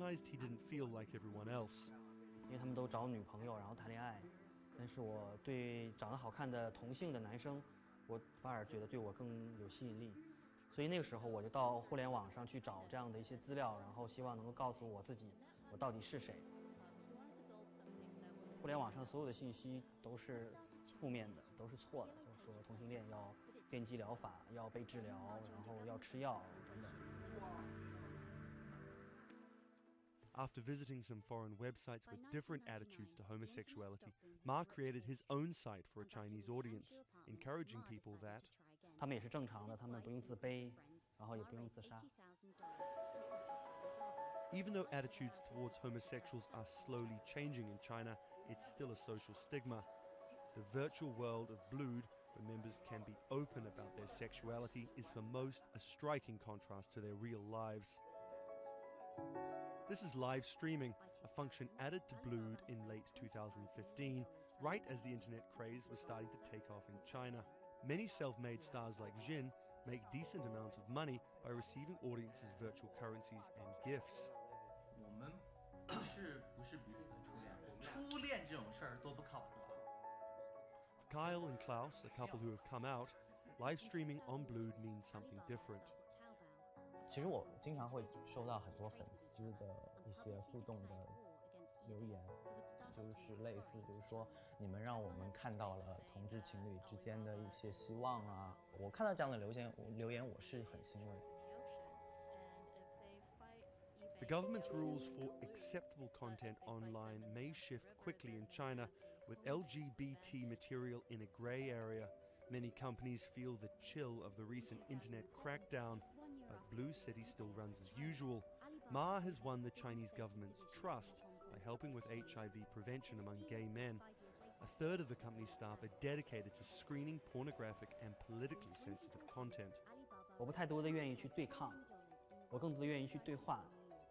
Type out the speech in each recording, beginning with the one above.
advertised he didn't feel like everyone else. 因为他们都找女朋友然后谈恋爱，但是我对长得好看的同性的男生，我反而觉得对我更有吸引力，所以那个时候我就到互联网上去找这样的一些资料，然后希望能够告诉我自己我到底是谁。互联网上所有的信息都是负面的，都是错的，就是说同性恋要电击疗法，要被治疗，然后要吃药等等。After visiting some foreign websites with different attitudes to homosexuality, Ma created his own site for a Chinese audience, encouraging people that 他们也是正常的，他们不用自卑，然后也不用自杀。even though attitudes towards homosexuals are slowly changing in China, it's still a social stigma. The virtual world of Blood, where members can be open about their sexuality, is for most a striking contrast to their real lives. This is live streaming, a function added to Blood in late 2015, right as the internet craze was starting to take off in China. Many self-made stars like Jin make decent amounts of money by receiving audiences' virtual currencies and gifts. 我们不是彼此的初恋，初恋这种事儿多不靠谱啊。For Kyle and Klaus, a couple who have come out, live streaming on Blood means something different. 其实我经常会收到很多粉丝的一些互动的留言，就是类似，比如说你们让我们看到了同志情侣之间的一些希望啊。我看到这样的留言，我是很欣慰。The government's rules for acceptable content online may shift quickly in China, with LGBT material in a grey area. Many companies feel the chill of the recent internet crackdown, but Blue City still runs as usual. Ma has won the Chinese government's trust by helping with HIV prevention among gay men. A third of the company's staff are dedicated to screening pornographic and politically sensitive content. 我不太多的愿意去对抗，我更多的愿意去对话，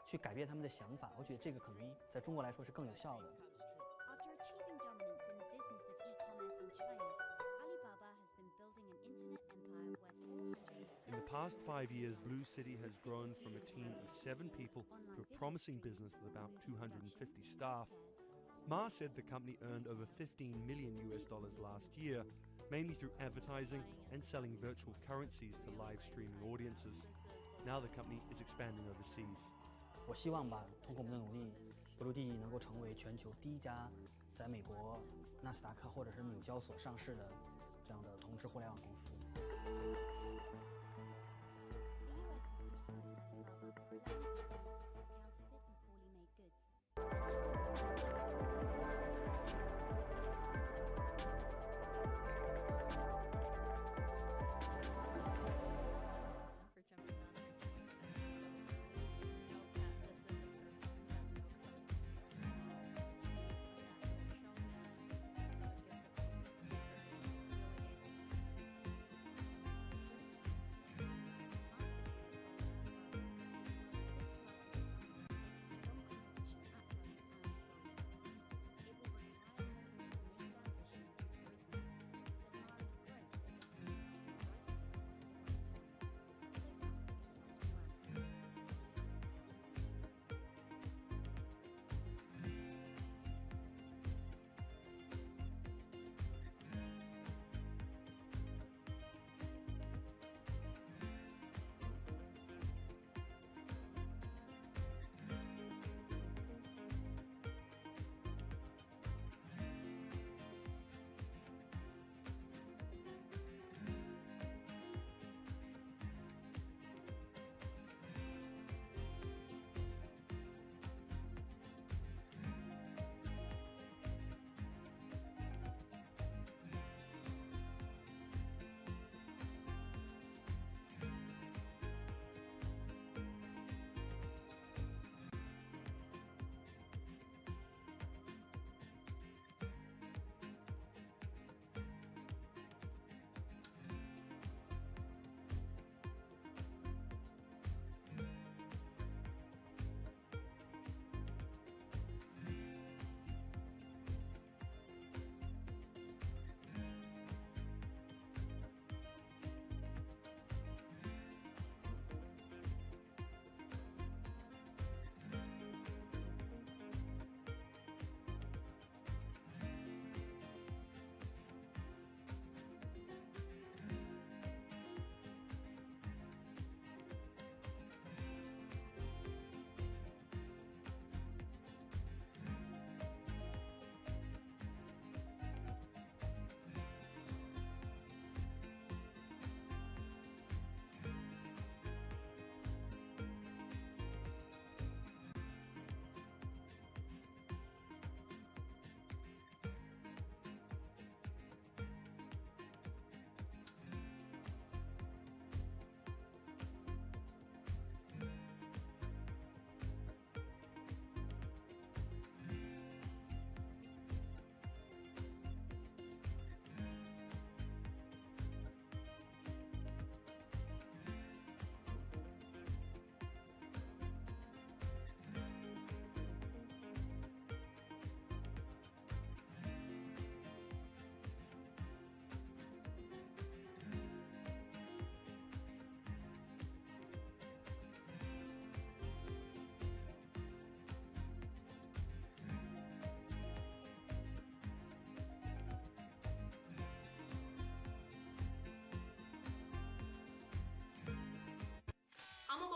去改变他们的想法。我觉得这个可能在中国来说是更有效的。After achieving dominance in the business of e-commerce in China, Alibaba has been building an internet empire where 400... In the past 5 years, Blue City has grown from a team of 7 people to a promising business with about 250 staff. Ma said the company earned over $15 million last year, mainly through advertising and selling virtual currencies to live streaming audiences. Now the company is expanding overseas. 我希望吧，通过我们的努力，Blood能够成为全球第一家在美国纳斯达克或者是纽交所上市的这样的同质互联网公司。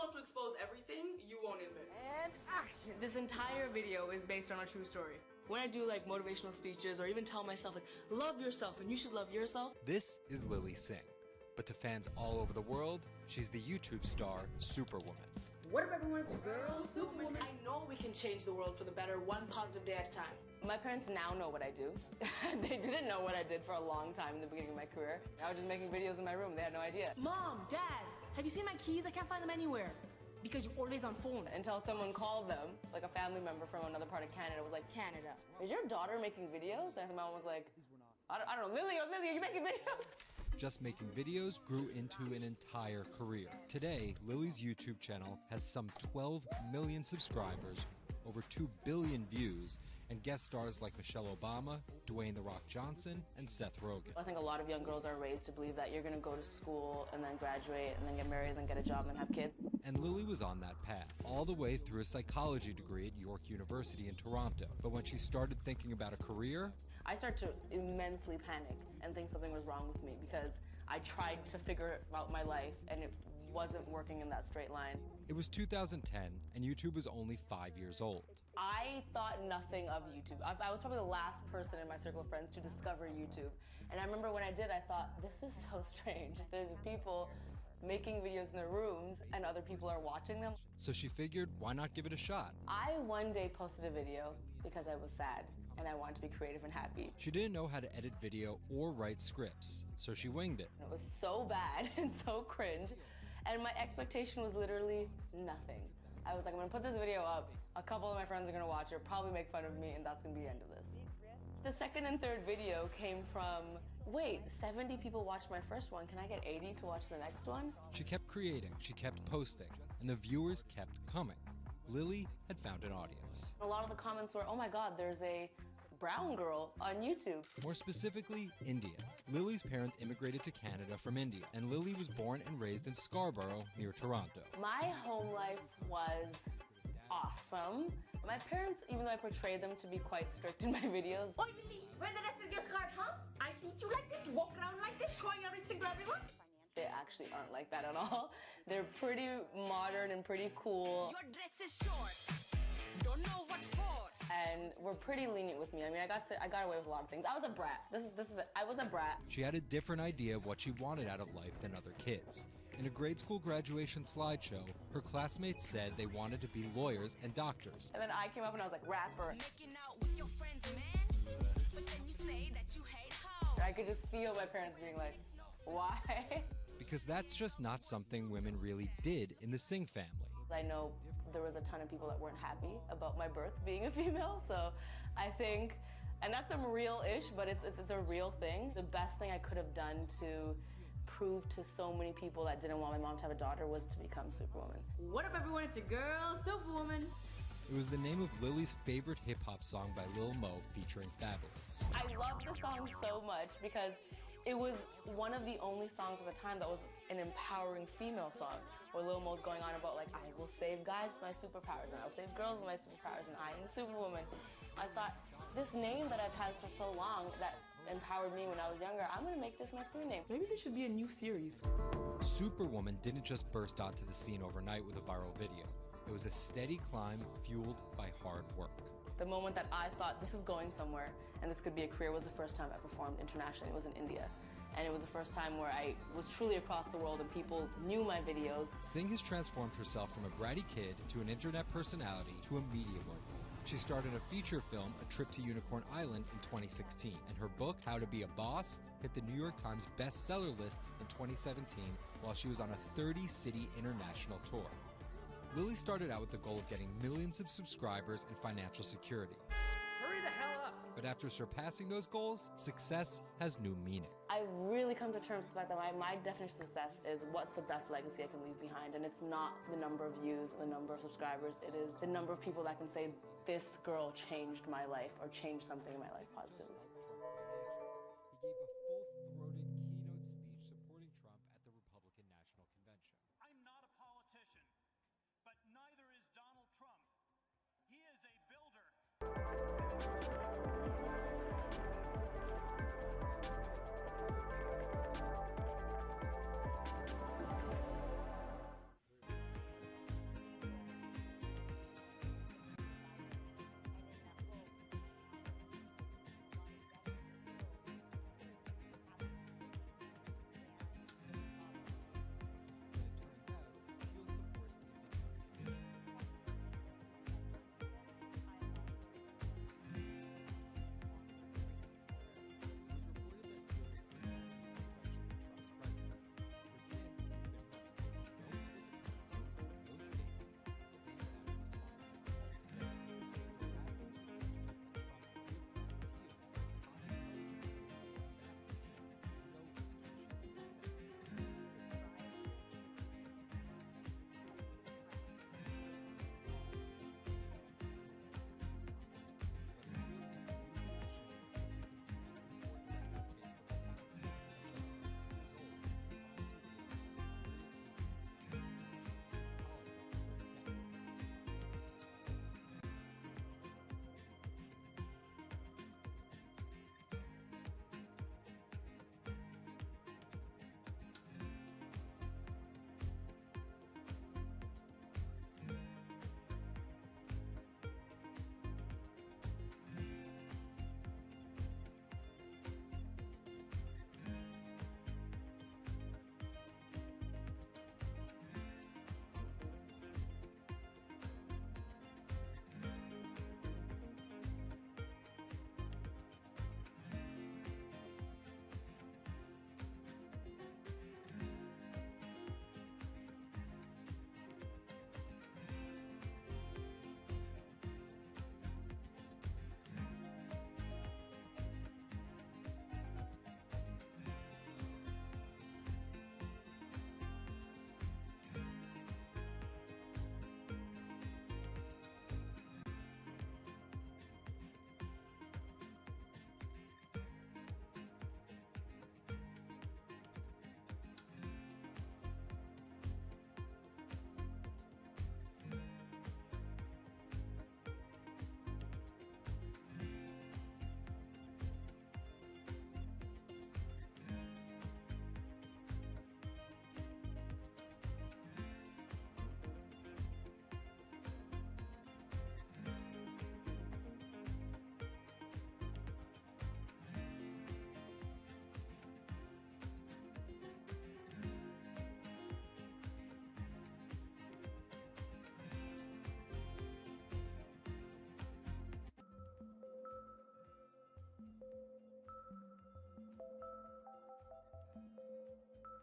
love to expose everything you won't admit. And action! This entire video is based on a true story. When I do like motivational speeches or even tell myself like, love yourself and you should love yourself. This is Lily Singh, but to fans all over the world, she's the YouTube star Superwoman. What up everyone, it's your girl, Superwoman. I know we can change the world for the better, one positive day at a time. My parents now know what I do. They didn't know what I did for a long time in the beginning of my career. I was just making videos in my room, they had no idea. Mom, Dad, have you seen my keys? I can't find them anywhere. Because you're always on phone. Until someone called them, like a family member from another part of Canada was like, Canada, is your daughter making videos? And my mom was like, I don't know, Lily, are you making videos? Just making videos grew into an entire career. Today, Lily's YouTube channel has some 12 million subscribers, over 2 billion views, and guest stars like Michelle Obama, Dwayne "The Rock" Johnson, and Seth Rogen. I think a lot of young girls are raised to believe that you're gonna go to school and then graduate and then get married and then get a job and have kids. And Lily was on that path, all the way through a psychology degree at York University in Toronto. But when she started thinking about a career, I started to immensely panic and think something was wrong with me because I tried to figure out my life and it wasn't working in that straight line. It was 2010 and YouTube was only 5 years old. I thought nothing of YouTube. I was probably the last person in my circle of friends to discover YouTube. And I remember when I did, I thought, this is so strange. There's people making videos in their rooms and other people are watching them. So she figured, why not give it a shot? I one day posted a video because I was sad and I wanted to be creative and happy. She didn't know how to edit video or write scripts, so she winged it. It was so bad and so cringe, and my expectation was literally nothing. I was like, I'm gonna put this video up, a couple of my friends are gonna watch it, probably make fun of me, and that's gonna be the end of this. The second and third video came from, wait, 70 people watched my first one, can I get 80 to watch the next one? She kept creating, she kept posting, and the viewers kept coming. Lily had found an audience. A lot of the comments were, oh my God, there's a brown girl on YouTube. More specifically, Indian. Lily's parents immigrated to Canada from India, and Lily was born and raised in Scarborough, near Toronto. My home life was awesome. My parents, even though I portrayed them to be quite strict in my videos. Oi, Lily, where the rest of your skirt, huh? I teach you like this to walk around like this, showing everything to everyone? They actually aren't like that at all. They're pretty modern and pretty cool. Your dress is short. Don't know what for. And we're pretty lenient with me. I mean, I got away with a lot of things. I was a brat. I was a brat. She had a different idea of what she wanted out of life than other kids. In a grade school graduation slideshow, her classmates said they wanted to be lawyers and doctors. And then I came up and I was like, rapper. Making out with your friends, man. But then you say that you hate hoes. I could just feel my parents being like, why? Because that's just not something women really did in the Singh family. I know there was a ton of people that weren't happy about my birth being a female, so I think, and that's some real-ish, but it's a real thing. The best thing I could have done to prove to so many people that didn't want my mom to have a daughter was to become Superwoman. What up, everyone? It's your girl, Superwoman. It was the name of Lily's favorite hip-hop song by Lil Mo featuring Fabulous. I love the song so much because it was one of the only songs at the time that was an empowering female song, where Lil Mo's going on about like, I will save guys with my superpowers, and I will save girls with my superpowers, and I am the Superwoman. I thought, this name that I've had for so long that empowered me when I was younger, I'm gonna make this my screen name. Maybe this should be a new series. Superwoman didn't just burst onto the scene overnight with a viral video. It was a steady climb fueled by hard work. The moment that I thought this is going somewhere and this could be a career was the first time I performed internationally. It was in India. And it was the first time where I was truly across the world and people knew my videos. Singh has transformed herself from a bratty kid to an internet personality to a media worker. She started a feature film, A Trip to Unicorn Island, in 2016. And her book, How to Be a Boss, hit the New York Times bestseller list in 2017 while she was on a 30-city international tour. Lily started out with the goal of getting millions of subscribers and financial security. Hurry the hell up! But after surpassing those goals, success has new meaning. I really come to terms with the fact that my definition of success is what's the best legacy I can leave behind. And it's not the number of views, the number of subscribers. It is the number of people that can say, this girl changed my life or changed something in my life positively. He gave a full-throated keynote speech supporting Trump at the Republican National Convention. I'm not a politician, but neither is Donald Trump. He is a builder.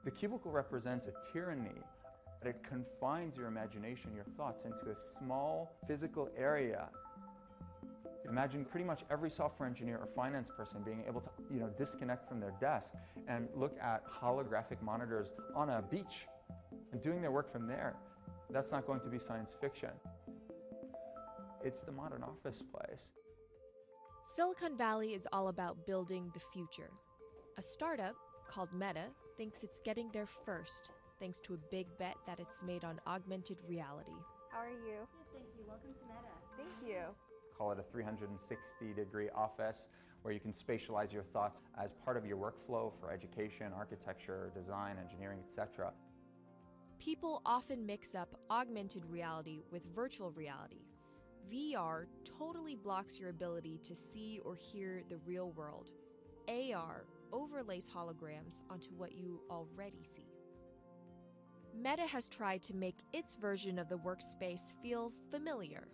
The cubicle represents a tyranny. It confines your imagination, your thoughts, into a small physical area. Imagine pretty much every software engineer or finance person being able to, disconnect from their desk and look at holographic monitors on a beach and doing their work from there. That's not going to be science fiction. It's the modern office place. Silicon Valley is all about building the future. A startup called Meta thinks it's getting there first, thanks to a big bet that it's made on augmented reality. How are you? Good, thank you. Welcome to Meta. Thank you. Call it a 360-degree office where you can spatialize your thoughts as part of your workflow for education, architecture, design, engineering, etc. People often mix up augmented reality with virtual reality. VR totally blocks your ability to see or hear the real world. AR overlays holograms onto what you already see. Meta has tried to make its version of the workspace feel familiar.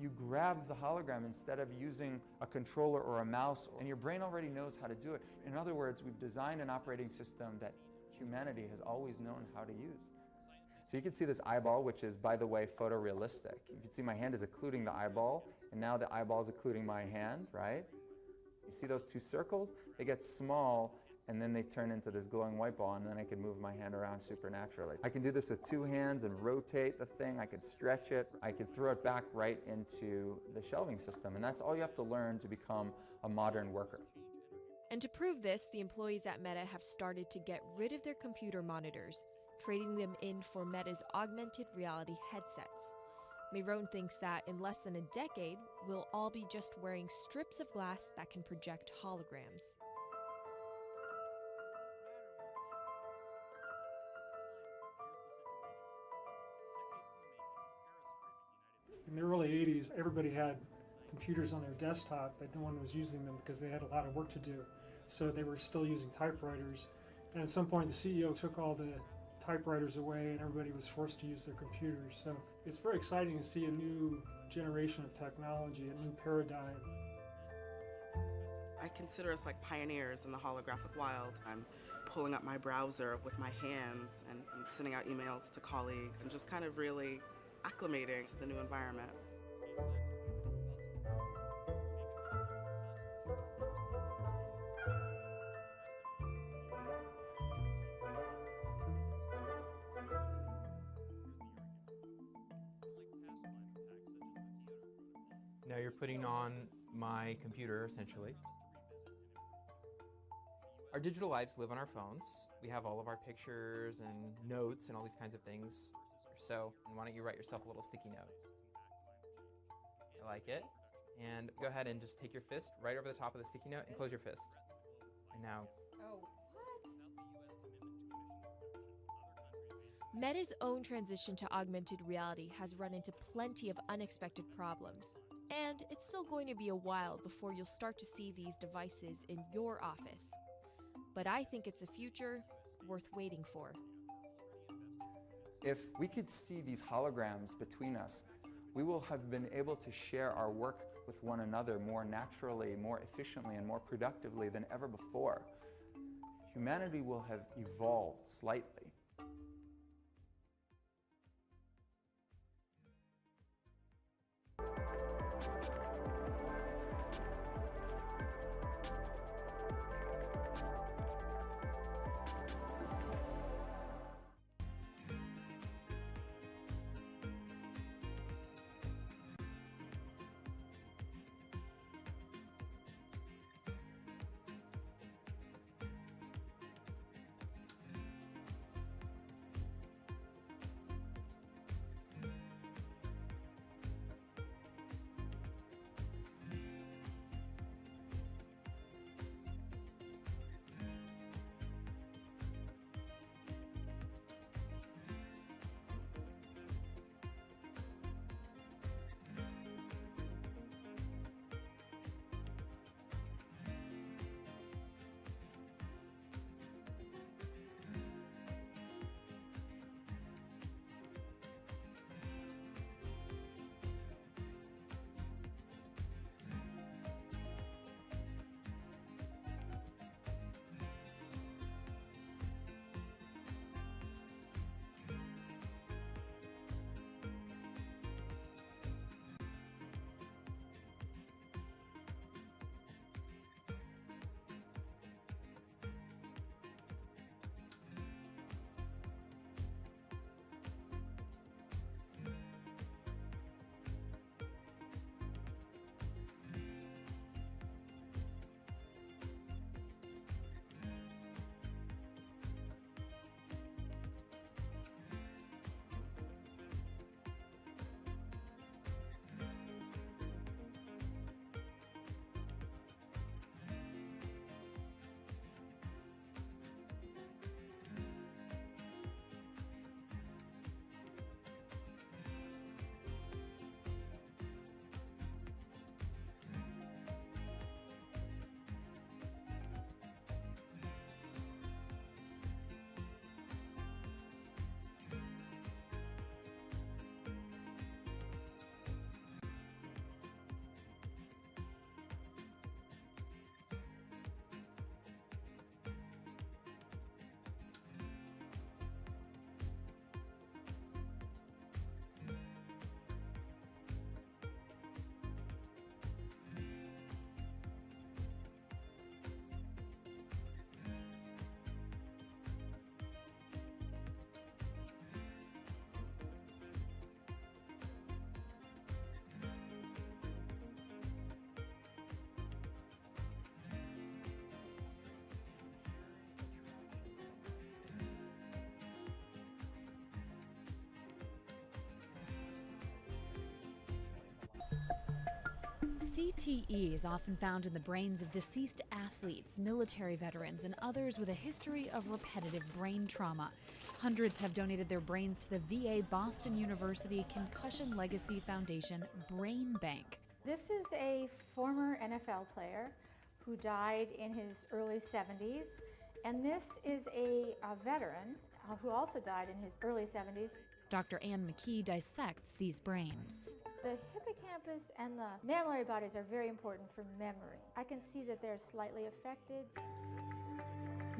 You grab the hologram instead of using a controller or a mouse, and your brain already knows how to do it. In other words, we've designed an operating system that humanity has always known how to use. So you can see this eyeball, which is, by the way, photorealistic. You can see my hand is occluding the eyeball, and now the eyeball is occluding my hand, right? You see those two circles? They get small, and then they turn into this glowing white ball, and then I can move my hand around supernaturally. I can do this with two hands and rotate the thing. I could stretch it. I could throw it back right into the shelving system, and that's all you have to learn to become a modern worker. And to prove this, the employees at Meta have started to get rid of their computer monitors, trading them in for Meta's augmented reality headsets. Myron thinks that in less than a decade, we'll all be just wearing strips of glass that can project holograms. In the early 80s, everybody had computers on their desktop, but no one was using them because they had a lot of work to do. So they were still using typewriters. And at some point, the CEO took all the typewriters away and everybody was forced to use their computers. So it's very exciting to see a new generation of technology, a new paradigm. I consider us like pioneers in the holographic wild. I'm pulling up my browser with my hands and sending out emails to colleagues and just kind of really acclimating to the new environment. Now you're putting on my computer, essentially. Our digital lives live on our phones. We have all of our pictures and notes and all these kinds of things. So why don't you write yourself a little sticky note? I like it. And go ahead and just take your fist right over the top of the sticky note and close your fist. And now... Oh, what? Meta's own transition to augmented reality has run into plenty of unexpected problems. And it's still going to be a while before you'll start to see these devices in your office. But I think it's a future worth waiting for. If we could see these holograms between us, we will have been able to share our work with one another more naturally, more efficiently, and more productively than ever before. Humanity will have evolved slightly. CTE is often found in the brains of deceased athletes, military veterans, and others with a history of repetitive brain trauma. Hundreds have donated their brains to the VA Boston University Concussion Legacy Foundation Brain Bank. This is a former NFL player who died in his early 70s, and this is a veteran who also died in his early 70s. Dr. Ann McKee dissects these brains. The hippocampus and the mammillary bodies are very important for memory. I can see that they're slightly affected.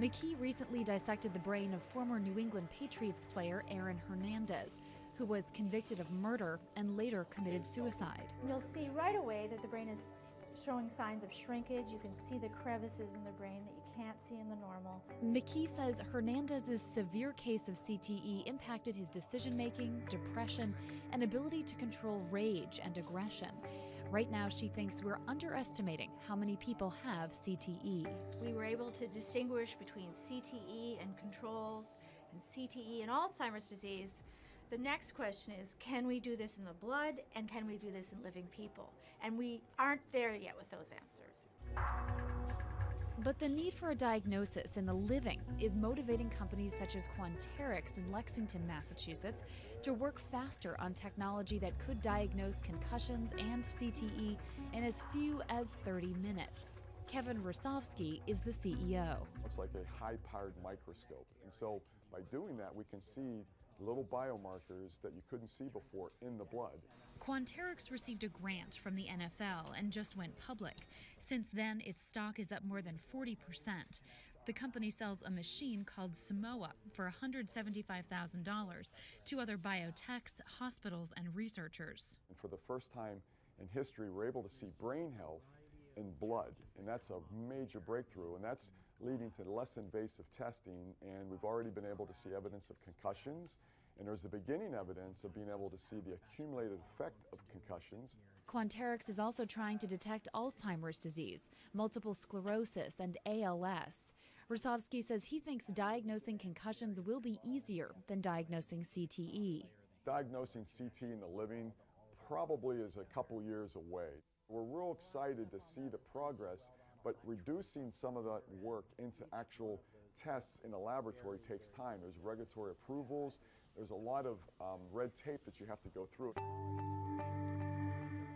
McKee recently dissected the brain of former New England Patriots player Aaron Hernandez, who was convicted of murder and later committed suicide. You'll see right away that the brain is showing signs of shrinkage. You can see the crevices in the brain that you can't see in the normal. McKee says Hernandez's severe case of CTE impacted his decision-making, depression, and ability to control rage and aggression. Right now, she thinks we're underestimating how many people have CTE. We were able to distinguish between CTE and controls and CTE and Alzheimer's disease. The next question is, can we do this in the blood and can we do this in living people? And we aren't there yet with those answers. But the need for a diagnosis in the living is motivating companies such as Quanterix in Lexington, Massachusetts, to work faster on technology that could diagnose concussions and CTE in as few as 30 minutes. Kevin Rosovsky is the CEO. It's like a high-powered microscope. And so by doing that, we can see little biomarkers that you couldn't see before in the blood. Quanterix received a grant from the NFL and just went public. Since then, its stock is up more than 40%. The company sells a machine called Simoa for $175,000 to other biotechs, hospitals, and researchers. And for the first time in history, we're able to see brain health in blood, and that's a major breakthrough, and that's leading to less invasive testing, and we've already been able to see evidence of concussions, and there's the beginning evidence of being able to see the accumulated effect of concussions. Quanterix is also trying to detect Alzheimer's disease, multiple sclerosis, and ALS. Rosovsky says he thinks diagnosing concussions will be easier than diagnosing CTE. Diagnosing CT in the living probably is a couple years away. We're real excited to see the progress, but reducing some of that work into actual tests in a laboratory takes time. There's regulatory approvals, there's a lot of red tape that you have to go through.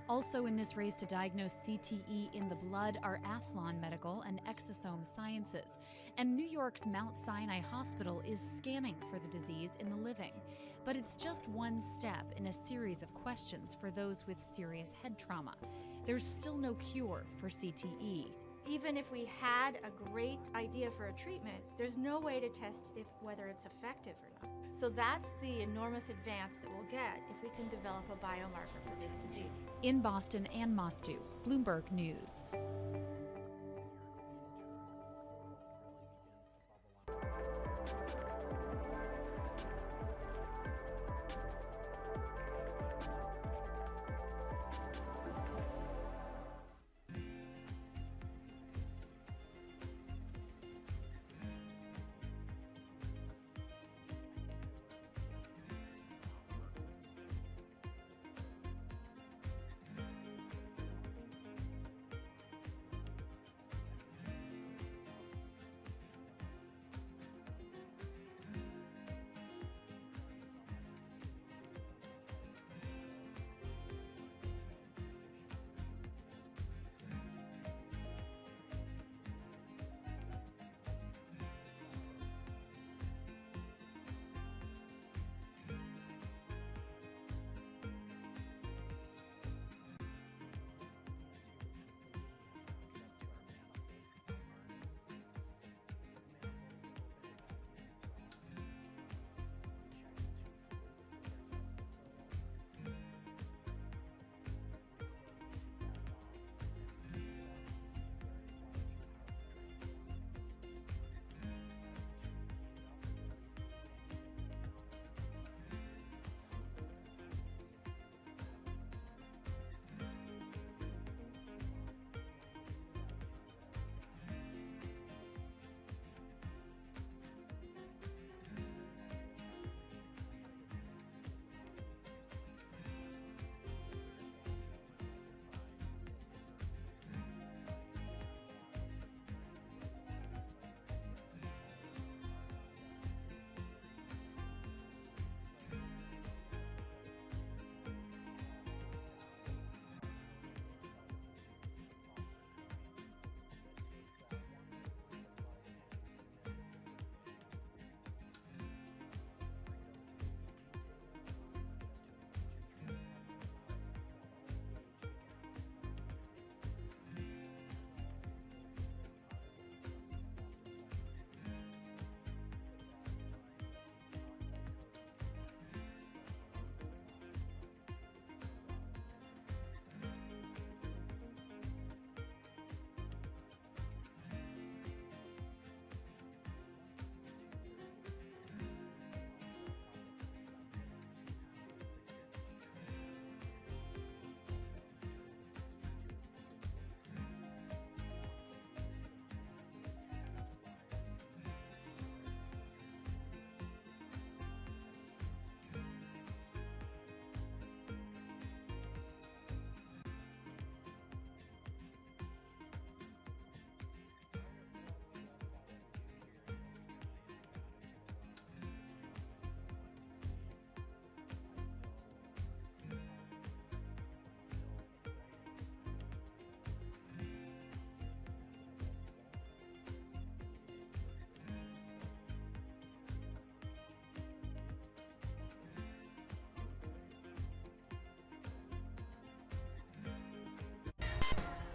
Also in this race to diagnose CTE in the blood are Athlon Medical and Exosome Sciences. And New York's Mount Sinai Hospital is scanning for the disease in the living. But it's just one step in a series of questions for those with serious head trauma. There's still no cure for CTE. Even if we had a great idea for a treatment, there's no way to test whether it's effective or not. So that's the enormous advance that we'll get if we can develop a biomarker for this disease. In Boston, Ann Mostu, Bloomberg News.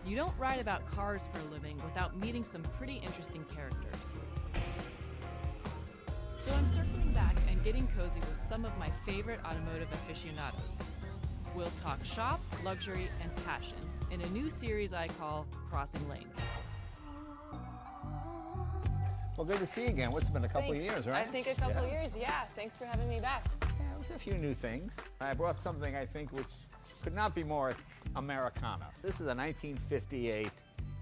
You don't write about cars for a living without meeting some pretty interesting characters. So I'm circling back and getting cozy with some of my favorite automotive aficionados. We'll talk shop, luxury, and passion in a new series I call Crossing Lanes. Well, good to see you again. What's it been, a couple of years, right? I think a couple of years, yeah. Thanks for having me back. Yeah, there's a few new things. I brought something I think which could not be more Americana. This is a 1958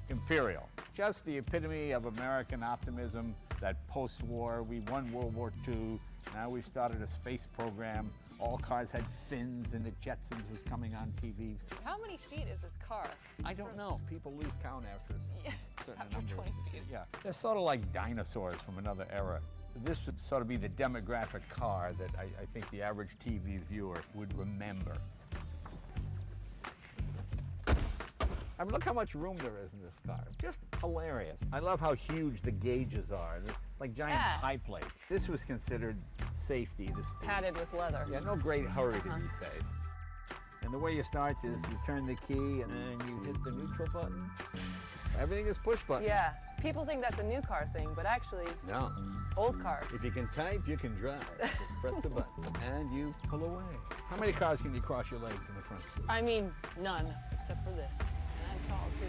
Imperial. Just the epitome of American optimism, that post-war, we won World War II, now we started a space program. All cars had fins and the Jetsons was coming on TV. How many feet is this car? I don't know. People lose count after a certain after number. 20 feet. Yeah, they're sort of like dinosaurs from another era. This would sort of be the demographic car that I think the average TV viewer would remember. I mean, look how much room there is in this car. Just hilarious. I love how huge the gauges are. They're like giant high plates. This was considered safety. This Padded with leather. Yeah, no great hurry to be safe. And the way you start is you turn the key and then you hit the neutral button. Everything is push button. Yeah, people think that's a new car thing, but actually, No. old car. If you can type, you can drive. Just press the button and you pull away. How many cars can you cross your legs in the front seat? I mean, none, except for this. And I'm tall, too.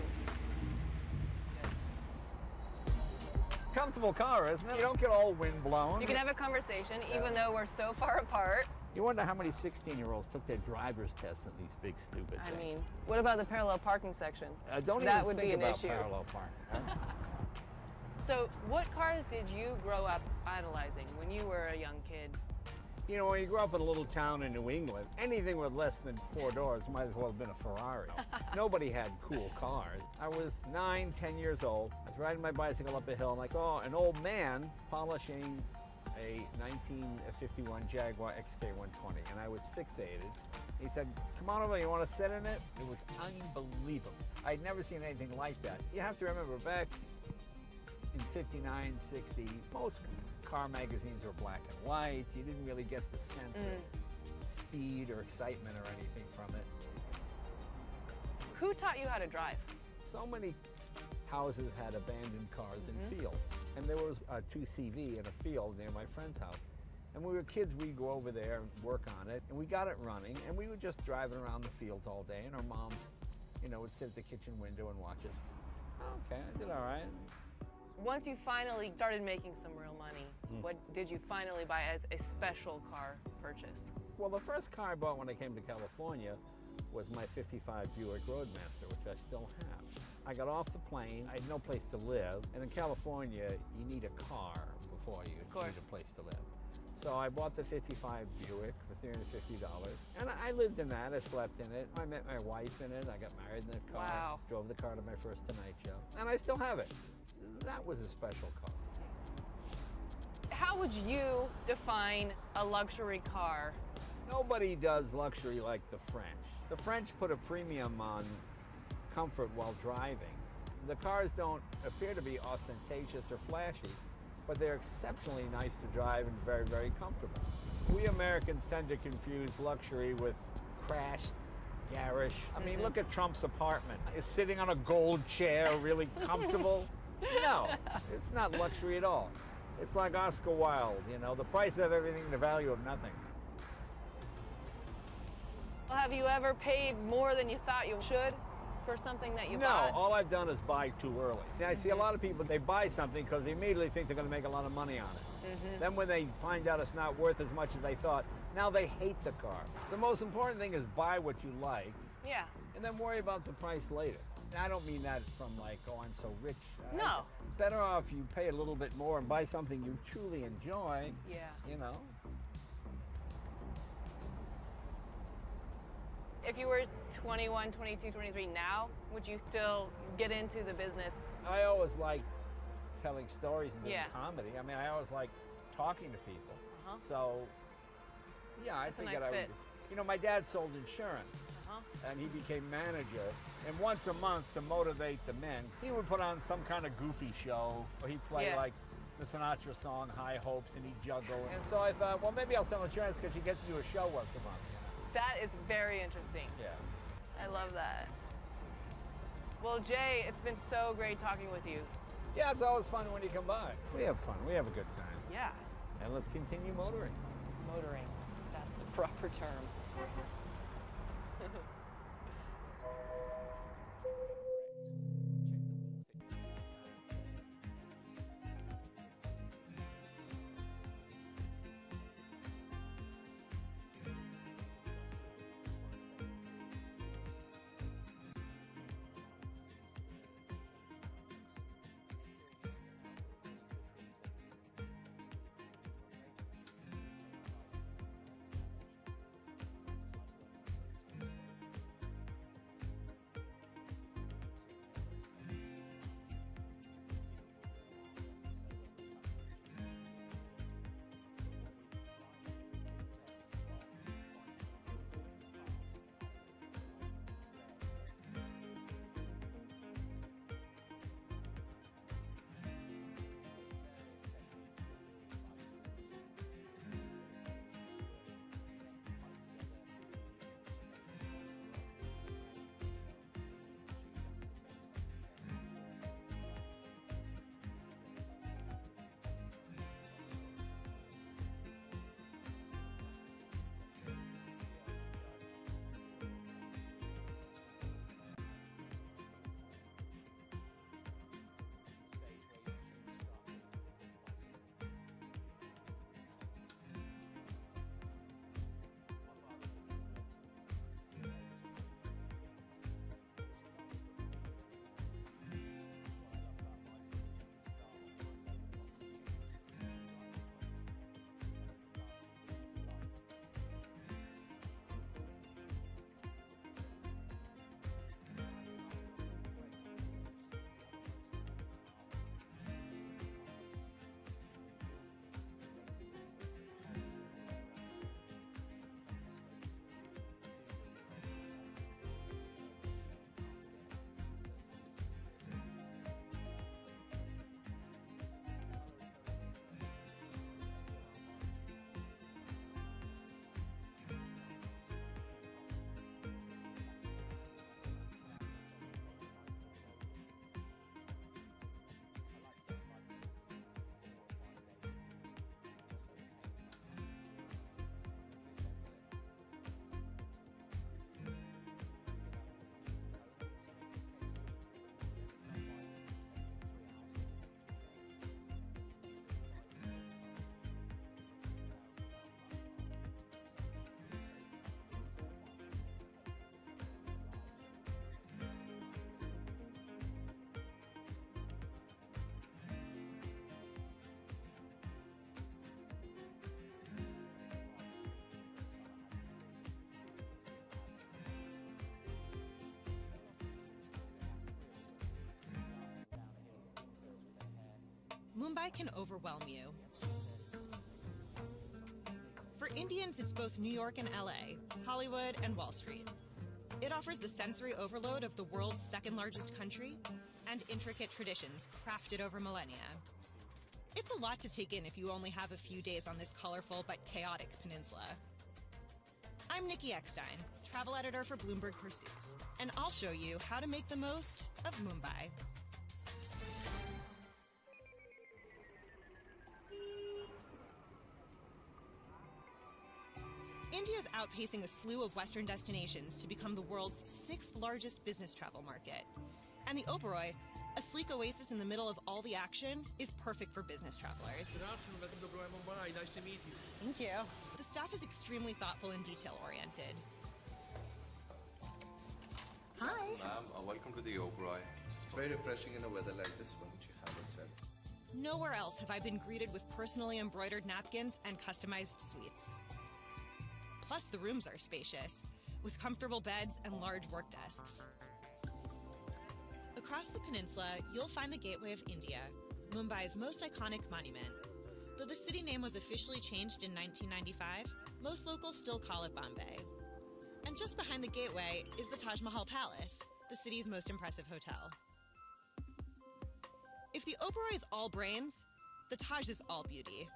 Comfortable car, isn't it? You don't get all wind blown. You can have a conversation, even though we're so far apart. You wonder how many 16-year-olds took their driver's tests in these big, stupid things. I mean, what about the parallel parking section? Don't that even would think be an about issue. parallel parking. Huh? So, what cars did you grow up idolizing when you were a young kid? You know, when you grow up in a little town in New England, anything with less than 4 doors might as well have been a Ferrari. Nobody had cool cars. I was 9, 10 years old. I was riding my bicycle up a hill and I saw an old man polishing a 1951 Jaguar XK120, and I was fixated. He said, "Come on over, you want to sit in it?" It was unbelievable. I'd never seen anything like that. You have to remember, back in 59, 60, most car magazines were black and white. You didn't really get the sense of speed or excitement or anything from it. Who taught you how to drive? So many houses had abandoned cars in fields. And there was a 2CV in a field near my friend's house. And when we were kids, we'd go over there and work on it. And we got it running, and we would just drive it around the fields all day. And our moms, you know, would sit at the kitchen window and watch us. Okay, I did all right. Once you finally started making some real money, what did you finally buy as a special car purchase? Well, the first car I bought when I came to California was my 55 Buick Roadmaster, which I still have. I got off the plane, I had no place to live, and in California, you need a car before you need a place to live. So I bought the 55 Buick for $350, and I lived in that, I slept in it. I met my wife in it, I got married in the car, Wow. drove the car to my first Tonight Show, and I still have it. That was a special car. How would you define a luxury car? Nobody does luxury like the French. The French put a premium on comfort while driving. The cars don't appear to be ostentatious or flashy, but they're exceptionally nice to drive and very, very comfortable. We Americans tend to confuse luxury with crashed, garish. I mean, look at Trump's apartment. Is sitting on a gold chair really comfortable? No, it's not luxury at all. It's like Oscar Wilde, you know, the price of everything, the value of nothing. Well, have you ever paid more than you thought you should for something that you bought? No, all I've done is buy too early. I see a lot of people, they buy something because they immediately think they're going to make a lot of money on it. Then when they find out it's not worth as much as they thought, now they hate the car. The most important thing is buy what you like. Yeah. And then worry about the price later. And I don't mean that from like, oh, I'm so rich. No. Better off you pay a little bit more and buy something you truly enjoy. Yeah. You know? If you were 21, 22, 23 now, would you still get into the business? I always like telling stories and doing Yeah. comedy. I mean, I always like talking to people. So, yeah, I That's a figured nice I would. fit. You know, my dad sold insurance, and he became manager. And once a month, to motivate the men, he would put on some kind of goofy show, or he'd play like the Sinatra song, High Hopes, and he'd juggle. And so I thought, well, maybe I'll sell insurance because you get to do a show once a month. That is very interesting. Yeah. I love that. Well, Jay, it's been so great talking with you. Yeah, it's always fun when you come by. We have fun. We have a good time. Yeah. And let's continue motoring. Motoring. That's the proper term. Mumbai can overwhelm you. For Indians, it's both New York and LA, Hollywood and Wall Street. It offers the sensory overload of the world's second largest country and intricate traditions crafted over millennia. It's a lot to take in if you only have a few days on this colorful but chaotic peninsula. I'm Nikki Eckstein, travel editor for Bloomberg Pursuits, and I'll show you how to make the most of Mumbai. India's outpacing a slew of Western destinations to become the world's 6th largest business travel market. And the Oberoi, a sleek oasis in the middle of all the action, is perfect for business travelers. Good afternoon, welcome to WMBoT. Nice to meet you. Thank you. The staff is extremely thoughtful and detail-oriented. Hi. Ma'am, welcome to the Oberoi. It's very refreshing in a weather like this. Why don't you have a sip? Nowhere else have I been greeted with personally embroidered napkins and customized suites. Plus, the rooms are spacious, with comfortable beds and large work desks. Across the peninsula, you'll find the Gateway of India, Mumbai's most iconic monument. Though the city name was officially changed in 1995, most locals still call it Bombay. And just behind the Gateway is the Taj Mahal Palace, the city's most impressive hotel. If the Oberoi is all brains, the Taj is all beauty.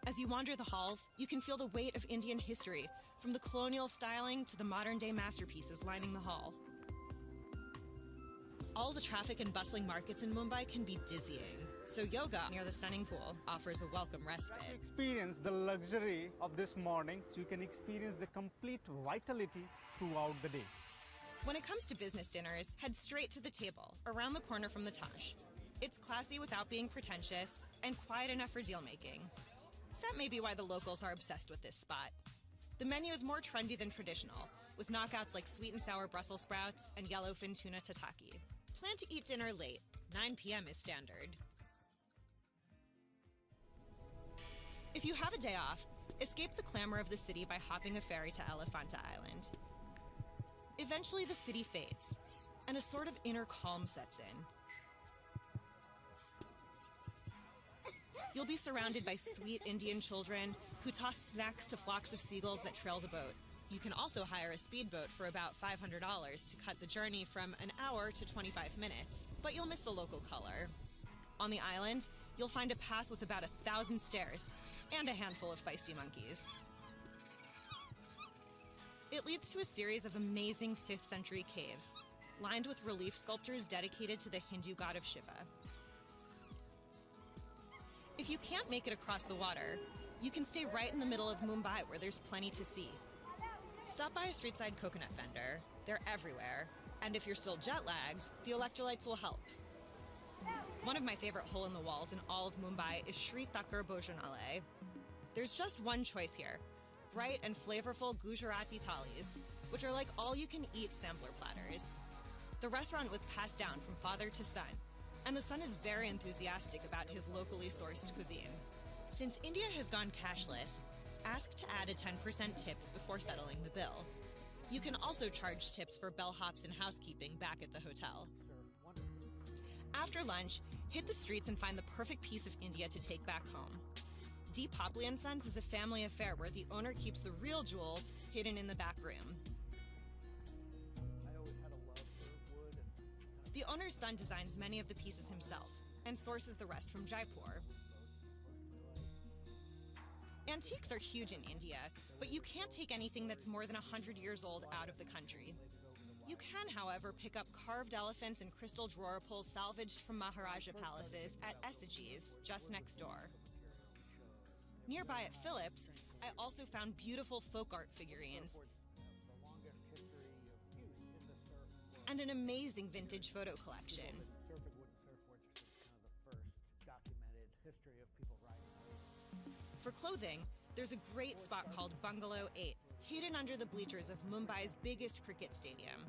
As you wander the halls, you can feel the weight of Indian history, from the colonial styling to the modern-day masterpieces lining the hall. All the traffic and bustling markets in Mumbai can be dizzying, so yoga near the stunning pool offers a welcome respite. Experience the luxury of this morning, so you can experience the complete vitality throughout the day. When it comes to business dinners, head straight to the table, around the corner from the Taj. It's classy without being pretentious, and quiet enough for deal-making. That may be why the locals are obsessed with this spot. The menu is more trendy than traditional, with knockouts like sweet and sour Brussels sprouts and yellowfin tuna tataki. Plan to eat dinner late. 9 p.m. is standard. If you have a day off, escape the clamor of the city by hopping a ferry to Elephanta Island. Eventually, the city fades, and a sort of inner calm sets in. You'll be surrounded by sweet Indian children who toss snacks to flocks of seagulls that trail the boat. You can also hire a speedboat for about $500 to cut the journey from an hour to 25 minutes, but you'll miss the local color. On the island, you'll find a path with about 1,000 stairs and a handful of feisty monkeys. It leads to a series of amazing 5th century caves, lined with relief sculptures dedicated to the Hindu god of Shiva. If you can't make it across the water, you can stay right in the middle of Mumbai where there's plenty to see. Stop by a street-side coconut vendor. They're everywhere. And if you're still jet-lagged, the electrolytes will help. One of my favorite hole-in-the-walls in all of Mumbai is Shri Thakur Bhojanalaya. There's just one choice here: bright and flavorful Gujarati thalis, which are like all-you-can-eat sampler platters. The restaurant was passed down from father to son, and the son is very enthusiastic about his locally sourced cuisine. Since India has gone cashless, ask to add a 10% tip before settling the bill. You can also charge tips for bellhops and housekeeping back at the hotel. After lunch, hit the streets and find the perfect piece of India to take back home. D. Popley & Sons is a family affair where the owner keeps the real jewels hidden in the back room. The owner's son designs many of the pieces himself and sources the rest from Jaipur. Antiques are huge in India, but you can't take anything that's more than 100 years old out of the country. You can, however, pick up carved elephants and crystal drawer pulls salvaged from Maharaja palaces at Ejecution, just next door. Nearby at Phillips, I also found beautiful folk art figurines and an amazing vintage photo collection. For clothing, there's a great spot called Bungalow 8, hidden under the bleachers of Mumbai's biggest cricket stadium.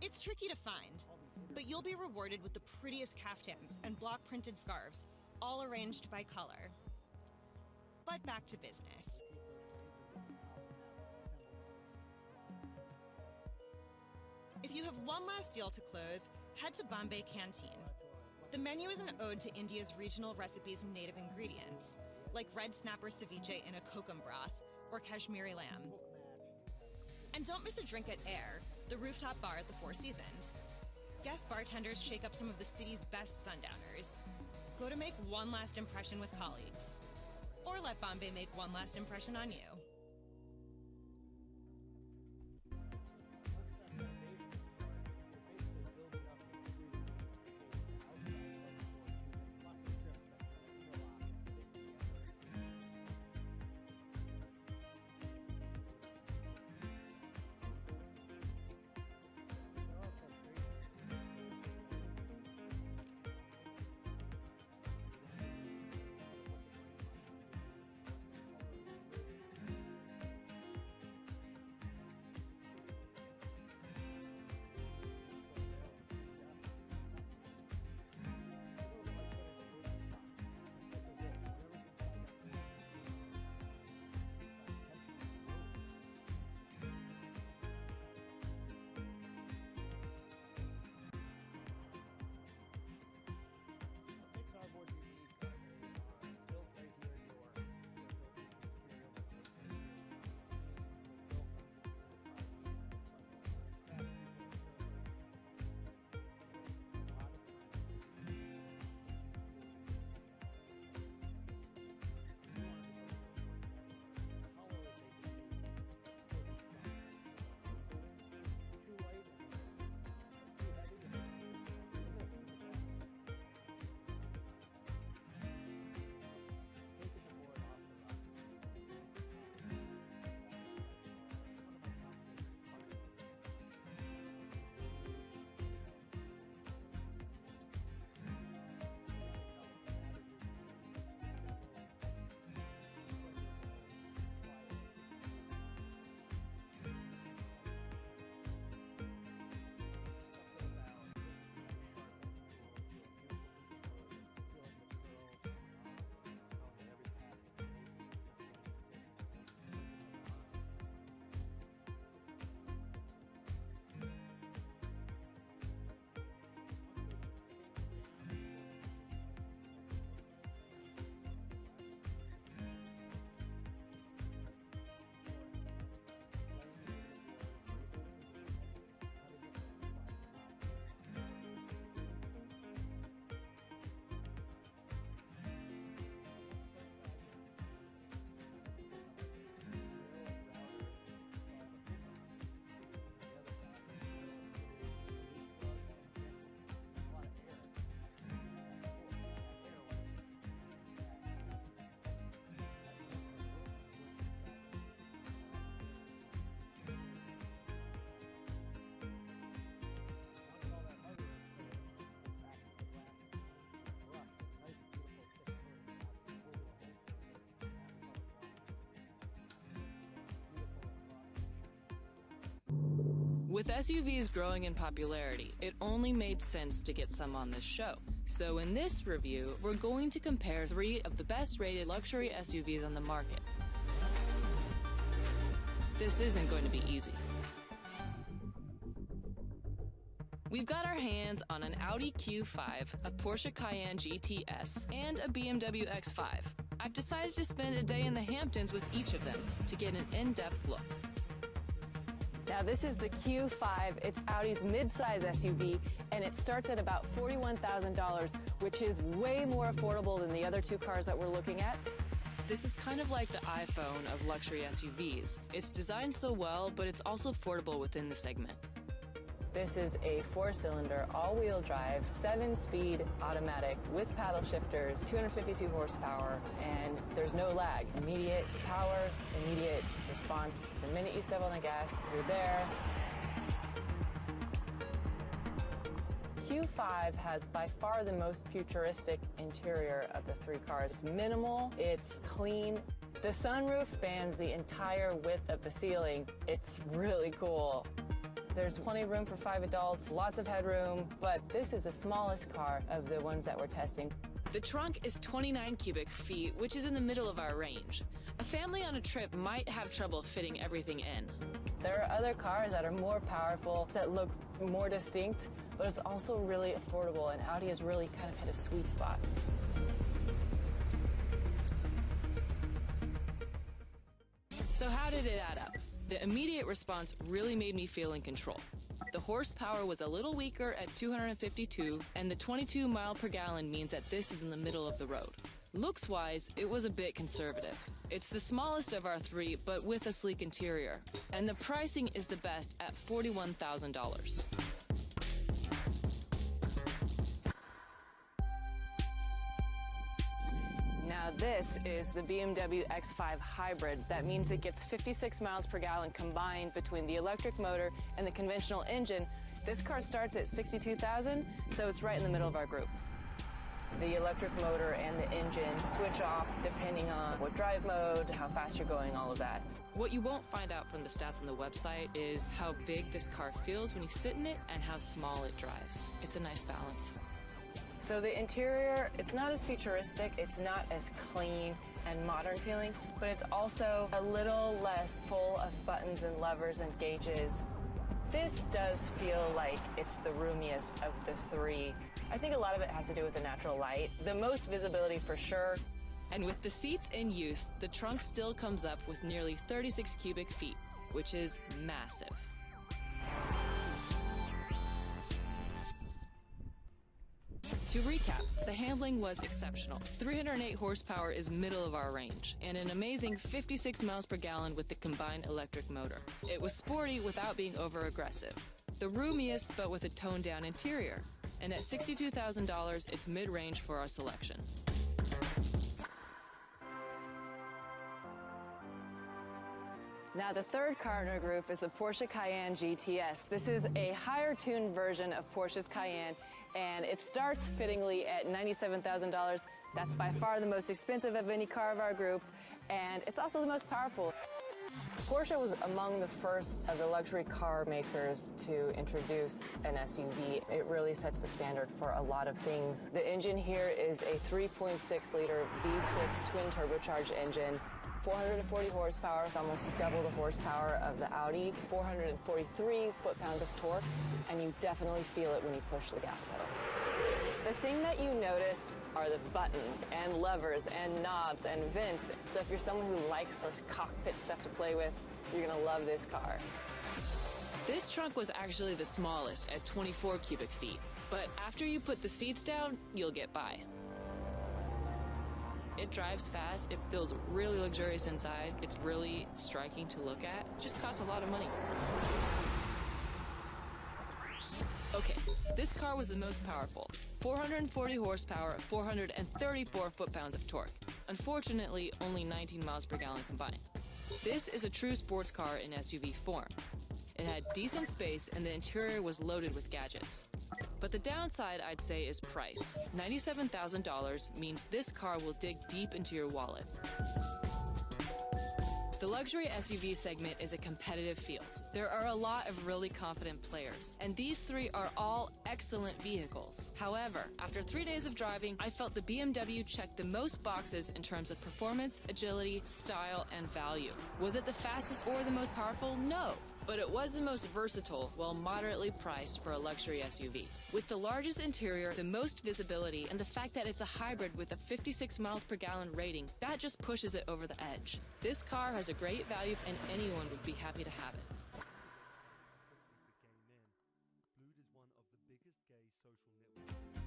It's tricky to find, but you'll be rewarded with the prettiest kaftans and block-printed scarves, all arranged by color. But back to business. If you have one last deal to close, head to Bombay Canteen. The menu is an ode to India's regional recipes and native ingredients, like red snapper ceviche in a kokum broth or Kashmiri lamb. And don't miss a drink at Air, the rooftop bar at the Four Seasons. Guest bartenders shake up some of the city's best sundowners. Go to make one last impression with colleagues. Or let Bombay make one last impression on you. With SUVs growing in popularity, it only made sense to get some on this show. So in this review, we're going to compare 3 of the best-rated luxury SUVs on the market. This isn't going to be easy. We've got our hands on an Audi Q5, a Porsche Cayenne GTS, and a BMW X5. I've decided to spend a day in the Hamptons with each of them to get an in-depth look. Now this is the Q5. It's Audi's mid-size SUV, and it starts at about $41,000, which is way more affordable than the other 2 cars that we're looking at. This is kind of like the iPhone of luxury SUVs. It's designed so well, but it's also affordable within the segment. This is a 4-cylinder, all-wheel drive, 7-speed automatic with paddle shifters, 252 horsepower, and there's no lag. Immediate power, immediate response. The minute you step on the gas, you're there. Q5 has by far the most futuristic interior of the 3 cars. It's minimal, it's clean. The sunroof spans the entire width of the ceiling. It's really cool. There's plenty of room for 5 adults, lots of headroom, but this is the smallest car of the ones that we're testing. The trunk is 29 cubic feet, which is in the middle of our range. A family on a trip might have trouble fitting everything in. There are other cars that are more powerful, that look more distinct, but it's also really affordable, and Audi has really kind of hit a sweet spot. So how did it add up? The immediate response really made me feel in control. The horsepower was a little weaker at 252, and the 22 mile per gallon means that this is in the middle of the road. Looks-wise, it was a bit conservative. It's the smallest of our 3, but with a sleek interior. And the pricing is the best at $41,000. Now this is the BMW X5 Hybrid. That means it gets 56 miles per gallon combined between the electric motor and the conventional engine. This car starts at $62,000, so it's right in the middle of our group. The electric motor and the engine switch off depending on what drive mode, how fast you're going, all of that. What you won't find out from the stats on the website is how big this car feels when you sit in it and how small it drives. It's a nice balance. So the interior, it's not as futuristic, it's not as clean and modern feeling, but it's also a little less full of buttons and levers and gauges. This does feel like it's the roomiest of the 3. I think a lot of it has to do with the natural light. The most visibility for sure. And with the seats in use, the trunk still comes up with nearly 36 cubic feet, which is massive. To recap, the handling was exceptional. 308 horsepower is middle of our range, and an amazing 56 miles per gallon with the combined electric motor. It was sporty without being over-aggressive. The roomiest, but with a toned-down interior. And at $62,000, it's mid-range for our selection. Now the third car in our group is the Porsche Cayenne GTS. This is a higher-tuned version of Porsche's Cayenne, and it starts fittingly at $97,000. That's by far the most expensive of any car of our group, and it's also the most powerful. Porsche was among the first of the luxury car makers to introduce an SUV. It really sets the standard for a lot of things. The engine here is a 3.6-liter V6 twin turbocharged engine. 440 horsepower with almost double the horsepower of the Audi, 443 foot-pounds of torque, and you definitely feel it when you push the gas pedal. The thing that you notice are the buttons and levers and knobs and vents. So if you're someone who likes this cockpit stuff to play with, you're gonna love this car. This trunk was actually the smallest at 24 cubic feet, but after you put the seats down, you'll get by. It drives fast, it feels really luxurious inside, it's really striking to look at, it just costs a lot of money. Okay, this car was the most powerful. 440 horsepower, 434 foot-pounds of torque. Unfortunately, only 19 miles per gallon combined. This is a true sports car in SUV form. It had decent space and the interior was loaded with gadgets. But the downside, I'd say, is price. $97,000 means this car will dig deep into your wallet. The luxury SUV segment is a competitive field. There are a lot of really confident players, and these three are all excellent vehicles. However, after 3 days of driving, I felt the BMW checked the most boxes in terms of performance, agility, style, and value. Was it the fastest or the most powerful? No. But it was the most versatile while moderately priced for a luxury SUV. With the largest interior, the most visibility, and the fact that it's a hybrid with a 56 miles per gallon rating, that just pushes it over the edge. This car has a great value and anyone would be happy to have it. Blued is one of the biggest gay social networks.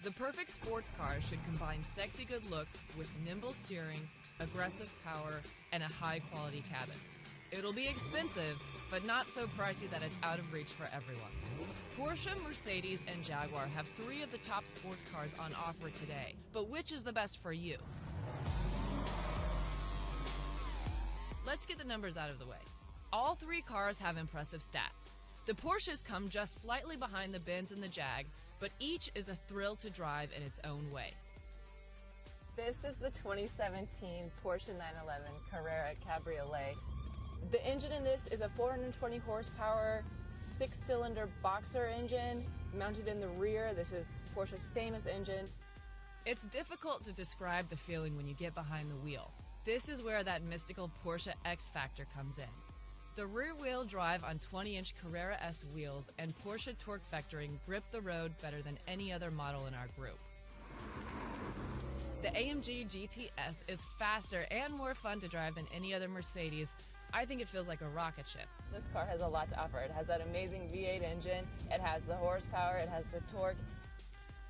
The perfect sports car should combine sexy good looks with nimble steering, aggressive power, and a high-quality cabin. It'll be expensive, but not so pricey that it's out of reach for everyone. Porsche, Mercedes, and Jaguar have 3 of the top sports cars on offer today. But which is the best for you? Let's get the numbers out of the way. All 3 cars have impressive stats. The Porsches come just slightly behind the Benz and the Jag, but each is a thrill to drive in its own way. This is the 2017 Porsche 911 Carrera Cabriolet. The engine in this is a 420 horsepower, 6-cylinder boxer engine mounted in the rear. This is Porsche's famous engine. It's difficult to describe the feeling when you get behind the wheel. This is where that mystical Porsche X factor comes in. The rear-wheel drive on 20-inch Carrera S wheels and Porsche torque vectoring grip the road better than any other model in our group. The AMG GTS is faster and more fun to drive than any other Mercedes. I think it feels like a rocket ship. This car has a lot to offer. It has that amazing V8 engine, it has the horsepower, it has the torque.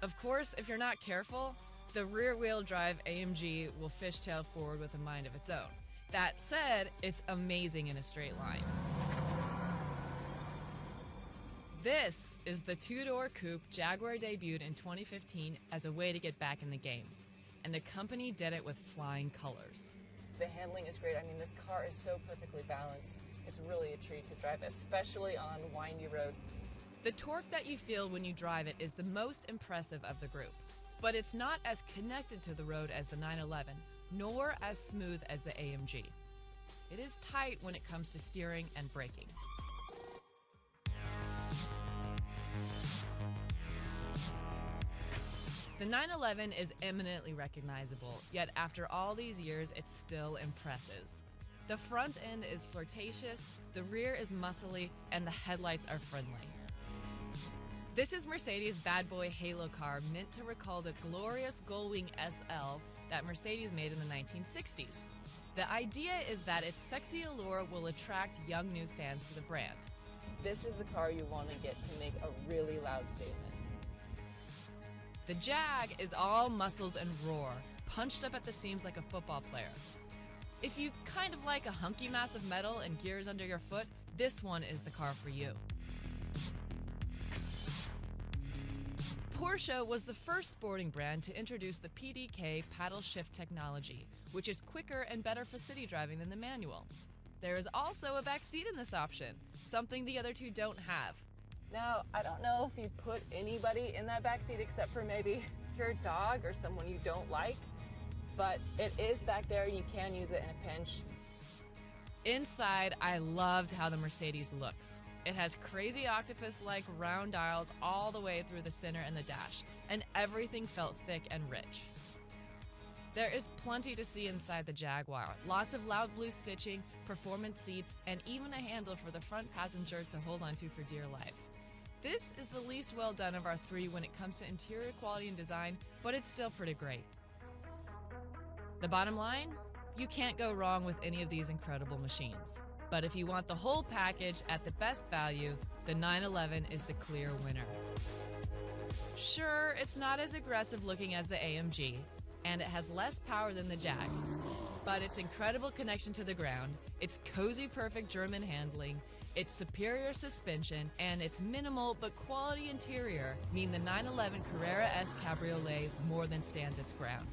Of course, if you're not careful, the rear-wheel drive AMG will fishtail forward with a mind of its own. That said, it's amazing in a straight line. This is the two-door coupe Jaguar debuted in 2015 as a way to get back in the game. And the company did it with flying colors. The handling is great. I mean, this car is so perfectly balanced. It's really a treat to drive, especially on windy roads. The torque that you feel when you drive it is the most impressive of the group. But it's not as connected to the road as the 911, nor as smooth as the AMG. It is tight when it comes to steering and braking. The 911 is eminently recognizable, yet after all these years, it still impresses. The front end is flirtatious, the rear is muscly, and the headlights are friendly. This is Mercedes' bad boy halo car meant to recall the glorious Gullwing SL that Mercedes made in the 1960s. The idea is that its sexy allure will attract young new fans to the brand. This is the car you want to get to make a really loud statement. The Jag is all muscles and roar, punched up at the seams like a football player. If you kind of like a hunky mass of metal and gears under your foot, this one is the car for you. Porsche was the first sporting brand to introduce the PDK paddle shift technology, which is quicker and better for city driving than the manual. There is also a back seat in this option, something the other two don't have. Now, I don't know if you'd put anybody in that backseat except for maybe your dog or someone you don't like, but it is back there and you can use it in a pinch. Inside, I loved how the Mercedes looks. It has crazy octopus-like round dials all the way through the center and the dash, and everything felt thick and rich. There is plenty to see inside the Jaguar. Lots of loud blue stitching, performance seats, and even a handle for the front passenger to hold onto for dear life. This is the least well done of our three when it comes to interior quality and design, but it's still pretty great. The bottom line? You can't go wrong with any of these incredible machines. But if you want the whole package at the best value, the 911 is the clear winner. Sure, it's not as aggressive looking as the AMG, and it has less power than the Jag, but its incredible connection to the ground, its cozy perfect German handling, its superior suspension, and its minimal but quality interior mean the 911 Carrera S Cabriolet more than stands its ground.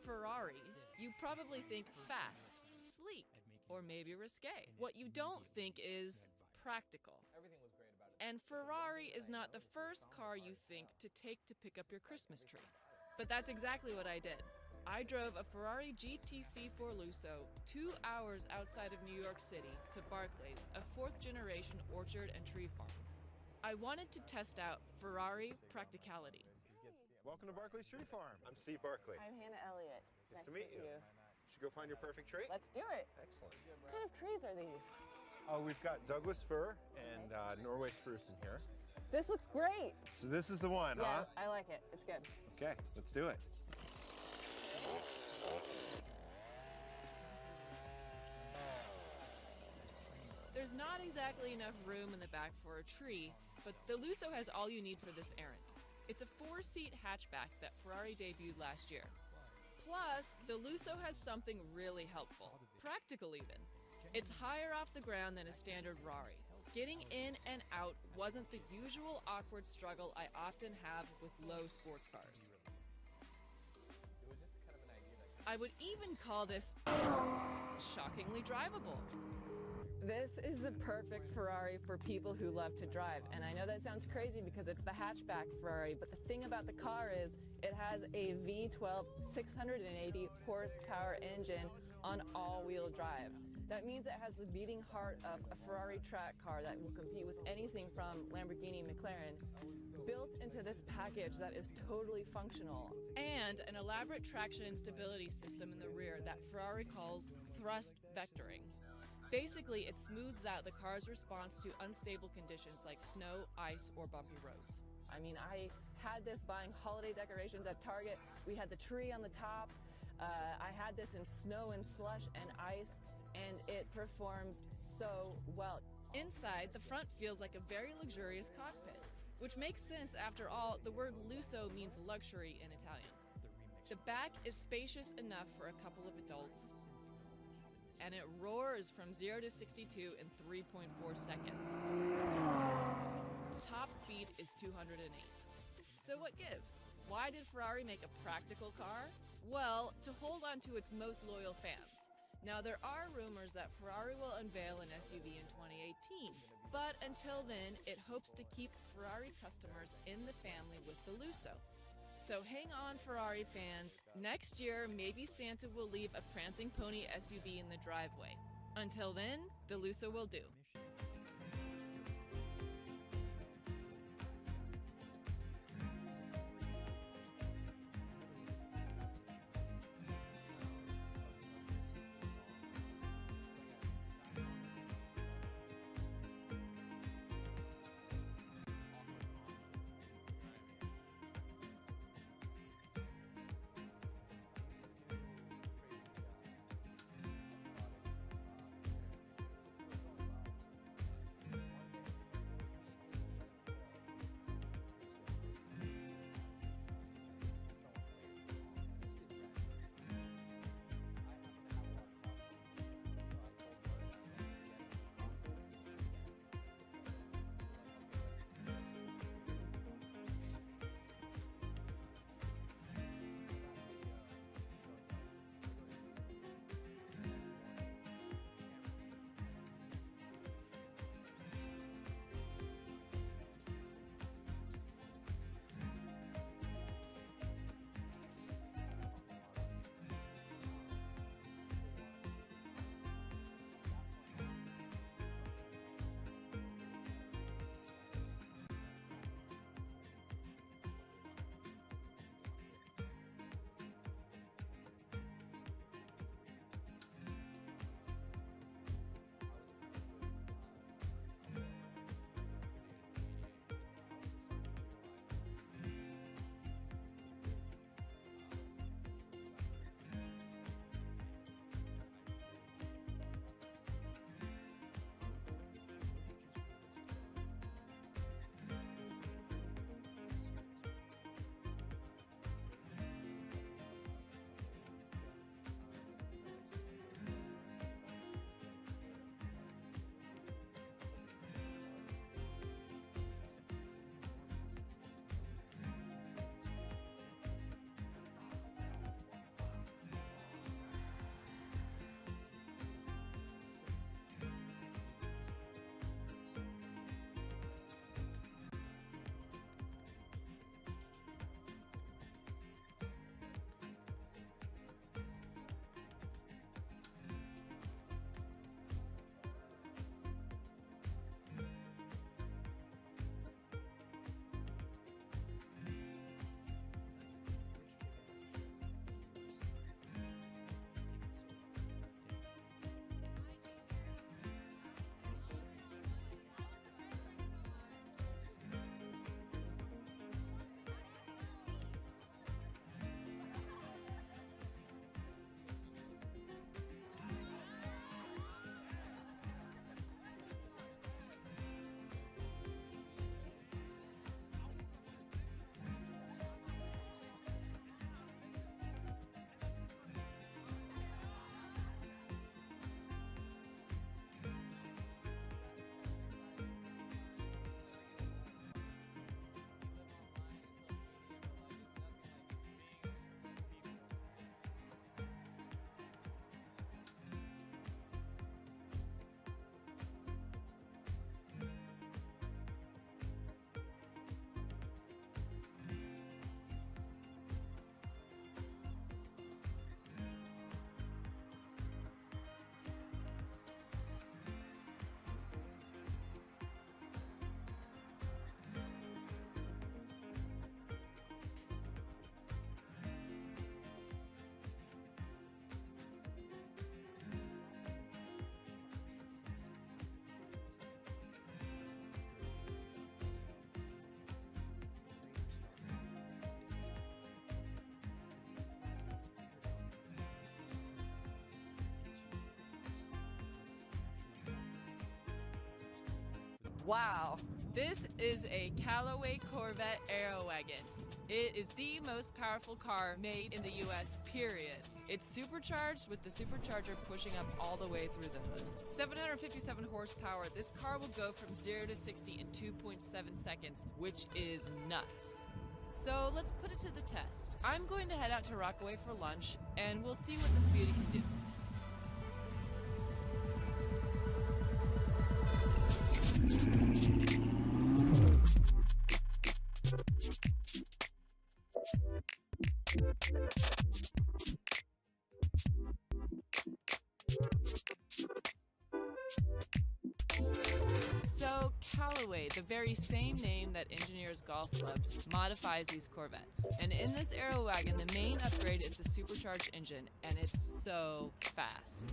Ferrari, you probably think fast, sleek, or maybe risque. What you don't think is practical. And Ferrari is not the first car you think to take to pick up your Christmas tree. But that's exactly what I did. I drove a Ferrari GT-C4 Lusso 2 hours outside of New York City to Barclays, a fourth-generation orchard and tree farm. I wanted to test out Ferrari practicality. Welcome to Barclays Tree Farm. I'm Steve Barclay. I'm Hannah Elliott. Nice to meet you. Should go find your perfect tree? Let's do it. Excellent. What kind of trees are these? We've got Douglas fir and Norway spruce in here. This looks great. So this is the one, Yeah, huh? I like it. It's good. Okay, let's do it. There's not exactly enough room in the back for a tree, but the Lusso has all you need for this errand. It's a 4-seat hatchback that Ferrari debuted last year. Plus, the Lusso has something really helpful, practical even. It's higher off the ground than a standard Rari. Getting in and out wasn't the usual awkward struggle I often have with low sports cars. I would even call this shockingly drivable. This is the perfect Ferrari for people who love to drive. And I know that sounds crazy because it's the hatchback Ferrari, but the thing about the car is it has a V12 680 horsepower engine on all-wheel drive. That means it has the beating heart of a Ferrari track car that will compete with anything from Lamborghini, McLaren, built into this package that is totally functional. And an elaborate traction and stability system in the rear that Ferrari calls thrust vectoring. Basically, it smooths out the car's response to unstable conditions like snow, ice, or bumpy roads. I mean, I had this buying holiday decorations at Target. We had the tree on the top. I had this in snow and slush and ice, and it performs so well. Inside, the front feels like a very luxurious cockpit, which makes sense after all, the word lusso means luxury in Italian. The back is spacious enough for a couple of adults, and it roars from 0 to 62 in 3.4 seconds. Top speed is 208. So what gives? Why did Ferrari make a practical car? Well, to hold on to its most loyal fans. Now, there are rumors that Ferrari will unveil an SUV in 2018, but until then, it hopes to keep Ferrari customers in the family with the Lusso. So hang on, Ferrari fans. Next year, maybe Santa will leave a prancing pony SUV in the driveway. Until then, the Lusso will do. Wow, this is a Callaway Corvette Aerowagon. It is the most powerful car made in the US, period. It's supercharged with the supercharger pushing up all the way through the hood. 757 horsepower, this car will go from 0 to 60 in 2.7 seconds, which is nuts. So let's put it to the test. I'm going to head out to Rockaway for lunch, and we'll see what this beauty can do. So, Callaway, the very same name that Engineers Golf Clubs, modifies these Corvettes. And in this Aerowagon, the main upgrade is the supercharged engine, and it's so fast.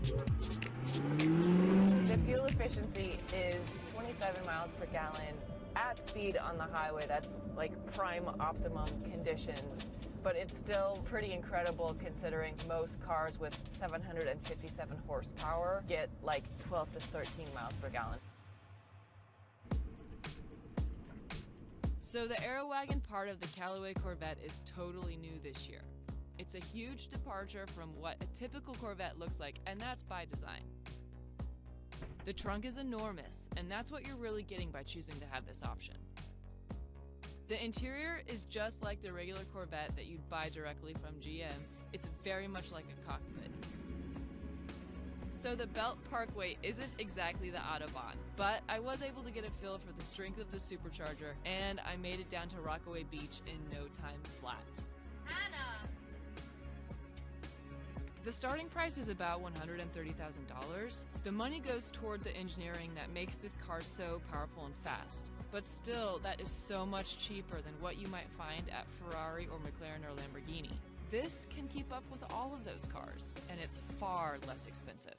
The fuel efficiency is 27 miles per gallon at speed on the highway. That's like prime optimum conditions, but it's still pretty incredible considering most cars with 757 horsepower get like 12 to 13 miles per gallon. So the Aerowagon part of the Callaway Corvette is totally new this year. It's a huge departure from what a typical Corvette looks like, and that's by design. The trunk is enormous, and that's what you're really getting by choosing to have this option. The interior is just like the regular Corvette that you'd buy directly from GM. It's very much like a cockpit. So the belt parkway isn't exactly the Autobahn, but I was able to get a feel for the strength of the supercharger, and I made it down to Rockaway Beach in no time flat. Hannah! The starting price is about $130,000. The money goes toward the engineering that makes this car so powerful and fast. But still, that is so much cheaper than what you might find at Ferrari or McLaren or Lamborghini. This can keep up with all of those cars, and it's far less expensive.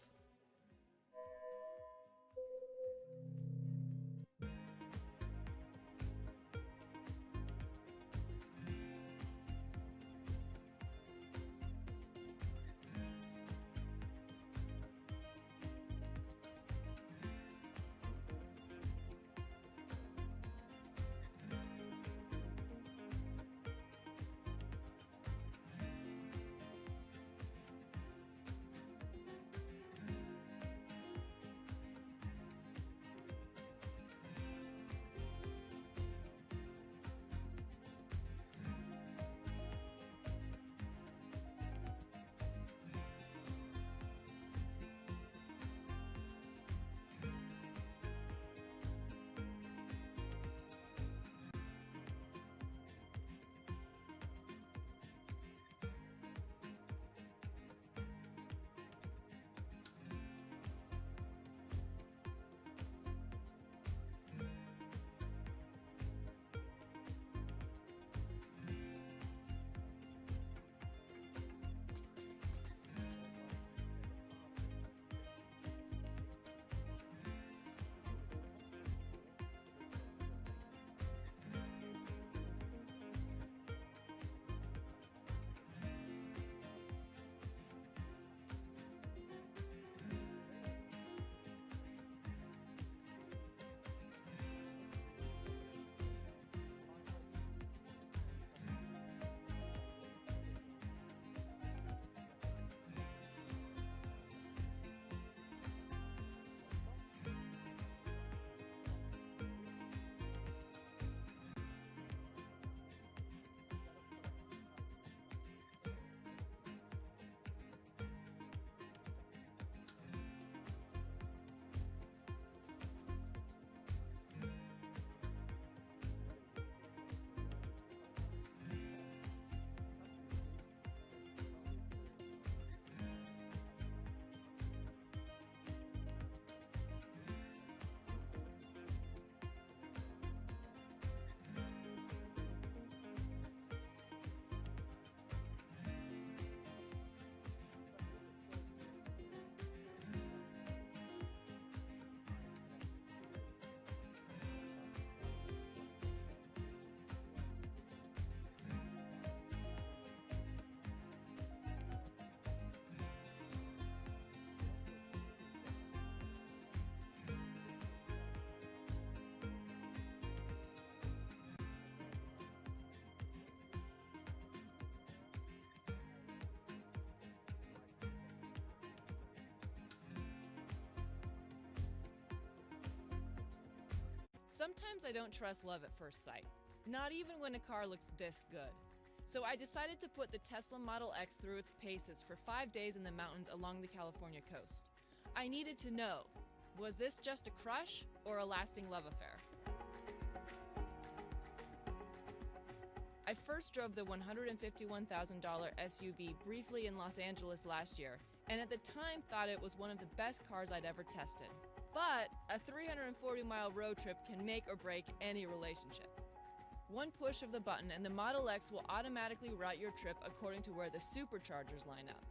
Sometimes I don't trust love at first sight, not even when a car looks this good. So I decided to put the Tesla Model X through its paces for 5 days in the mountains along the California coast. I needed to know, was this just a crush or a lasting love affair? I first drove the $151,000 SUV briefly in Los Angeles last year, and at the time thought it was one of the best cars I'd ever tested. But a 340-mile road trip can make or break any relationship. One push of the button and the Model X will automatically route your trip according to where the superchargers line up.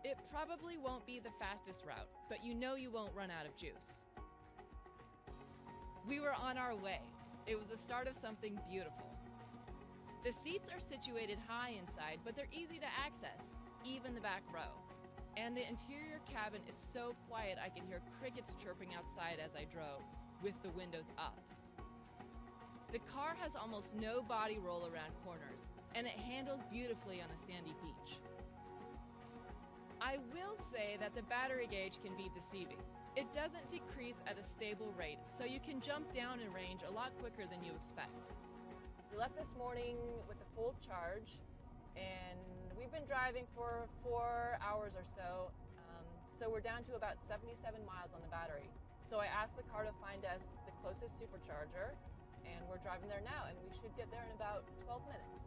It probably won't be the fastest route, but you know you won't run out of juice. We were on our way. It was the start of something beautiful. The seats are situated high inside, but they're easy to access, even the back row. And the interior cabin is so quiet I could hear crickets chirping outside as I drove, with the windows up. The car has almost no body roll around corners, and it handled beautifully on a sandy beach. I will say that the battery gauge can be deceiving. It doesn't decrease at a stable rate, so you can jump down in range a lot quicker than you expect. We left this morning with a full charge, and we've been driving for 4 hours or so, so we're down to about 77 miles on the battery. So I asked the car to find us the closest supercharger, and we're driving there now, and we should get there in about 12 minutes.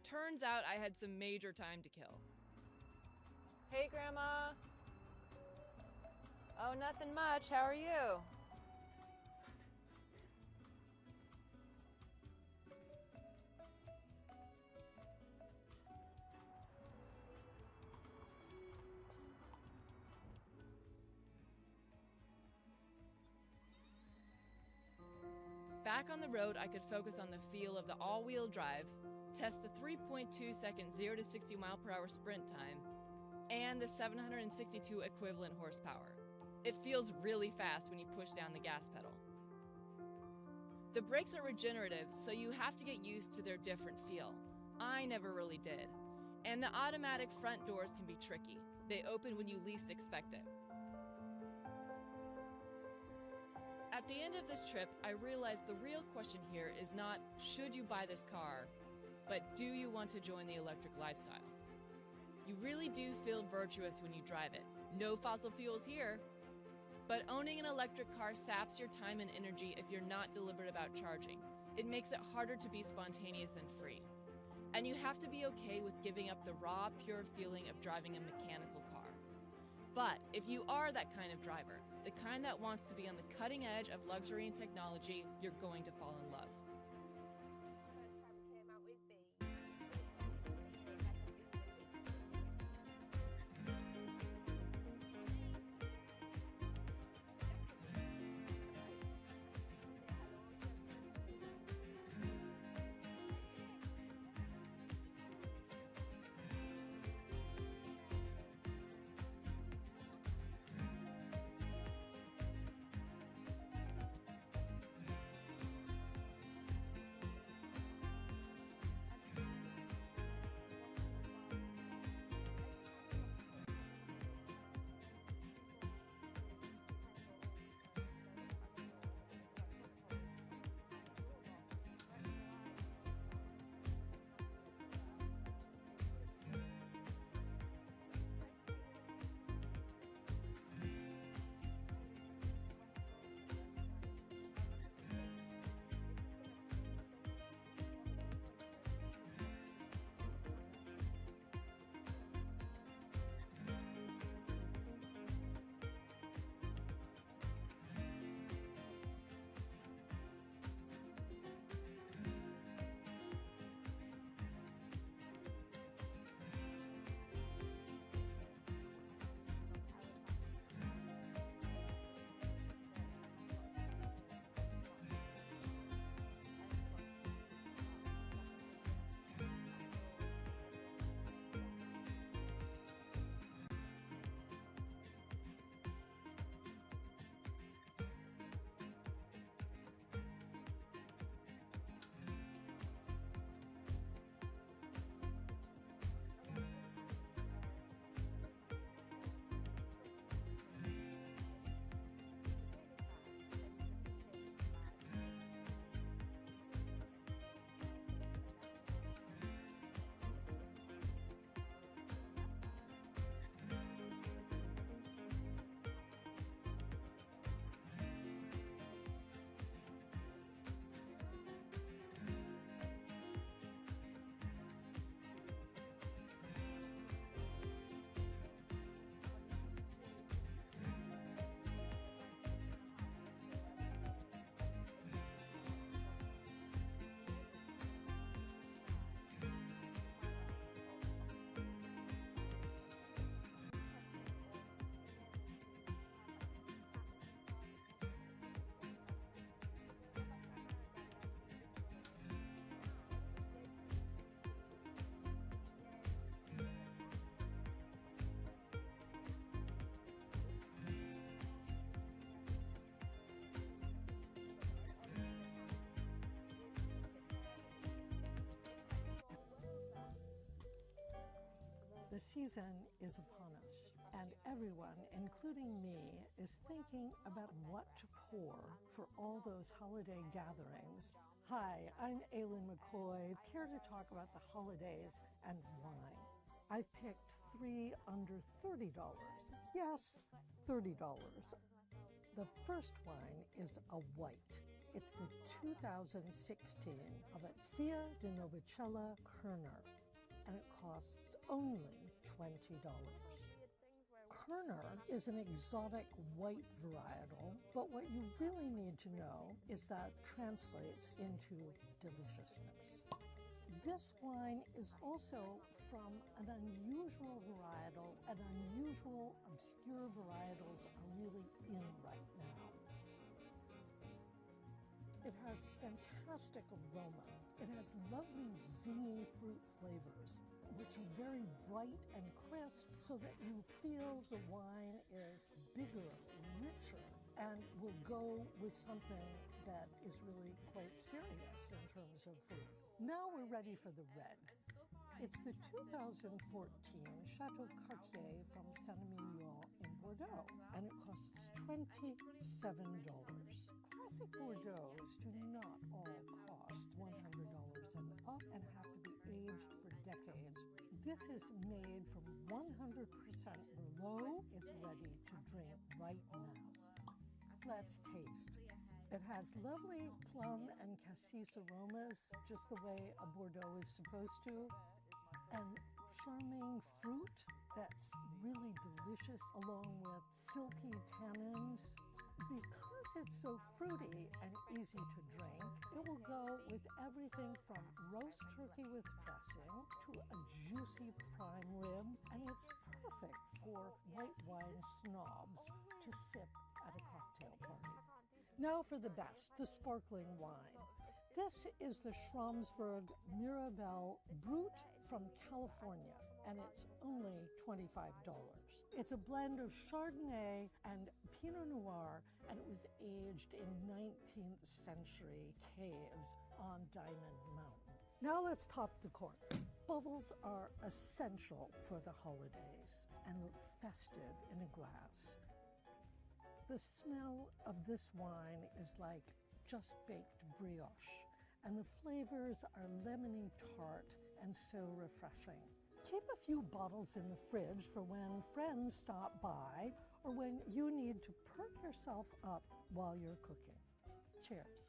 Turns out I had some major time to kill. Hey, Grandma. Oh, nothing much. How are you? Back on the road, I could focus on the feel of the all-wheel drive, test the 3.2-second 0 to 60 mile per hour sprint time, and the 762 equivalent horsepower. It feels really fast when you push down the gas pedal. The brakes are regenerative, so you have to get used to their different feel. I never really did. And the automatic front doors can be tricky. They open when you least expect it. At the end of this trip, I realized the real question here is not, should you buy this car, but do you want to join the electric lifestyle? You really do feel virtuous when you drive it. No fossil fuels here. But owning an electric car saps your time and energy if you're not deliberate about charging. It makes it harder to be spontaneous and free. And you have to be okay with giving up the raw, pure feeling of driving a mechanical car. But if you are that kind of driver, the kind that wants to be on the cutting edge of luxury and technology, you're going to fall in love. The season is upon us, and everyone, including me, is thinking about what to pour for all those holiday gatherings. Hi, I'm Aileen McCoy, here to talk about the holidays and wine. I've picked 3 under $30. Yes, $30. The first wine is a white. It's the 2016 Abbazia di Novicella Kerner, and it costs only $20. Kerner is an exotic white varietal, but what you really need to know is that it translates into deliciousness. This wine is also from an unusual varietal, and unusual, obscure varietals are really in right now. It has fantastic aroma. It has lovely zingy fruit flavors, which are very bright and crisp, so that you feel the wine is bigger, richer, and will go with something that is really quite serious in terms of food. Now we're ready for the red. It's the 2014 Chateau Cartier from Saint-Emilion in Bordeaux, and it costs $27. Classic Bordeaux's do not all cost $100 and up and have to be aged for decades. This is made from 100% Merlot. It's ready to drink right now. Let's taste. It has lovely plum and cassis aromas, just the way a Bordeaux is supposed to, and charming fruit that's really delicious, along with silky tannins. Because it's so fruity and easy to drink, it will go with everything from roast turkey with dressing to a juicy prime rib, and it's perfect for white wine snobs to sip at a cocktail party. Now for the best, the sparkling wine. This is the Schramsberg Mirabelle Brut from California, and it's only $25. It's a blend of Chardonnay and Pinot Noir, and it was aged in 19th century caves on Diamond Mountain. Now let's pop the cork. Bubbles are essential for the holidays and look festive in a glass. The smell of this wine is like just baked brioche, and the flavors are lemony tart and so refreshing. Keep a few bottles in the fridge for when friends stop by or when you need to perk yourself up while you're cooking. Cheers.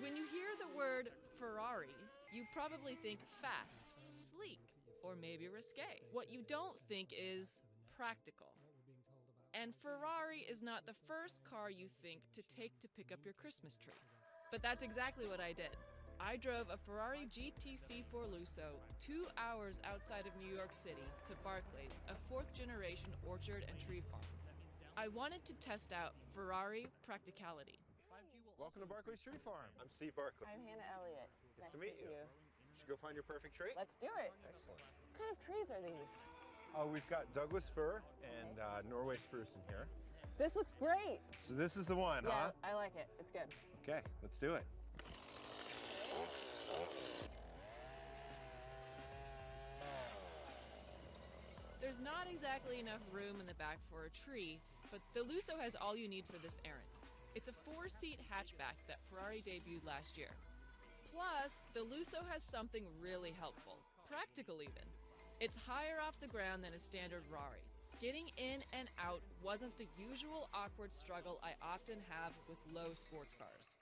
When you hear the word Ferrari, you probably think fast, sleek, or maybe risque. What you don't think is practical. And Ferrari is not the first car you think to take to pick up your Christmas tree. But that's exactly what I did. I drove a Ferrari GTC4 Lusso 2 hours outside of New York City to Barclays, a fourth-generation orchard and tree farm. I wanted to test out Ferrari practicality. Welcome to Barclays Tree Farm. I'm Steve Barclay. I'm Hannah Elliott. Nice to meet you. Should go find your perfect tree? Let's do it. Excellent. What kind of trees are these? We've got Douglas fir and Norway spruce in here. This looks great. So this is the one, yeah, huh? I like it. It's good. Okay, let's do it. There's not exactly enough room in the back for a tree, but the Lusso has all you need for this errand. It's a 4-seat hatchback that Ferrari debuted last year. Plus, the Lusso has something really helpful, practical even. It's higher off the ground than a standard Rari. Getting in and out wasn't the usual awkward struggle I often have with low sports cars.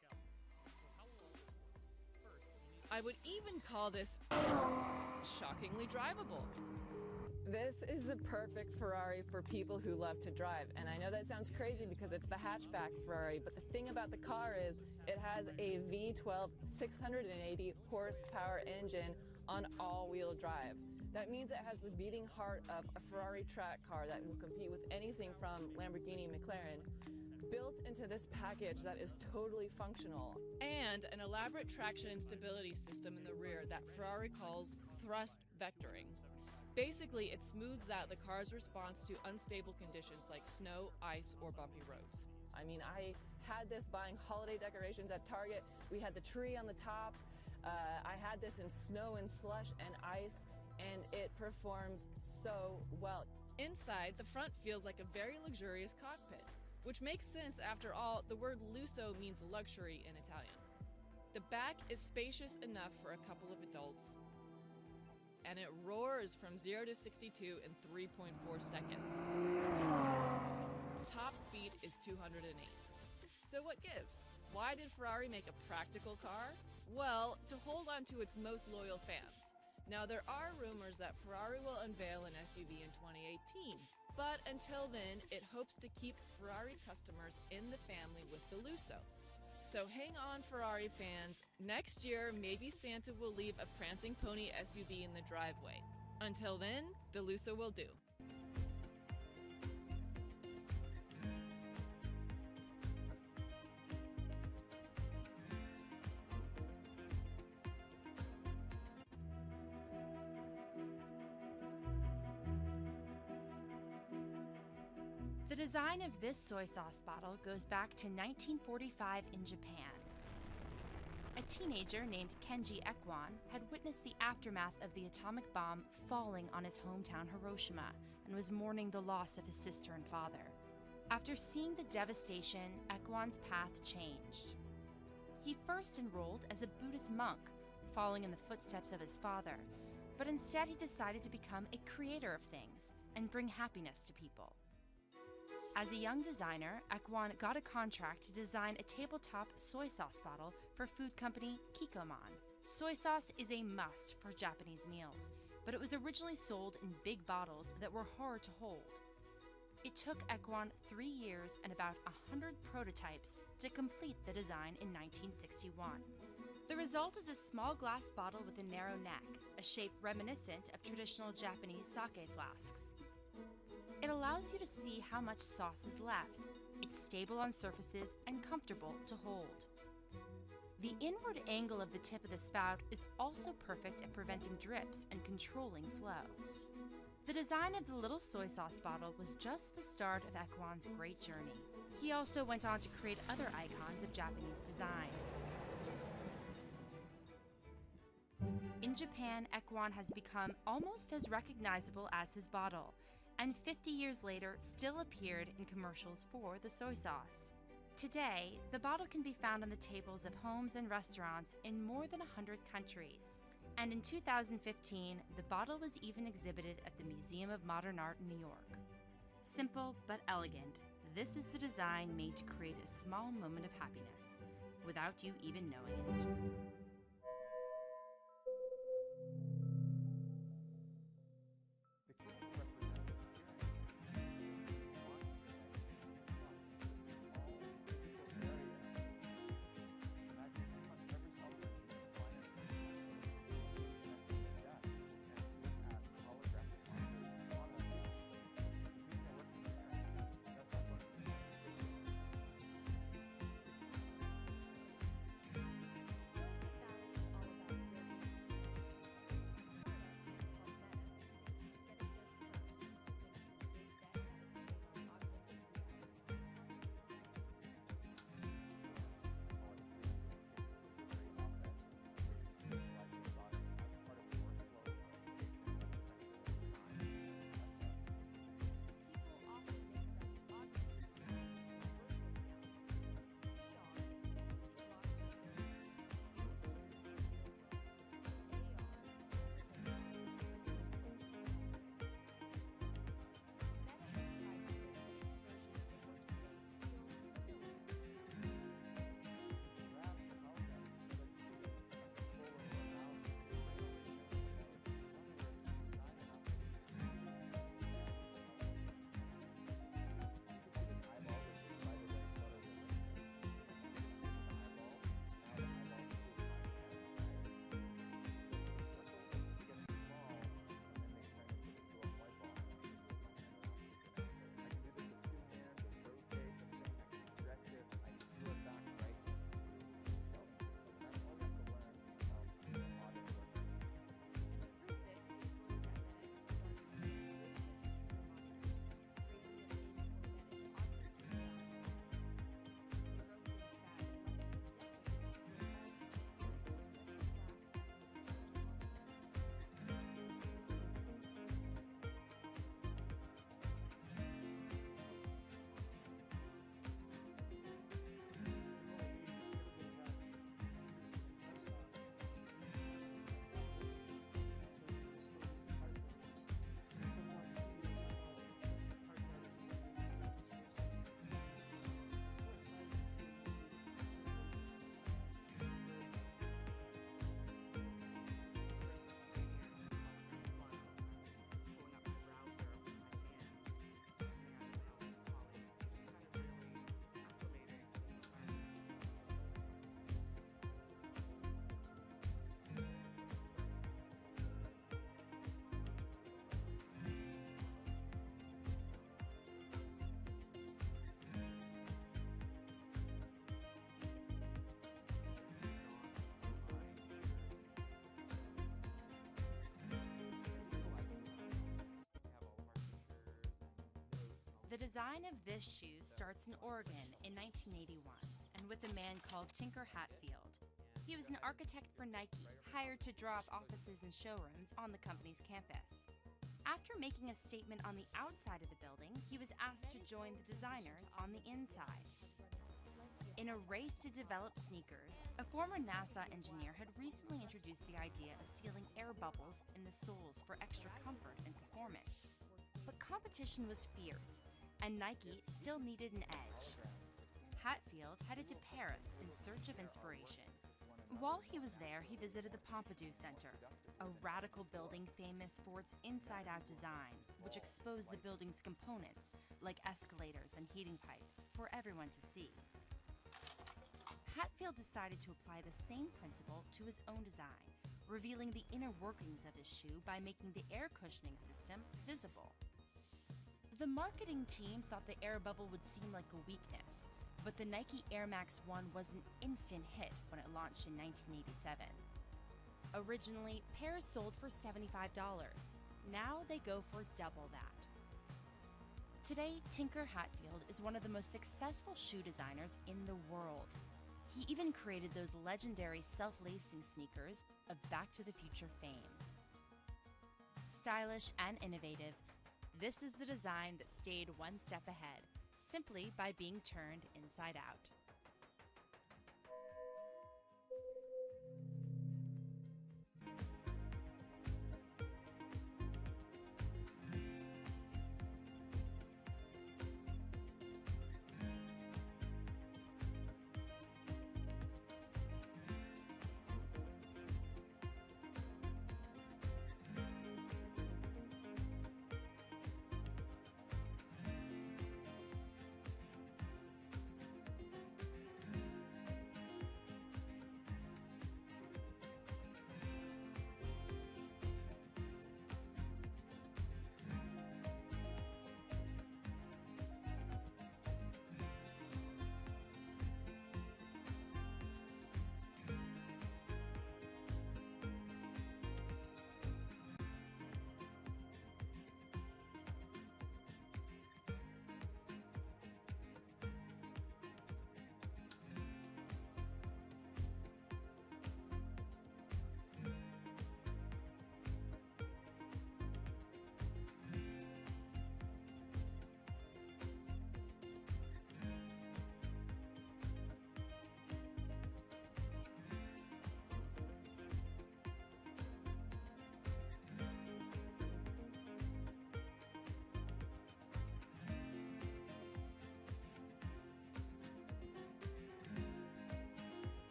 I would even call this shockingly drivable. This is the perfect Ferrari for people who love to drive. And I know that sounds crazy because it's the hatchback Ferrari, but the thing about the car is it has a V12 680 horsepower engine on all-wheel drive. That means it has the beating heart of a Ferrari track car that will compete with anything from Lamborghini, McLaren, built into this package that is totally functional. And an elaborate traction and stability system in the rear that Ferrari calls thrust vectoring. Basically, it smooths out the car's response to unstable conditions like snow, ice, or bumpy roads. I mean, I had this buying holiday decorations at Target. We had the tree on the top. I had this in snow and slush and ice, and it performs so well. Inside, the front feels like a very luxurious cockpit, which makes sense after all, the word lusso means luxury in Italian. The back is spacious enough for a couple of adults, and it roars from 0 to 62 in 3.4 seconds. Top speed is 208. So what gives? Why did Ferrari make a practical car? Well, to hold on to its most loyal fans. Now, there are rumors that Ferrari will unveil an SUV in 2018, but until then, it hopes to keep Ferrari customers in the family with the Lusso. So hang on, Ferrari fans. Next year, maybe Santa will leave a prancing pony SUV in the driveway. Until then, the Lusso will do. The design of this soy sauce bottle goes back to 1945 in Japan. A teenager named Kenji Ekwan had witnessed the aftermath of the atomic bomb falling on his hometown Hiroshima and was mourning the loss of his sister and father. After seeing the devastation, Ekwan's path changed. He first enrolled as a Buddhist monk, following in the footsteps of his father, but instead he decided to become a creator of things and bring happiness to people. As a young designer, Ekwan got a contract to design a tabletop soy sauce bottle for food company Kikkoman. Soy sauce is a must for Japanese meals, but it was originally sold in big bottles that were hard to hold. It took Ekwan 3 years and about 100 prototypes to complete the design in 1961. The result is a small glass bottle with a narrow neck, a shape reminiscent of traditional Japanese sake flasks. It allows you to see how much sauce is left. It's stable on surfaces and comfortable to hold. The inward angle of the tip of the spout is also perfect at preventing drips and controlling flow. The design of the little soy sauce bottle was just the start of Ekwan's great journey. He also went on to create other icons of Japanese design. In Japan, Ekwan has become almost as recognizable as his bottle, and 50 years later still appeared in commercials for the soy sauce. Today, the bottle can be found on the tables of homes and restaurants in more than 100 countries. And in 2015, the bottle was even exhibited at the Museum of Modern Art in New York. Simple but elegant, this is the design made to create a small moment of happiness. without you even knowing it. The design of this shoe starts in Oregon in 1981 and with a man called Tinker Hatfield. He was an architect for Nike, hired to draw up offices and showrooms on the company's campus. After making a statement on the outside of the buildings, he was asked to join the designers on the inside. In a race to develop sneakers, a former NASA engineer had recently introduced the idea of sealing air bubbles in the soles for extra comfort and performance. But competition was fierce, and Nike still needed an edge. Hatfield headed to Paris in search of inspiration. While he was there, he visited the Pompidou Center, a radical building famous for its inside-out design, which exposed the building's components, like escalators and heating pipes, for everyone to see. Hatfield decided to apply the same principle to his own design, revealing the inner workings of his shoe by making the air cushioning system visible. The marketing team thought the air bubble would seem like a weakness, but the Nike Air Max 1 was an instant hit when it launched in 1987. Originally, pairs sold for $75. Now they go for double that. Today, Tinker Hatfield is one of the most successful shoe designers in the world. He even created those legendary self-lacing sneakers of Back to the Future fame. Stylish and innovative, this is the design that stayed one step ahead, simply by being turned inside out.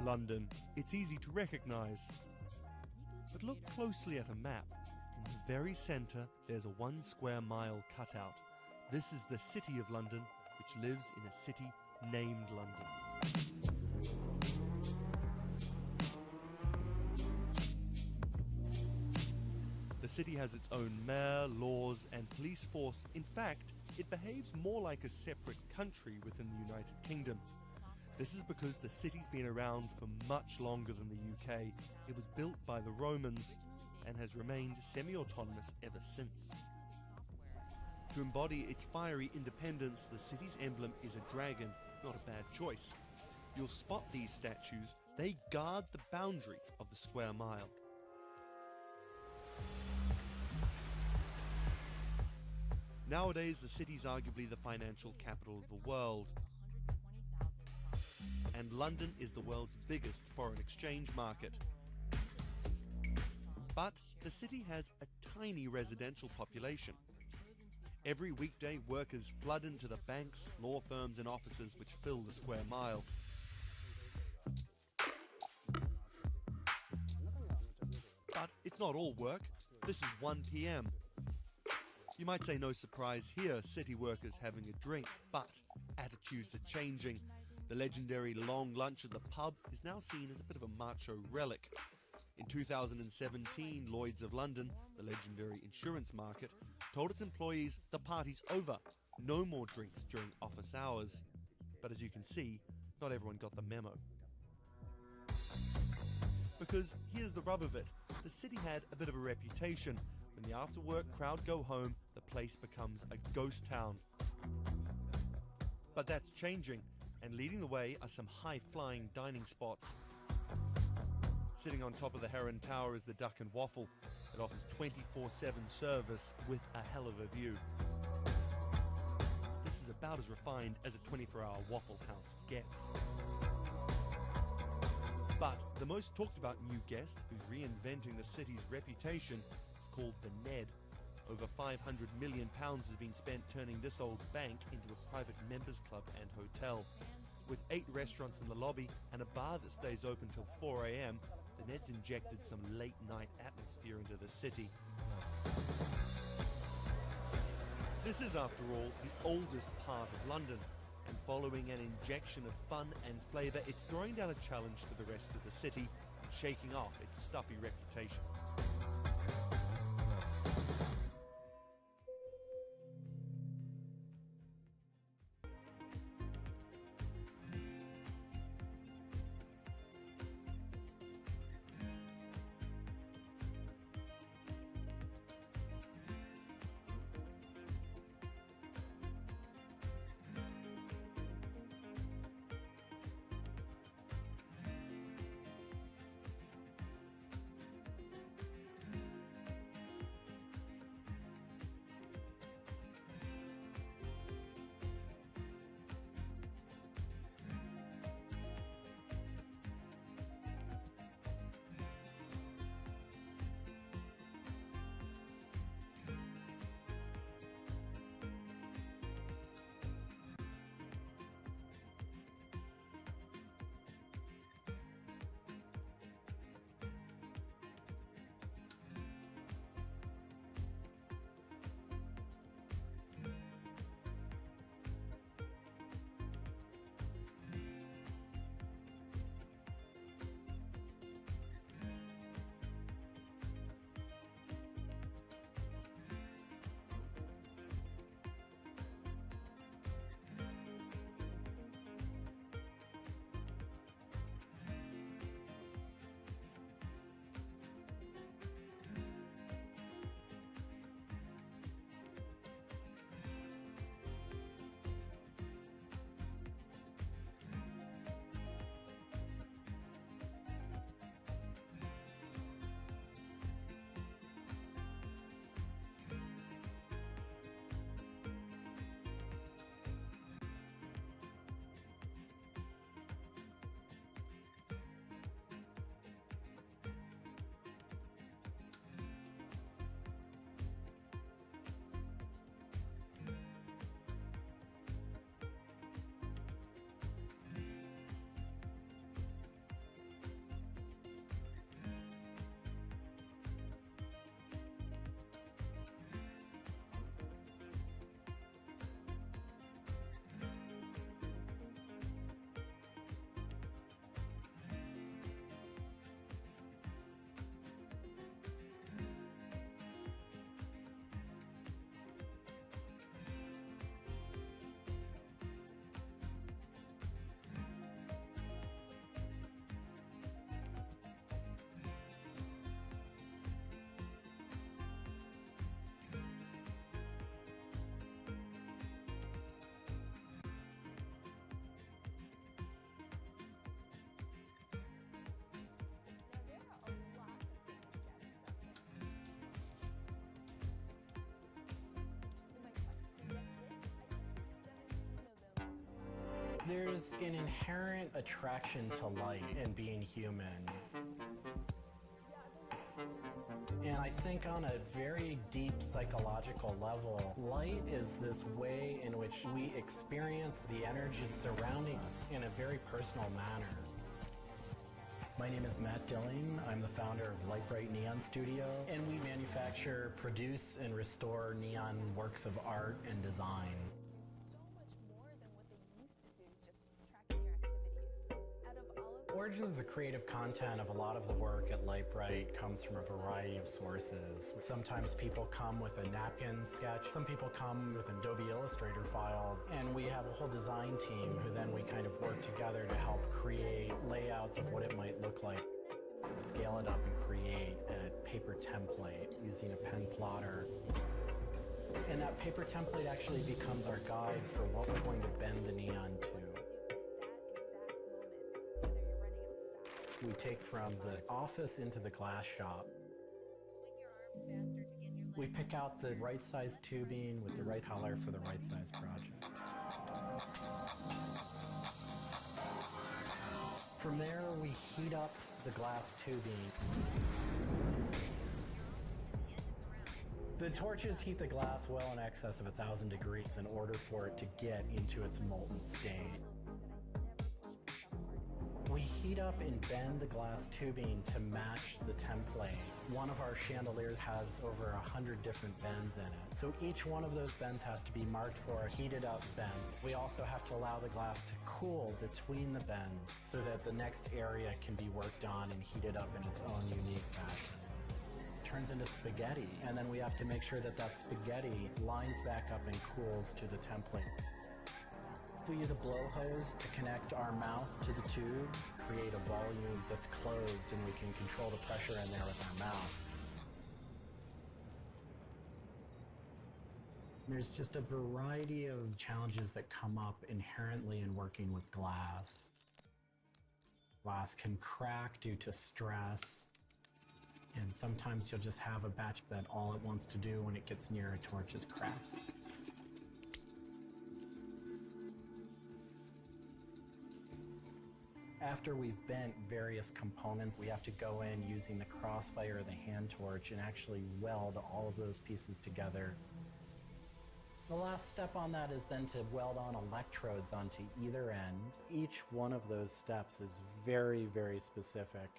London. It's easy to recognize. But look closely at a map. In the very center, there's a 1 square mile cutout. This is the City of London, which lives in a city named London. The city has its own mayor, laws, and police force. In fact, it behaves more like a separate country within the United Kingdom. This is because the city's been around for much longer than the UK. It was built by the Romans and has remained semi-autonomous ever since. To embody its fiery independence, the city's emblem is a dragon, not a bad choice. You'll spot these statues. They guard the boundary of the square mile. Nowadays, the city's arguably the financial capital of the world. And London is the world's biggest foreign exchange market. But the city has a tiny residential population. Every weekday, workers flood into the banks, law firms and offices which fill the square mile. But it's not all work. This is 1 p.m. You might say no surprise here, city workers having a drink, but attitudes are changing. The legendary long lunch at the pub is now seen as a bit of a macho relic. In 2017, Lloyd's of London, the legendary insurance market, told its employees the party's over. No more drinks during office hours. But as you can see, not everyone got the memo. Because here's the rub of it. The city had a bit of a reputation. When the after-work crowd go home, the place becomes a ghost town. But that's changing, and leading the way are some high-flying dining spots. Sitting on top of the Heron Tower is the Duck and Waffle. It offers 24/7 service with a hell of a view. This is about as refined as a 24-hour Waffle House gets. But the most talked about new guest, who's reinventing the city's reputation, is called the Ned. Over £500 million has been spent turning this old bank into a private members club and hotel. With 8 restaurants in the lobby and a bar that stays open till 4 a.m, the Ned's injected some late-night atmosphere into the city. This is, after all, the oldest part of London, and following an injection of fun and flavour, it's throwing down a challenge to the rest of the city and shaking off its stuffy reputation. There's an inherent attraction to light and being human. And I think on a very deep psychological level, light is this way in which we experience the energy surrounding us in a very personal manner. My name is Matt Dilling. I'm the founder of Light Bright Neon Studio, and we manufacture, produce, and restore neon works of art and design. Origins of the creative content of a lot of the work at Light Bright comes from a variety of sources. Sometimes people come with a napkin sketch, some people come with an Adobe Illustrator file, and we have a whole design team who then we kind of work together to help create layouts of what it might look like. Scale it up and create a paper template using a pen plotter. And that paper template actually becomes our guide for what we're going to bend the neon to. We take from the office into the glass shop. We pick out the right size tubing with the right color for the right size project. From there, we heat up the glass tubing. The torches heat the glass well in excess of 1,000 degrees in order for it to get into its molten state. We heat up and bend the glass tubing to match the template. One of our chandeliers has over 100 different bends in it. So each one of those bends has to be marked for a heated up bend. We also have to allow the glass to cool between the bends so that the next area can be worked on and heated up in its own unique fashion. It turns into spaghetti, and then we have to make sure that that spaghetti lines back up and cools to the template. We use a blow hose to connect our mouth to the tube, create a volume that's closed, and we can control the pressure in there with our mouth. There's just a variety of challenges that come up inherently in working with glass. Glass can crack due to stress, and sometimes you'll just have a batch that all it wants to do when it gets near a torch is crack. After we've bent various components, we have to go in using the crossfire or the hand torch and actually weld all of those pieces together. The last step on that is then to weld on electrodes onto either end. Each one of those steps is very, very specific.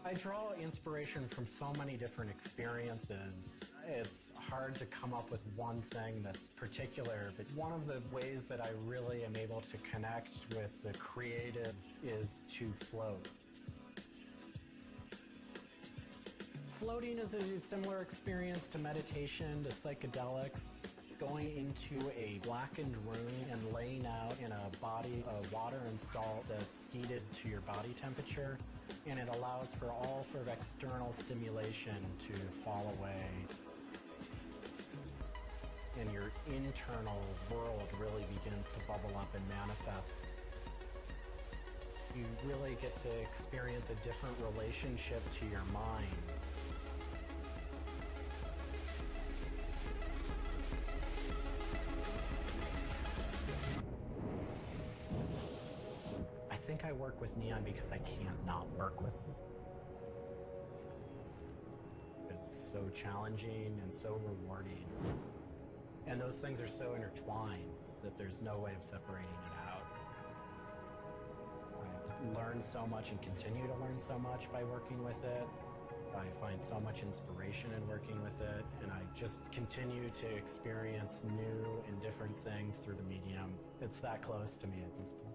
I draw inspiration from so many different experiences. It's hard to come up with one thing that's particular, but one of the ways that I really am able to connect with the creative is to float. Floating is a similar experience to meditation, to psychedelics. Going into a blackened room and laying out in a body of water and salt that's heated to your body temperature, and it allows for all sort of external stimulation to fall away. And your internal world really begins to bubble up and manifest. You really get to experience a different relationship to your mind. I think I work with neon because I can't not work with it. It's so challenging and so rewarding. And those things are so intertwined that there's no way of separating it out. I've learned so much and continue to learn so much by working with it. I find so much inspiration in working with it, and I just continue to experience new and different things through the medium. It's that close to me at this point.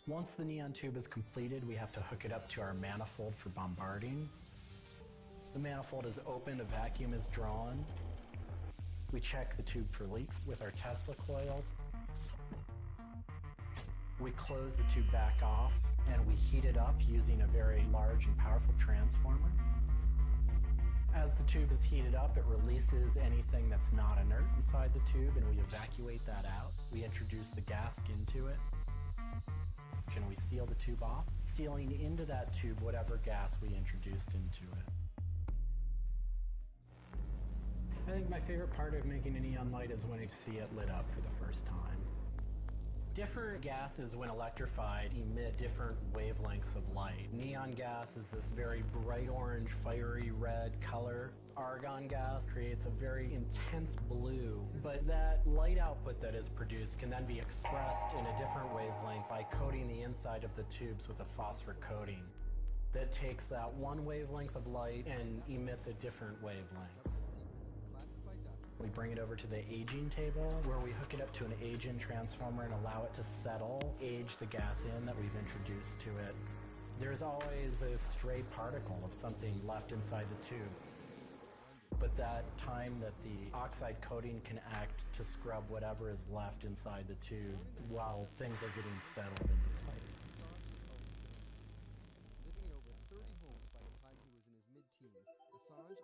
Once the neon tube is completed, we have to hook it up to our manifold for bombarding. The manifold is opened, a vacuum is drawn. We check the tube for leaks with our Tesla coil. We close the tube back off and we heat it up using a very large and powerful transformer. As the tube is heated up, it releases anything that's not inert inside the tube, and we evacuate that out. We introduce the gas into it. And we seal the tube off, sealing into that tube whatever gas we introduced into it. I think my favorite part of making a neon light is when you see it lit up for the first time. Different gases, when electrified, emit different wavelengths of light. Neon gas is this very bright orange, fiery red color. Argon gas creates a very intense blue, but that light output that is produced can then be expressed in a different wavelength by coating the inside of the tubes with a phosphor coating that takes that one wavelength of light and emits a different wavelength. We bring it over to the aging table where we hook it up to an age-in transformer and allow it to settle, age the gas in that we've introduced to it. There's always a stray particle of something left inside the tube. But that time that the oxide coating can act to scrub whatever is left inside the tube while things are getting settled into place.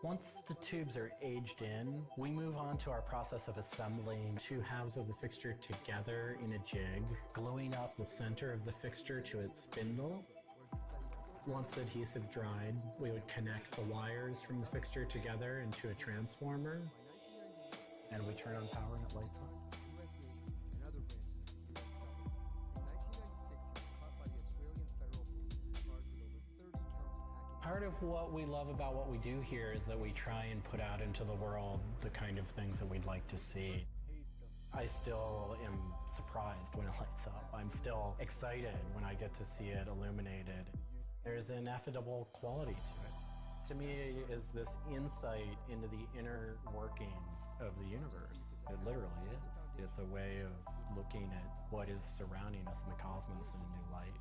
Once the tubes are aged in, we move on to our process of assembling two halves of the fixture together in a jig, gluing up the center of the fixture to its spindle. Once the adhesive dried, we would connect the wires from the fixture together into a transformer, and we turn on power and it lights up. Part of what we love about what we do here is that we try and put out into the world the kind of things that we'd like to see. I still am surprised when it lights up. I'm still excited when I get to see it illuminated. There's an ineffable quality to it. To me, it is this insight into the inner workings of the universe. It literally is. It's a way of looking at what is surrounding us in the cosmos in a new light.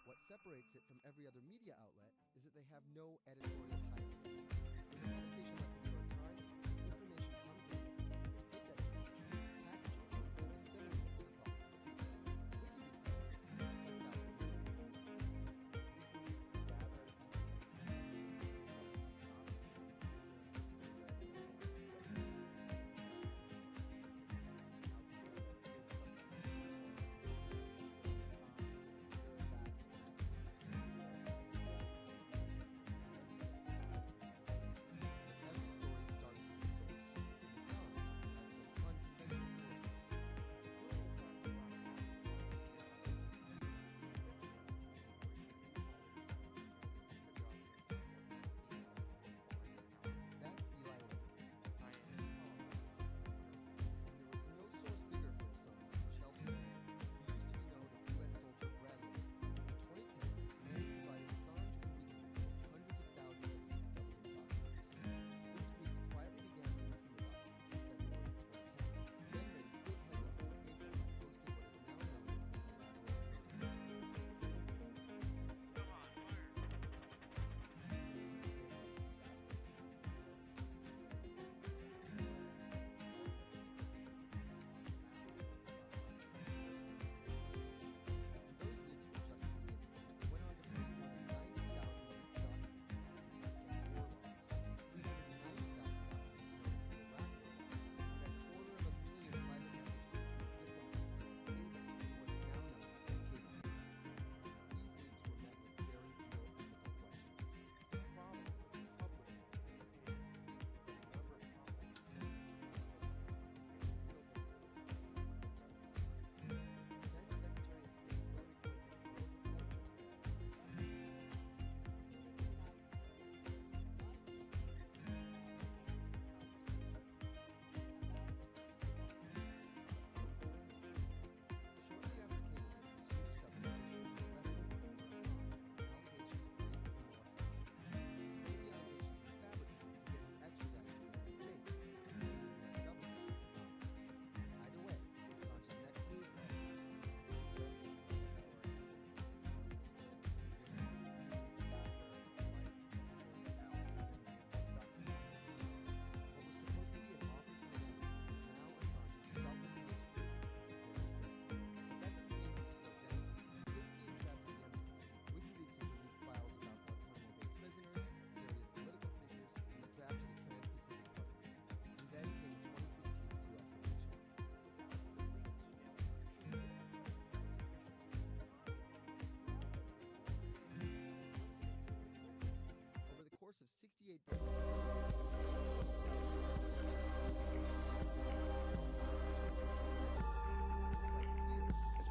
What separates it from every other media outlet is that they have no editorial hierarchy. With a publication like the New York Times, information comes in, they take that information, package it, and disseminate it for the public to see. We can even say, let's have it.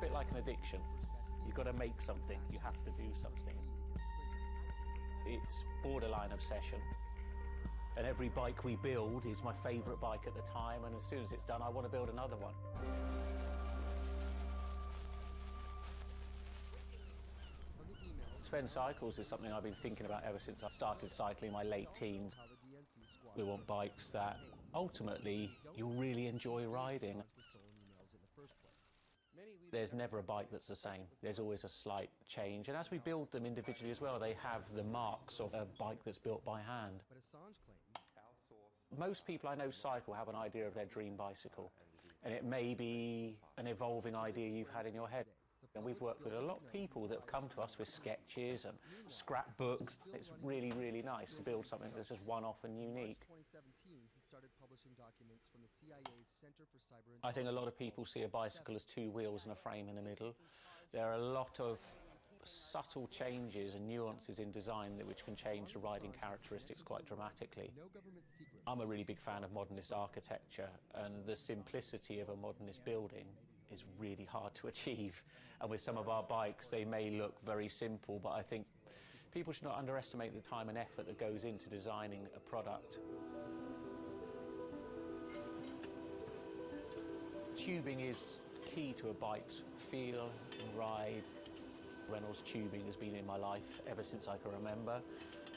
bit like an addiction. You've got to make something, you have to do something. It's borderline obsession. And every bike we build is my favourite bike at the time, and as soon as it's done, I want to build another one. Sven Cycles is something I've been thinking about ever since I started cycling in my late teens. We want bikes that ultimately you'll really enjoy riding. There's never a bike that's the same. There's always a slight change, and as we build them individually as well, they have the marks of a bike that's built by hand. Most people I know cycle have an idea of their dream bicycle, and it may be an evolving idea you've had in your head. And we've worked with a lot of people that have come to us with sketches and scrapbooks. It's really, really nice to build something that's just one-off and unique. I think a lot of people see a bicycle as two wheels and a frame in the middle. There are a lot of subtle changes and nuances in design which can change the riding characteristics quite dramatically. I'm a really big fan of modernist architecture, and the simplicity of a modernist building is really hard to achieve. And with some of our bikes, they may look very simple, but I think people should not underestimate the time and effort that goes into designing a product. Tubing is key to a bike's feel and ride. Reynolds tubing has been in my life ever since I can remember.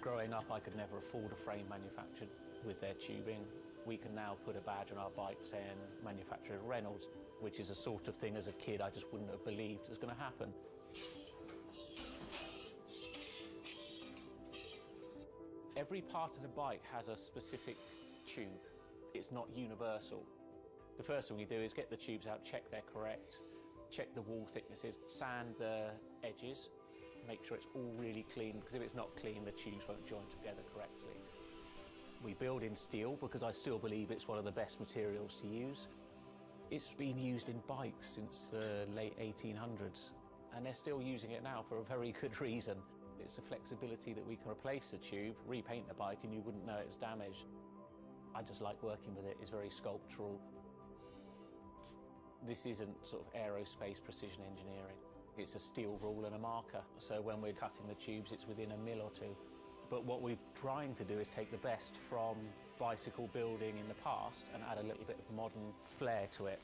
Growing up, I could never afford a frame manufactured with their tubing. We can now put a badge on our bike saying manufactured at Reynolds, which is a sort of thing as a kid I just wouldn't have believed was going to happen. Every part of the bike has a specific tube. It's not universal. The first thing we do is get the tubes out, check they're correct, check the wall thicknesses, sand the edges, make sure it's all really clean, because if it's not clean, the tubes won't join together correctly. We build in steel because I still believe it's one of the best materials to use. It's been used in bikes since the late 1800s, and they're still using it now for a very good reason. It's the flexibility that we can replace the tube, repaint the bike, and you wouldn't know it's damaged. I just like working with it. It's very sculptural. This isn't sort of aerospace precision engineering. It's a steel rule and a marker. So when we're cutting the tubes, it's within a mil or two. But what we're trying to do is take the best from bicycle building in the past and add a little bit of modern flair to it.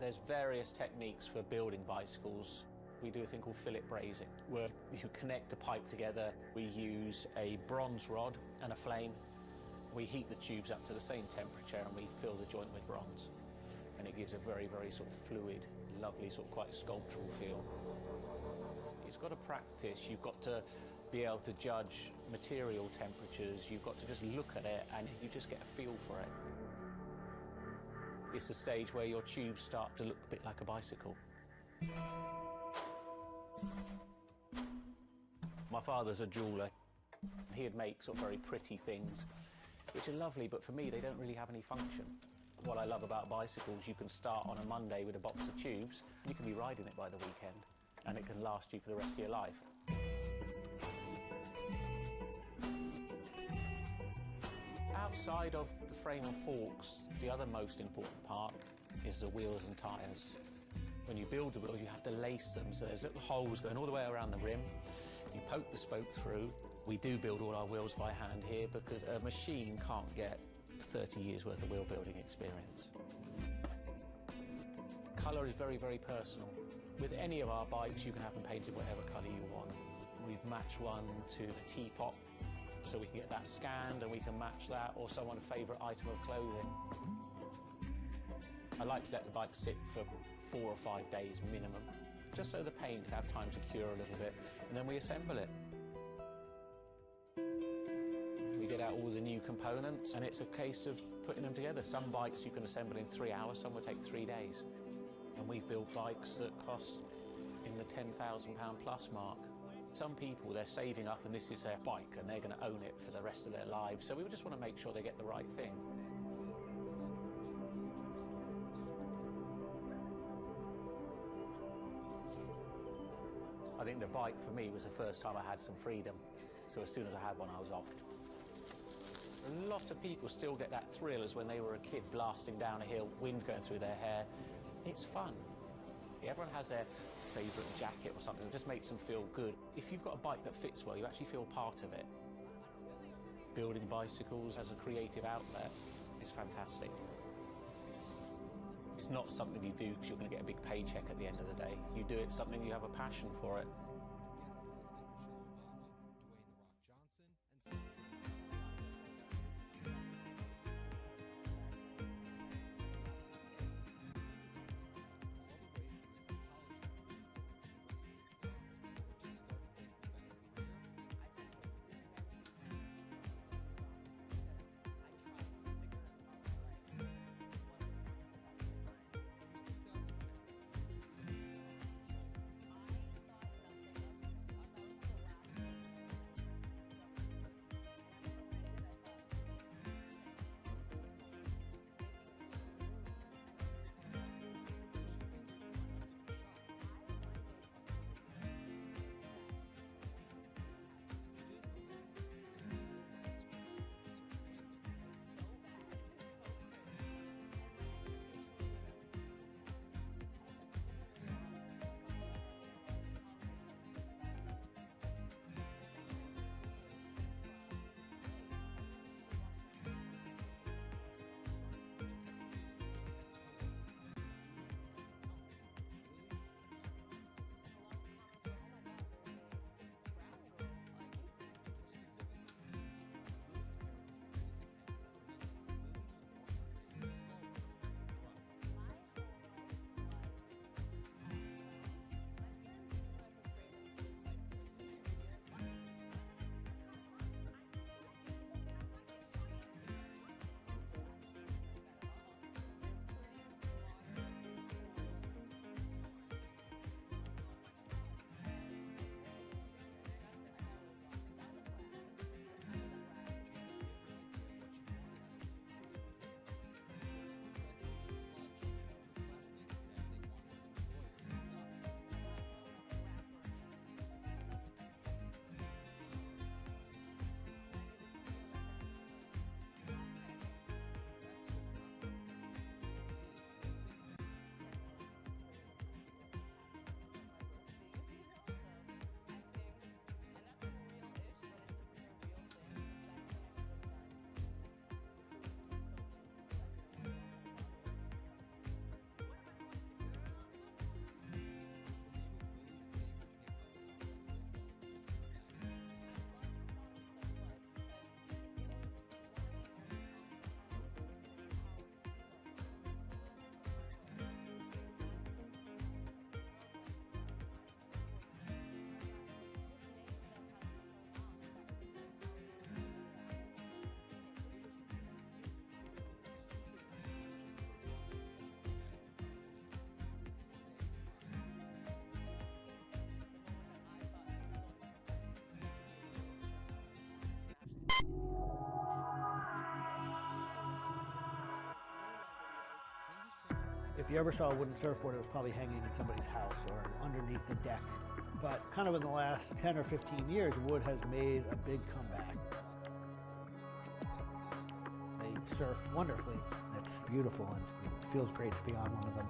There's various techniques for building bicycles. We do a thing called fillet brazing, where you connect a pipe together. We use a bronze rod and a flame. We heat the tubes up to the same temperature and we fill the joint with bronze. And it gives a very, very sort of fluid, lovely, sort of quite sculptural feel. You've got to practice, you've got to be able to judge material temperatures, you've got to just look at it and you just get a feel for it. It's the stage where your tubes start to look a bit like a bicycle. My father's a jeweller. He'd make sort of very pretty things, which are lovely, but for me, they don't really have any function. What I love about bicycles, you can start on a Monday with a box of tubes, and you can be riding it by the weekend, and it can last you for the rest of your life. Outside of the frame and forks, the other most important part is the wheels and tyres. When you build the wheels, you have to lace them, so there's little holes going all the way around the rim. You poke the spoke through. We do build all our wheels by hand here because a machine can't get 30 years worth of wheel building experience. Colour is very, very personal. With any of our bikes, you can have them painted whatever colour you want. We've matched one to a teapot, so we can get that scanned and we can match that, or someone's favourite item of clothing. I like to let the bike sit for 4 or 5 days minimum, just so the paint can have time to cure a little bit, and then we assemble it. We get out all the new components, and it's a case of putting them together. Some bikes you can assemble in 3 hours, some will take 3 days. And we've built bikes that cost in the £10,000 plus mark. Some people, they're saving up and this is their bike and they're going to own it for the rest of their lives, so we just want to make sure they get the right thing. I think the bike for me was the first time I had some freedom, so as soon as I had one I was off. A lot of people still get that thrill as when they were a kid blasting down a hill, wind going through their hair. It's fun. Everyone has their favourite jacket or something that just makes them feel good. If you've got a bike that fits well, you actually feel part of it. Building bicycles as a creative outlet is fantastic. It's not something you do because you're going to get a big paycheck at the end of the day. You do it something you have a passion for it. If you ever saw a wooden surfboard, it was probably hanging in somebody's house or underneath the deck. But kind of in the last 10 or 15 years, wood has made a big comeback. They surf wonderfully. It's beautiful and it feels great to be on one of them.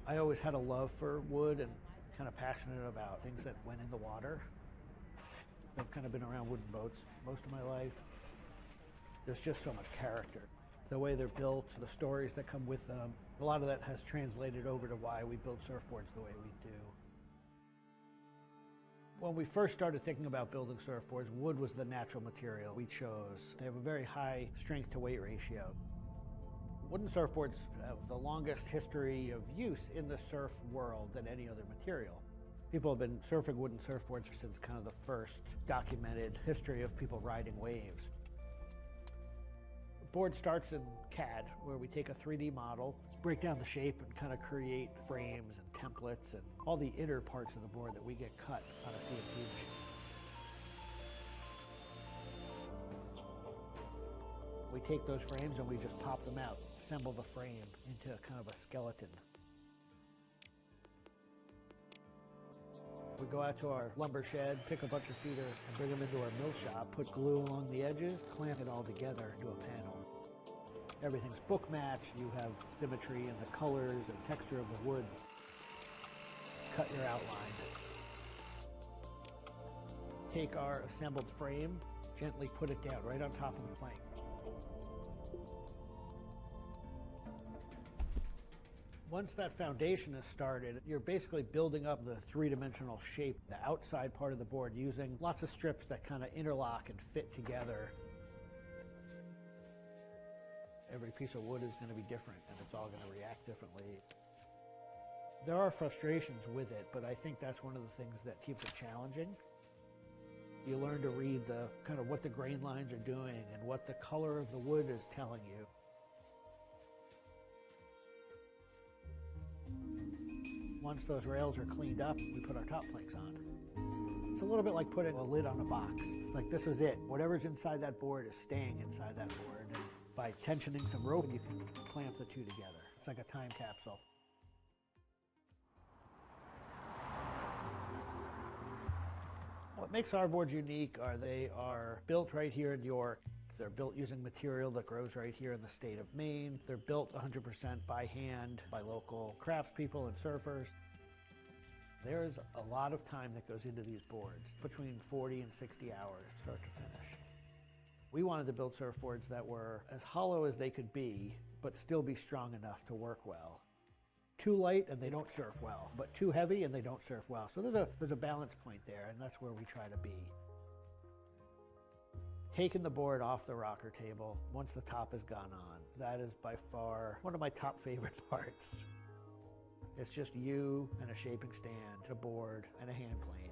I always had a love for wood and kind of passionate about things that went in the water. I've kind of been around wooden boats most of my life. There's just so much character. The way they're built, the stories that come with them, a lot of that has translated over to why we build surfboards the way we do. When we first started thinking about building surfboards, wood was the natural material we chose. They have a very high strength to weight ratio. Wooden surfboards have the longest history of use in the surf world than any other material. People have been surfing wooden surfboards since kind of the first documented history of people riding waves. The board starts in CAD, where we take a 3D model, break down the shape, and kind of create frames and templates and all the inner parts of the board that we get cut on a CNC machine. We take those frames and we just pop them out, assemble the frame into kind of a skeleton. We go out to our lumber shed, pick a bunch of cedar, and bring them into our mill shop, put glue along the edges, clamp it all together into a panel. Everything's book matched. You have symmetry in the colors and texture of the wood. Cut your outline. Take our assembled frame, gently put it down right on top of the plank. Once that foundation is started, you're basically building up the three-dimensional shape, the outside part of the board, using lots of strips that kind of interlock and fit together. Every piece of wood is going to be different, and it's all going to react differently. There are frustrations with it, but I think that's one of the things that keeps it challenging. You learn to read the kind of what the grain lines are doing and what the color of the wood is telling you. Once those rails are cleaned up, we put our top planks on. It's a little bit like putting a lid on a box. It's like, this is it. Whatever's inside that board is staying inside that board. And by tensioning some rope, you can clamp the two together. It's like a time capsule. What makes our boards unique are they are built right here in York. They're built using material that grows right here in the state of Maine. They're built 100% by hand by local craftspeople and surfers. There's a lot of time that goes into these boards, between 40 and 60 hours start to finish. We wanted to build surfboards that were as hollow as they could be, but still be strong enough to work well. Too light and they don't surf well, but too heavy and they don't surf well. So there's a balance point there, and that's where we try to be. Taking the board off the rocker table, once the top has gone on, that is by far one of my top favorite parts. It's just you and a shaping stand, a board, and a hand plane.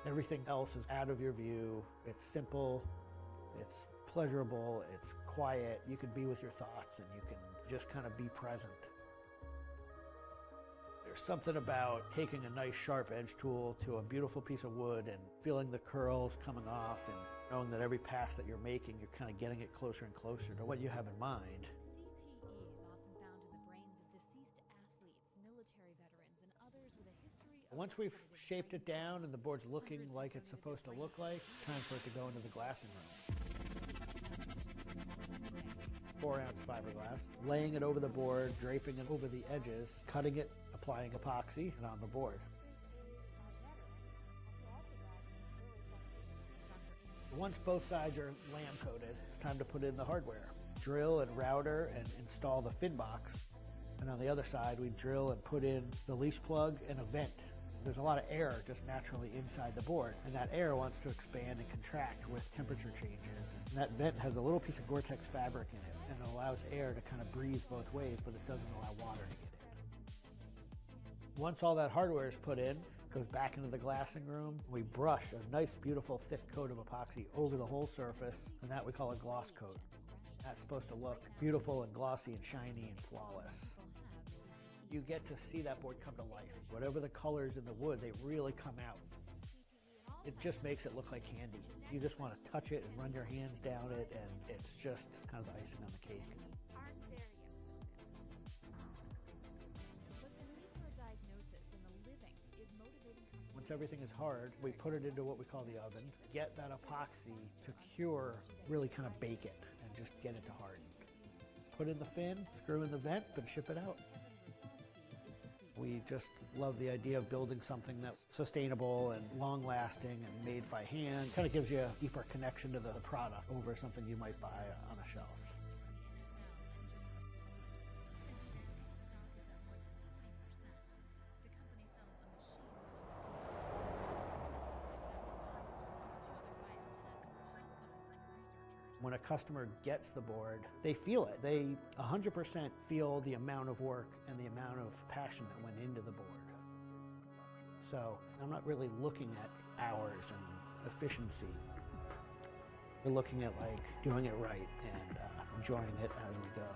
Everything else is out of your view. It's simple, it's pleasurable, it's quiet. You can be with your thoughts and you can just kind of be present. There's something about taking a nice sharp edge tool to a beautiful piece of wood and feeling the curls coming off and knowing that every pass that you're making, you're kind of getting it closer and closer to what you have in mind. CTE is often found in the brains of deceased athletes, military veterans, and others with a history of... Once we've shaped it down and the board's looking like it's supposed to look like, time for it to go into the glassing room. 4-ounce fiberglass, laying it over the board, draping it over the edges, cutting it, applying epoxy, and on the board. Once both sides are lamb coated, it's time to put in the hardware. Drill and router and install the fin box. And on the other side, we drill and put in the leash plug and a vent. There's a lot of air just naturally inside the board, and that air wants to expand and contract with temperature changes. And that vent has a little piece of Gore-Tex fabric in it, and it allows air to kind of breathe both ways, but it doesn't allow water to get in. Once all that hardware is put in, it goes back into the glassing room. We brush a nice, beautiful, thick coat of epoxy over the whole surface, and that we call a gloss coat. That's supposed to look beautiful and glossy and shiny and flawless. You get to see that board come to life. Whatever the colors in the wood, they really come out. It just makes it look like candy. You just want to touch it and run your hands down it, and it's just kind of the icing on the cake. Once everything is hard, we put it into what we call the oven, get that epoxy to cure, really kind of bake it, and just get it to harden. Put in the fin, screw in the vent, and ship it out. We just love the idea of building something that's sustainable and long-lasting and made by hand. Kind of gives you a deeper connection to the product over something you might buy on a shelf. When a customer gets the board, they feel it. They 100% feel the amount of work and the amount of passion that went into the board. So I'm not really looking at hours and efficiency. We're looking at like doing it right and enjoying it as we go.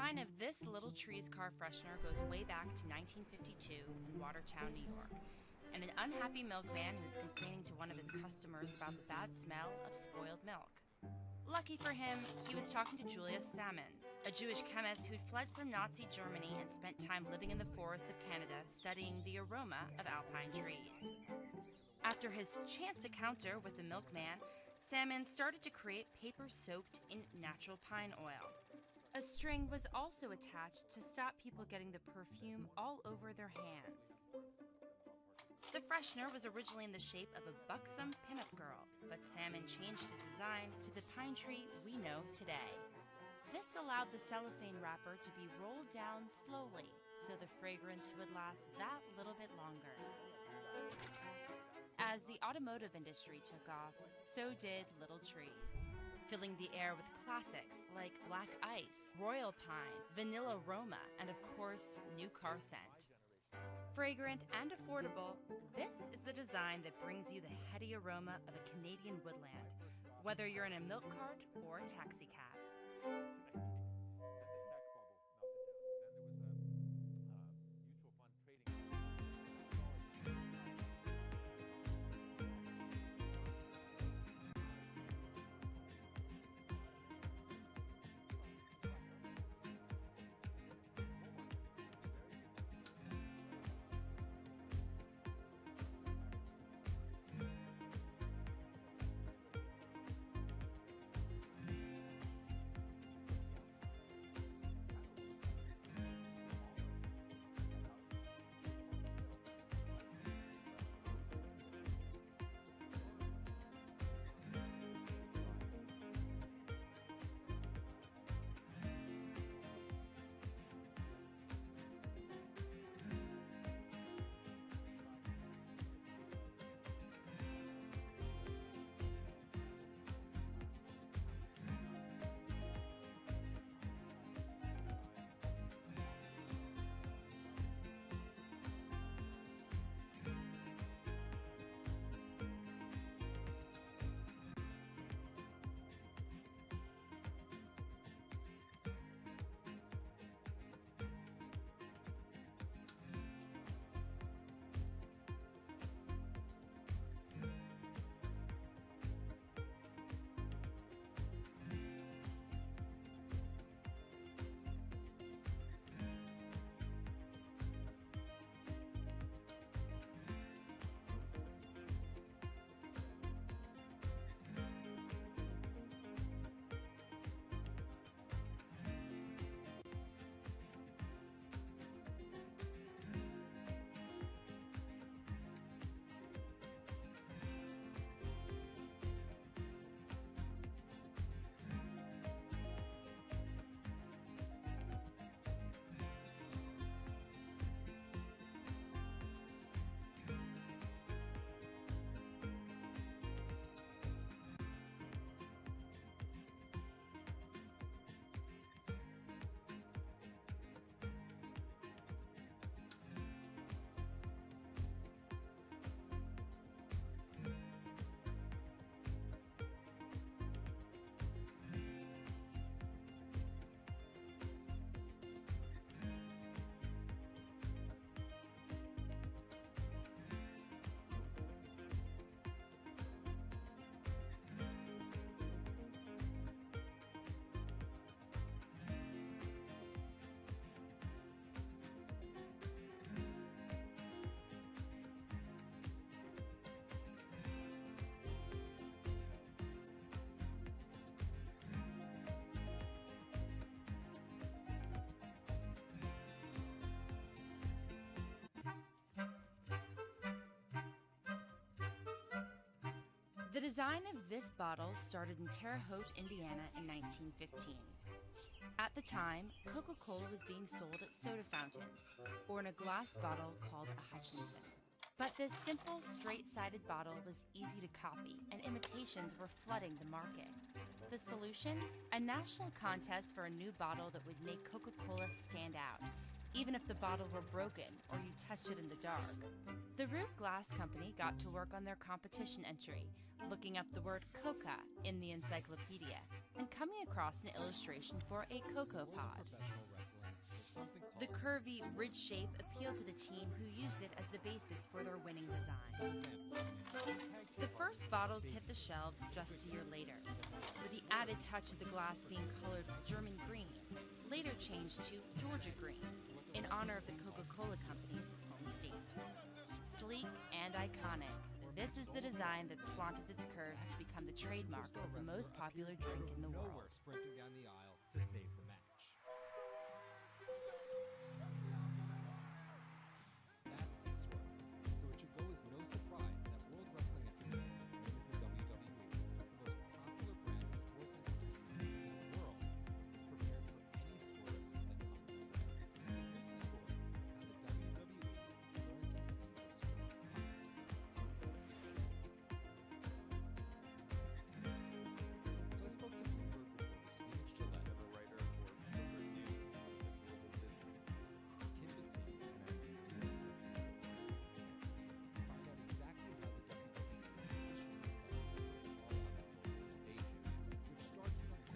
design of this little trees car freshener goes way back to 1952 in Watertown, New York, and an unhappy milkman who was complaining to one of his customers about the bad smell of spoiled milk. Lucky for him, he was talking to Julius Salmon, a Jewish chemist who'd fled from Nazi Germany and spent time living in the forests of Canada studying the aroma of alpine trees. After his chance encounter with the milkman, Salmon started to create paper soaked in natural pine oil. A string was also attached to stop people getting the perfume all over their hands. The freshener was originally in the shape of a buxom pinup girl, but Salmon changed his design to the pine tree we know today. This allowed the cellophane wrapper to be rolled down slowly, so the fragrance would last that little bit longer. As the automotive industry took off, so did little trees, filling the air with classics like Black Ice, Royal Pine, Vanilla Roma, and of course, New Car Scent. Fragrant and affordable, this is the design that brings you the heady aroma of a Canadian woodland, whether you're in a milk cart or a taxi cab. The design of this bottle started in Terre Haute, Indiana in 1915. At the time, Coca-Cola was being sold at soda fountains, or in a glass bottle called a Hutchinson. But this simple, straight-sided bottle was easy to copy, and imitations were flooding the market. The solution? A national contest for a new bottle that would make Coca-Cola stand out, even if the bottle were broken or you touched it in the dark. The Root Glass Company got to work on their competition entry, looking up the word coca in the encyclopedia, and coming across an illustration for a cocoa pod. The curvy, ridge shape appealed to the team who used it as the basis for their winning design. The first bottles hit the shelves just a year later, with the added touch of the glass being colored German green, later changed to Georgia green, in honor of the Coca-Cola Company's home state. Sleek and iconic, this is the design that's flaunted its curves to become the trademark of the most popular drink in the world. Sprinting down the aisle to save the match. That's this one. So it should go as no surprise that World Wrestling Entertainment, known as the WWE, the most popular brand of sports entertainment in the world, is prepared for any swerves that come their way. So here's the story of how the WWE learned to see the swerve coming. So I spoke to Bloomberg reporters Felix Gillette, a writer for Bloomberg News, global business, Kim Basine, and find out exactly how the WWE is positioning itself for an all-out global invasion, which starts with a massive change to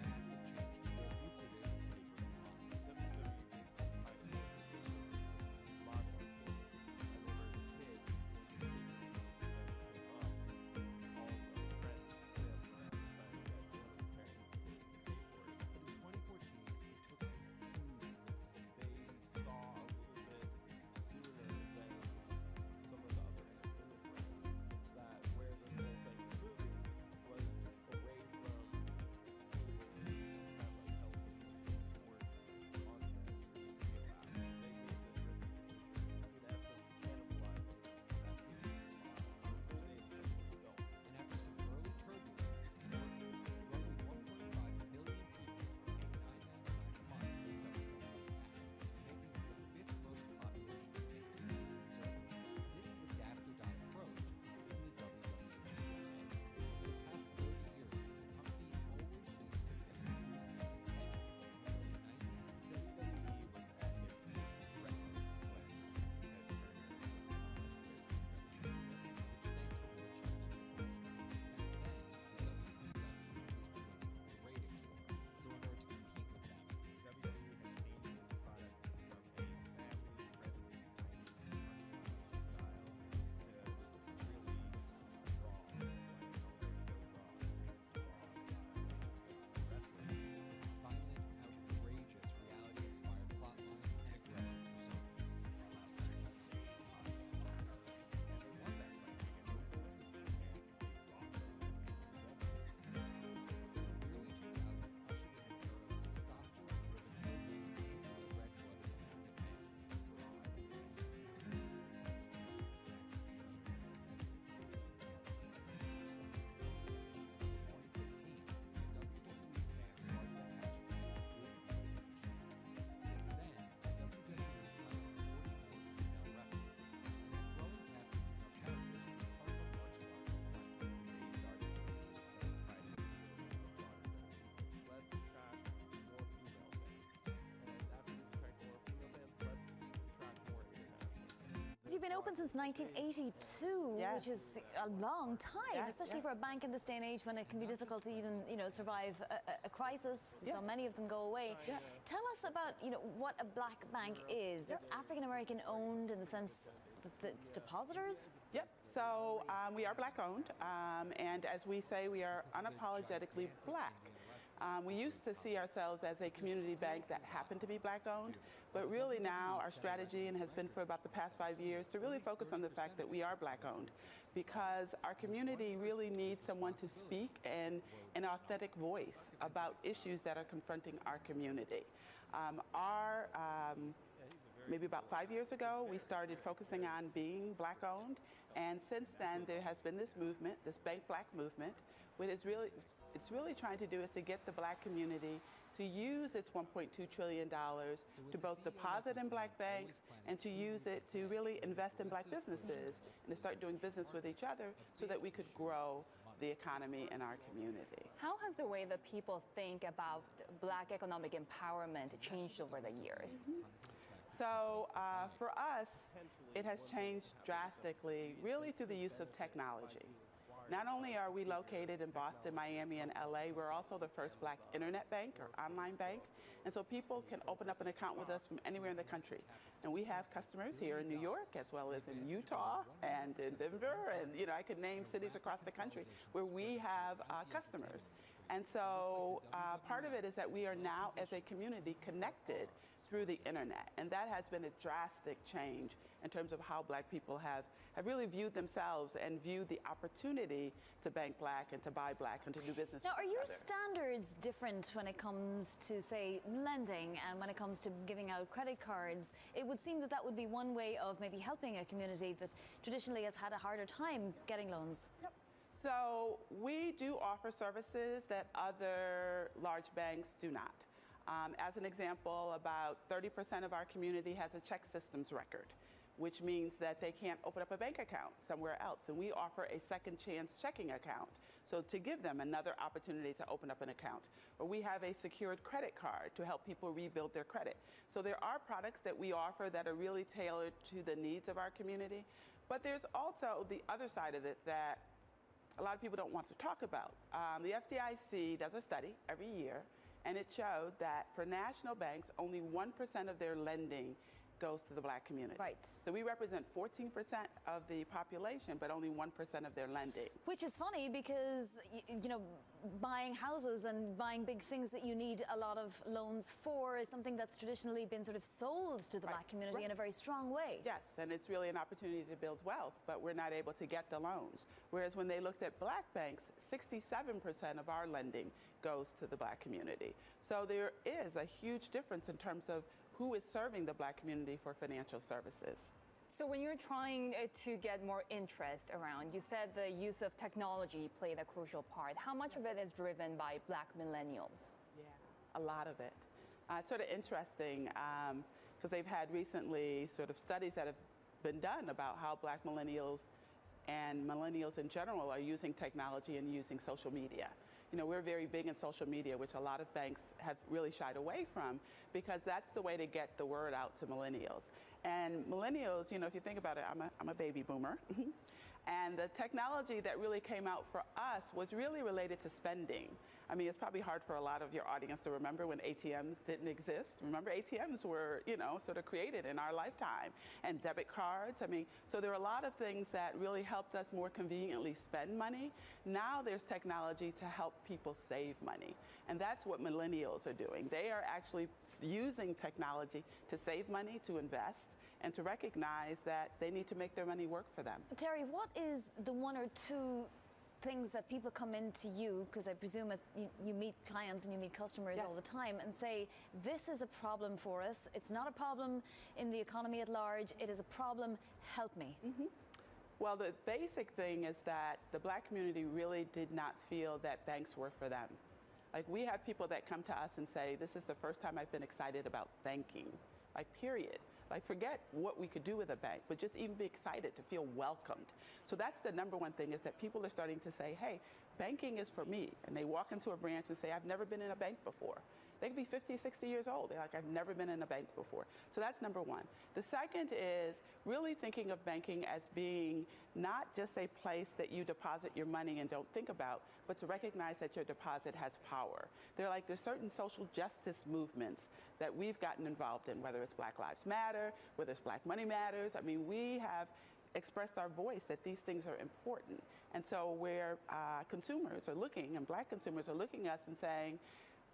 their lucrative pay-per-view You've been open since 1982, which is a long time, especially for a bank in this day and age when it can be difficult to even, survive a crisis. So many of them go away. Tell us about, what a black bank is. It's African American owned in the sense that it's depositors? Yep. So we are black owned, and as we say, we are unapologetically black. We used to see ourselves as a community bank that happened to be black owned, but really now our strategy, and has been for about the past 5 years, to really focus on the fact that we are black owned, because our community really needs someone to speak in an authentic voice about issues that are confronting our community. Maybe about 5 years ago, we started focusing on being black owned, and since then there has been this movement, this Bank Black movement, which is it's really trying to do is to get the black community to use its $1.2 trillion to both deposit in black banks and to use it to really invest in black businesses and to start doing business with each other so that we could grow the economy in our community. How has the way that people think about black economic empowerment changed over the years? So for us, it has changed drastically, really through the use of technology. Not only are we located in Boston, Miami, and LA, we're also the first Black internet bank or online bank. And so people can open up an account with us from anywhere in the country. And we have customers here in New York, as well as in Utah and in Denver. And, you know, I could name cities across the country where we have customers. And so part of it is that we are now, as a community, connected through the internet. And that has been a drastic change in terms of how Black people have really viewed themselves and viewed the opportunity to bank Black and to buy Black and to do business. Now, are your standards different when it comes to, say, lending and when it comes to giving out credit cards? It would seem that that would be one way of maybe helping a community that traditionally has had a harder time getting loans. Yep. So we do offer services that other large banks do not. As an example, about 30% of our community has a check systems record, which means that they can't open up a bank account somewhere else. And we offer a second chance checking account, so to give them another opportunity to open up an account. Or we have a secured credit card to help people rebuild their credit. So there are products that we offer that are really tailored to the needs of our community. But there's also the other side of it that a lot of people don't want to talk about. The FDIC does a study every year, and it showed that for national banks, only 1% of their lending goes to the Black community. Right. So we represent 14% of the population, but only 1% of their lending. Which is funny because, you know, buying houses and buying big things that you need a lot of loans for is something that's traditionally been sort of sold to the Black community in a very strong way. Yes, and it's really an opportunity to build wealth, but we're not able to get the loans. Whereas when they looked at Black banks, 67% of our lending goes to the Black community. So there is a huge difference in terms of who is serving the Black community for financial services. So when you're trying to get more interest around, you said the use of technology played a crucial part. How much of it is driven by Black millennials? Yeah, a lot of it. It's sort of interesting because they've had recently sort of studies that have been done about how Black millennials and millennials in general are using technology and using social media. You know, we're very big in social media, which a lot of banks have really shied away from because that's the way to get the word out to millennials. And millennials, you know, if you think about it, I'm a baby boomer. And the technology that really came out for us was really related to spending. I mean, it's probably hard for a lot of your audience to remember when ATMs didn't exist. Remember, ATMs were, you know, sort of created in our lifetime. And debit cards, I mean, so there are a lot of things that really helped us more conveniently spend money. Now there's technology to help people save money. And that's what millennials are doing. They are actually using technology to save money, to invest, and to recognize that they need to make their money work for them. Terry, what is the one or two things that people come into you, because I presume you meet clients and you meet customers all the time, and say, this is a problem for us. It's not a problem in the economy at large. It is a problem. Help me. Mm-hmm. Well, the basic thing is that the Black community really did not feel that banks were for them. Like, we have people that come to us and say, this is the first time I've been excited about banking, like, period. Like, forget what we could do with a bank, but just even be excited to feel welcomed. So that's the number one thing, is that people are starting to say, hey, banking is for me. And they walk into a branch and say, I've never been in a bank before. They could be 50, 60 years old. They're like, I've never been in a bank before. So that's number one. The second is really thinking of banking as being not just a place that you deposit your money and don't think about, but to recognize that your deposit has power. There's certain social justice movements that we've gotten involved in, whether it's Black Lives Matter, whether it's Black Money Matters. I mean, we have expressed our voice that these things are important. And so where consumers are looking, and Black consumers are looking at us and saying,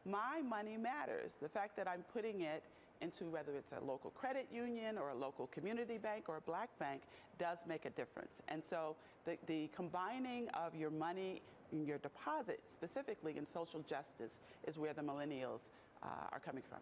my money matters. The fact that I'm putting it into whether it's a local credit union or a local community bank or a Black bank does make a difference. And so the combining of your money and your deposit, specifically in social justice, is where the millennials are coming from.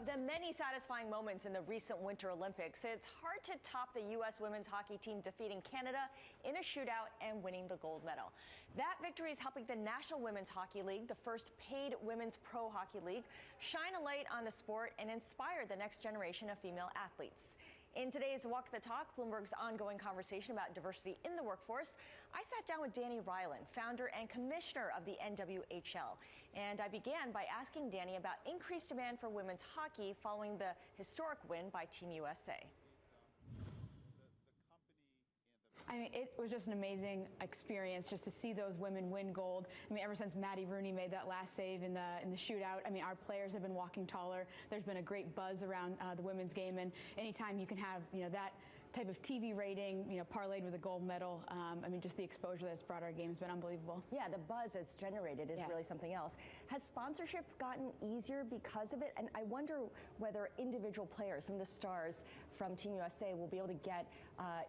Of the many satisfying moments in the recent Winter Olympics, it's hard to top the U.S. women's hockey team defeating Canada in a shootout and winning the gold medal. That victory is helping the National Women's Hockey League, the first paid women's pro hockey league, shine a light on the sport and inspire the next generation of female athletes. In today's Walk the Talk, Bloomberg's ongoing conversation about diversity in the workforce, I sat down with Danny Ryland, founder and commissioner of the NWHL. And I began by asking Danny about increased demand for women's hockey following the historic win by Team USA. I mean, it was just an amazing experience just to see those women win gold. I mean, ever since Maddie Rooney made that last save in the shootout, I mean, our players have been walking taller. There's been a great buzz around the women's game, and anytime you can have, that type of TV rating, parlayed with a gold medal. I mean, just the exposure that's brought our game has been unbelievable. Yeah, the buzz it's generated is really something else. Has sponsorship gotten easier because of it? And I wonder whether individual players, some of the stars from Team USA, will be able to get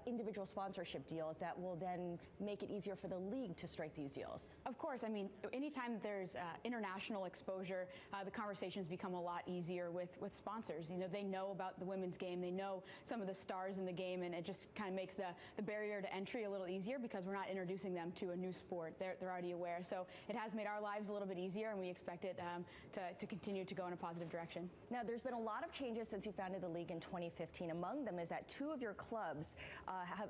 individual sponsorship deals that will then make it easier for the league to strike these deals. Of course. I mean, anytime there's international exposure, the conversations become a lot easier with sponsors. They know about the women's game. They know some of the stars in the game. And it just kind of makes the barrier to entry a little easier because we're not introducing them to a new sport. They're already aware. So it has made our lives a little bit easier, and we expect it to continue to go in a positive direction. Now, there's been a lot of changes since you founded the league in 2015. Among them is that 2 of your clubs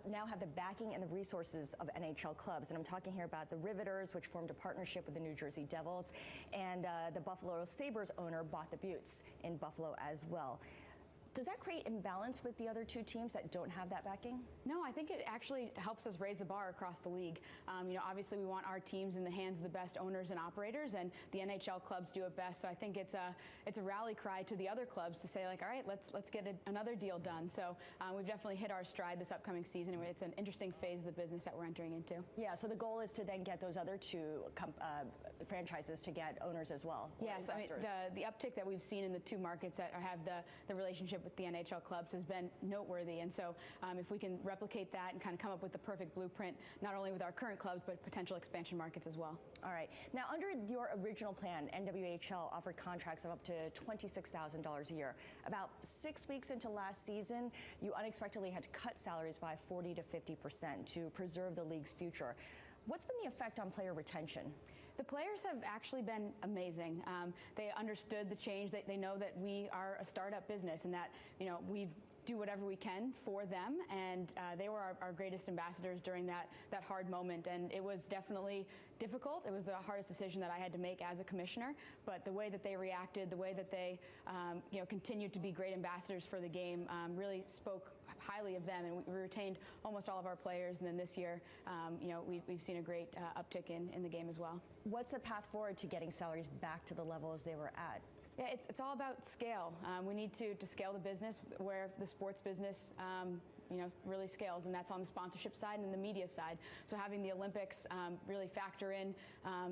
now have the backing and the resources of NHL clubs. And I'm talking here about the Riveters, which formed a partnership with the New Jersey Devils, and the Buffalo Sabres owner bought the Buttes in Buffalo as well. Does that create imbalance with the other 2 teams that don't have that backing? No, I think it actually helps us raise the bar across the league. Obviously we want our teams in the hands of the best owners and operators, and the NHL clubs do it best. So I think it's a rally cry to the other clubs to say, like, all right, let's get another deal done. So we've definitely hit our stride this upcoming season. It's an interesting phase of the business that we're entering into. Yeah. So the goal is to then get those other 2 franchises to get owners as well. Yes, I mean, the uptick that we've seen in the 2 markets that have the relationship with the NHL clubs has been noteworthy, and so if we can replicate that and kind of come up with the perfect blueprint, not only with our current clubs but potential expansion markets as well. All right. Now, under your original plan, NWHL offered contracts of up to $26,000 a year. About 6 weeks into last season, you unexpectedly had to cut salaries by 40 to 50% to preserve the league's future. What's been the effect on player retention? The players have actually been amazing. They understood the change. They know that we are a startup business and that we do whatever we can for them, and they were our greatest ambassadors during that hard moment. And it was definitely difficult. It was the hardest decision that I had to make as a commissioner. But the way that they reacted, the way that they continued to be great ambassadors for the game, really spoke highly of them, and we retained almost all of our players. And then this year, we've seen a great uptick in the game as well. What's the path forward to getting salaries back to the levels they were at? Yeah, it's all about scale. We need to scale the business where the sports business really scales, and that's on the sponsorship side and the media side. So having the Olympics really factor in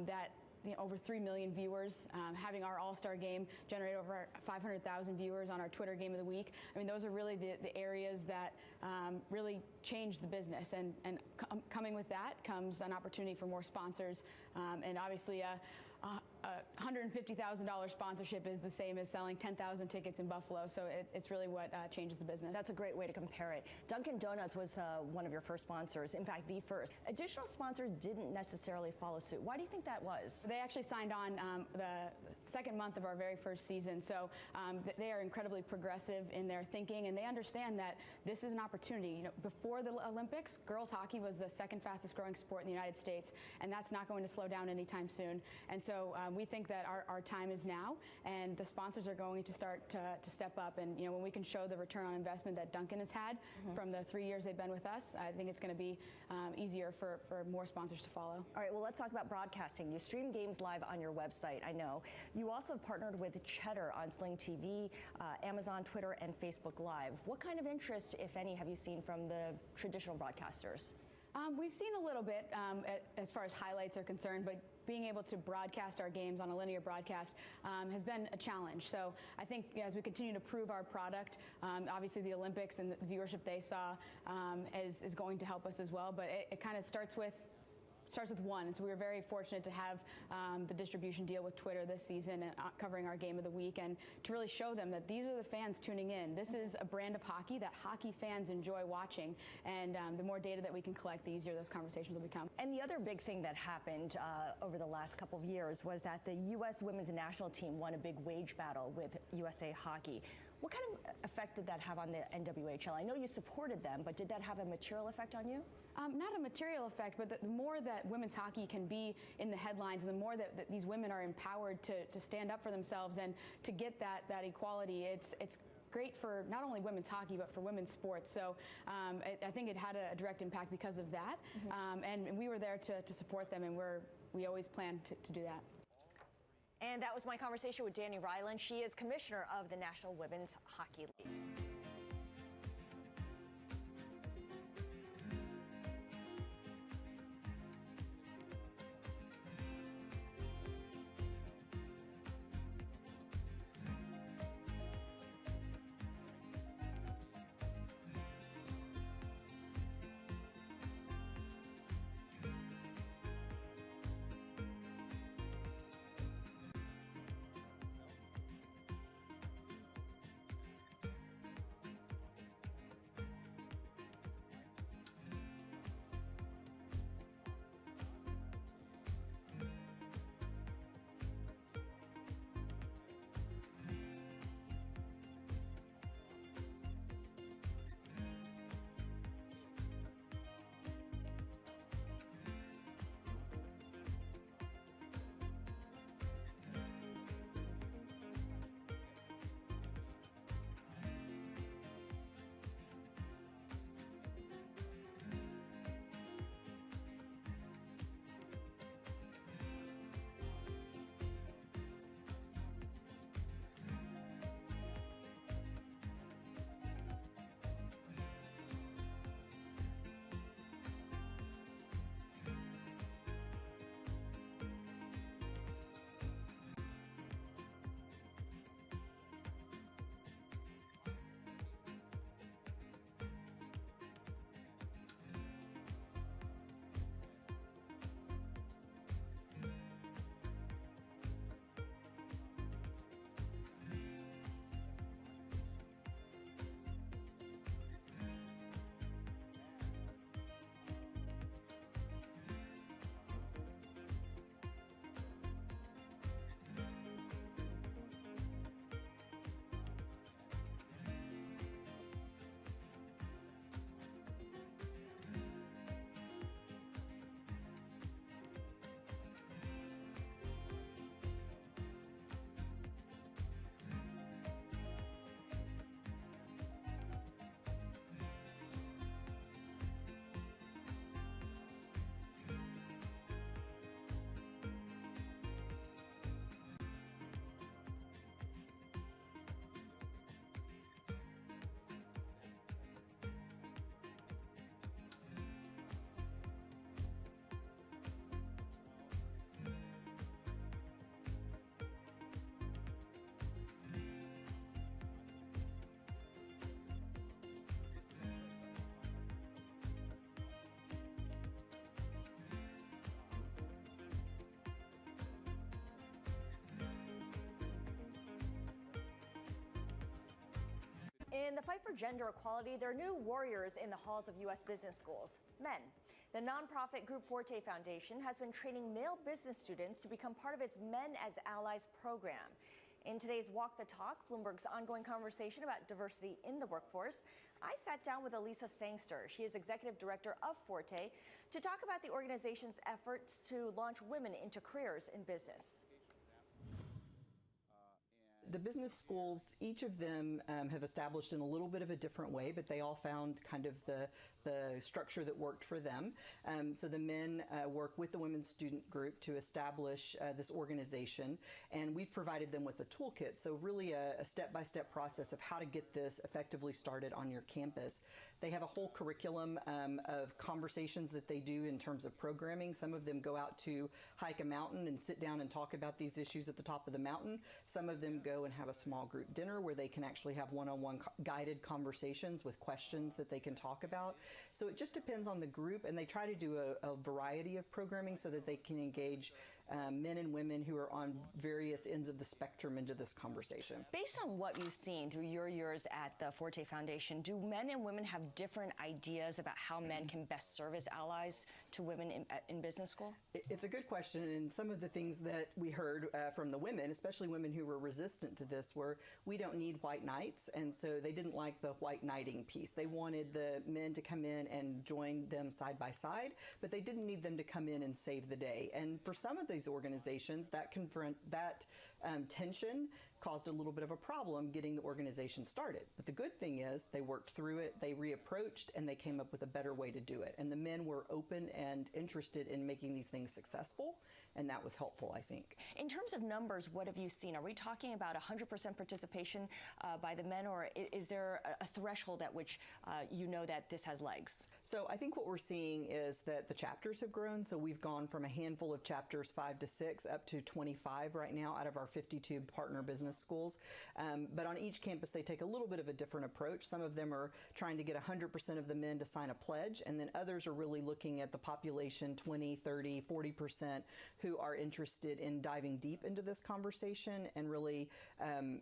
that. Over 3 million viewers, having our All-Star game generate over 500,000 viewers on our Twitter Game of the Week. I mean, those are really the areas that really change the business. And coming with that comes an opportunity for more sponsors, and obviously a $150,000 sponsorship is the same as selling 10,000 tickets in Buffalo, so it's really what changes the business. That's a great way to compare it. Dunkin' Donuts was one of your first sponsors, in fact, the first. Additional sponsors didn't necessarily follow suit. Why do you think that was? They actually signed on the second month of our very first season, so they are incredibly progressive in their thinking, and they understand that this is an opportunity. Before the Olympics, girls hockey was the second fastest growing sport in the United States, and that's not going to slow down anytime soon. And so we think that our time is now, and the sponsors are going to start to step up. And when we can show the return on investment that Dunkin' has had from the 3 years they've been with us, I think it's going to be easier for more sponsors to follow. All right, well, let's talk about broadcasting. You stream games live on your website, I know. You also have partnered with Cheddar on Sling TV, Amazon, Twitter, and Facebook Live. What kind of interest, if any, have you seen from the traditional broadcasters? We've seen a little bit as far as highlights are concerned, but being able to broadcast our games on a linear broadcast has been a challenge. So I think as we continue to prove our product, obviously the Olympics and the viewership they saw is going to help us as well. But it kind of starts with starts with one. And so we were very fortunate to have the distribution deal with Twitter this season and covering our game of the week, and to really show them that these are the fans tuning in. This is a brand of hockey that hockey fans enjoy watching, and the more data that we can collect, the easier those conversations will become. And the other big thing that happened over the last couple of years was that the U.S. women's national team won a big wage battle with USA Hockey. What kind of effect did that have on the NWHL? I know you supported them, but did that have a material effect on you? Not a material effect, but the more that women's hockey can be in the headlines, and the more that these women are empowered to stand up for themselves and to get that equality, it's great for not only women's hockey, but for women's sports. So I think it had a direct impact because of that. And we were there to support them, and we always plan to do that. And that was my conversation with Danny Ryland. She is commissioner of the National Women's Hockey League. In the fight for gender equality, there are new warriors in the halls of U.S. business schools, men. The nonprofit group Forte Foundation has been training male business students to become part of its Men as Allies program. In today's Walk the Talk, Bloomberg's ongoing conversation about diversity in the workforce, I sat down with Elisa Sangster. She is executive director of Forte, to talk about the organization's efforts to launch women into careers in business. The business schools, each of them have established in a little bit of a different way, but they all found kind of the structure that worked for them. So the men work with the women's student group to establish this organization, and we've provided them with a toolkit. So really a step-by-step process of how to get this effectively started on your campus. They have a whole curriculum of conversations that they do in terms of programming. Some of them go out to hike a mountain and sit down and talk about these issues at the top of the mountain. Some of them go and have a small group dinner where they can actually have one-on-one guided conversations with questions that they can talk about. So it just depends on the group, and they try to do a variety of programming so that they can engage men and women who are on various ends of the spectrum into this conversation. Based on what you've seen through your years at the Forte Foundation, do men and women have different ideas about how men can best serve as allies to women in business school? It's a good question, and some of the things that we heard from the women, especially women who were resistant to this, were we don't need white knights, and so they didn't like the white knighting piece. They wanted the men to come in and join them side by side, but they didn't need them to come in and save the day. And for some of these organizations, that tension caused a little bit of a problem getting the organization started. But the good thing is they worked through it, they reapproached, and they came up with a better way to do it. And the men were open and interested in making these things successful, and that was helpful, I think. In terms of numbers, what have you seen? Are we talking about 100% participation by the men, or is there a threshold at which you know that this has legs? So I think what we're seeing is that the chapters have grown. So we've gone from a handful of chapters, 5 to 6, up to 25 right now out of our 52 partner business schools. But on each campus, they take a little bit of a different approach. Some of them are trying to get 100% of the men to sign a pledge, and then others are really looking at the population, 20, 30, 40%, who are interested in diving deep into this conversation and really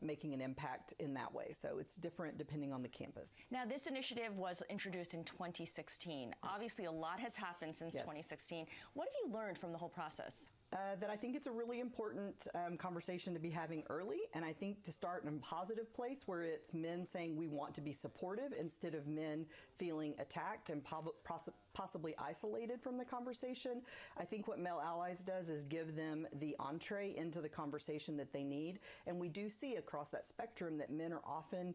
making an impact in that way. So it's different depending on the campus. Now, this initiative was introduced in 2016. Obviously, a lot has happened since 2016. What have you learned from the whole process? That I think it's a really important conversation to be having early, and I think to start in a positive place where it's men saying we want to be supportive instead of men feeling attacked and possibly isolated from the conversation. I think what Male Allies does is give them the entree into the conversation that they need, and we do see across that spectrum that men are often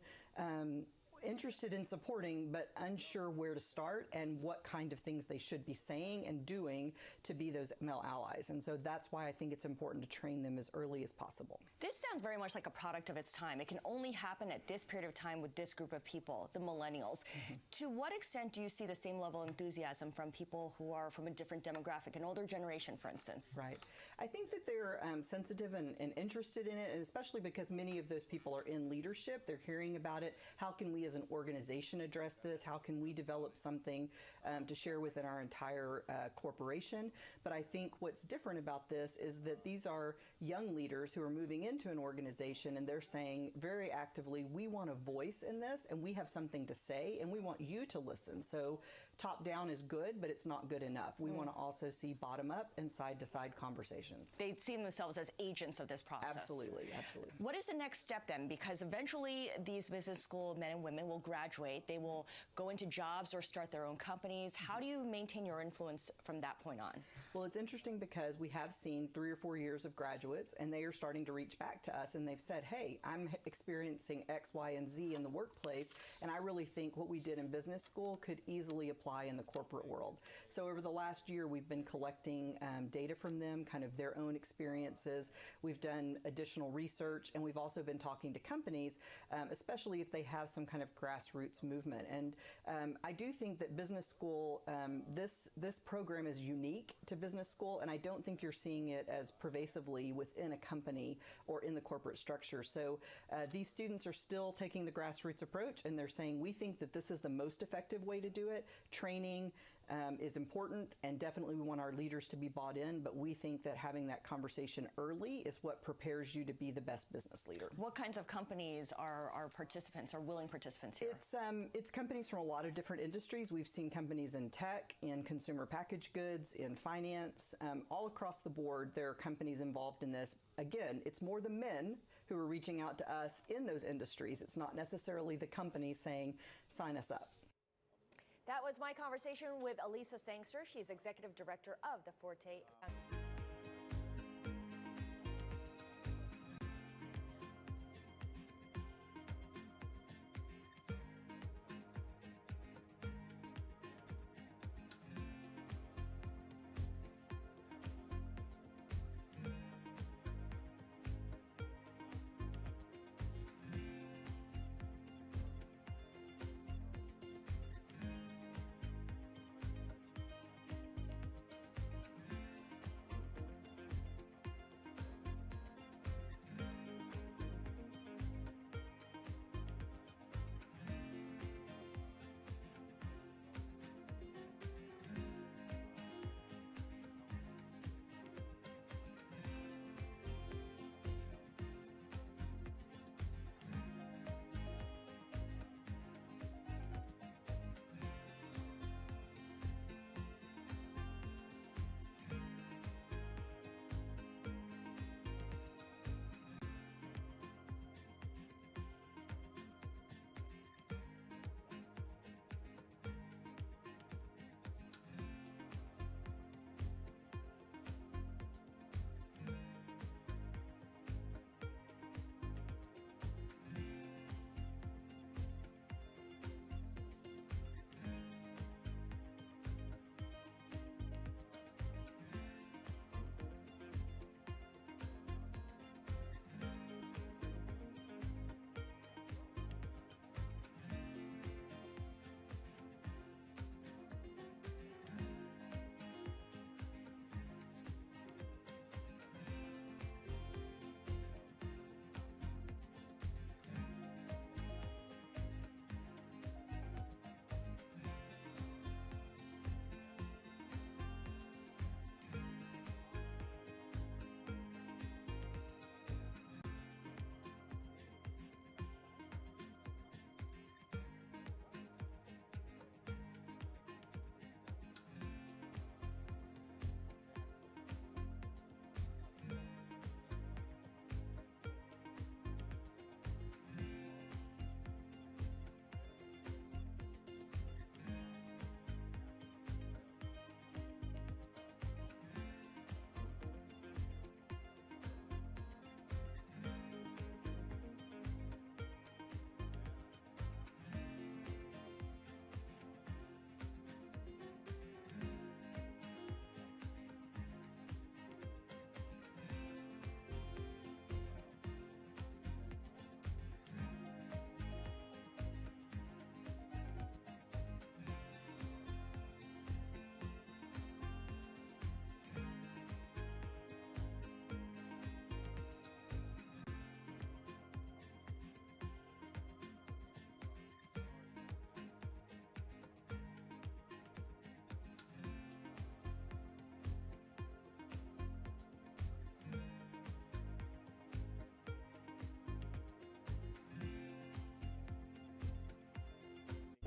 interested in supporting but unsure where to start and what kind of things they should be saying and doing to be those male allies. And so that's why I think it's important to train them as early as possible. This sounds very much like a product of its time. It can only happen at this period of time with this group of people, the millennials. To what extent do you see the same level of enthusiasm from people who are from a different demographic, an older generation, for instance? Right. I think that they're sensitive and interested in it, and especially because many of those people are in leadership. They're hearing about it. How can we as an organization address this? How can we develop something to share within our entire corporation? But I think what's different about this is that these are young leaders who are moving into an organization, and they're saying very actively, we want a voice in this, and we have something to say, and we want you to listen. So top down is good, but it's not good enough. We want to also see bottom up and side to side conversations. They see themselves as agents of this process. Absolutely, absolutely. What is the next step then? Because eventually these business school men and women will graduate. They will go into jobs or start their own companies. How do you maintain your influence from that point on? Well, it's interesting because we have seen 3 or 4 years of graduates, and they are starting to reach back to us, and they've said, hey, I'm experiencing X, Y, and Z in the workplace, and I really think what we did in business school could easily apply in the corporate world. So over the last year, we've been collecting data from them, kind of their own experiences. We've done additional research, and we've also been talking to companies, especially if they have some kind of grassroots movement. And I do think that business school, this program is unique to business school, and I don't think you're seeing it as pervasively within a company or in the corporate structure. So these students are still taking the grassroots approach, and they're saying we think that this is the most effective way to do it. Training is important, and definitely we want our leaders to be bought in, but we think that having that conversation early is what prepares you to be the best business leader. What kinds of companies are participants, are willing participants here? It's companies from a lot of different industries. We've seen companies in tech, in consumer packaged goods, in finance, all across the board. There are companies involved in this. Again, it's more the men who are reaching out to us in those industries. It's not necessarily the companies saying, sign us up. That was my conversation with Elisa Sangster. She's Executive Director of the Forte Foundation.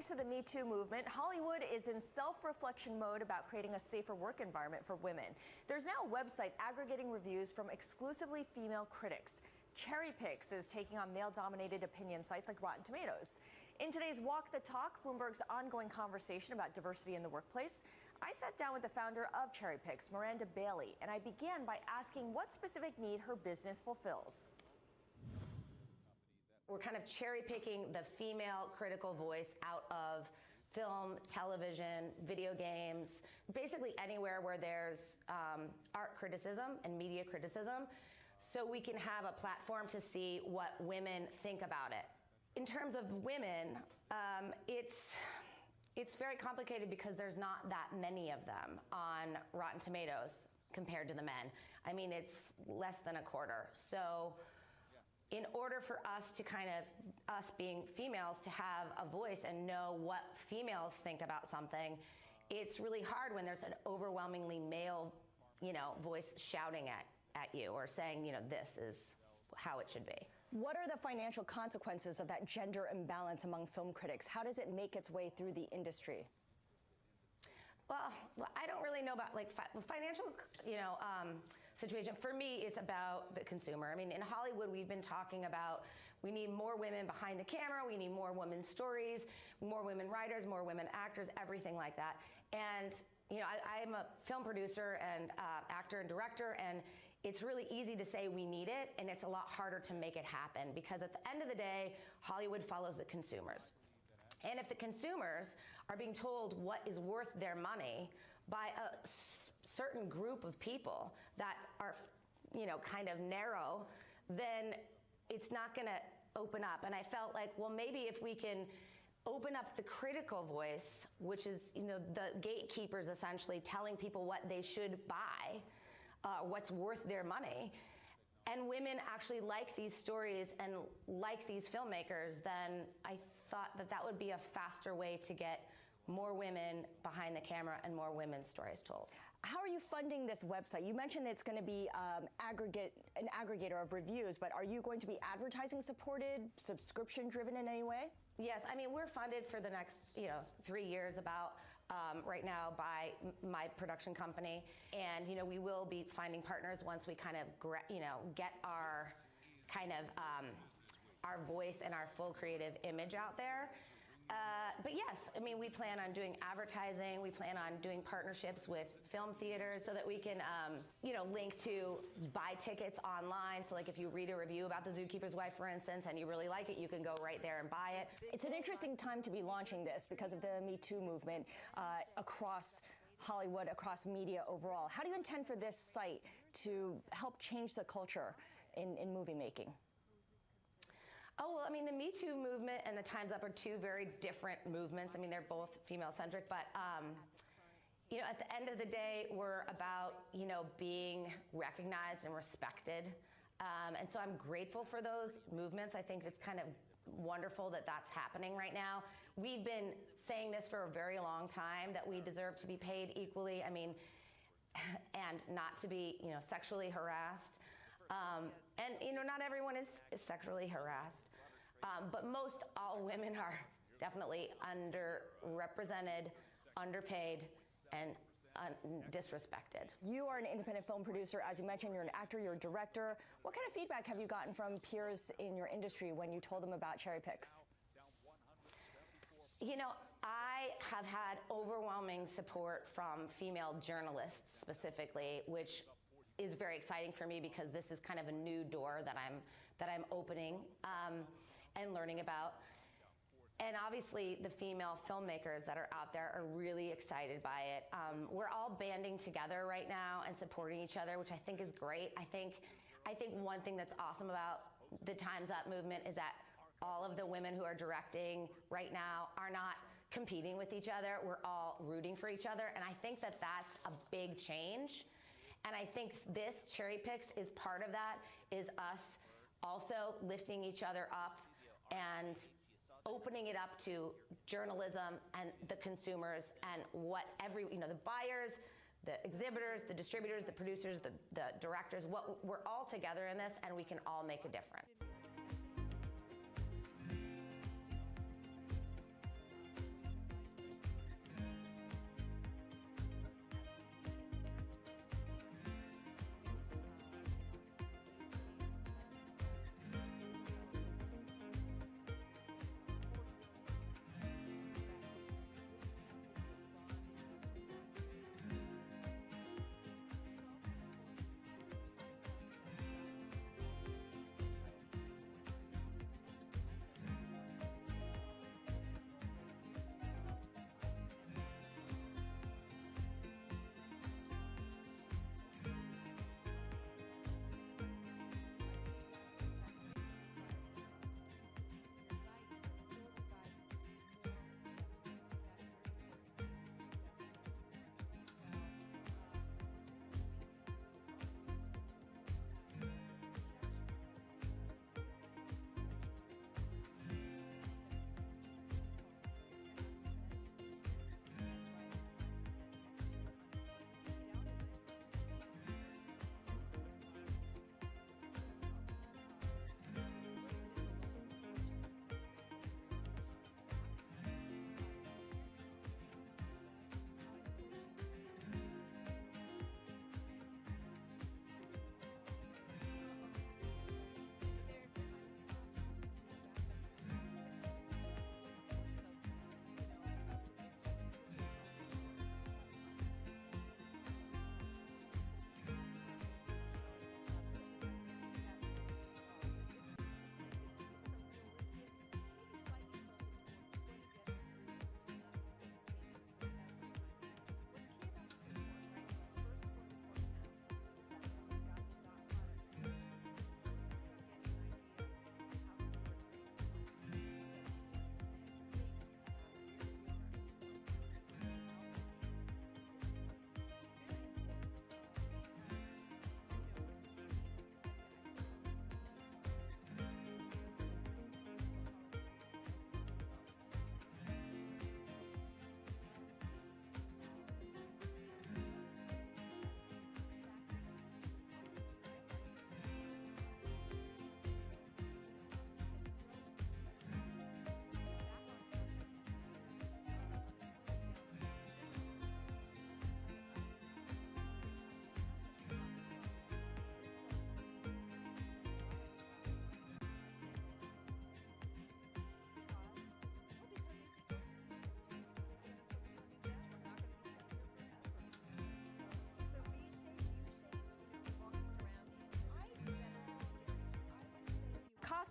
to the Me Too movement, Hollywood is in self-reflection mode about creating a safer work environment for women. There's now a website aggregating reviews from exclusively female critics. Cherry Picks is taking on male-dominated opinion sites like Rotten Tomatoes. In today's Walk the Talk, Bloomberg's ongoing conversation about diversity in the workplace, I sat down with the founder of Cherry Picks, Miranda Bailey, and I began by asking what specific need her business fulfills. We're kind of cherry picking the female critical voice out of film, television, video games, basically anywhere where there's art criticism and media criticism, so we can have a platform to see what women think about it. In terms of women, it's very complicated because there's not that many of them on Rotten Tomatoes compared to the men. I mean, it's less than a quarter. So in order for us to us being females, to have a voice and know what females think about something, it's really hard when there's an overwhelmingly male, voice shouting at you or saying, this is how it should be. What are the financial consequences of that gender imbalance among film critics? How does it make its way through the industry? Well, I don't really know about financial, situation. For me, it's about the consumer. I mean, in Hollywood, we've been talking about we need more women behind the camera, we need more women's stories, more women writers, more women actors, everything like that. And I'm a film producer and actor and director, and it's really easy to say we need it, and it's a lot harder to make it happen because at the end of the day, Hollywood follows the consumers. And if the consumers are being told what is worth their money by a certain group of people that are, kind of narrow, then it's not going to open up. And I felt like, well, maybe if we can open up the critical voice, which is, the gatekeepers essentially telling people what they should buy, what's worth their money, and women actually like these stories and like these filmmakers, then I thought that would be a faster way to get more women behind the camera and more women's stories told. How are you funding this website? You mentioned it's going to be an aggregator of reviews, but are you going to be advertising supported, subscription driven in any way? Yes, I mean, we're funded for the next 3 years about right now by my production company, and we will be finding partners once we kind of get our our voice and our full creative image out there. But yes, I mean, we plan on doing advertising. We plan on doing partnerships with film theaters so that we can, link to buy tickets online. So like if you read a review about The Zookeeper's Wife, for instance, and you really like it, you can go right there and buy it. It's an interesting time to be launching this because of the Me Too movement across Hollywood, across media overall. How do you intend for this site to help change the culture in movie making? Oh, well, I mean, the Me Too movement and the Time's Up are two very different movements. I mean, they're both female-centric, but, at the end of the day, we're about, being recognized and respected. And so I'm grateful for those movements. I think it's kind of wonderful that that's happening right now. We've been saying this for a very long time, that we deserve to be paid equally, and not to be, sexually harassed. And, not everyone is sexually harassed. But most all women are definitely underrepresented, underpaid, and disrespected. You are an independent film producer. As you mentioned, you're an actor, you're a director. What kind of feedback have you gotten from peers in your industry when you told them about Cherry Picks? I have had overwhelming support from female journalists specifically, which is very exciting for me because this is kind of a new door that I'm opening and learning about. And obviously the female filmmakers that are out there are really excited by it. We're all banding together right now and supporting each other, which I think is great. I think one thing that's awesome about the Time's Up movement is that all of the women who are directing right now are not competing with each other. We're all rooting for each other. And I think that that's a big change. And I think this Cherry Picks is part of that, is us also lifting each other up and opening it up to journalism and the consumers and what the buyers, the exhibitors, the distributors, the producers, the directors, we're all together in this, and we can all make a difference.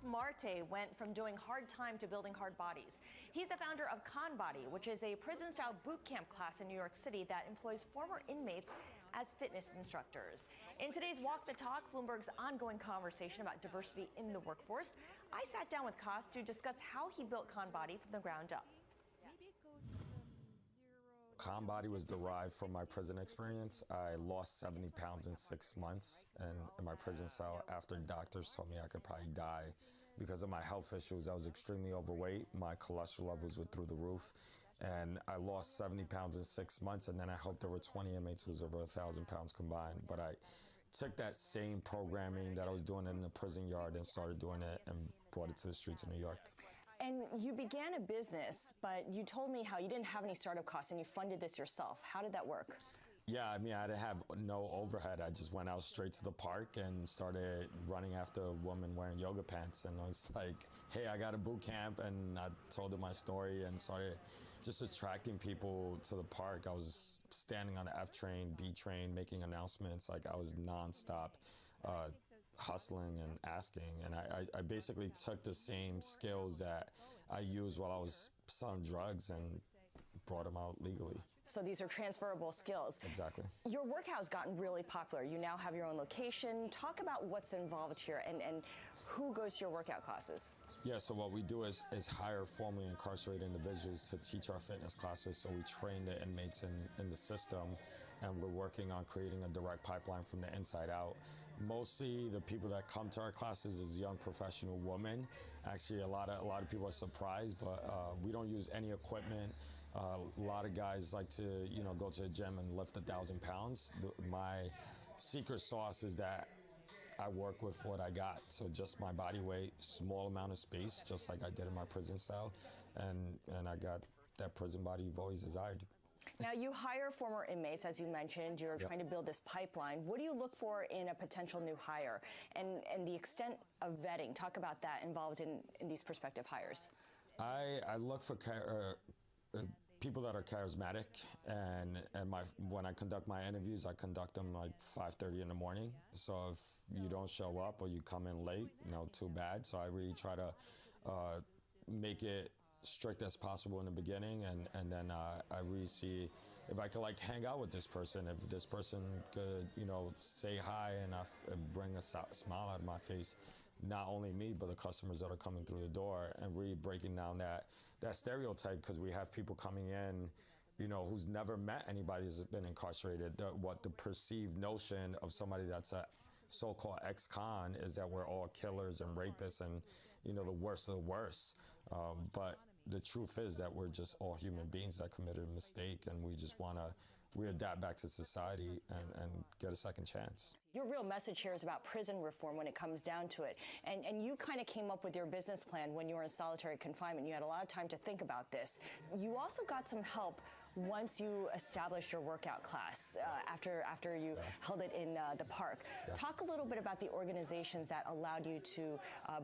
Marte went from doing hard time to building hard bodies. He's the founder of ConBody, which is a prison-style boot camp class in New York City that employs former inmates as fitness instructors. In today's Walk the Talk, Bloomberg's ongoing conversation about diversity in the workforce, I sat down with Koss to discuss how he built ConBody from the ground up. ConBody was derived from my prison experience. I lost 70 pounds in 6 months in my prison cell after doctors told me I could probably die because of my health issues. I was extremely overweight. My cholesterol levels were through the roof. And I lost 70 pounds in 6 months, and then I helped over 20 inmates who was over 1,000 pounds combined. But I took that same programming that I was doing in the prison yard and started doing it and brought it to the streets of New York. And you began a business, but you told me how you didn't have any startup costs and you funded this yourself. How did that work? Yeah, I mean, I didn't have no overhead. I just went out straight to the park and started running after a woman wearing yoga pants. And I was like, hey, I got a boot camp. And I told her my story and started just attracting people to the park. I was standing on the F train, B train, making announcements. Like, I was nonstop hustling and asking. And I basically took the same skills that I used while I was selling drugs and brought them out legally. So these are transferable skills. Exactly. Your workout has gotten really popular. You now have your own location. Talk about what's involved here and who goes to your workout classes. Yeah, so what we do is hire formerly incarcerated individuals to teach our fitness classes. So we train the inmates in the system, and we're working on creating a direct pipeline from the inside out. Mostly the people that come to our classes is young professional women. Actually, a lot of people are surprised, but we don't use any equipment. A lot of guys like to, go to the gym and lift 1,000 pounds. My secret sauce is that I work with what I got. So just my body weight, small amount of space, just like I did in my prison cell. And I got that prison body you've always desired. Now, you hire former inmates, as you mentioned. You're trying to build this pipeline. What do you look for in a potential new hire? And the extent of vetting, talk about that involved in these prospective hires. I look for people that are charismatic, and when I conduct my interviews, I conduct them like 5:30 in the morning. So if you don't show up or you come in late, too bad. So I really try to make it strict as possible in the beginning, and then I really see if I could hang out with this person, if this person could say hi and bring a smile out of my face. Not only me, but the customers that are coming through the door, and really breaking down that stereotype, because we have people coming in, who's never met anybody who's been incarcerated. What the perceived notion of somebody that's a so-called ex-con is that we're all killers and rapists and, the worst of the worst. But the truth is that we're just all human beings that committed a mistake, and we just want to readapt back to society and get a second chance. Your real message here is about prison reform when it comes down to it. And you kind of came up with your business plan when you were in solitary confinement. You had a lot of time to think about this. You also got some help once you established your workout class after you held it in the park. Talk a little bit about the organizations that allowed you to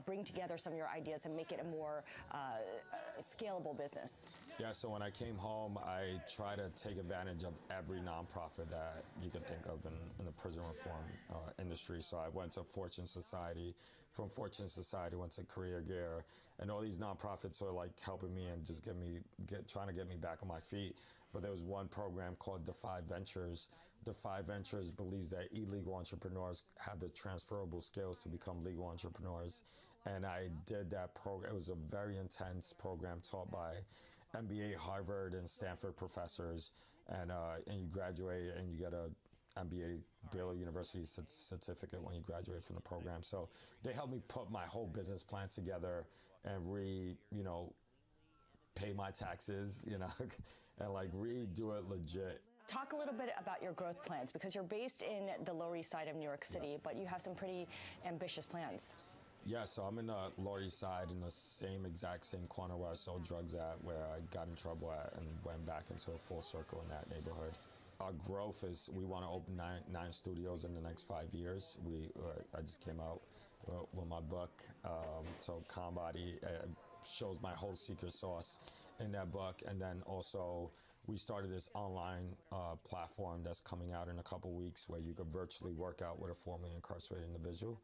bring together some of your ideas and make it a more scalable business. Yeah, so when I came home, I try to take advantage of every nonprofit that you could think of in the prison reform industry. So I went to Fortune Society. From Fortune Society, went to Career Gear, and all these nonprofits are helping me and just trying to get me back on my feet. But there was one program called Defy Ventures. Defy Ventures believes that illegal entrepreneurs have the transferable skills to become legal entrepreneurs. And I did that program. It was a very intense program taught by MBA, Harvard, and Stanford professors. And you graduate and you get a MBA Baylor University certificate when you graduate from the program. So they helped me put my whole business plan together and pay my taxes, and redo it legit. Talk a little bit about your growth plans, because you're based in the Lower East Side of New York City, but you have some pretty ambitious plans. Yeah, so I'm in the Lower East Side, in the exact same corner where I sold drugs at, where I got in trouble at, and went back into a full circle in that neighborhood. Our growth is we want to open nine studios in the next 5 years. I just came out with my book, so ConBody shows my whole secret sauce in that book, and then also we started this online platform that's coming out in a couple weeks where you could virtually work out with a formerly incarcerated individual.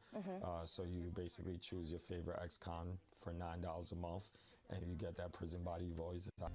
So you basically choose your favorite ex-con for $9 a month, and you get that prison body you've always desired.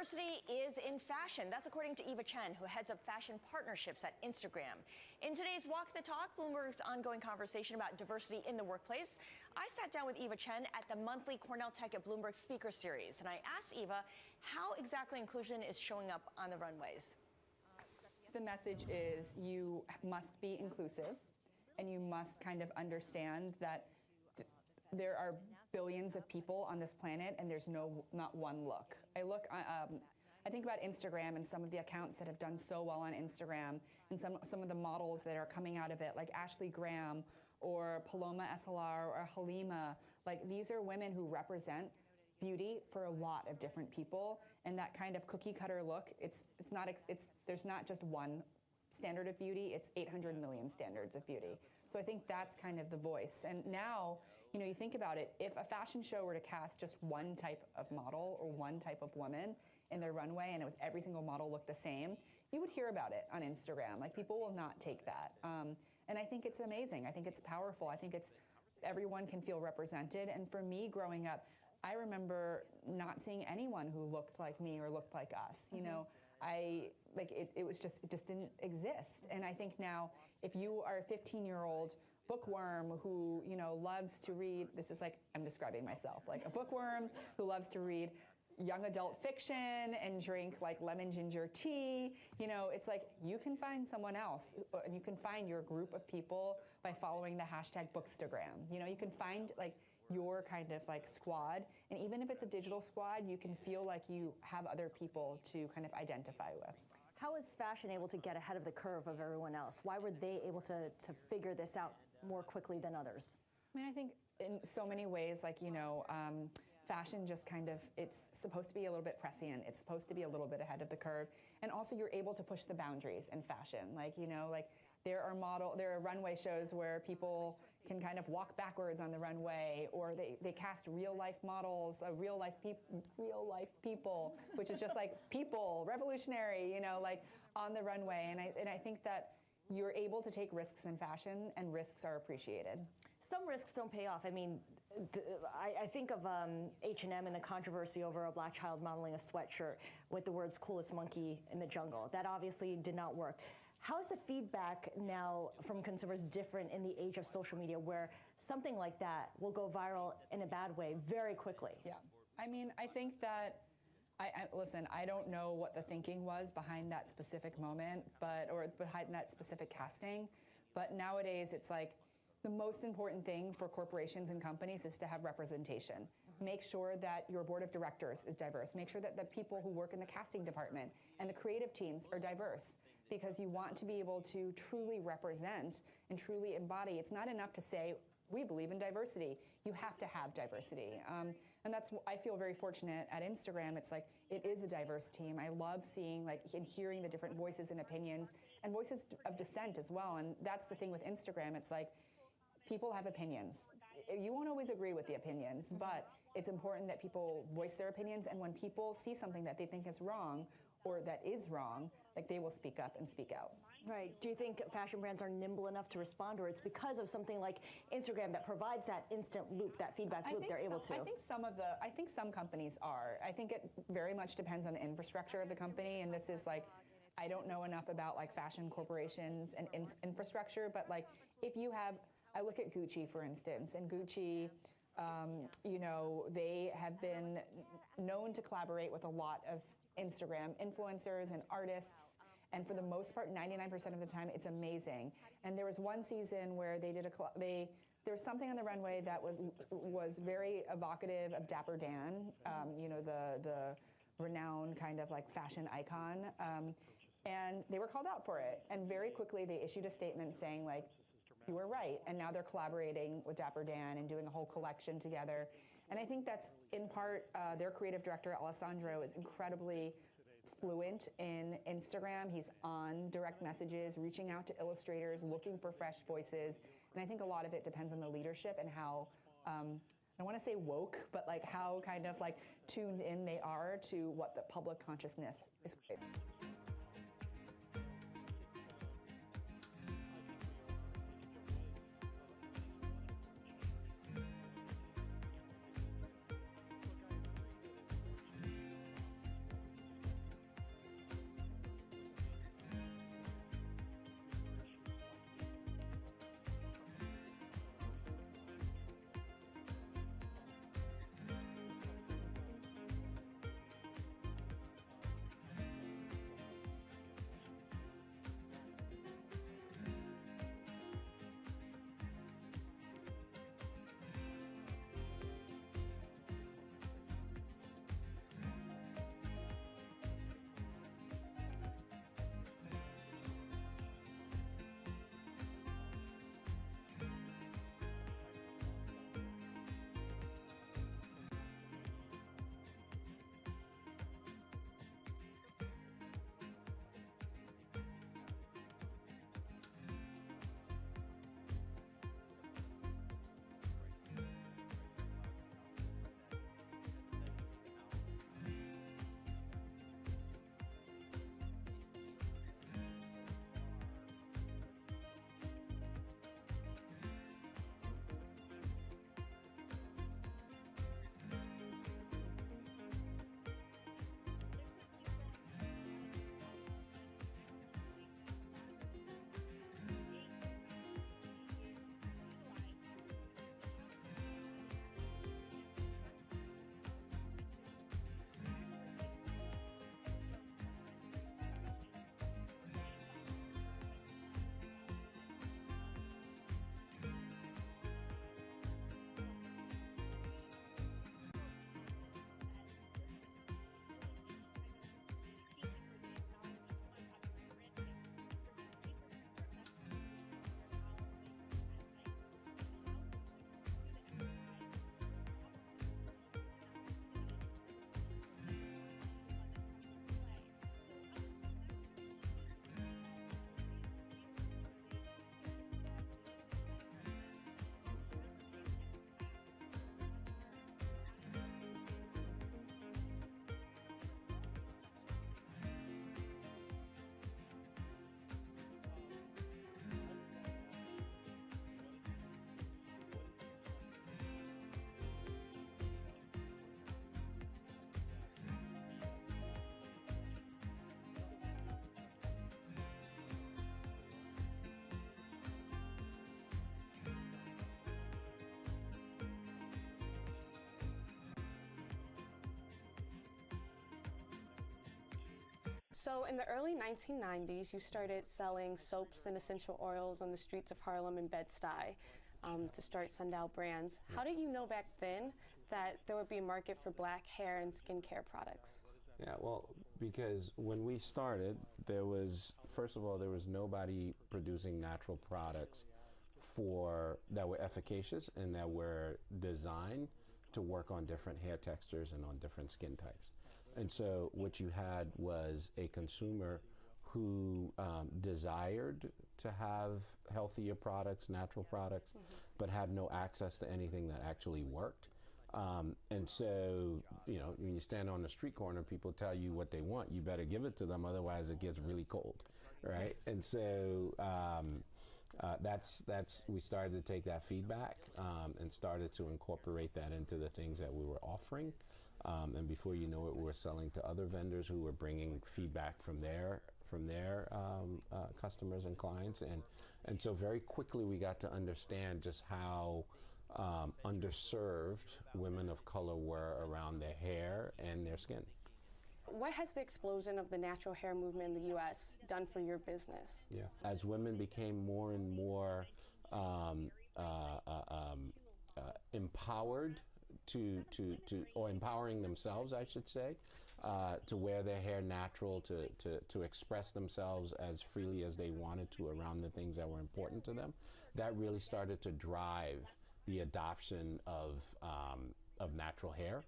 Diversity is in fashion. That's according to Eva Chen, who heads up fashion partnerships at Instagram. In today's Walk the Talk, Bloomberg's ongoing conversation about diversity in the workplace, I sat down with Eva Chen at the monthly Cornell Tech at Bloomberg Speaker Series, and I asked Eva how exactly inclusion is showing up on the runways. The message is you must be inclusive, and you must kind of understand that there are billions of people on this planet, and there's not one look. I think about Instagram and some of the accounts that have done so well on Instagram, and some of the models that are coming out of it, like Ashley Graham or Paloma SLR or Halima. Like, these are women who represent beauty for a lot of different people, and that kind of cookie cutter look. There's not just one standard of beauty. It's 800 million standards of beauty. So I think that's kind of the voice. And now, you think about it, if a fashion show were to cast just one type of model or one type of woman in their runway, and it was every single model looked the same, you would hear about it on Instagram. Like, people will not take that. And I think it's amazing. I think it's powerful. I think everyone can feel represented. And for me, growing up, I remember not seeing anyone who looked like me or looked like us. It just didn't exist. And I think now, if you are a 15-year-old bookworm who, loves to read, this is like, I'm describing myself, like a bookworm who loves to read young adult fiction and drink like lemon ginger tea, it's like you can find someone else, and you can find your group of people by following the hashtag Bookstagram. You can find, like, your kind of like squad. And even if it's a digital squad, you can feel like you have other people to kind of identify with. How is fashion able to get ahead of the curve of everyone else? Why were they able to figure this out more quickly than others? I mean, I think in so many ways, like, fashion just kind of, it's supposed to be a little bit prescient. It's supposed to be a little bit ahead of the curve. And also you're able to push the boundaries in fashion. Like, there are runway shows where people can kind of walk backwards on the runway, or they cast real life models, real life people, which is just like people, revolutionary, on the runway. And I think that you're able to take risks in fashion, and risks are appreciated. Some risks don't pay off. I mean, I think of H&M and the controversy over a black child modeling a sweatshirt with the words "coolest monkey in the jungle." That obviously did not work. How is the feedback now from consumers different in the age of social media, where something like that will go viral in a bad way very quickly? Yeah, I mean, I think that, listen, I don't know what the thinking was behind that specific moment, or behind that specific casting, but nowadays it's like, the most important thing for corporations and companies is to have representation. Make sure that your board of directors is diverse. Make sure that the people who work in the casting department and the creative teams are diverse, because you want to be able to truly represent and truly embody. It's not enough to say, we believe in diversity. You have to have diversity. And that's, I feel very fortunate at Instagram. It's like, it is a diverse team. I love seeing and hearing the different voices and opinions, and voices of dissent as well. And that's the thing with Instagram. It's like, people have opinions. You won't always agree with the opinions, but it's important that people voice their opinions, and when people see something that they think is wrong or that is wrong, they will speak up and speak out. Right. Do you think fashion brands are nimble enough to respond, or it's because of something like Instagram that provides that instant loop, that feedback loop, they're able to? I think some companies are. I think it very much depends on the infrastructure of the company, and this is I don't know enough about fashion corporations and infrastructure, but if you have, I look at Gucci, for instance, and Gucci, they have been known to collaborate with a lot of Instagram influencers and artists, and for the most part, 99% of the time, it's amazing. And there was one season where they did there was something on the runway that was very evocative of Dapper Dan, the renowned kind of fashion icon, and they were called out for it. And very quickly, they issued a statement saying you were right, and now they're collaborating with Dapper Dan and doing a whole collection together. And I think that's in part their creative director, Alessandro, is incredibly fluent in Instagram. He's on direct messages, reaching out to illustrators, looking for fresh voices. And I think a lot of it depends on the leadership and how, I don't want to say woke, but how kind of tuned in they are to what the public consciousness is. So in the early 1990s, you started selling soaps and essential oils on the streets of Harlem and Bed-Stuy to start Sundial Brands. How did you know back then that there would be a market for black hair and skincare products? Yeah, well, because when we started, there was, first of all, there was nobody producing natural products that were efficacious and that were designed to work on different hair textures and on different skin types. And so what you had was a consumer who desired to have healthier products, natural products, but had no access to anything that actually worked. And so, you know, when you stand on the street corner, people tell you what they want, you better give it to them, otherwise it gets really cold, right? And so we started to take that feedback and started to incorporate that into the things that we were offering. And before you know it, we were selling to other vendors who were bringing feedback from their customers and clients. And so very quickly we got to understand just how underserved women of color were around their hair and their skin. What has the explosion of the natural hair movement in the U.S. done for your business? Yeah, as women became more and more empowered or empowering themselves, I should say, to wear their hair natural, to express themselves as freely as they wanted to around the things that were important to them, that really started to drive the adoption of natural hair.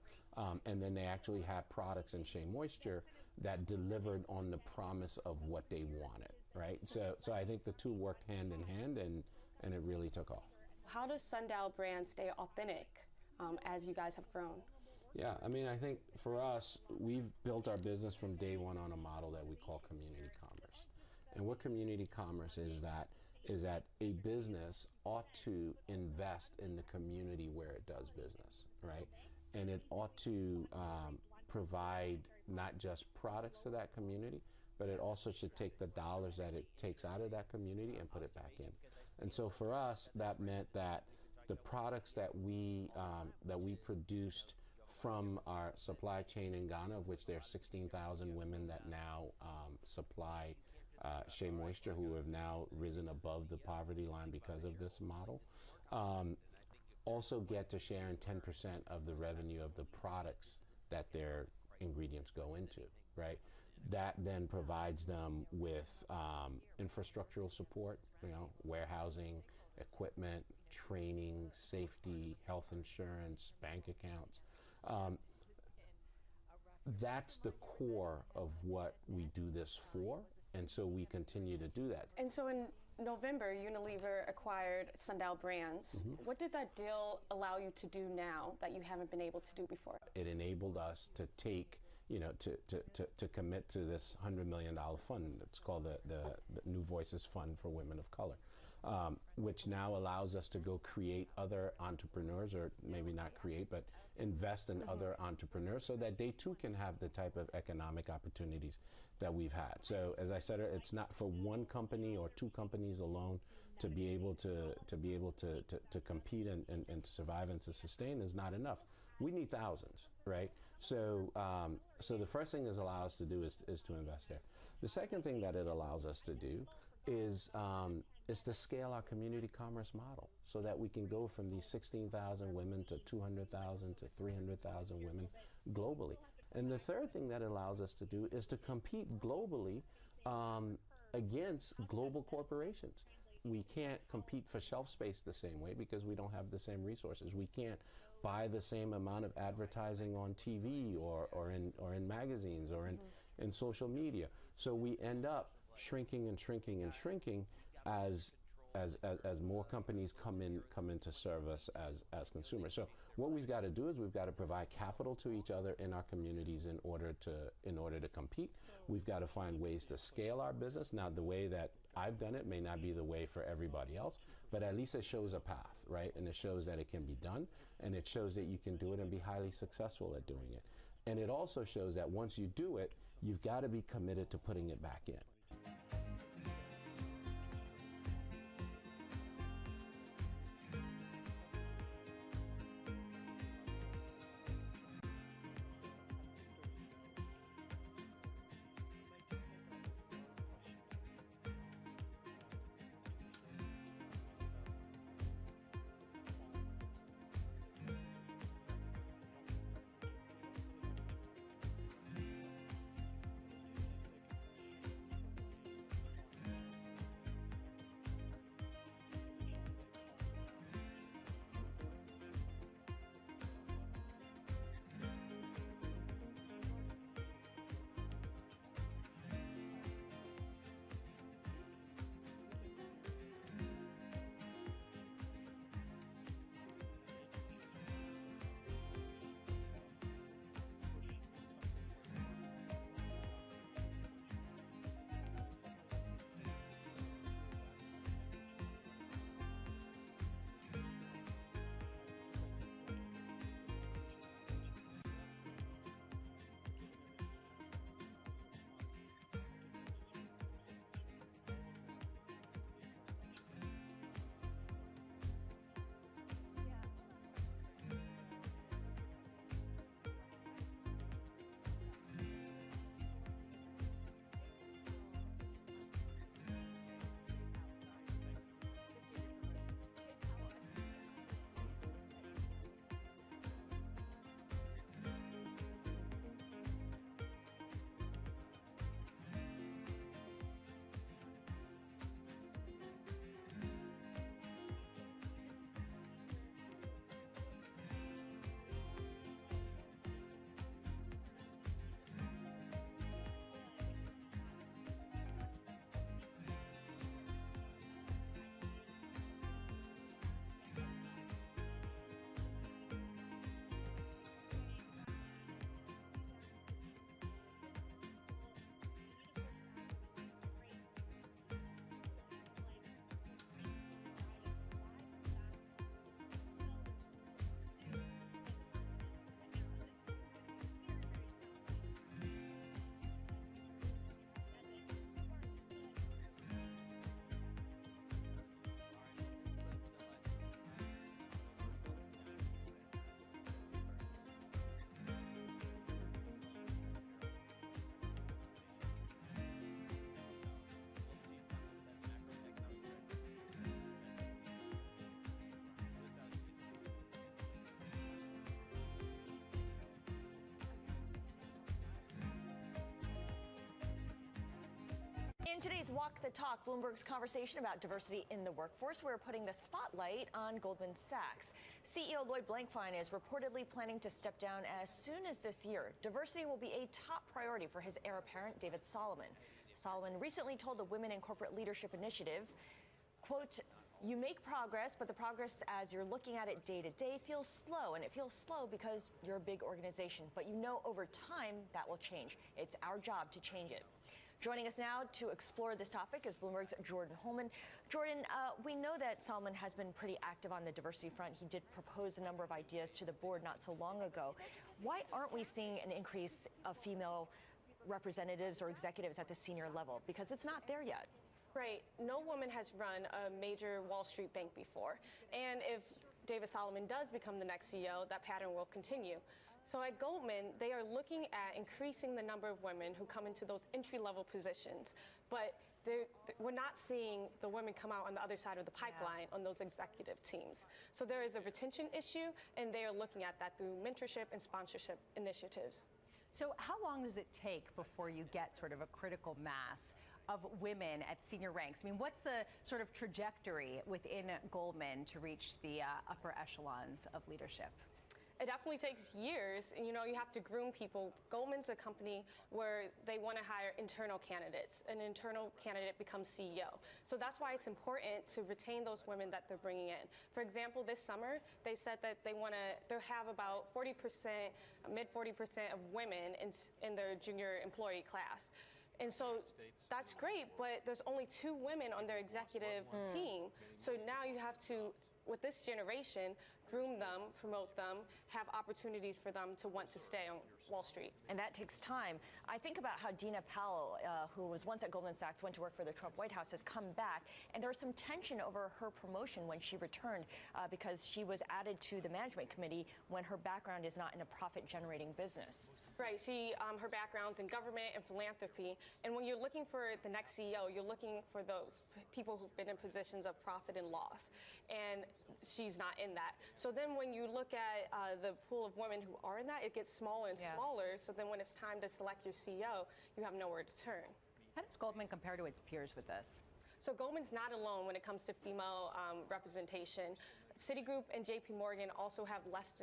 And then they actually had products in Shea Moisture that delivered on the promise of what they wanted, right? So I think the two worked hand in hand, and it really took off. How does Sundial Brands stay authentic as you guys have grown? Yeah, I mean, I think for us, we've built our business from day one on a model that we call community commerce. And what community commerce is that a business ought to invest in the community where it does business, right? And it ought to provide not just products to that community, but it also should take the dollars that it takes out of that community and put it back in. And so for us, that meant that the products that we produced from our supply chain in Ghana, of which there are 16,000 women that now supply Shea Moisture, who have now risen above the poverty line because of this model, also get to share in 10% of the revenue of the products that their ingredients go into, right? That then provides them with infrastructural support, you know, warehousing, equipment, training, safety, health insurance, bank accounts. That's the core of what we do this for, and so we continue to do that. And so in November, Unilever acquired Sundial Brands. What did that deal allow you to do now that you haven't been able to do before? It enabled us to take, you know, to commit to this $100 million fund. It's called the New Voices Fund for Women of Color, which now allows us to go create other entrepreneurs, or maybe not create, but invest in other entrepreneurs so that they too can have the type of economic opportunities that we've had. So as I said, it's not for one company or two companies alone to be able to compete and to survive and to sustain is not enough. We need thousands, right? So the first thing it allows us to do is to invest there. The second thing that it allows us to do is to scale our community commerce model so that we can go from these 16,000 women to 200,000 to 300,000 women globally. And the third thing that it allows us to do is to compete globally against global corporations. We can't compete for shelf space the same way because we don't have the same resources. We can't buy the same amount of advertising on TV or in magazines or in social media. So we end up shrinking and shrinking and shrinking as more companies come in to serve us as consumers. So what we've got to do is we've got to provide capital to each other in our communities in order to compete. We've got to find ways to scale our business. Now, the way that I've done it may not be the way for everybody else, but at least it shows a path, right? And it shows that it can be done, and it shows that you can do it and be highly successful at doing it. And it also shows that once you do it, you've got to be committed to putting it back in. In today's Walk the Talk, Bloomberg's conversation about diversity in the workforce, we're putting the spotlight on Goldman Sachs. CEO Lloyd Blankfein is reportedly planning to step down as soon as this year. Diversity will be a top priority for his heir apparent, David Solomon. Solomon recently told the Women in Corporate Leadership Initiative, quote, "You make progress, but the progress as you're looking at it day to day feels slow, and it feels slow because you're a big organization. But you know over time that will change. It's our job to change it." Joining us now to explore this topic is Bloomberg's Jordan Holman. Jordan, we know that Solomon has been pretty active on the diversity front. He did propose a number of ideas to the board not so long ago. Why aren't we seeing an increase of female representatives or executives at the senior level? Because it's not there yet. Right. No woman has run a major Wall Street bank before. And if David Solomon does become the next CEO, that pattern will continue. So at Goldman, they are looking at increasing the number of women who come into those entry-level positions. But we're not seeing the women come out on the other side of the pipeline on those executive teams. So there is a retention issue, and they are looking at that through mentorship and sponsorship initiatives. So how long does it take before you get sort of a critical mass of women at senior ranks? I mean, what's the sort of trajectory within Goldman to reach the upper echelons of leadership? It definitely takes years, and you have to groom people. Goldman's a company where they want to hire internal candidates. An internal candidate becomes CEO. So that's why it's important to retain those women that they're bringing in. For example, this summer, they said that they have about 40%, mid 40% of women in their junior employee class. And so that's great, but there's only 2 women on their executive team. So now you have to, with this generation, groom them, promote them, have opportunities for them to want to stay on Wall Street. And that takes time. I think about how Dina Powell, who was once at Goldman Sachs, went to work for the Trump White House, has come back. And there was some tension over her promotion when she returned because she was added to the management committee when her background is not in a profit-generating business. Right. Her background's in government and philanthropy. And when you're looking for the next CEO, you're looking for those people who've been in positions of profit and loss. And she's not in that. So then when you look at the pool of women who are in that, it gets smaller and smaller. So then when it's time to select your CEO, you have nowhere to turn. How does Goldman compare to its peers with this? So Goldman's not alone when it comes to female representation. Citigroup and JP Morgan also have less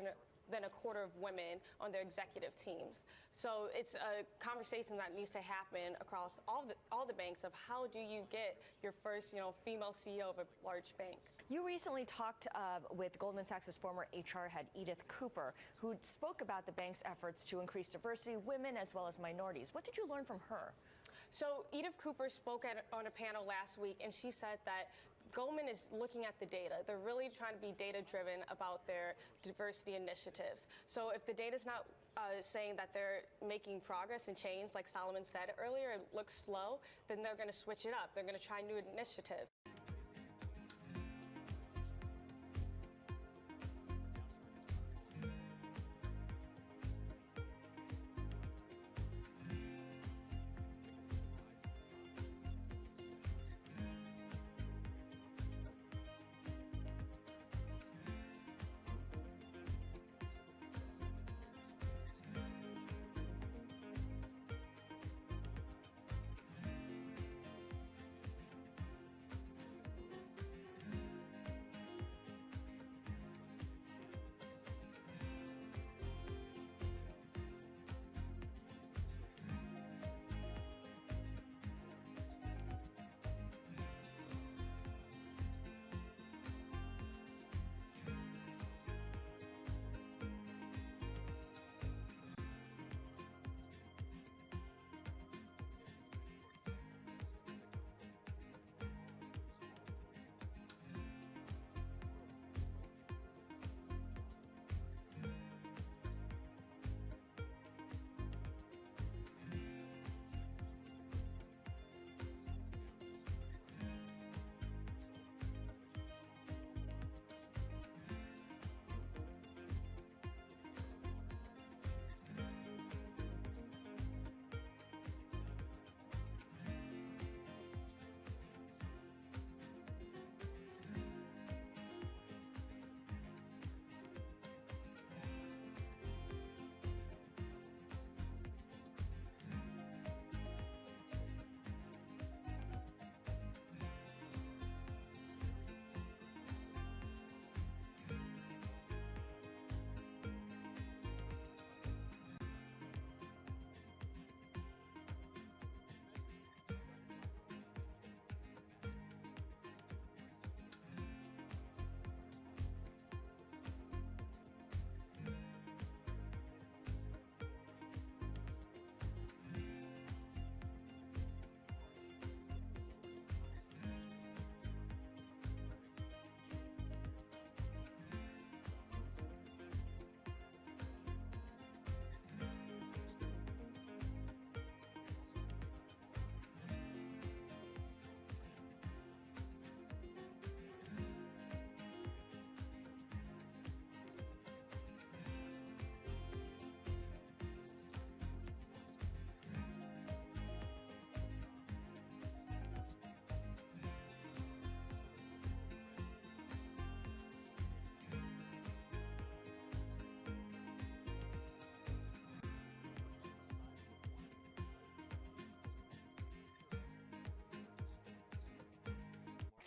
than a quarter of women on their executive teams. So it's a conversation that needs to happen across all the banks of how do you get your first female CEO of a large bank. You recently talked with Goldman Sachs' former HR head, Edith Cooper, who spoke about the bank's efforts to increase diversity, women as well as minorities. What did you learn from her? So Edith Cooper spoke on a panel last week, and she said that Goldman is looking at the data. They're really trying to be data-driven about their diversity initiatives. So if the data's not saying that they're making progress and change, like Solomon said earlier, it looks slow, then they're going to switch it up. They're going to try new initiatives.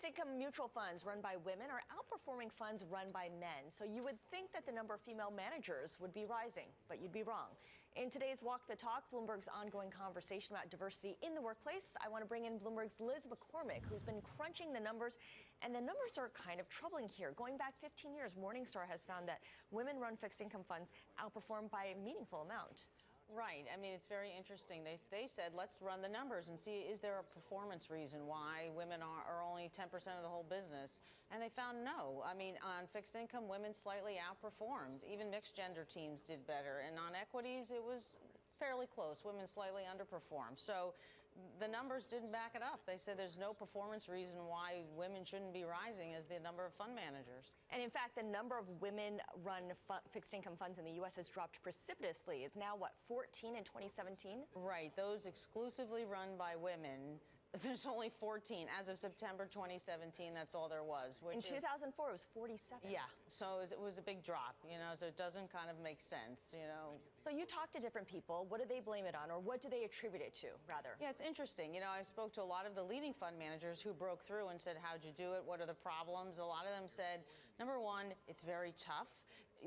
Fixed income mutual funds run by women are outperforming funds run by men. So you would think that the number of female managers would be rising, but you'd be wrong. In today's Walk the Talk, Bloomberg's ongoing conversation about diversity in the workplace, I want to bring in Bloomberg's Liz McCormick, who's been crunching the numbers, and the numbers are kind of troubling here. Going back 15 years, Morningstar has found that women-run fixed income funds outperform by a meaningful amount. Right. I mean, it's very interesting. They said, let's run the numbers and see, is there a performance reason why women are only 10% of the whole business? And they found no. I mean, on fixed income, women slightly outperformed. Even mixed gender teams did better. And on equities, it was fairly close. Women slightly underperformed. So the numbers didn't back it up. They said there's no performance reason why women shouldn't be rising as the number of fund managers. And in fact, the number of women-run fixed income funds in the U.S. has dropped precipitously. It's now, what, 14 in 2017? Right. Those exclusively run by women. There's only 14. As of September 2017, that's all there was. In 2004, it was 47. Yeah, so it was a big drop, you know, so it doesn't kind of make sense, you know. So you talk to different people. What do they blame it on, or what do they attribute it to, rather? Yeah, it's interesting. You know, I spoke to a lot of the leading fund managers who broke through and said, how'd you do it? What are the problems? A lot of them said, number one, it's very tough,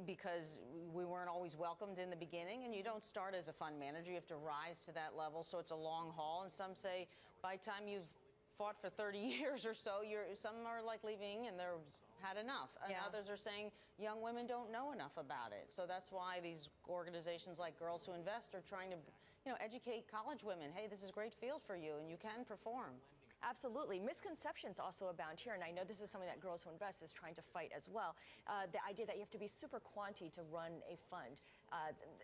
because we weren't always welcomed in the beginning, and you don't start as a fund manager. You have to rise to that level, so it's a long haul. And some say by the time you've fought for 30 years or so, some are like leaving and they're had enough. And others are saying young women don't know enough about it. So that's why these organizations like Girls Who Invest are trying to, you know, educate college women. Hey, this is a great field for you, and you can perform. Absolutely. Misconceptions also abound here, and I know this is something that Girls Who Invest is trying to fight as well. The idea that you have to be super quanti to run a fund.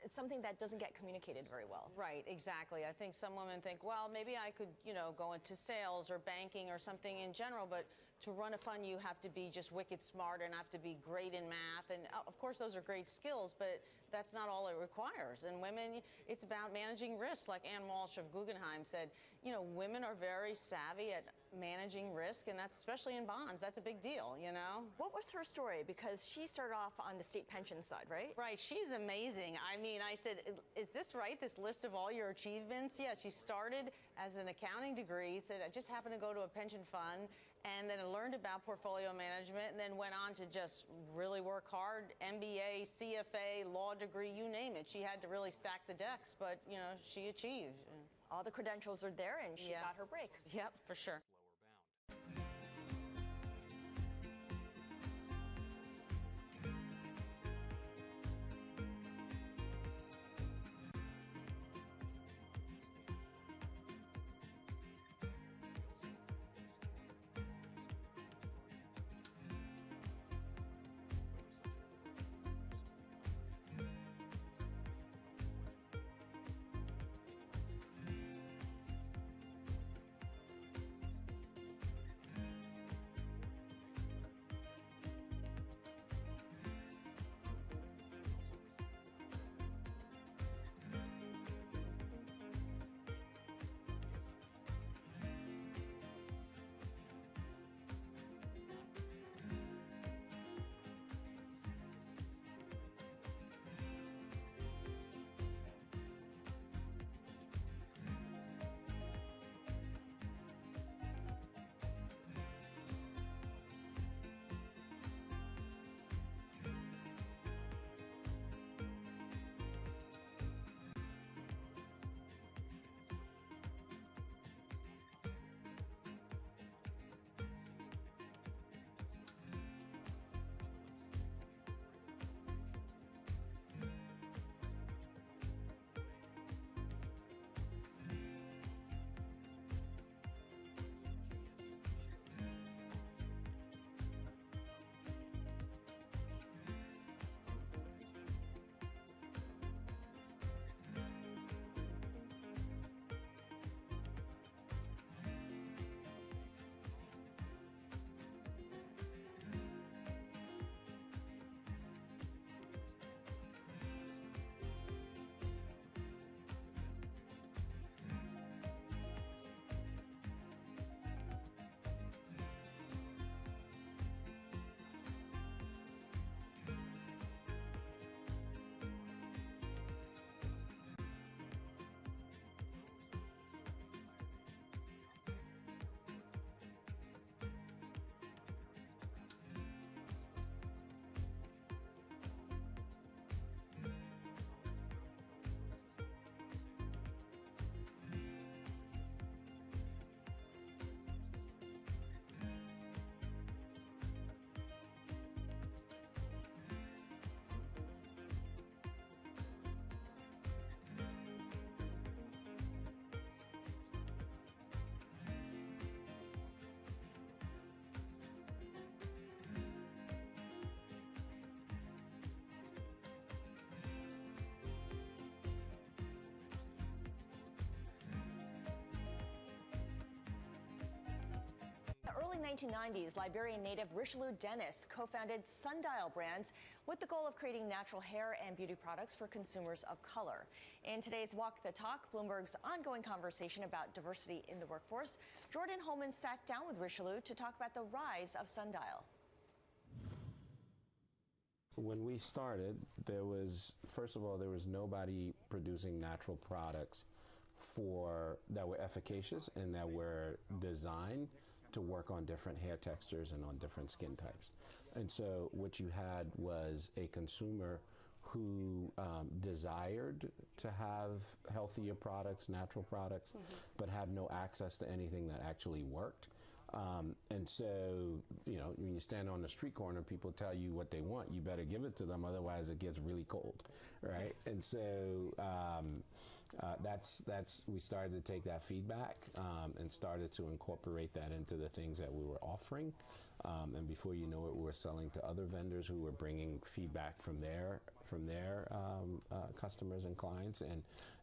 It's something that doesn't get communicated very well. Right, exactly. I think some women think, well, maybe I could, you know, go into sales or banking or something in general, but to run a fund, you have to be just wicked smart and have to be great in math. And of course, those are great skills, but that's not all it requires. And women, it's about managing risk. Like Ann Walsh of Guggenheim said, you know, women are very savvy at managing risk, and that's especially in bonds. That's a big deal, you know? What was her story? Because she started off on the state pension side, right? Right. She's amazing. I mean, I said, is this right, this list of all your achievements? Yeah, she started as an accounting degree, said, I just happened to go to a pension fund, and then learned about portfolio management, and then went on to just really work hard. MBA, CFA, law degree, you name it. She had to really stack the decks, but, you know, she achieved. All the credentials are there, and she got her break. Yep, for sure. 1990s, Liberian native Richelieu Dennis co-founded Sundial Brands with the goal of creating natural hair and beauty products for consumers of color. In today's Walk the Talk, Bloomberg's ongoing conversation about diversity in the workforce, Jordan Holman sat down with Richelieu to talk about the rise of Sundial. When we started, first of all, there was nobody producing natural products that were efficacious and that were designed to work on different hair textures and on different skin types. And so what you had was a consumer who desired to have healthier products, natural products, but had no access to anything that actually worked. And so, when you stand on the street corner, people tell you what they want, you better give it to them, otherwise it gets really cold, right? And so we started to take that feedback and started to incorporate that into the things that we were offering. And before you know it, we were selling to other vendors who were bringing feedback from their customers and clients.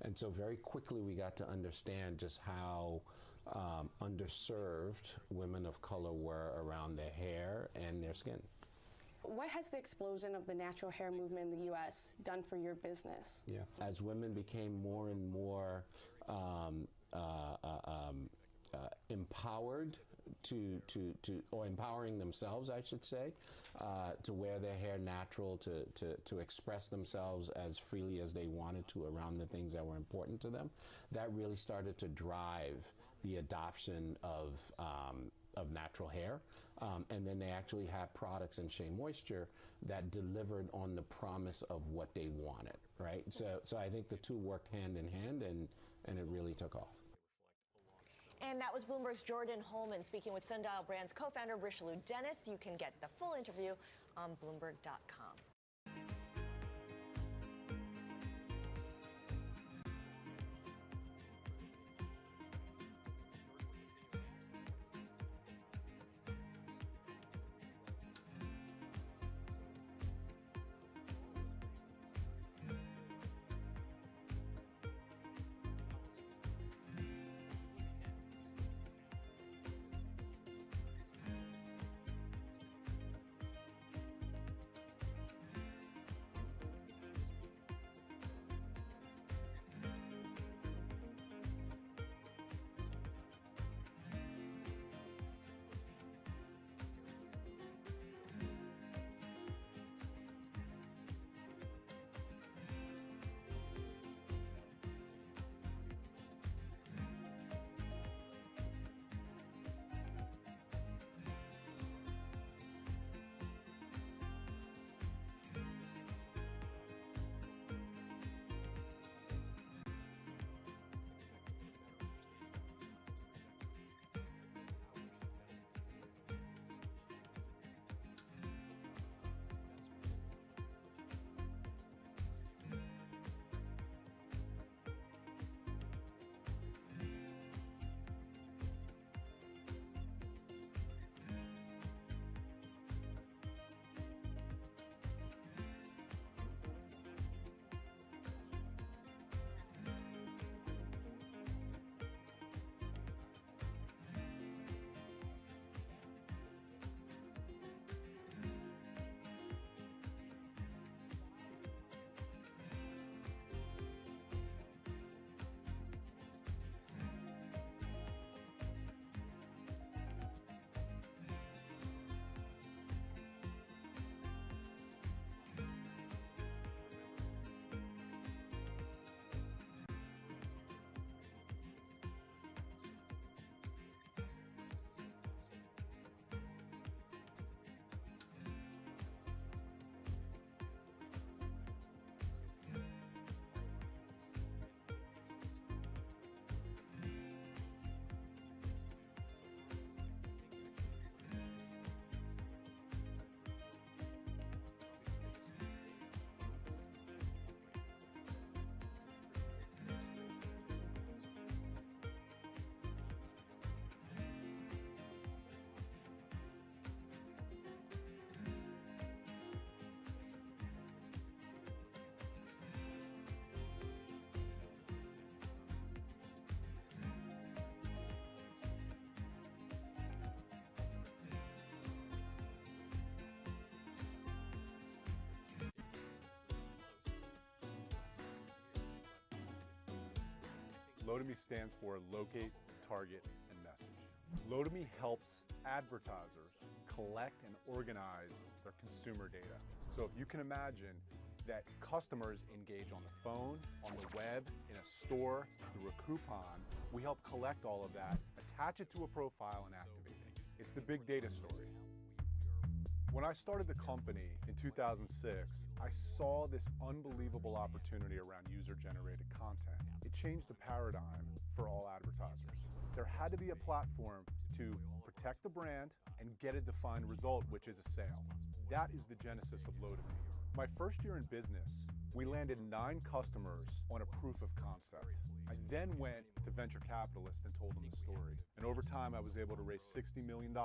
And so very quickly we got to understand just how underserved women of color were around their hair and their skin. What has the explosion of the natural hair movement in the U.S. done for your business? Yeah, as women became more and more empowered or empowering themselves, I should say, to wear their hair natural, to express themselves as freely as they wanted to around the things that were important to them, that really started to drive the adoption of natural hair. And then they actually had products in Shea Moisture that delivered on the promise of what they wanted, right? So I think the two worked hand in hand, and it really took off. And that was Bloomberg's Jordan Holman speaking with Sundial Brands co-founder Richelieu Dennis. You can get the full interview on Bloomberg.com. LOTOME stands for Locate, Target, and Message. LOTOME helps advertisers collect and organize their consumer data. So if you can imagine that customers engage on the phone, on the web, in a store, through a coupon, we help collect all of that, attach it to a profile, and activate it. It's the big data story. When I started the company in 2006, I saw this unbelievable opportunity around user-generated content. It changed the paradigm for all advertisers. There had to be a platform to protect the brand and get a defined result, which is a sale. That is the genesis of LOTOME. My first year in business, we landed 9 customers on a proof of concept. I then went to venture capitalists and told them the story. And over time, I was able to raise $60 million.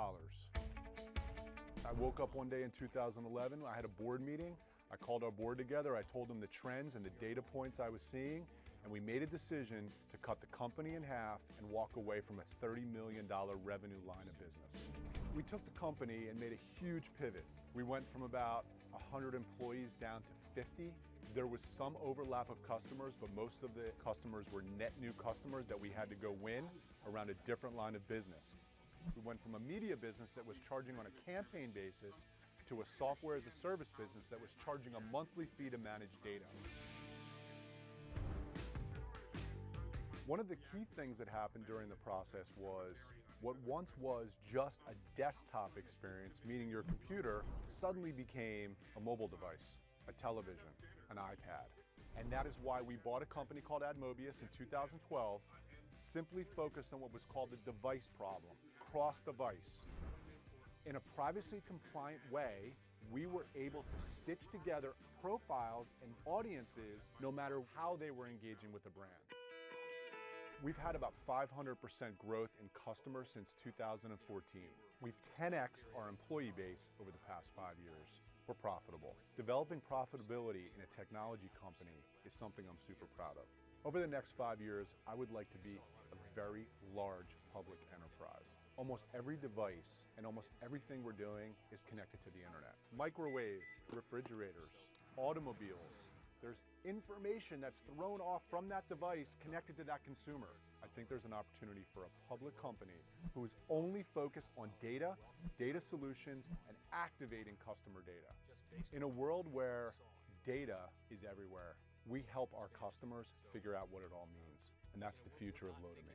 I woke up one day in 2011, I had a board meeting. I called our board together, I told them the trends and the data points I was seeing, and we made a decision to cut the company in half and walk away from a $30 million revenue line of business. We took the company and made a huge pivot. We went from about 100 employees down to 50. There was some overlap of customers, but most of the customers were net new customers that we had to go win around a different line of business. We went from a media business that was charging on a campaign basis to a software as a service business that was charging a monthly fee to manage data. One of the key things that happened during the process was what once was just a desktop experience, meaning your computer, suddenly became a mobile device, a television, an iPad. And that is why we bought a company called Admobius in 2012, simply focused on what was called the device problem, cross-device. In a privacy-compliant way, we were able to stitch together profiles and audiences no matter how they were engaging with the brand. We've had about 500% growth in customers since 2014. We've 10x'd our employee base over the past 5 years. We're profitable. Developing profitability in a technology company is something I'm super proud of. Over the next 5 years, I would like to be a very large public enterprise. Almost every device and almost everything we're doing is connected to the internet. Microwaves, refrigerators, automobiles. There's information that's thrown off from that device connected to that consumer. I think there's an opportunity for a public company who is only focused on data, data solutions, and activating customer data. In a world where data is everywhere, we help our customers figure out what it all means. And that's the future of LOTOME.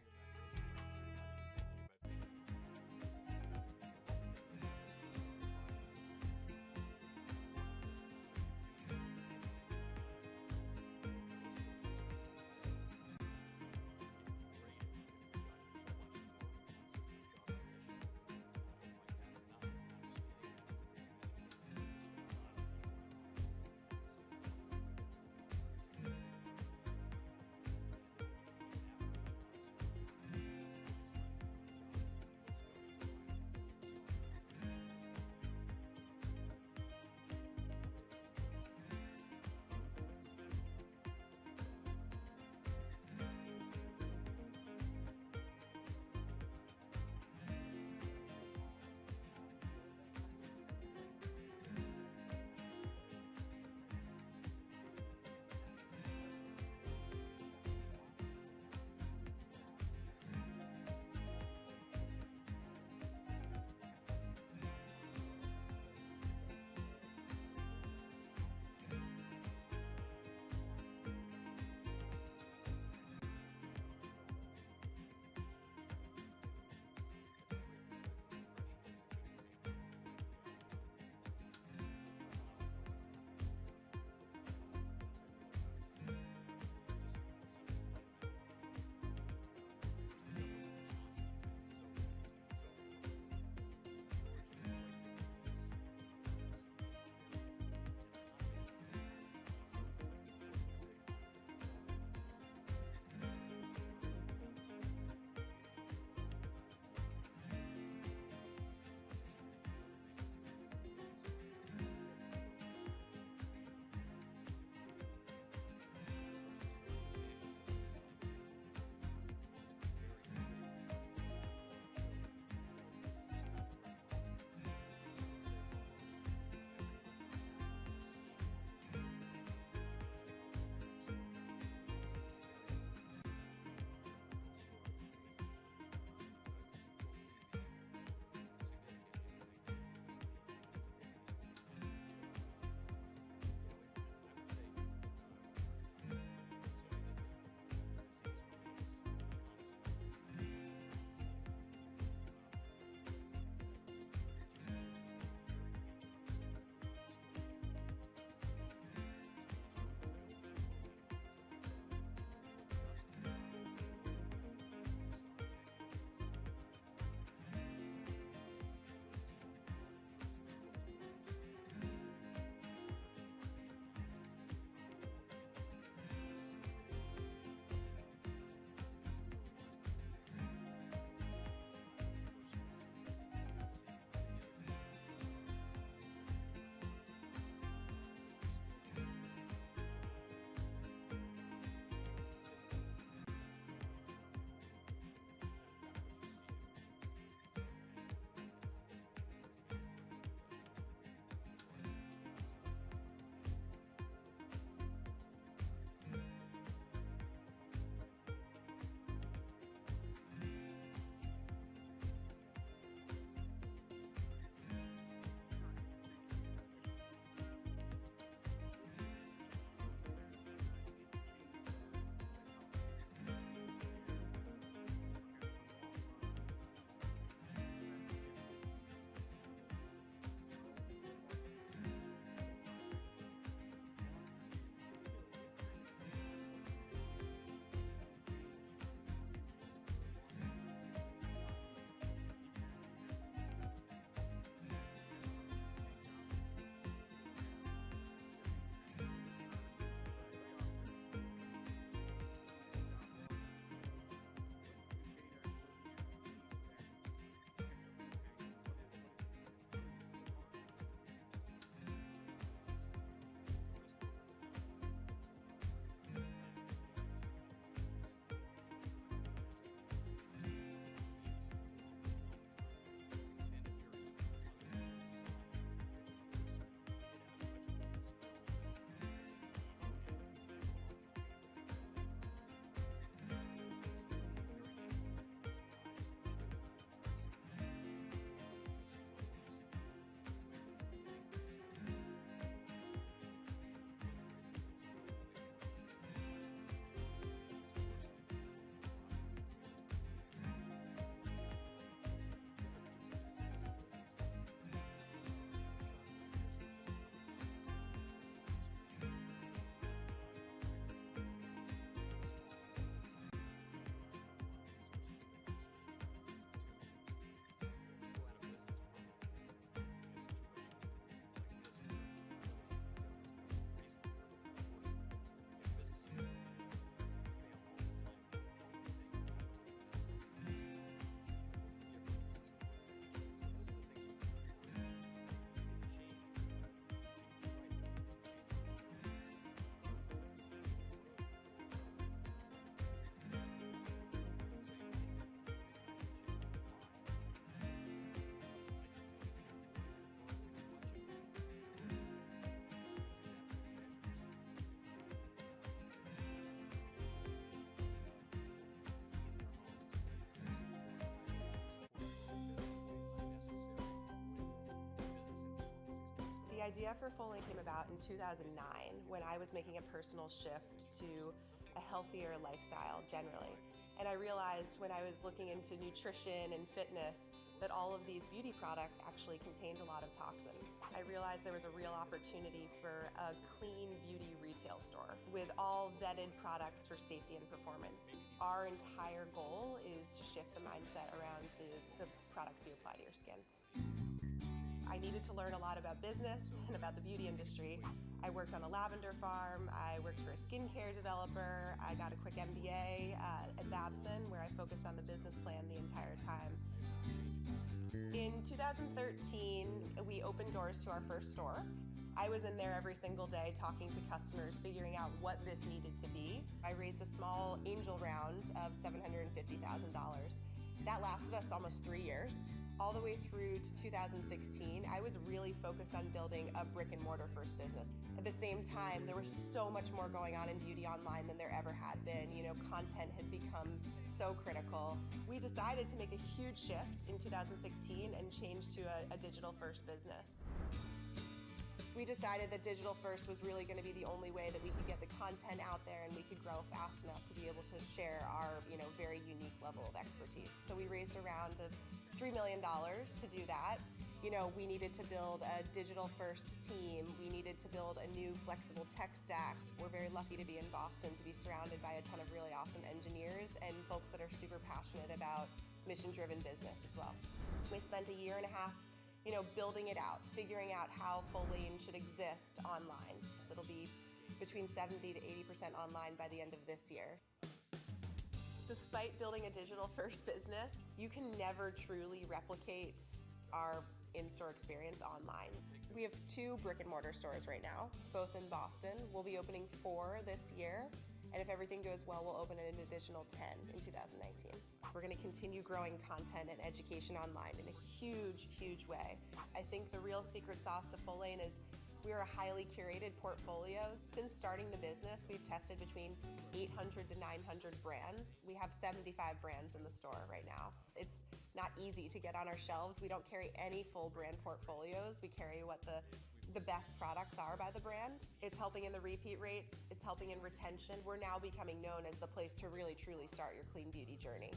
idea for Full Lane came about in 2009 when I was making a personal shift to a healthier lifestyle generally. And I realized when I was looking into nutrition and fitness that all of these beauty products actually contained a lot of toxins. I realized there was a real opportunity for a clean beauty retail store with all vetted products for safety and performance. Our entire goal is to shift the mindset around the products you apply to your skin. I needed to learn a lot about business and about the beauty industry. I worked on a lavender farm, I worked for a skincare developer, I got a quick MBA at Babson where I focused on the business plan the entire time. In 2013, we opened doors to our first store. I was in there every single day talking to customers, figuring out what this needed to be. I raised a small angel round of $750,000. That lasted us almost 3 years. All the way through to 2016, I was really focused on building a brick and mortar first business. At the same time, there was so much more going on in beauty online than there ever had been. You know, content had become so critical. We decided to make a huge shift in 2016 and change to a digital first business. We decided that digital first was really going to be the only way that we could get the content out there and we could grow fast enough to be able to share our, very unique level of expertise. So we raised a round of $3 million to do that. We needed to build a digital first team. We needed to build a new flexible tech stack. We're very lucky to be in Boston, to be surrounded by a ton of really awesome engineers and folks that are super passionate about mission-driven business as well. We spent a year and a half building it out, figuring out how Full Lane should exist online. So it'll be between 70 to 80% online by the end of this year. Despite building a digital first business, you can never truly replicate our in-store experience online. We have 2 brick and mortar stores right now, both in Boston. We'll be opening 4 this year. And if everything goes well, we'll open an additional 10 in 2019. So we're going to continue growing content and education online in a huge, huge way. I think the real secret sauce to Full Lane is we're a highly curated portfolio. Since starting the business, we've tested between 800 to 900 brands. We have 75 brands in the store right now. It's not easy to get on our shelves. We don't carry any full brand portfolios. We carry what the best products are by the brand. It's helping in the repeat rates. It's helping in retention. We're now becoming known as the place to really, truly start your clean beauty journey.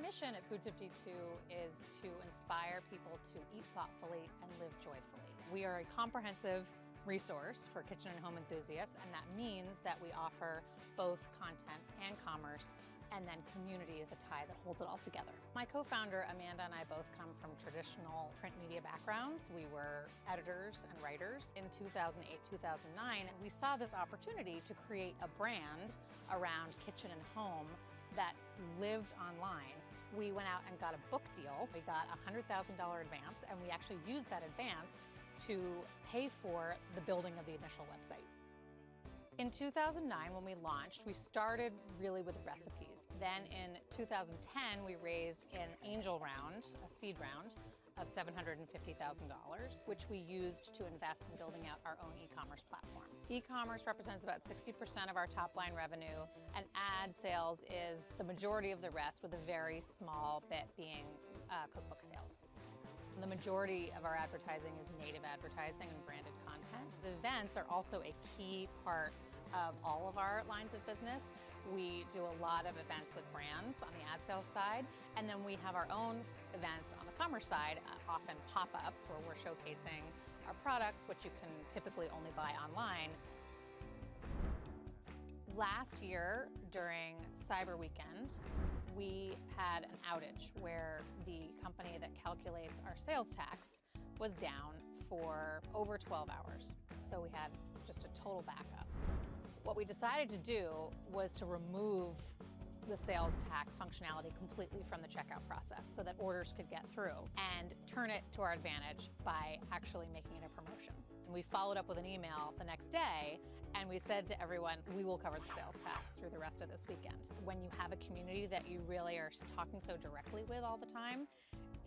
mission at Food 52 is to inspire people to eat thoughtfully and live joyfully. We are a comprehensive resource for kitchen and home enthusiasts, and that means that we offer both content and commerce, and then community is a tie that holds it all together. My co-founder Amanda and I both come from traditional print media backgrounds. We were editors and writers. In 2008-2009, we saw this opportunity to create a brand around kitchen and home that lived online. We went out and got a book deal. We got a $100,000 advance, and we actually used that advance to pay for the building of the initial website. In 2009, when we launched, we started really with recipes. Then in 2010, we raised an angel round, a seed round, of $750,000, which we used to invest in building out our own e-commerce platform. E-commerce represents about 60% of our top-line revenue, and ad sales is the majority of the rest, with a very small bit being cookbook sales. The majority of our advertising is native advertising and branded content. The events are also a key part of all of our lines of business. We do a lot of events with brands on the ad sales side, and then we have our own events on the commerce side, often pop-ups where we're showcasing our products, which you can typically only buy online. Last year, during Cyber Weekend, we had an outage where the company that calculates our sales tax was down for over 12 hours. So we had just a total backup. What we decided to do was to remove the sales tax functionality completely from the checkout process so that orders could get through, and turn it to our advantage by actually making it a promotion. And we followed up with an email the next day, and we said to everyone, we will cover the sales tax through the rest of this weekend. When you have a community that you really are talking so directly with all the time,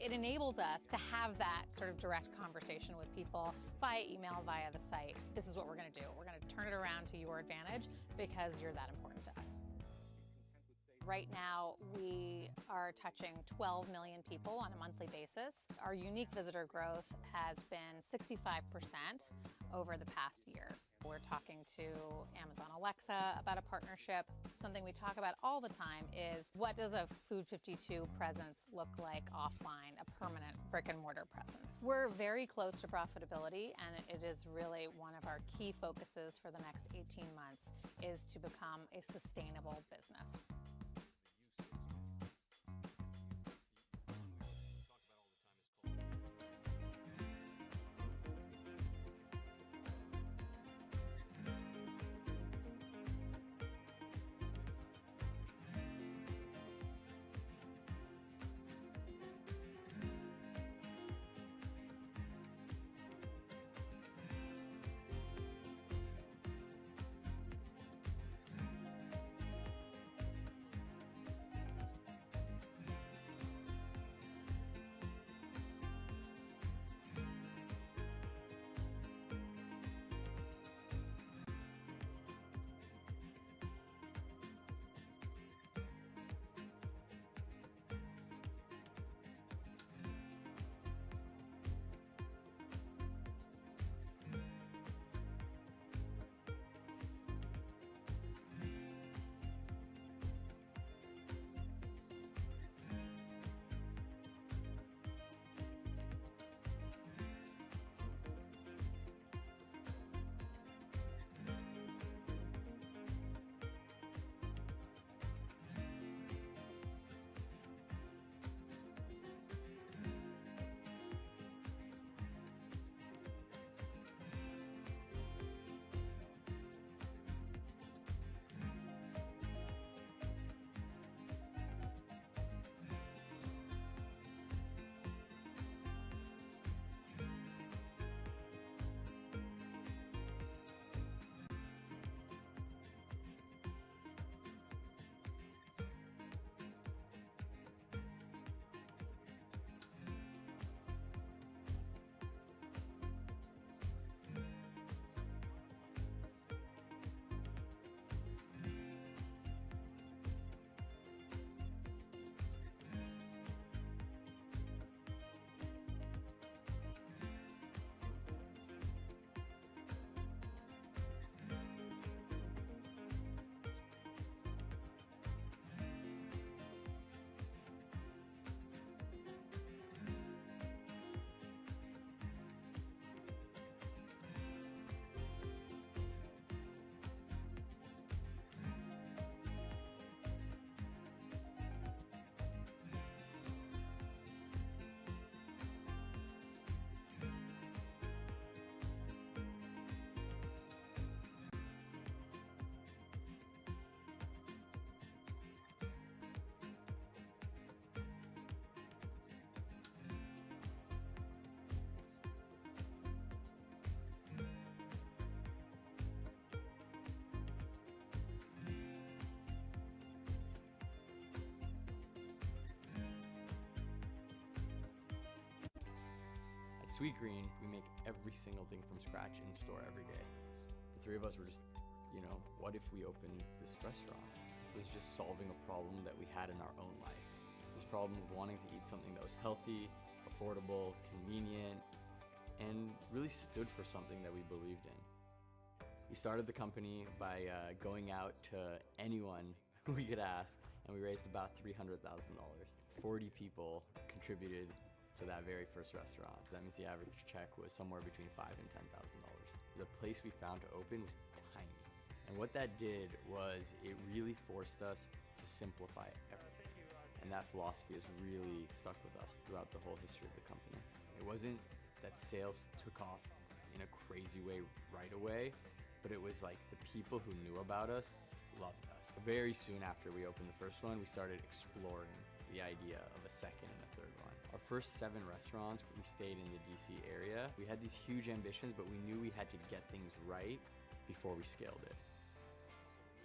it enables us to have that sort of direct conversation with people via email, via the site. This is what we're going to do. We're going to turn it around to your advantage because you're that important to us. Right now, we are touching 12 million people on a monthly basis. Our unique visitor growth has been 65% over the past year. We're talking to Amazon Alexa about a partnership. Something we talk about all the time is, what does a Food 52 presence look like offline, a permanent brick and mortar presence? We're very close to profitability, and it is really one of our key focuses for the next 18 months is to become a sustainable business. Sweetgreen, we make every single thing from scratch in store every day. The three of us were just, what if we opened this restaurant? It was just solving a problem that we had in our own life. This problem of wanting to eat something that was healthy, affordable, convenient, and really stood for something that we believed in. We started the company by going out to anyone we could ask, and we raised about $300,000. 40 people contributed to that very first restaurant. That means the average check was somewhere between $5,000 and $10,000. The place we found to open was tiny. And what that did was it really forced us to simplify everything. And that philosophy has really stuck with us throughout the whole history of the company. It wasn't that sales took off in a crazy way right away, but it was like the people who knew about us loved us. Very soon after we opened the first one, we started exploring the idea of a second and a third one. Our first 7 restaurants, we stayed in the DC area. We had these huge ambitions, but we knew we had to get things right before we scaled it.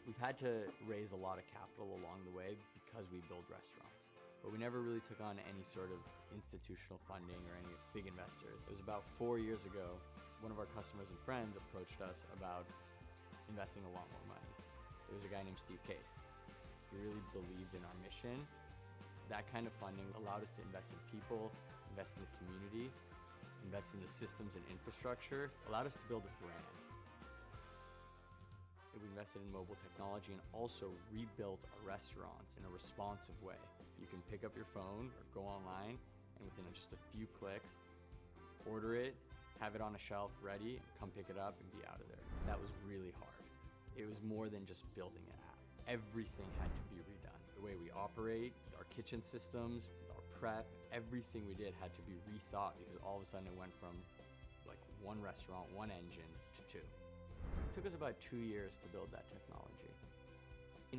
We've had to raise a lot of capital along the way because we build restaurants, but we never really took on any sort of institutional funding or any big investors. It was about 4 years ago, one of our customers and friends approached us about investing a lot more money. It was a guy named Steve Case. He really believed in our mission. That kind of funding allowed us to invest in people, invest in the community, invest in the systems and infrastructure, allowed us to build a brand. We invested in mobile technology and also rebuilt our restaurants in a responsive way. You can pick up your phone or go online and within just a few clicks, order it, have it on a shelf ready, come pick it up and be out of there. That was really hard. It was more than just building an app. Everything had to be redone. The way we operate, our kitchen systems, our prep, everything we did had to be rethought because all of a sudden it went from like 1 restaurant, 1 engine to 2. It took us about 2 years to build that technology.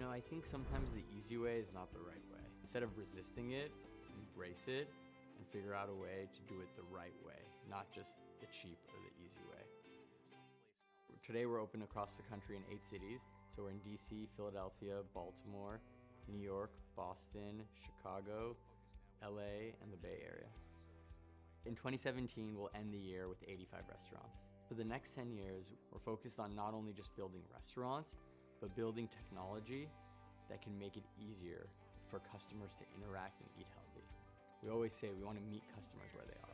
I think sometimes the easy way is not the right way. Instead of resisting it, embrace it and figure out a way to do it the right way, not just the cheap or the easy way. Today we're open across the country in 8 cities. So we're in DC, Philadelphia, Baltimore, New York, Boston, Chicago, LA, and the Bay Area. In 2017, we'll end the year with 85 restaurants. For the next 10 years, we're focused on not only just building restaurants, but building technology that can make it easier for customers to interact and eat healthy. We always say we want to meet customers where they are.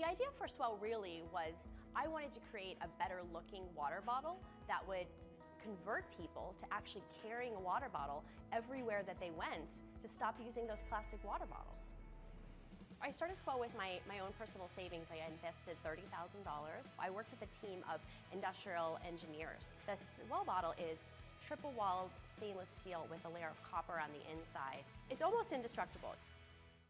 The idea for Swell really was I wanted to create a better looking water bottle that would convert people to actually carrying a water bottle everywhere that they went to stop using those plastic water bottles. I started Swell with my own personal savings. I invested $30,000. I worked with a team of industrial engineers. The Swell bottle is triple-walled stainless steel with a layer of copper on the inside. It's almost indestructible.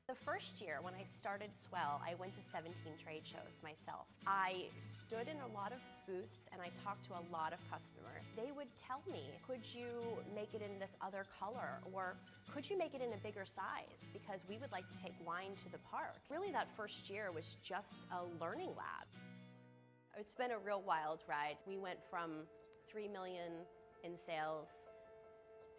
The first year when I started Swell, I went to 17 trade shows myself. I stood in a lot of booths and I talked to a lot of customers. They would tell me, could you make it in this other color? Or could you make it in a bigger size? Because we would like to take wine to the park. Really, that first year was just a learning lab. It's been a real wild ride. We went from 3 million in sales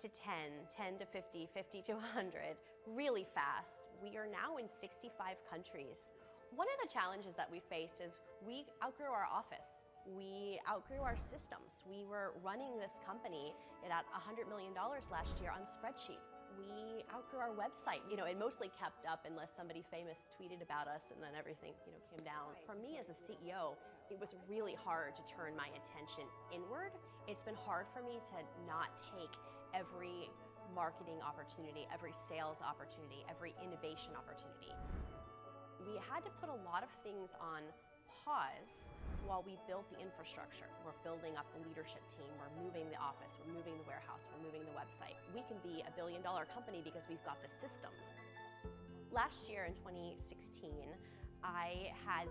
to 10 to 50, 50 to 100, really fast. We are now in 65 countries. One of the challenges that we faced is we outgrew our office. We outgrew our systems. We were running this company at $100 million last year on spreadsheets. We outgrew our website. It mostly kept up unless somebody famous tweeted about us and then everything, came down. For me as a CEO, it was really hard to turn my attention inward. It's been hard for me to not take every marketing opportunity, every sales opportunity, every innovation opportunity. We had to put a lot of things on pause while we built the infrastructure. We're building up the leadership team, we're moving the office, we're moving the warehouse, we're moving the website. We can be a billion-dollar company because we've got the systems. Last year in 2016, I had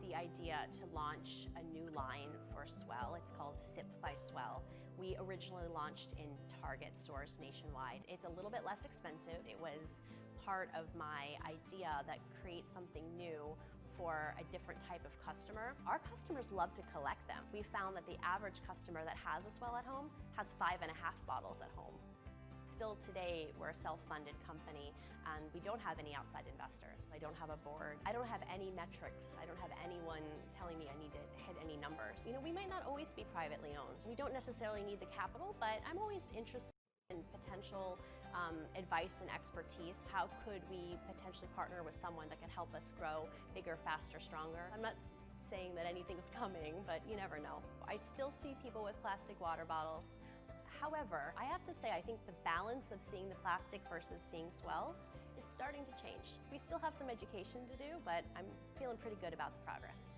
the idea to launch a new line for Swell. It's called Sip by Swell. We originally launched in Target stores nationwide. It's a little bit less expensive. It was part of my idea that create something new for a different type of customer. Our customers love to collect them. We found that the average customer that has a Swell at home has 5.5 bottles at home. Still today, we're a self-funded company and we don't have any outside investors. I don't have a board. I don't have any metrics. I don't have anyone telling me I need to hit any numbers. We might not always be privately owned. We don't necessarily need the capital, but I'm always interested in potential advice and expertise. How could we potentially partner with someone that could help us grow bigger, faster, stronger? I'm not saying that anything's coming, but you never know. I still see people with plastic water bottles. However, I have to say, I think the balance of seeing the plastic versus seeing Swells is starting to change. We still have some education to do, but I'm feeling pretty good about the progress.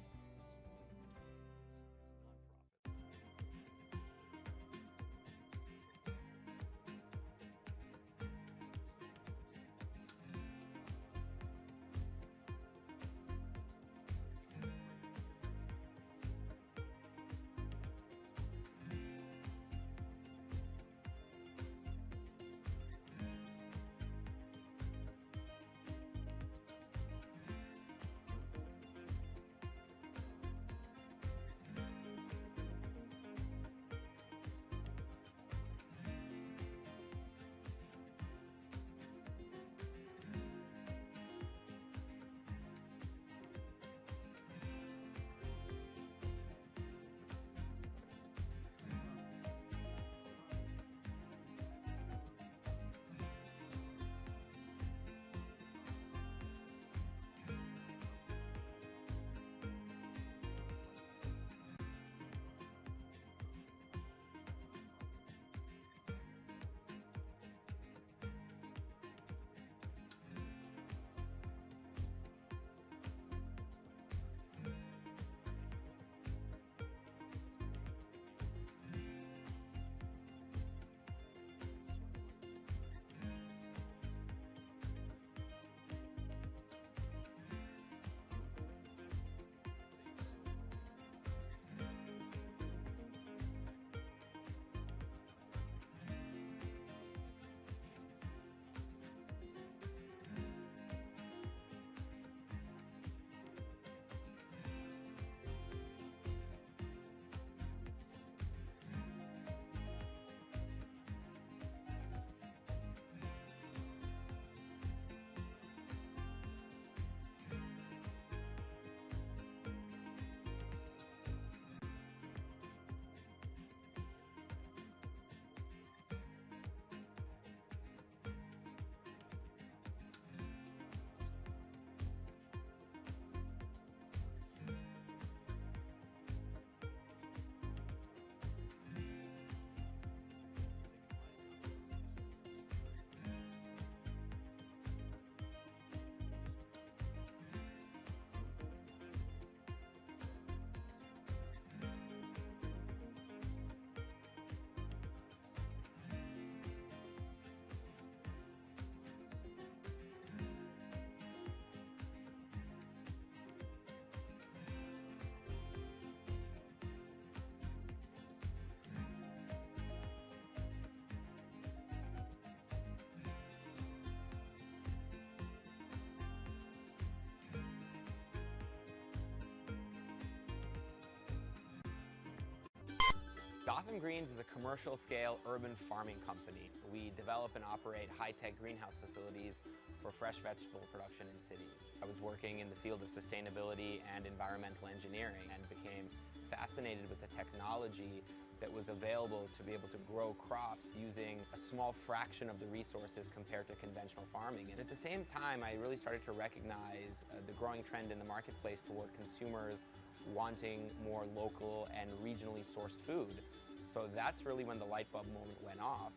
Gotham Greens is a commercial-scale urban farming company. We develop and operate high-tech greenhouse facilities for fresh vegetable production in cities. I was working in the field of sustainability and environmental engineering and became fascinated with the technology that was available to be able to grow crops using a small fraction of the resources compared to conventional farming. And at the same time, I really started to recognize the growing trend in the marketplace toward consumers wanting more local and regionally sourced food. So that's really when the light bulb moment went off.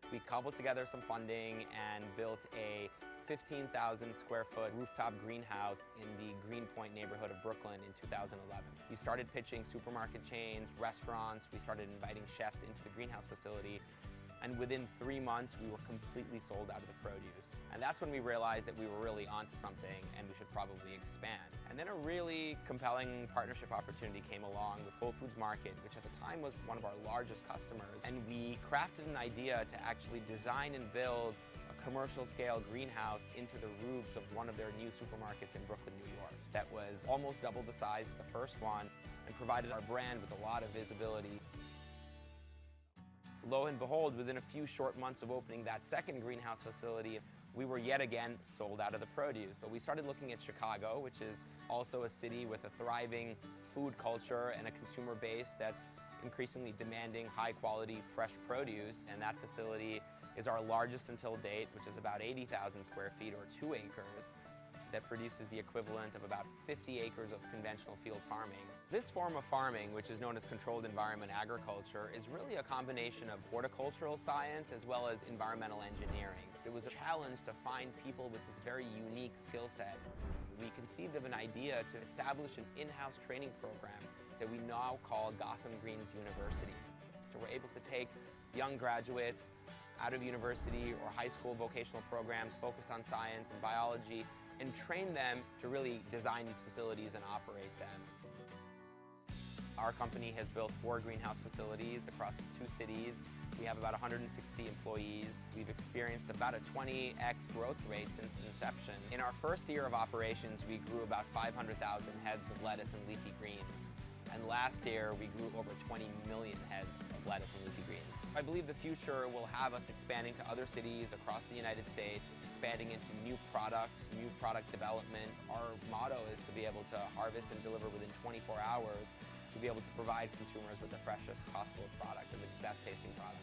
We cobbled together some funding and built a 15,000 square foot rooftop greenhouse in the Greenpoint neighborhood of Brooklyn in 2011. We started pitching supermarket chains, restaurants, we started inviting chefs into the greenhouse facility, and within 3 months we were completely sold out of the produce. And that's when we realized that we were really onto something and we should probably expand. And then a really compelling partnership opportunity came along with Whole Foods Market, which at the time was one of our largest customers. And we crafted an idea to actually design and build a commercial scale greenhouse into the roofs of one of their new supermarkets in Brooklyn, New York. That was almost double the size of the first one and provided our brand with a lot of visibility. Lo and behold, within a few short months of opening that second greenhouse facility, we were yet again sold out of the produce. So we started looking at Chicago, which is also a city with a thriving food culture and a consumer base that's increasingly demanding high quality fresh produce. And that facility is our largest until date, which is about 80,000 square feet or 2 acres. That produces the equivalent of about 50 acres of conventional field farming. This form of farming, which is known as controlled environment agriculture, is really a combination of horticultural science as well as environmental engineering. It was a challenge to find people with this very unique skill set. We conceived of an idea to establish an in-house training program that we now call Gotham Greens University. So we're able to take young graduates out of university or high school vocational programs focused on science and biology and train them to really design these facilities and operate them. Our company has built 4 greenhouse facilities across 2 cities. We have about 160 employees. We've experienced about a 20x growth rate since inception. In our first year of operations, we grew about 500,000 heads of lettuce and leafy greens. And last year, we grew over 20 million heads of lettuce and leafy greens. I believe the future will have us expanding to other cities across the United States, expanding into new products, new product development. Our motto is to be able to harvest and deliver within 24 hours, to be able to provide consumers with the freshest possible product and the best tasting product.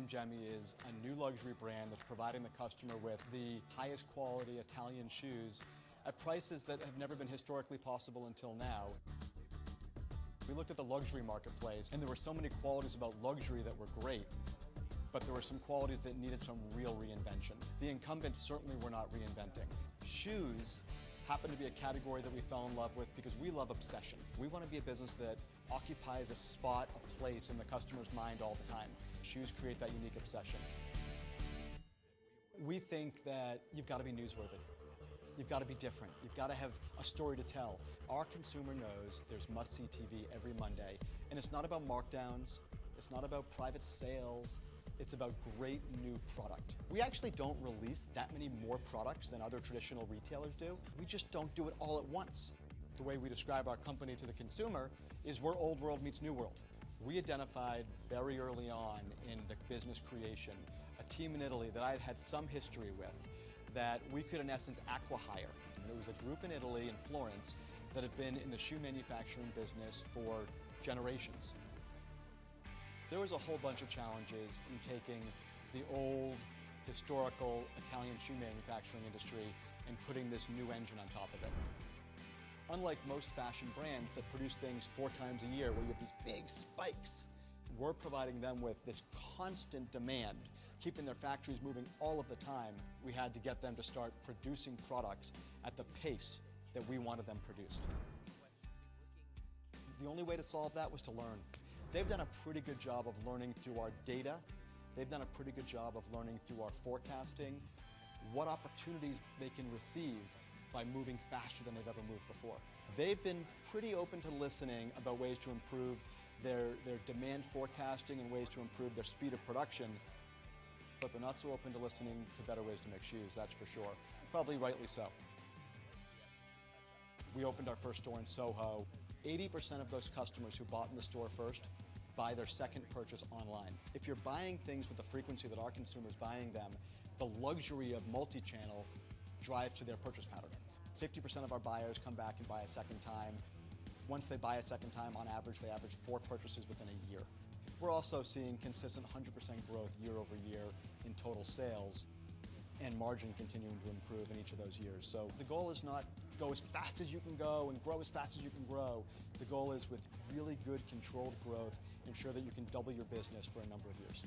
Gemmy is a new luxury brand that's providing the customer with the highest quality Italian shoes at prices that have never been historically possible until now. We looked at the luxury marketplace, and there were so many qualities about luxury that were great, but there were some qualities that needed some real reinvention. The incumbents certainly were not reinventing. Shoes happened to be a category that we fell in love with because we love obsession. We want to be a business that occupies a spot, a place in the customer's mind all the time. Shoes create that unique obsession. We think that you've got to be newsworthy. You've got to be different. You've got to have a story to tell. Our consumer knows there's must-see TV every Monday, and it's not about markdowns, it's not about private sales, it's about great new product. We actually don't release that many more products than other traditional retailers do. We just don't do it all at once. The way we describe our company to the consumer is we're old world meets new world. We identified very early on in the business creation a team in Italy that I had had some history with that we could in essence acqui-hire. And it was a group in Italy, in Florence, that have been in the shoe manufacturing business for generations. There was a whole bunch of challenges in taking the old, historical Italian shoe manufacturing industry and putting this new engine on top of it. Unlike most fashion brands that produce things 4 times a year where you have these big spikes, we're providing them with this constant demand, keeping their factories moving all of the time. We had to get them to start producing products at the pace that we wanted them produced. The only way to solve that was to learn. They've done a pretty good job of learning through our data. They've done a pretty good job of learning through our forecasting what opportunities they can receive by moving faster than they've ever moved before. They've been pretty open to listening about ways to improve their demand forecasting and ways to improve their speed of production, but they're not so open to listening to better ways to make shoes, that's for sure. Probably rightly so. We opened our first store in Soho. 80% of those customers who bought in the store first buy their second purchase online. If you're buying things with the frequency that our consumers buying them, the luxury of multi-channel drives to their purchase pattern. 50% of our buyers come back and buy a second time. Once they buy a second time, on average, they average 4 purchases within a year. We're also seeing consistent 100% growth year over year in total sales and margin continuing to improve in each of those years. So the goal is not go as fast as you can go and grow as fast as you can grow. The goal is with really good controlled growth, ensure that you can double your business for a number of years.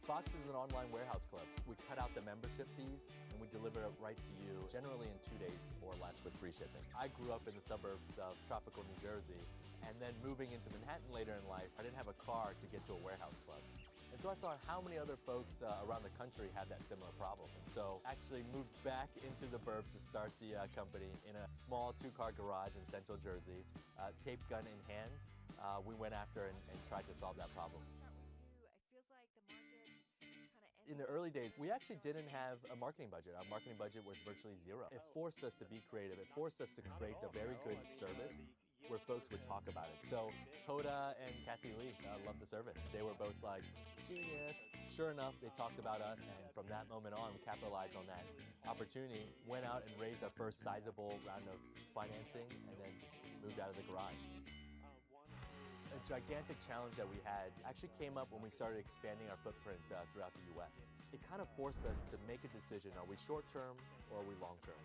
Box is an online warehouse club. We cut out the membership fees and we deliver it right to you, generally in 2 days or less with free shipping. I grew up in the suburbs of tropical New Jersey, and then moving into Manhattan later in life, I didn't have a car to get to a warehouse club. And so I thought, how many other folks around the country have that similar problem? And so actually moved back into the burbs to start the company in a small 2-car garage in Central Jersey, tape gun in hand. We went after and tried to solve that problem. In the early days, we actually didn't have a marketing budget. Our marketing budget was virtually zero. It forced us to be creative. It forced us to create a very good service where folks would talk about it. So Hoda and Kathy Lee loved the service. They were both like, genius. Sure enough, they talked about us, and from that moment on, we capitalized on that opportunity, went out and raised our first sizable round of financing, and then moved out of the garage. A gigantic challenge that we had actually came up when we started expanding our footprint throughout the U.S. It kind of forced us to make a decision, are we short-term or are we long-term?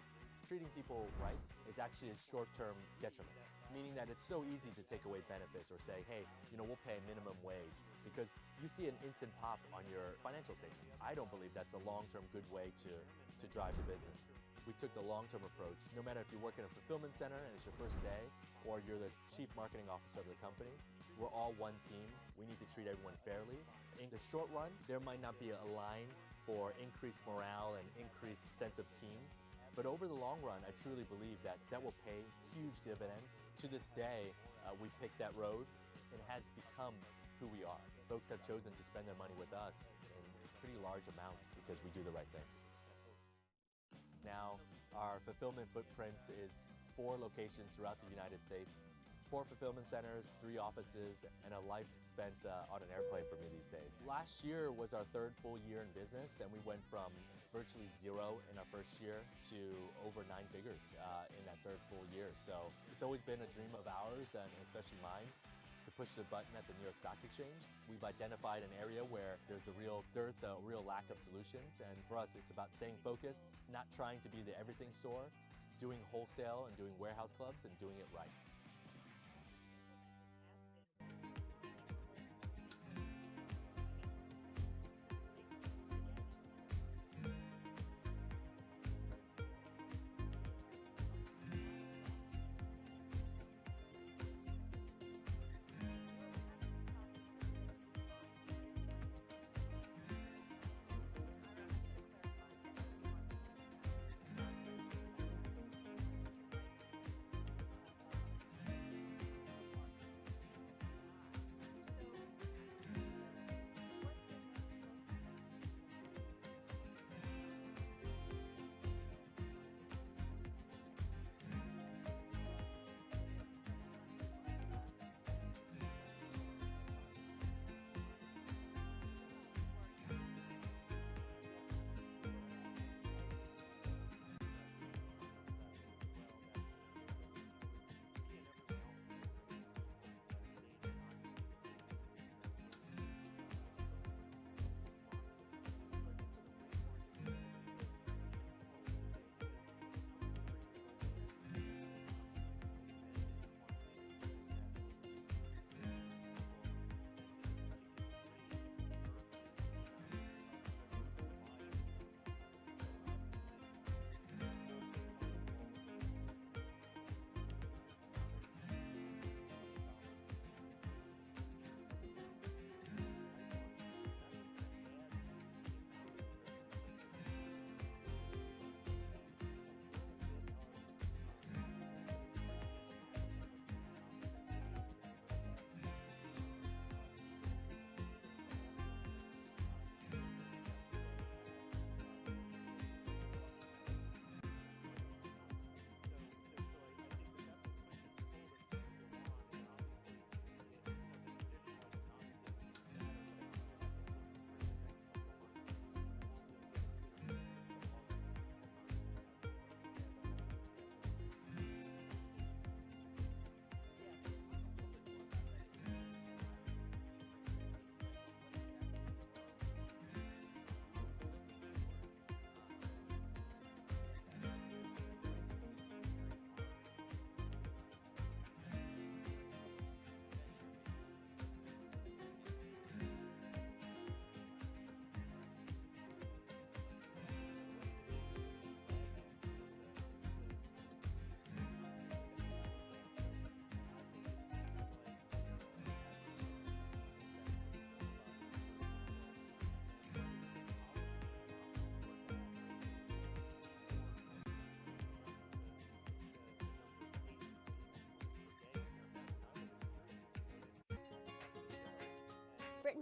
Treating people right is actually a short-term detriment, meaning that it's so easy to take away benefits or say, hey, we'll pay a minimum wage because you see an instant pop on your financial statements. I don't believe that's a long-term good way to drive the business. We took the long-term approach. No matter if you work in a fulfillment center and it's your first day, or you're the chief marketing officer of the company, we're all one team. We need to treat everyone fairly. In the short run, there might not be a line for increased morale and increased sense of team. But over the long run, I truly believe that will pay huge dividends. To this day, we picked that road and it has become who we are. Folks have chosen to spend their money with us in pretty large amounts because we do the right thing. Now, our fulfillment footprint is 4 locations throughout the United States. 4 fulfillment centers, 3 offices, and a life spent on an airplane for me these days. Last year was our 3rd full year in business, and we went from virtually 0 in our first year to over 9 figures in that 3rd full year. So it's always been a dream of ours, and especially mine, to push the button at the New York Stock Exchange. We've identified an area where there's a real dearth, a real lack of solutions, and for us it's about staying focused, not trying to be the everything store, doing wholesale and doing warehouse clubs and doing it right.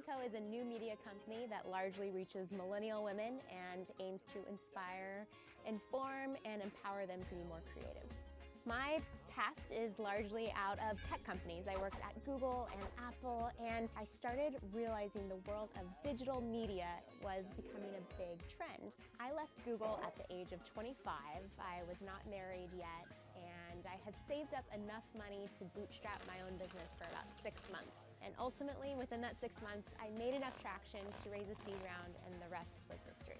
Co. is a new media company that largely reaches millennial women and aims to inspire, inform, and empower them to be more creative. My past is largely out of tech companies. I worked at Google and Apple, and I started realizing the world of digital media was becoming a big trend. I left Google at the age of 25. I was not married yet, and I had saved up enough money to bootstrap my own business for about 6 months. And ultimately, within that 6 months, I made enough traction to raise a seed round, and the rest was history.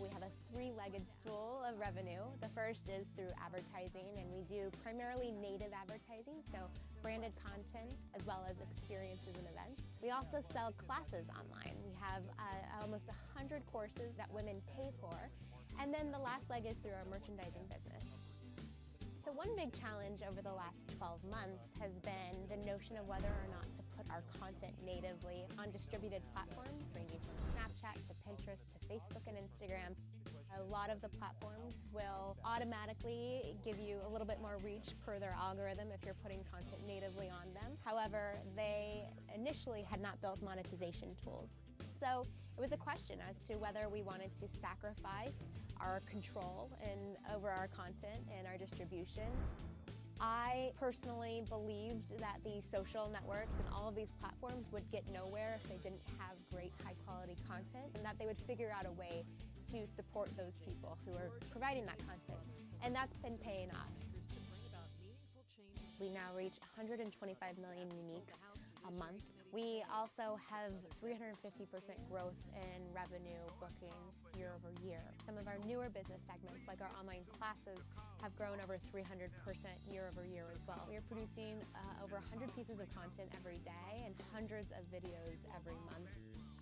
We have a three-legged stool of revenue. The first is through advertising, and we do primarily native advertising, so branded content as well as experiences and events. We also sell classes online. We have almost 100 courses that women pay for. And then the last leg is through our merchandising business. So one big challenge over the last 12 months has been the notion of whether or not to put our content natively on distributed platforms, ranging from Snapchat to Pinterest to Facebook and Instagram. A lot of the platforms will automatically give you a little bit more reach per their algorithm if you're putting content natively on them. However, they initially had not built monetization tools. So it was a question as to whether we wanted to sacrifice our control over our content and our distribution. I personally believed that the social networks and all of these platforms would get nowhere if they didn't have great high-quality content, and that they would figure out a way to support those people who are providing that content. And that's been paying off. We now reach 125 million uniques a month. We also have 350% growth in revenue bookings year over year. Some of our newer business segments, like our online classes, have grown over 300% year over year as well. We are producing over 100 pieces of content every day and hundreds of videos every month.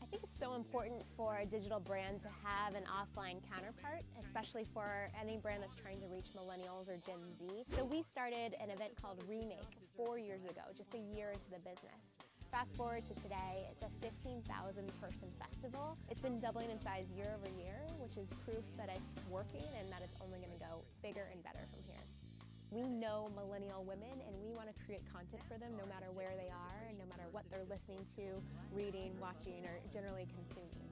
I think it's so important for a digital brand to have an offline counterpart, especially for any brand that's trying to reach millennials or Gen Z. So we started an event called Remake 4 years ago, just a year into the business. Fast forward to today, it's a 15,000 person festival. It's been doubling in size year over year, which is proof that it's working and that it's only going to go bigger and better from here. We know millennial women, and we want to create content for them no matter where they are and no matter what they're listening to, reading, watching, or generally consuming.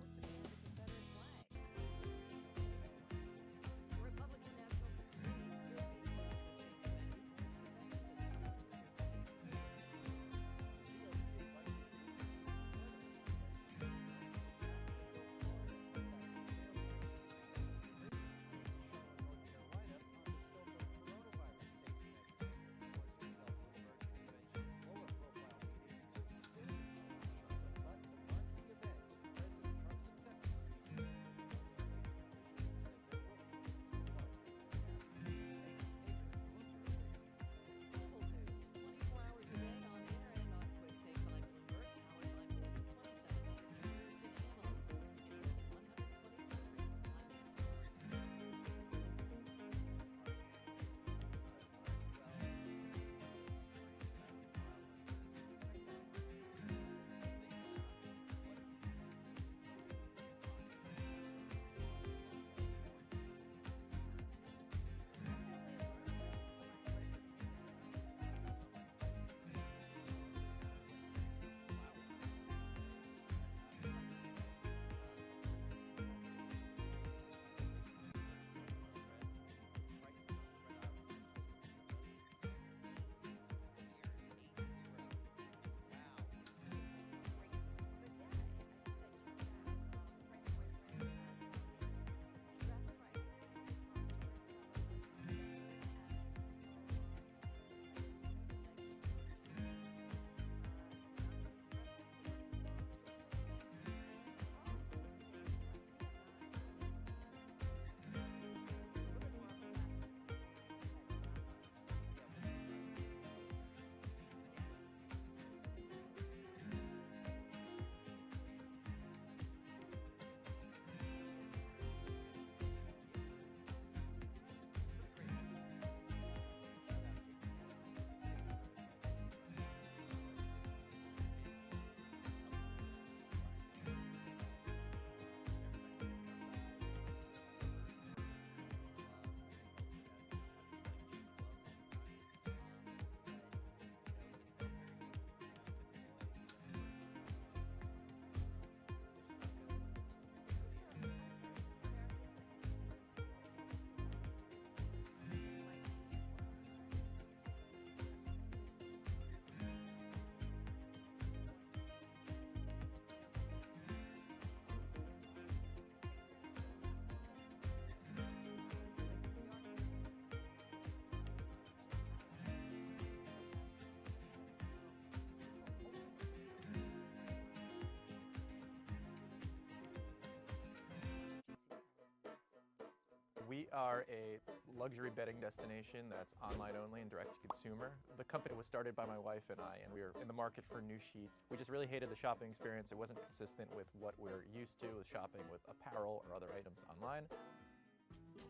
are a luxury bedding destination that's online only and direct to consumer. The company was started by my wife and I, and we were in the market for new sheets. We just really hated the shopping experience. It wasn't consistent with what we're used to with shopping with apparel or other items online.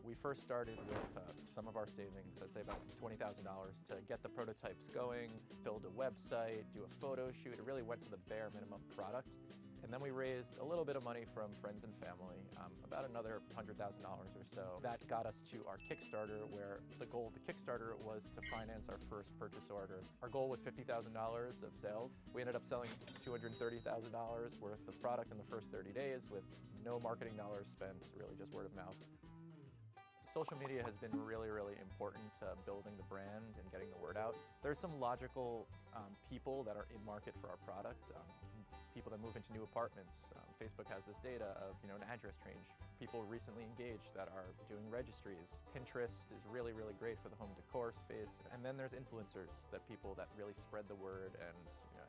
We first started with some of our savings, I'd say about $20,000 to get the prototypes going, build a website, do a photo shoot. It really went to the bare minimum product. And then we raised a little bit of money from friends and family, about another $100,000 or so. That got us to our Kickstarter, where the goal of the Kickstarter was to finance our first purchase order. Our goal was $50,000 of sales. We ended up selling $230,000 worth of product in the first 30 days with no marketing dollars spent, really just word of mouth. Social media has been really, really important to building the brand and getting the word out. There's some logical people that are in market for our product. People that move into new apartments. Facebook has this data of an address change. People recently engaged that are doing registries. Pinterest is really, really great for the home decor space. And then there's influencers, that people that really spread the word and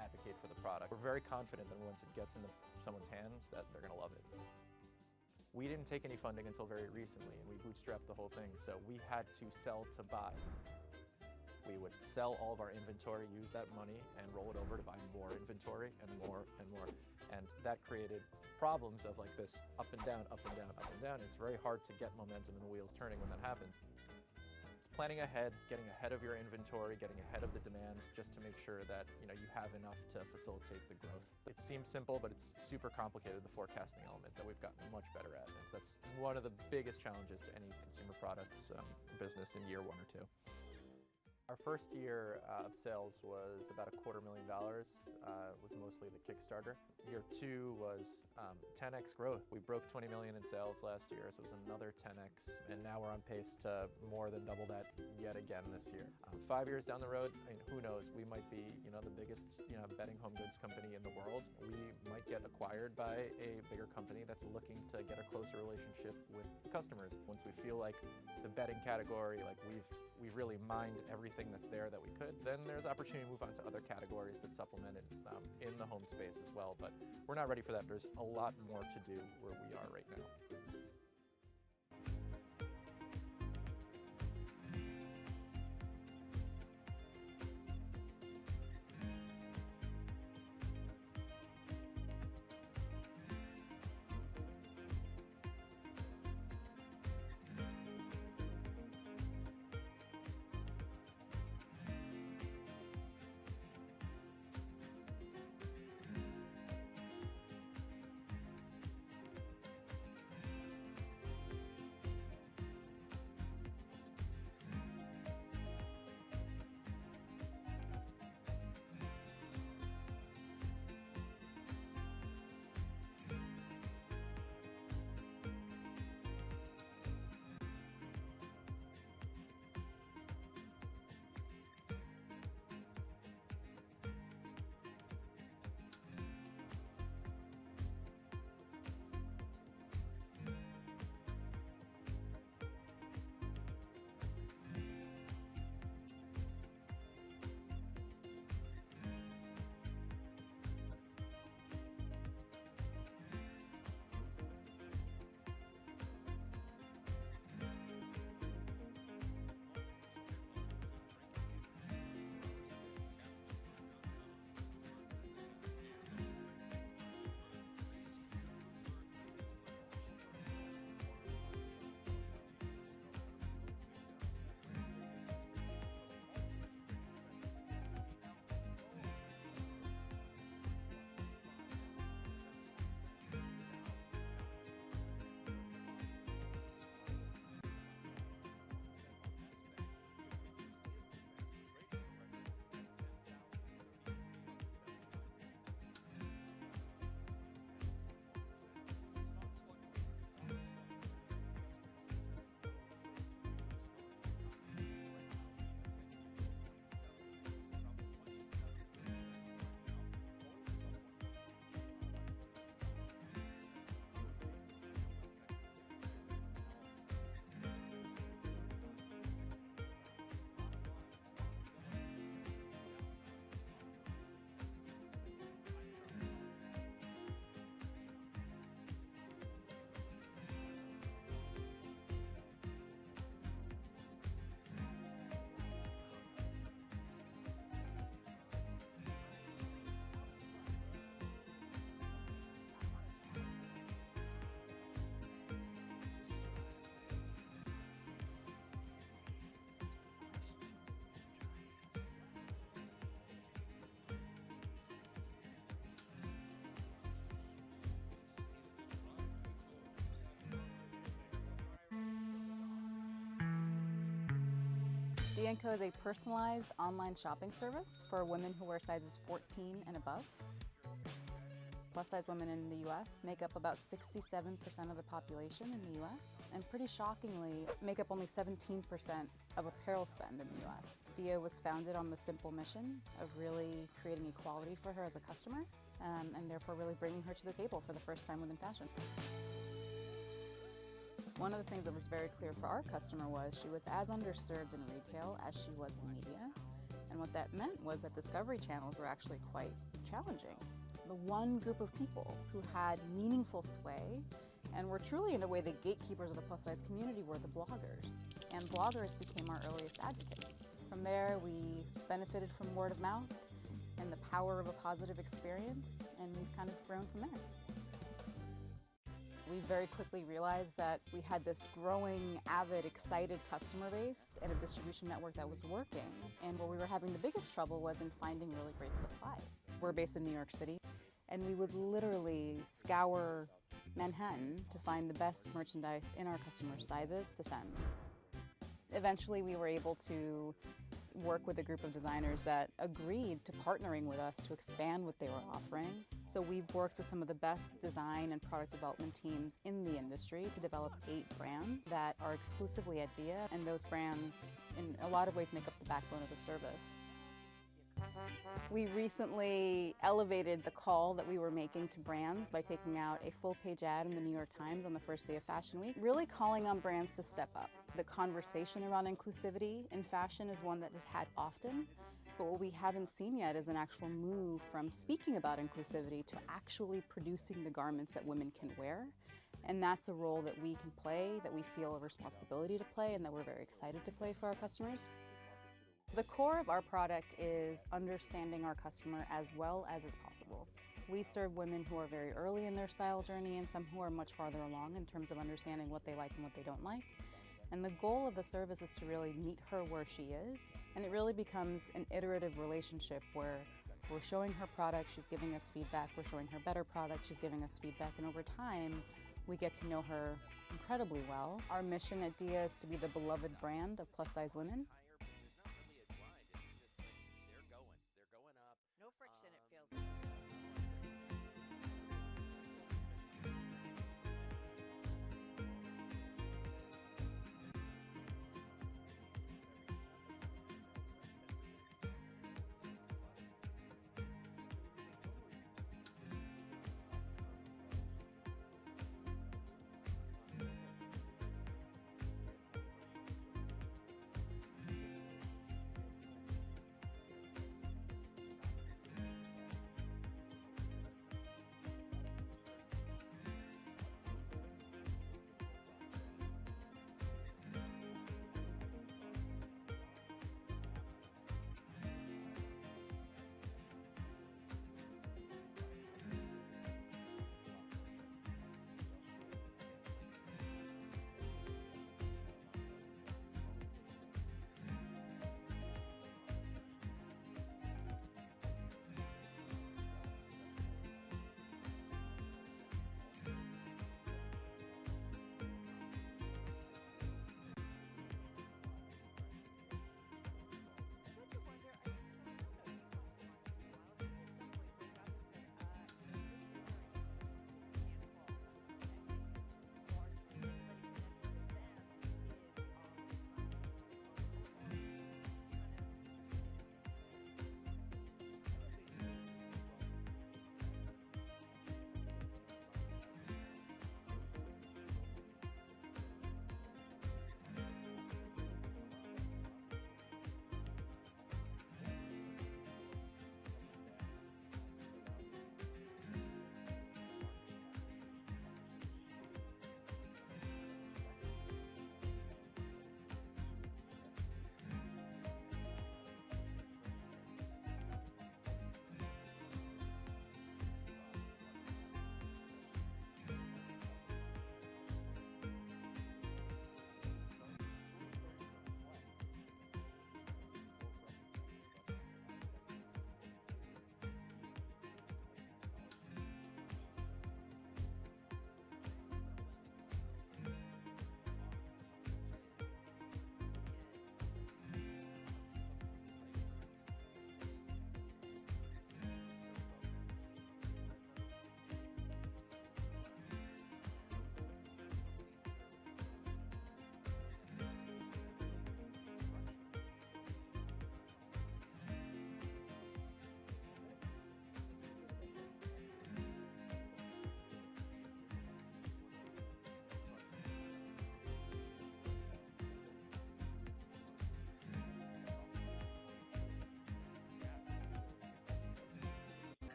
advocate for the product. We're very confident that once it gets into someone's hands that they're gonna love it. We didn't take any funding until very recently, and we bootstrapped the whole thing, so we had to sell to buy. We would sell all of our inventory, use that money, and roll it over to buy more inventory and more and more. And that created problems of like this up and down, up and down, up and down. It's very hard to get momentum and the wheels turning when that happens. It's planning ahead, getting ahead of your inventory, getting ahead of the demands, just to make sure that you have enough to facilitate the growth. It seems simple, but it's super complicated, the forecasting element that we've gotten much better at. And that's one of the biggest challenges to any consumer products business in year 1 or 2. Our first year of sales was about $250,000. Was mostly the Kickstarter. Year 2 was 10x growth. We broke 20 million in sales last year, so it was another 10x, and now we're on pace to more than double that yet again this year. 5 years down the road, who knows? We might be, the biggest, bedding home goods company in the world. We might get acquired by a bigger company that's looking to get a closer relationship with the customers. Once we feel like the bedding category, like we've really mined everything that's there that we could, then there's opportunity to move on to other categories that supplement it in the home space as well. But we're not ready for that. There's a lot more to do where we are right now. Dia & Co is a personalized online shopping service for women who wear sizes 14 and above. Plus-size women in the U.S. make up about 67% of the population in the U.S. and pretty shockingly make up only 17% of apparel spend in the U.S. Dia was founded on the simple mission of really creating equality for her as a customer and therefore really bringing her to the table for the first time within fashion. One of the things that was very clear for our customer was she was as underserved in retail as she was in media. And what that meant was that discovery channels were actually quite challenging. The one group of people who had meaningful sway and were truly, in a way, the gatekeepers of the plus-size community were the bloggers. And bloggers became our earliest advocates. From there, we benefited from word of mouth and the power of a positive experience, and we've kind of grown from there. We very quickly realized that we had this growing, avid, excited customer base and a distribution network that was working. And where we were having the biggest trouble was in finding really great supply. We're based in New York City, and we would literally scour Manhattan to find the best merchandise in our customers' sizes to send. Eventually, we were able to work with a group of designers that agreed to partnering with us to expand what they were offering. So we've worked with some of the best design and product development teams in the industry to develop 8 brands that are exclusively at Dia, and those brands in a lot of ways make up the backbone of the service. We recently elevated the call that we were making to brands by taking out a full-page ad in the New York Times on the first day of Fashion Week, really calling on brands to step up. The conversation around inclusivity in fashion is one that is had often, but what we haven't seen yet is an actual move from speaking about inclusivity to actually producing the garments that women can wear. And that's a role that we can play, that we feel a responsibility to play, and that we're very excited to play for our customers. The core of our product is understanding our customer as well as is possible. We serve women who are very early in their style journey and some who are much farther along in terms of understanding what they like and what they don't like. And the goal of the service is to really meet her where she is. And it really becomes an iterative relationship where we're showing her product, she's giving us feedback, we're showing her better product, she's giving us feedback, and over time, we get to know her incredibly well. Our mission at Dia is to be the beloved brand of plus-size women. No friction, it feels like.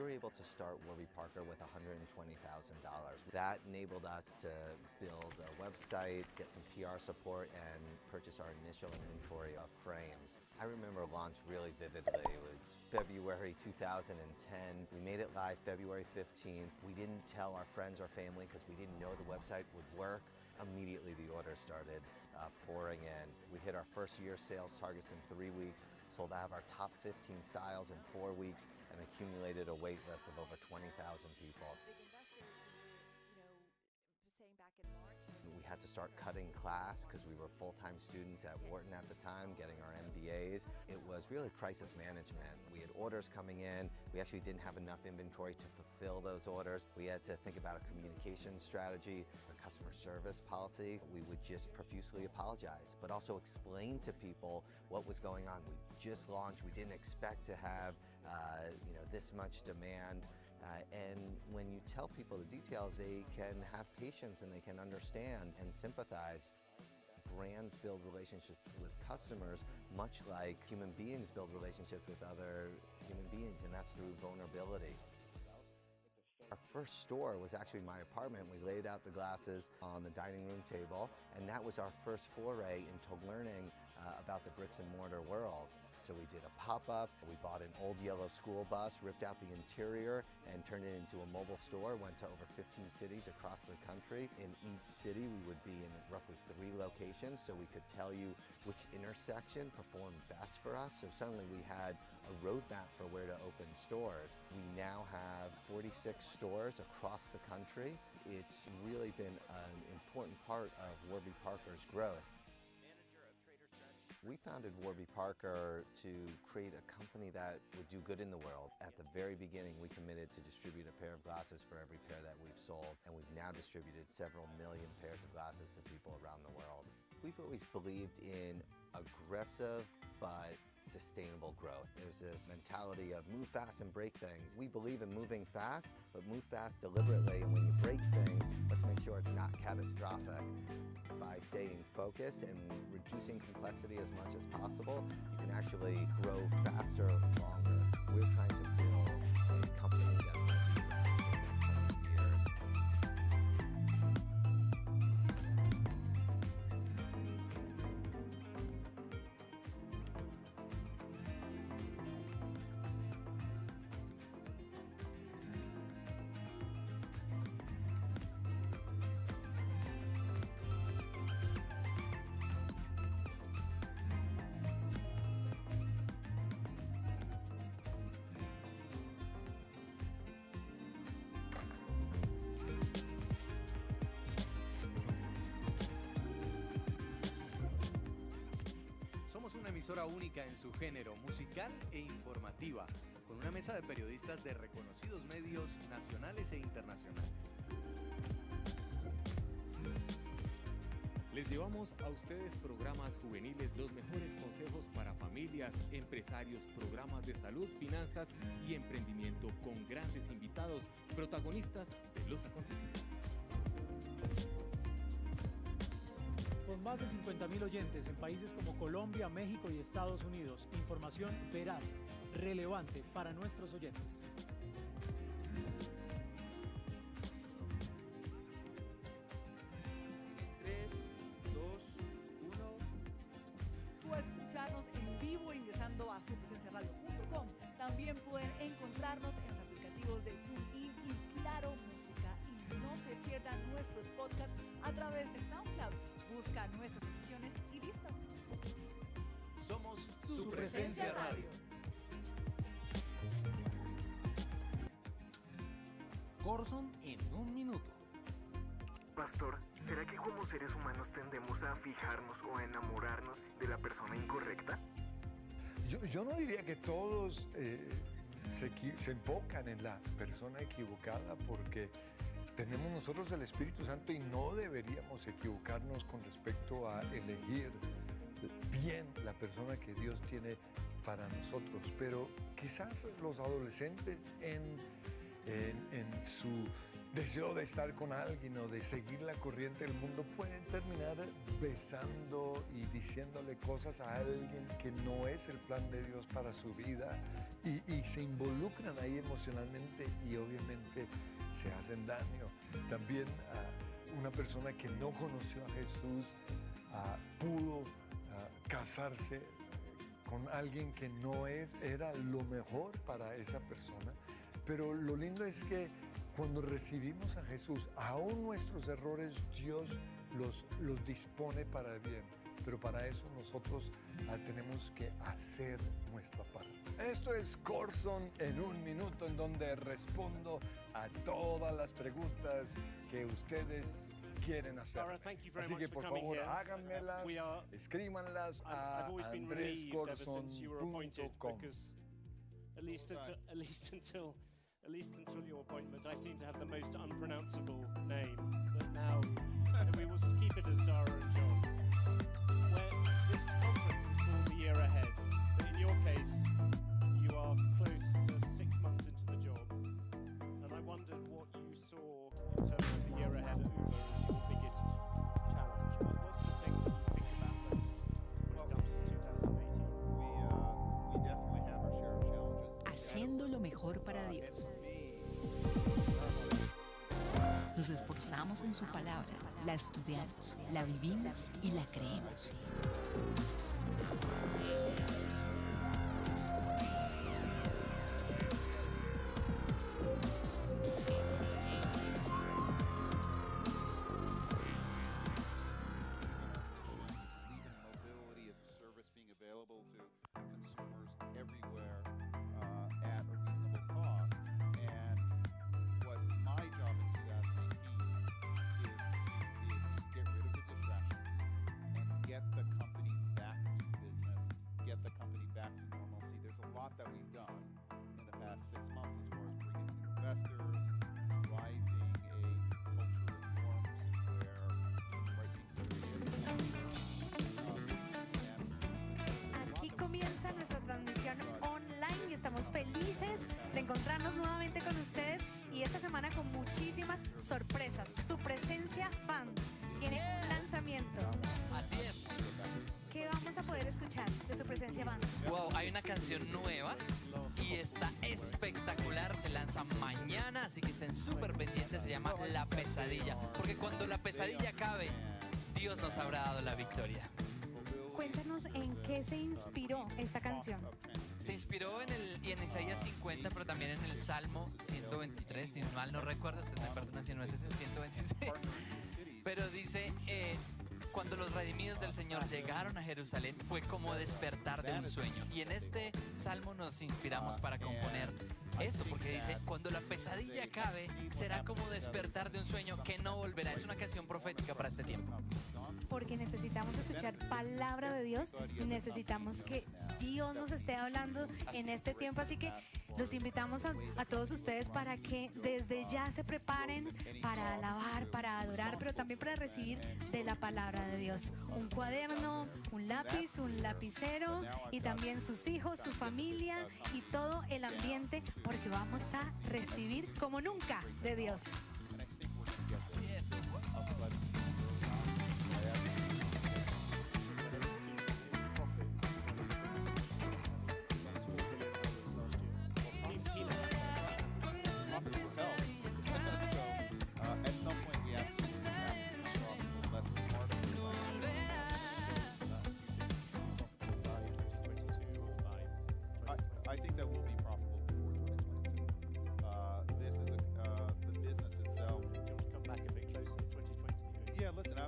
were able to start Warby Parker with $120,000. That enabled us to build a website, get some PR support, and purchase our initial inventory of frames. I remember launch really vividly. It was February 2010. We made it live February 15th. We didn't tell our friends or family because we didn't know the website would work. Immediately the orders started pouring in. We hit our first year sales targets in 3 weeks, sold out of our top 15 styles in 4 weeks, and accumulated a wait list of over 20,000 people. We had to start cutting class because we were full-time students at Wharton at the time, getting our MBAs. It was really crisis management. We had orders coming in. We actually didn't have enough inventory to fulfill those orders. We had to think about a communication strategy, a customer service policy. We would just profusely apologize, but also explain to people what was going on. We just launched. We didn't expect to have this much demand. And when you tell people the details, they can have patience and they can understand and sympathize. Brands build relationships with customers much like human beings build relationships with other human beings, and that's through vulnerability. Our first store was actually my apartment. We laid out the glasses on the dining room table, and that was our first foray into learning about the bricks and mortar world. So we did a pop-up, we bought an old yellow school bus, ripped out the interior and turned it into a mobile store, went to over 15 cities across the country. In each city we would be in roughly 3 locations, so we could tell you which intersection performed best for us. So suddenly we had a roadmap for where to open stores. We now have 46 stores across the country. It's really been an important part of Warby Parker's growth. We founded Warby Parker to create a company that would do good in the world. At the very beginning, we committed to distribute a pair of glasses for every pair that we've sold, and we've now distributed several million pairs of glasses to people around the world. We've always believed in aggressive but sustainable growth. There's this mentality of move fast and break things. We believe in moving fast, but move fast deliberately, and when you break things, let's make sure it's not catastrophic. By staying focused and reducing complexity as much as possible, you can actually grow faster, longer. We're trying to build a company that's going to be around for the next 100 years. Una emisora única en su género, musical e informativa, con una mesa de periodistas de reconocidos medios nacionales e internacionales. Les llevamos a ustedes programas juveniles, los mejores consejos para familias, empresarios, programas de salud, finanzas y emprendimiento con grandes invitados, protagonistas de los acontecimientos. Con más de 50.000 oyentes en países como Colombia, México y Estados Unidos. Información veraz, relevante para nuestros oyentes. Puedes escucharnos en vivo ingresando a supresenciaradio.com. También pueden encontrarnos en los aplicativos de TuneIn y Claro Música. Y no se pierdan nuestros podcasts a través de SoundCloud. Busca nuestras emisiones y listo. Somos Su Presencia Radio. Corson en un minuto. Pastor, ¿será que como seres humanos tendemos a fijarnos o a enamorarnos de la persona incorrecta? Yo no diría que todos se enfocan en la persona equivocada, porque tenemos nosotros el Espíritu Santo y no deberíamos equivocarnos con respecto a elegir bien la persona que Dios tiene para nosotros. Pero quizás los adolescentes en su deseo de estar con alguien o de seguir la corriente del mundo, pueden terminar besando y diciéndole cosas a alguien que no es el plan de Dios para su vida y se involucran ahí emocionalmente y obviamente se hacen daño. También una persona que no conoció a Jesús pudo casarse con alguien que no era lo mejor para esa persona. Pero lo lindo es que cuando recibimos a Jesús, aún nuestros errores, Dios los dispone para el bien. Pero para eso nosotros tenemos que hacer nuestra parte. Esto es Corson en un minuto, en donde respondo a todas las preguntas que ustedes quieren hacer. Así que por favor háganmelas, escríbanlas a andrescorson.com. At least until your appointment, I seem to have the most unpronounceable name. But now we will keep it as Dara and John. This conference is called The Year Ahead. But in your case, you are close to 6 months into the job. And I wondered what you saw in terms of the year ahead at Uber as your biggest challenge. What's the thing that you think about most when it comes to 2018? We definitely have our share of challenges. Haciendo lo mejor para Dios. Nos esforzamos en su palabra, la estudiamos, la vivimos y la creemos. Felices de encontrarnos nuevamente con ustedes y esta semana con muchísimas sorpresas. Su presencia band tiene un lanzamiento. Así es. ¿Qué vamos a poder escuchar de su presencia band? Wow, hay una canción nueva y está espectacular. Se lanza mañana, así que estén súper pendientes. Se llama La Pesadilla, porque cuando la pesadilla acabe, Dios nos habrá dado la victoria. Cuéntanos en qué se inspiró esta canción. Se inspiró en Isaías 50, pero también en el Salmo 123, si mal no recuerdo, usted me perdona si no es ese, el 126. Pero dice, cuando los redimidos del Señor llegaron a Jerusalén, fue como despertar de un sueño. Y en este Salmo nos inspiramos para componer esto, porque dice, cuando la pesadilla acabe, será como despertar de un sueño que no volverá. Es una canción profética para este tiempo. Porque necesitamos escuchar palabra de Dios, necesitamos que Dios nos esté hablando en este tiempo, así que los invitamos a todos ustedes para que desde ya se preparen para alabar, para adorar, pero también para recibir de la palabra de Dios. Un cuaderno, un lápiz, un lapicero y también sus hijos, su familia y todo el ambiente, porque vamos a recibir como nunca de Dios. Así es. I think that will be profitable before 2022. This is the business itself. Do you want to come back a bit closer to 2020? Yeah, listen,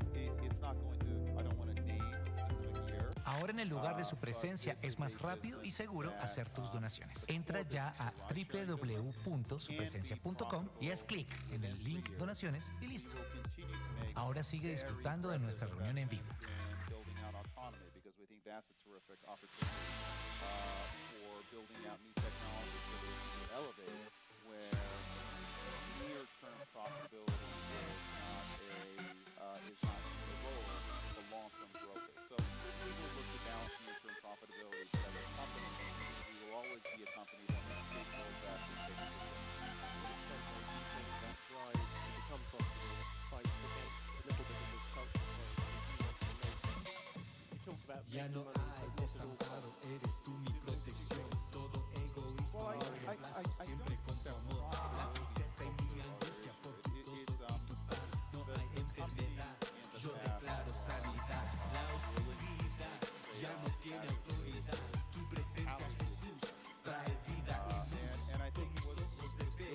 it's not going to. I don't want to name a specific year. Ahora en el lugar de su presencia es más rápido y seguro hacer tus donaciones. Entra ya a www.supresencia.com y haz clic en el link donaciones y listo. Ahora sigue disfrutando de nuestra reunión en vivo. That's a terrific opportunity for building out new technologies that are elevated, where near-term profitability is not the goal, the long-term growth is. So we will look to balance near-term profitability, but as a company, we will always be a company that makes big goals that is taking. That's right. Ya no hay desamparo, eres tú mi protección. Todo egoísmo lo reemplazo siempre con tu amor. La tristeza y mi angustia por tu gozo y tu paz. No hay enfermedad, yo declaro sanidad. La oscuridad ya no tiene autoridad. Tu presencia, Jesús, trae vida y luz. Con mis ojos de fe,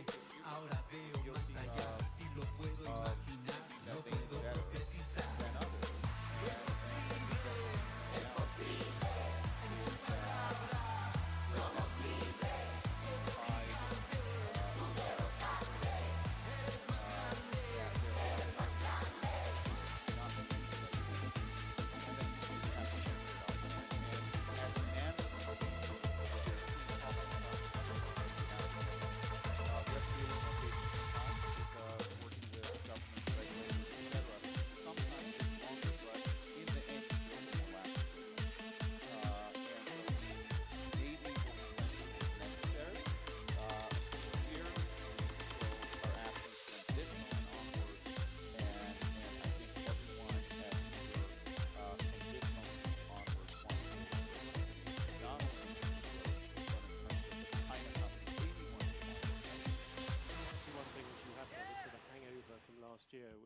ahora veo más allá. Si lo puedo imaginar, lo puedo profetizar. Es posible, en tu palabra somos libres. Tú derrotaste, eres más grande, eres más grande.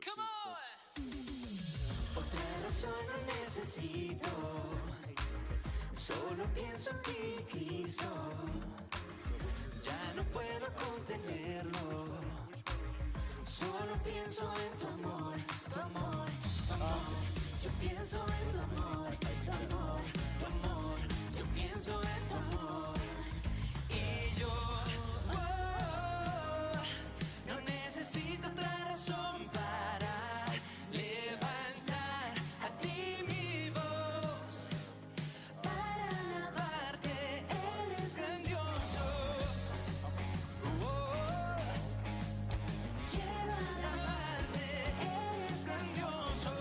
Come on! Otra razón no necesito, solo pienso en ti, Cristo. Ya no puedo contenerlo, solo pienso en tu amor, tu amor, tu amor. Yo pienso en tu amor, tu amor, tu amor. Yo pienso en tu amor. Y yo, no necesito otra razón para levantar a ti mi voz, para alabarte, eres grandioso. Quiero alabarte, eres grandioso.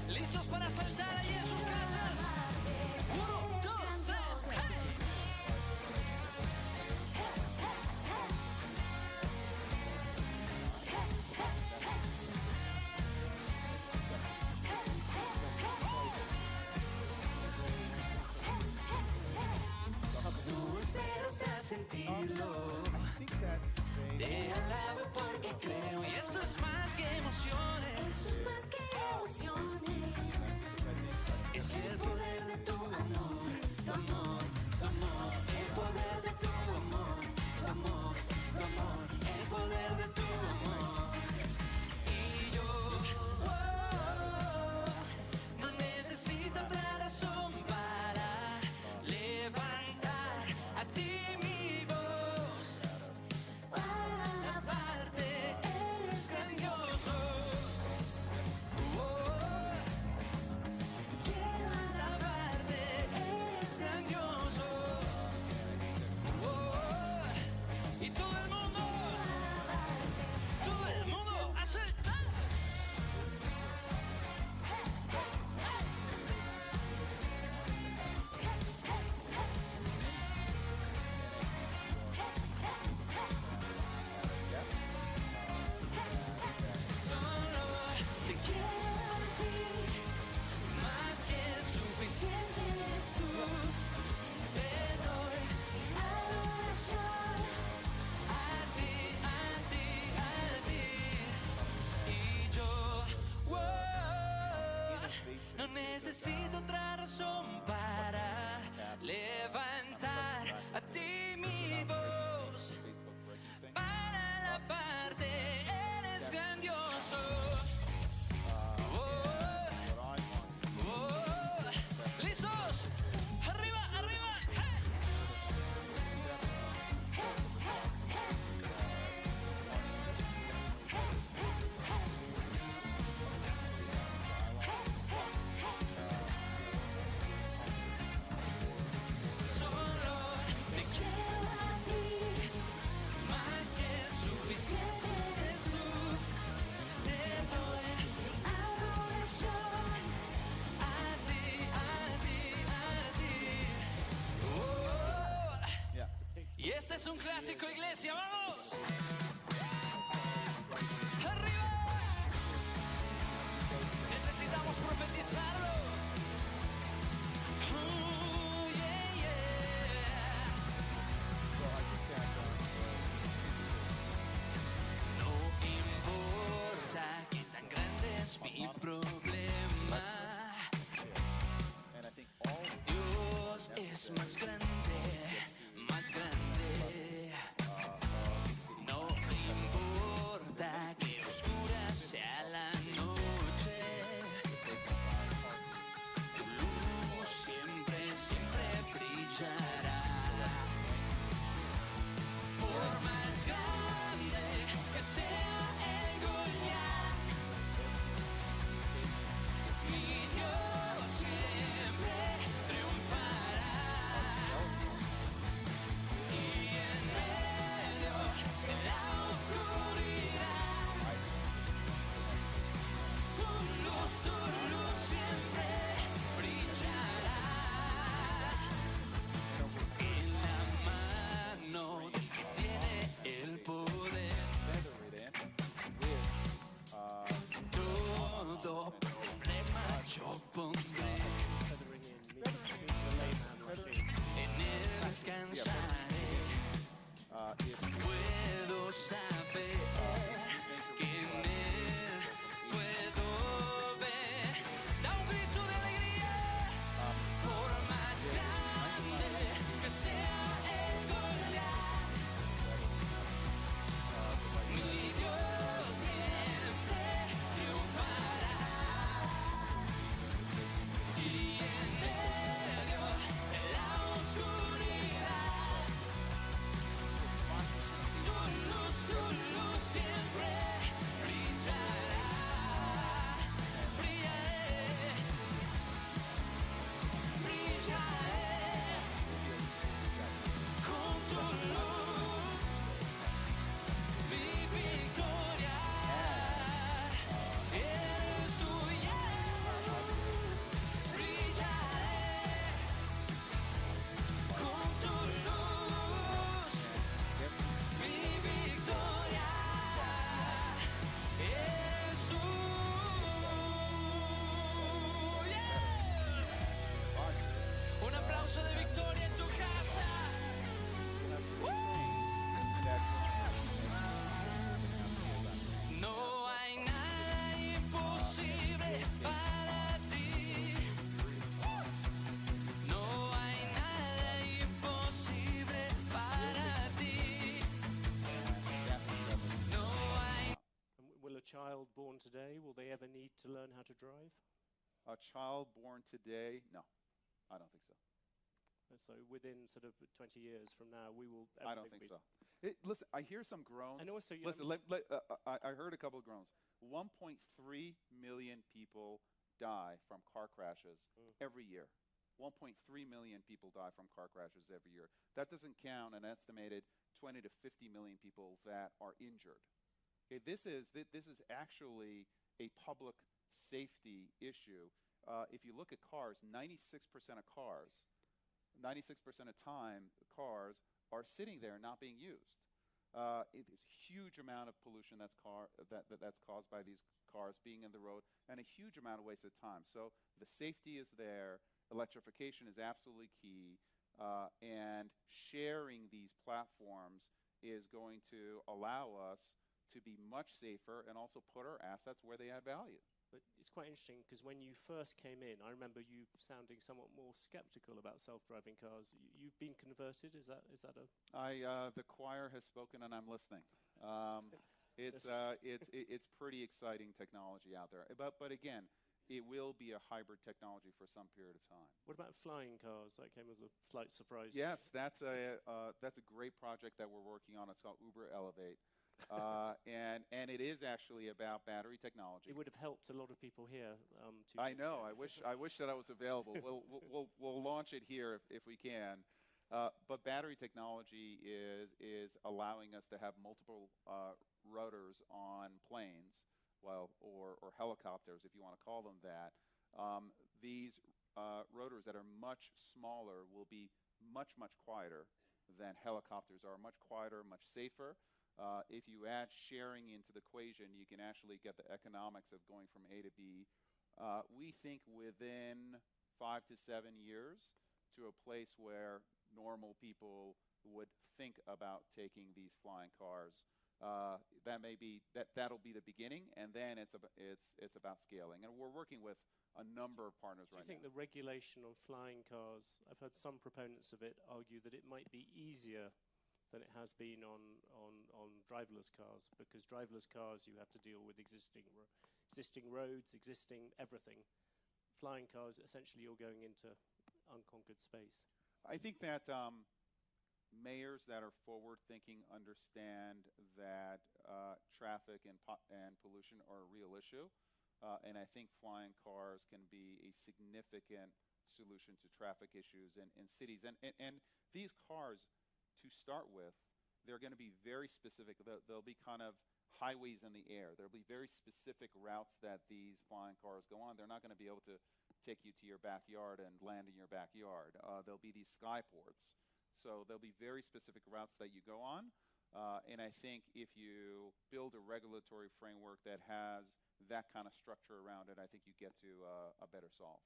¿Listos para saltar ahí en sus casas? 1, 2, 3, ¡hey! No espero hasta sentirlo. Te alabo porque creo. Y esto es más que emociones. Esto es más que emociones. Es el poder de tu amor, tu amor, tu amor. El poder de tu amor, tu amor, tu amor. El poder de tu amor. Y yo, no necesito otra razón para levantar a ti mi voz, para alabarte, eres grandioso. Quiero alabarte, eres grandioso. Y todo el mundo a saltar. Solo te quiero a ti, más que suficiente eres tú. Te doy adoración a ti, a ti, a ti. Y yo, no necesito otra razón para levantar a ti mi voz, para alabarte, eres grandioso. ¿Listos? ¡Arriba, arriba! Solo te quiero a ti, más que suficiente eres tú. Te doy adoración a ti, a ti, a ti. Y este es un clásico, iglesia, ¡vamos! ¡Arriba! Necesitamos podemos profetizarlo. Yeah, yeah. No importa qué tan grande es mi problema, Dios es más grande, más grande. No importa que oscura sea la noche, tu luz siempre, siempre brillará. Por más grande que sea el Goliat, mi Dios siempre triunfará. Y en medio de la oscuridad, tu luz siempre brillará. En la mano del que tiene el poder, todo problema yo pondré. En él descansaré. Puedo saber que en él puedo ver. Da un grito de alegría. Por más grande que sea el Goliat, mi Dios siempre triunfará. Y en medio de la oscuridad, tu luz siempre brillará. Brillaré, brillaré con tu luz, mi victoria eres tuya. Brillaré con tu luz, mi victoria eres tuya. Un aplauso de victoria en tu casa. No hay nada imposible para ti. No hay nada imposible para ti. No hay. Will a child born today, will they ever need to learn how to drive? A child born today? No, I don't think so. So within sort of 20 years from now, we will. I don't think so. Listen, I hear some groans. And also, listen, I heard a couple of groans. 1.3 million people die from car crashes every year. 1.3 million people die from car crashes every year. That doesn't count an estimated 20 to 50 million people that are injured. Okay, this is actually a public safety issue. If you look at cars, 96% of cars, 96% of time, cars are sitting there not being used. It is a huge amount of pollution that's caused by these cars being in the road, and a huge amount of wasted time. So the safety is there. Electrification is absolutely key, and sharing these platforms is going to allow us to be much safer and also put our assets where they add value. But it's quite interesting because when you first came in, I remember you sounding somewhat more skeptical about self-driving cars. You've been converted. Is that a? The choir has spoken, and I'm listening. It's pretty exciting technology out there. But again, it will be a hybrid technology for some period of time. What about flying cars? That came as a slight surprise. Yes, that's a great project that we're working on. It's called Uber Elevate. And it is actually about battery technology. It would have helped a lot of people here. I know. I wish that I was available. We'll launch it here if we can. But battery technology is allowing us to have multiple rotors on planes, or helicopters, if you want to call them that. These rotors that are much smaller will be much quieter than helicopters are. Much quieter, much safer. If you add sharing into the equation, you can actually get the economics of going from A to B We think within 5 to 7 years to a place where normal people would think about taking these flying cars. That'll be the beginning, and then it's about scaling. And we're working with a number of partners right now. Do you think the regulation on flying cars, I've heard some proponents of it argue that it might be easier than it has been on driverless cars, because driverless cars you have to deal with existing roads, existing everything. Flying cars, essentially you're going into unconquered space. I think that mayors that are forward-thinking understand that traffic and pollution are a real issue. And I think flying cars can be a significant solution to traffic issues in cities. And these cars, to start with, they're going to be very specific. They'll be kind of highways in the air. There'll be very specific routes that these flying cars go on. They're not going to be able to take you to your backyard and land in your backyard. There'll be these skyports. So there'll be very specific routes that you go on. And I think if you build a regulatory framework that has that kind of structure around it, I think you get to a better solve.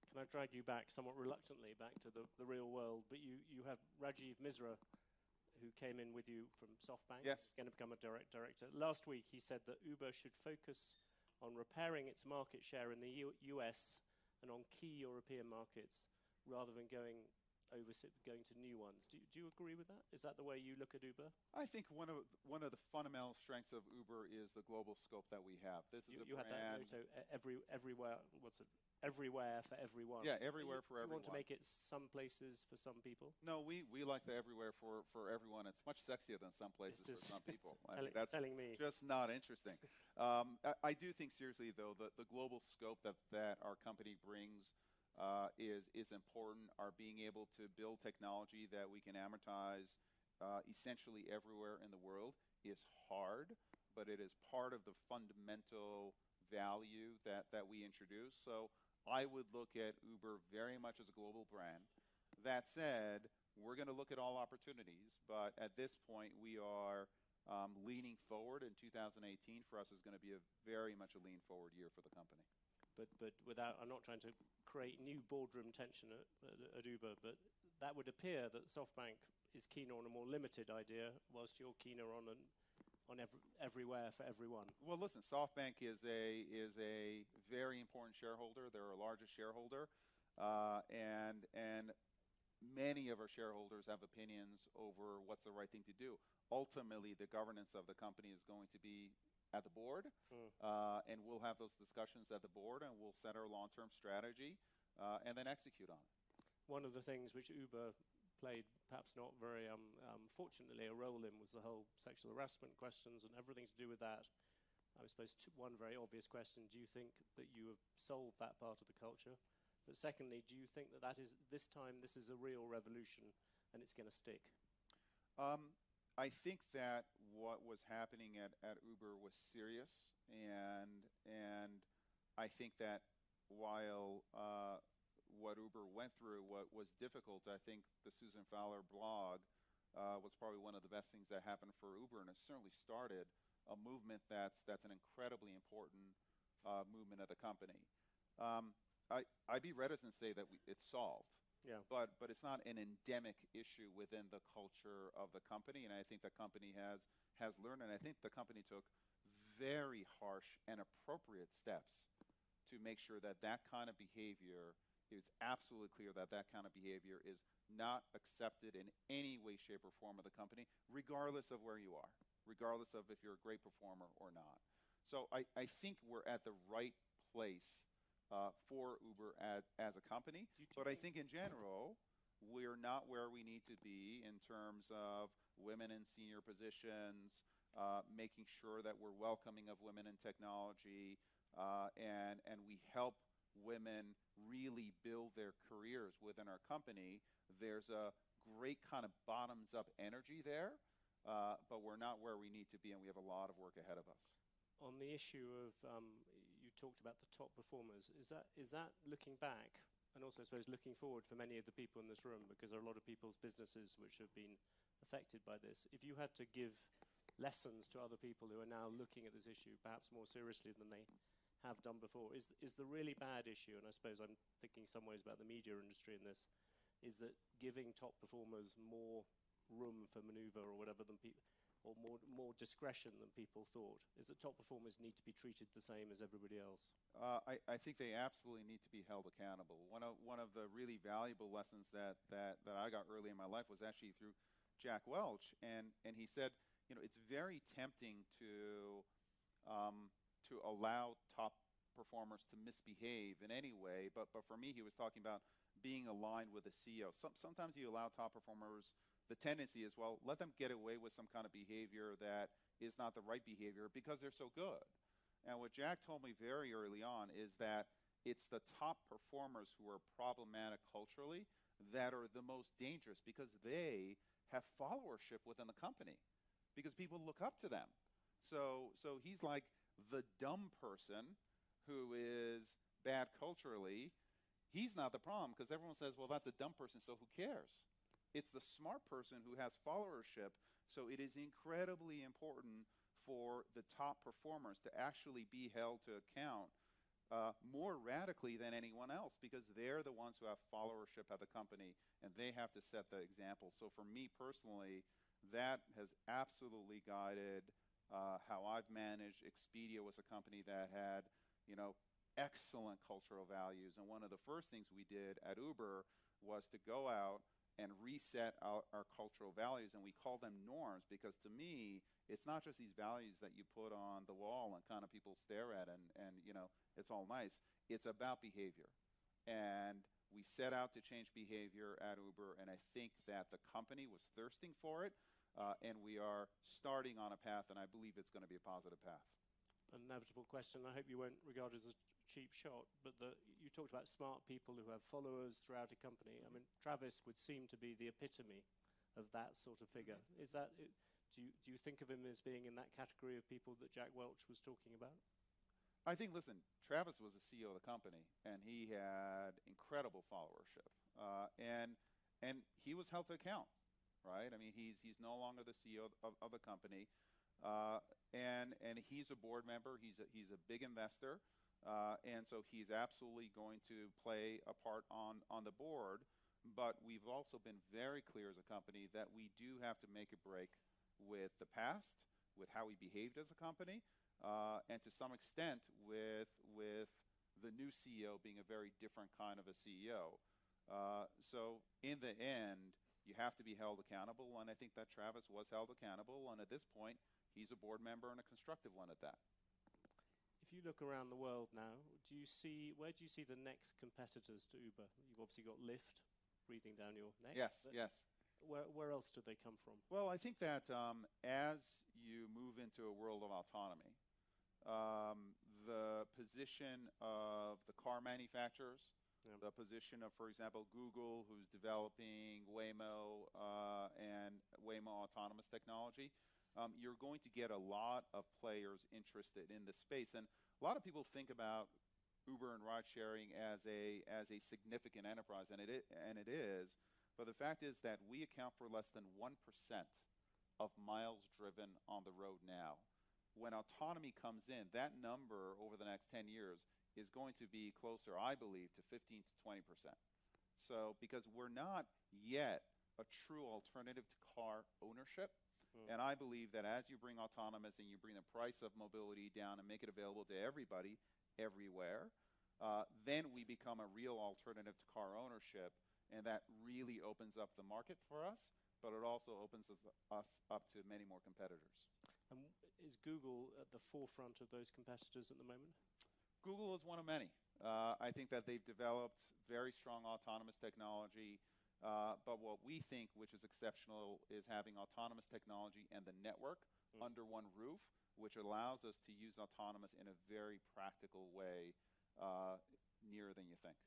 Can I drag you back somewhat reluctantly back to the real world? But you have Rajiv Misra, who came in with you from SoftBank. Yes. He's going to become a director. Last week he said that Uber should focus on repairing its market share in the US and on key European markets rather than going to new ones. Do you agree with that? Is that the way you look at Uber? I think one of the fundamental strengths of Uber is the global scope that we have. This is you had that motto, everywhere. What's it? Everywhere for everyone. Yeah, everywhere for everyone. Do you want to make it some places for some people? No, we like the everywhere for everyone. It's much sexier than some places for some people. That's telling me. Just not interesting. I do think seriously though the global scope that our company brings is important. Our being able to build technology that we can amortize essentially everywhere in the world is hard, but it is part of the fundamental value that we introduce. So I would look at Uber very much as a global brand. That said, we're going to look at all opportunities, but at this point we are leaning forward, and 2018 for us is going to be very much a lean forward year for the company. But without, I'm not trying to create new boardroom tension at Uber, but that would appear that SoftBank is keener on a more limited idea, whilst you're keener on everywhere for everyone. Well, listen, SoftBank is a very important shareholder. They're our largest shareholder, and many of our shareholders have opinions over what's the right thing to do. Ultimately, the governance of the company is going to be at the board, and we'll have those discussions at the board, and we'll set our long-term strategy, and then execute on it. One of the things which Uber played, perhaps not very fortunately, a role in was the whole sexual harassment questions and everything to do with that. I suppose one very obvious question: do you think that you have solved that part of the culture? But secondly, do you think that is this time this is a real revolution and it's going to stick? I think that what was happening at Uber was serious, and I think that while what Uber went through was difficult, I think the Susan Fowler blog was probably one of the best things that happened for Uber, and it certainly started a movement that's an incredibly important movement of the company. I'd be reticent to say that it's solved. Yeah. But it's not an endemic issue within the culture of the company, and I think the company has learned, and I think the company took very harsh and appropriate steps to make sure that kind of behavior is absolutely clear, that kind of behavior is not accepted in any way, shape, or form of the company, regardless of where you are, regardless of if you're a great performer or not. So I think we're at the right place for Uber as a company, but I think in general we're not where we need to be in terms of women in senior positions, making sure that we're welcoming of women in technology, and we help women really build their careers within our company. There's a great kind of bottoms-up energy there, but we're not where we need to be, and we have a lot of work ahead of us. On the issue of, you talked about the top performers, is that looking back, and also I suppose looking forward for many of the people in this room, because there are a lot of people's businesses which have been affected by this. If you had to give lessons to other people who are now looking at this issue perhaps more seriously than they have done before. Is the really bad issue, and I suppose I'm thinking some ways about the media industry in this, is that giving top performers more room for maneuver or whatever than people, or more discretion than people thought? Is that top performers need to be treated the same as everybody else? I think they absolutely need to be held accountable. One of the really valuable lessons that I got early in my life was actually through Jack Welch, and he said, it's very tempting to allow top performers to misbehave in any way, but for me, he was talking about being aligned with the CEO. Sometimes you allow top performers, the tendency is, well, let them get away with some kind of behavior that is not the right behavior because they're so good. And what Jack told me very early on is that it's the top performers who are problematic culturally that are the most dangerous because they have followership within the company, because people look up to them. So he's like the dumb person who is bad culturally. He's not the problem because everyone says, well, that's a dumb person, so who cares? It's the smart person who has followership. So it is incredibly important for the top performers to actually be held to account more radically than anyone else, because they're the ones who have followership at the company and they have to set the example. So for me personally, that has absolutely guided how I've managed. Expedia was a company that had, excellent cultural values. And one of the first things we did at Uber was to go out and reset our cultural values, and we call them norms, because to me, it's not just these values that you put on the wall and kind of people stare at and it's all nice. It's about behavior. And we set out to change behavior at Uber, and I think that the company was thirsting for it, and we are starting on a path, and I believe it's going to be a positive path. An inevitable question, I hope you won't regard it as a cheap shot, but you talked about smart people who have followers throughout a company. I mean, Travis would seem to be the epitome of that sort of figure. Is that, do you think of him as being in that category of people that Jack Welch was talking about? I think, listen, Travis was the CEO of the company, and he had incredible followership, and he was held to account, right? I mean, he's no longer the CEO of the company, and he's a board member. He's a big investor. And so he's absolutely going to play a part on the board, but we've also been very clear as a company that we do have to make a break with the past, with how we behaved as a company, and to some extent with the new CEO being a very different kind of a CEO. So in the end, you have to be held accountable, and I think that Travis was held accountable, and at this point, he's a board member and a constructive one at that. If you look around the world now, where do you see the next competitors to Uber? You've obviously got Lyft breathing down your neck. Yes. Where else do they come from? Well, I think that as you move into a world of autonomy, the position of the car manufacturers, the position of, for example, Google, who's developing Waymo and Waymo autonomous technology, you're going to get a lot of players interested in the space. And a lot of people think about Uber and ride sharing as a significant enterprise, and it is. But the fact is that we account for less than 1% of miles driven on the road now. When autonomy comes in, that number over the next 10 years is going to be closer, I believe, to 15 to 20%. So because we're not yet a true alternative to car ownership, and I believe that as you bring autonomous and you bring the price of mobility down and make it available to everybody, everywhere, then we become a real alternative to car ownership, and that really opens up the market for us, but it also opens us up to many more competitors. And is Google at the forefront of those competitors at the moment? Google is one of many. I think that they've developed very strong autonomous technology. But what we think, which is exceptional, is having autonomous technology and the network under one roof, which allows us to use autonomous in a very practical way, nearer than you think.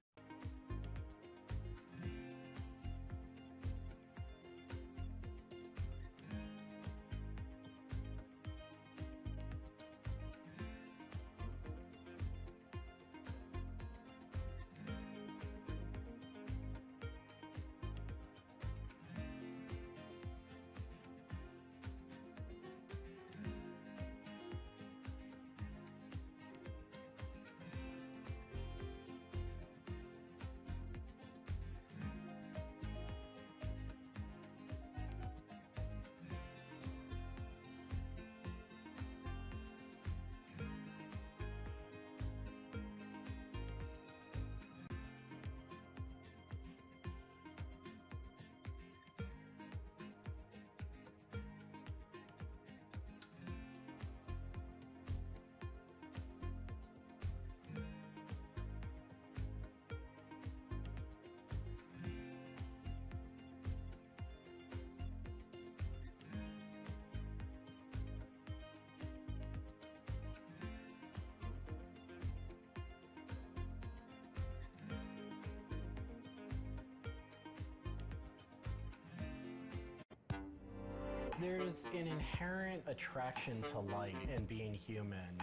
There's an inherent attraction to light and being human.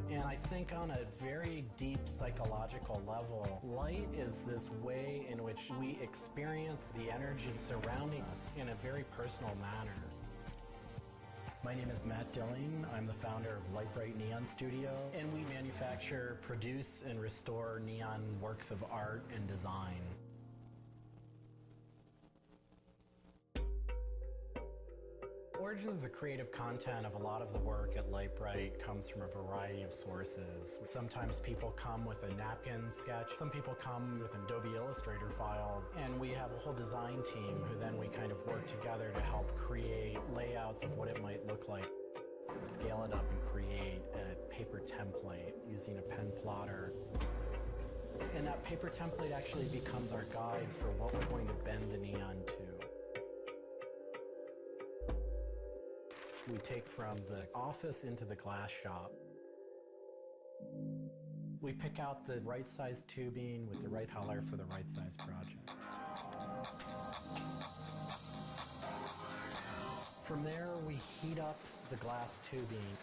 And I think on a very deep psychological level, light is this way in which we experience the energy surrounding us in a very personal manner. My name is Matt Dilling. I'm the founder of Light Bright Neon Studio, and we manufacture, produce, and restore neon works of art and design. Origins of the creative content of a lot of the work at Light Bright comes from a variety of sources. Sometimes people come with a napkin sketch, some people come with an Adobe Illustrator file, and we have a whole design team who then we kind of work together to help create layouts of what it might look like. Scale it up and create a paper template using a pen plotter. And that paper template actually becomes our guide for what we're going to bend the neon to. We take from the office into the glass shop. We pick out the right size tubing with the right color for the right size project. From there, we heat up the glass tubing.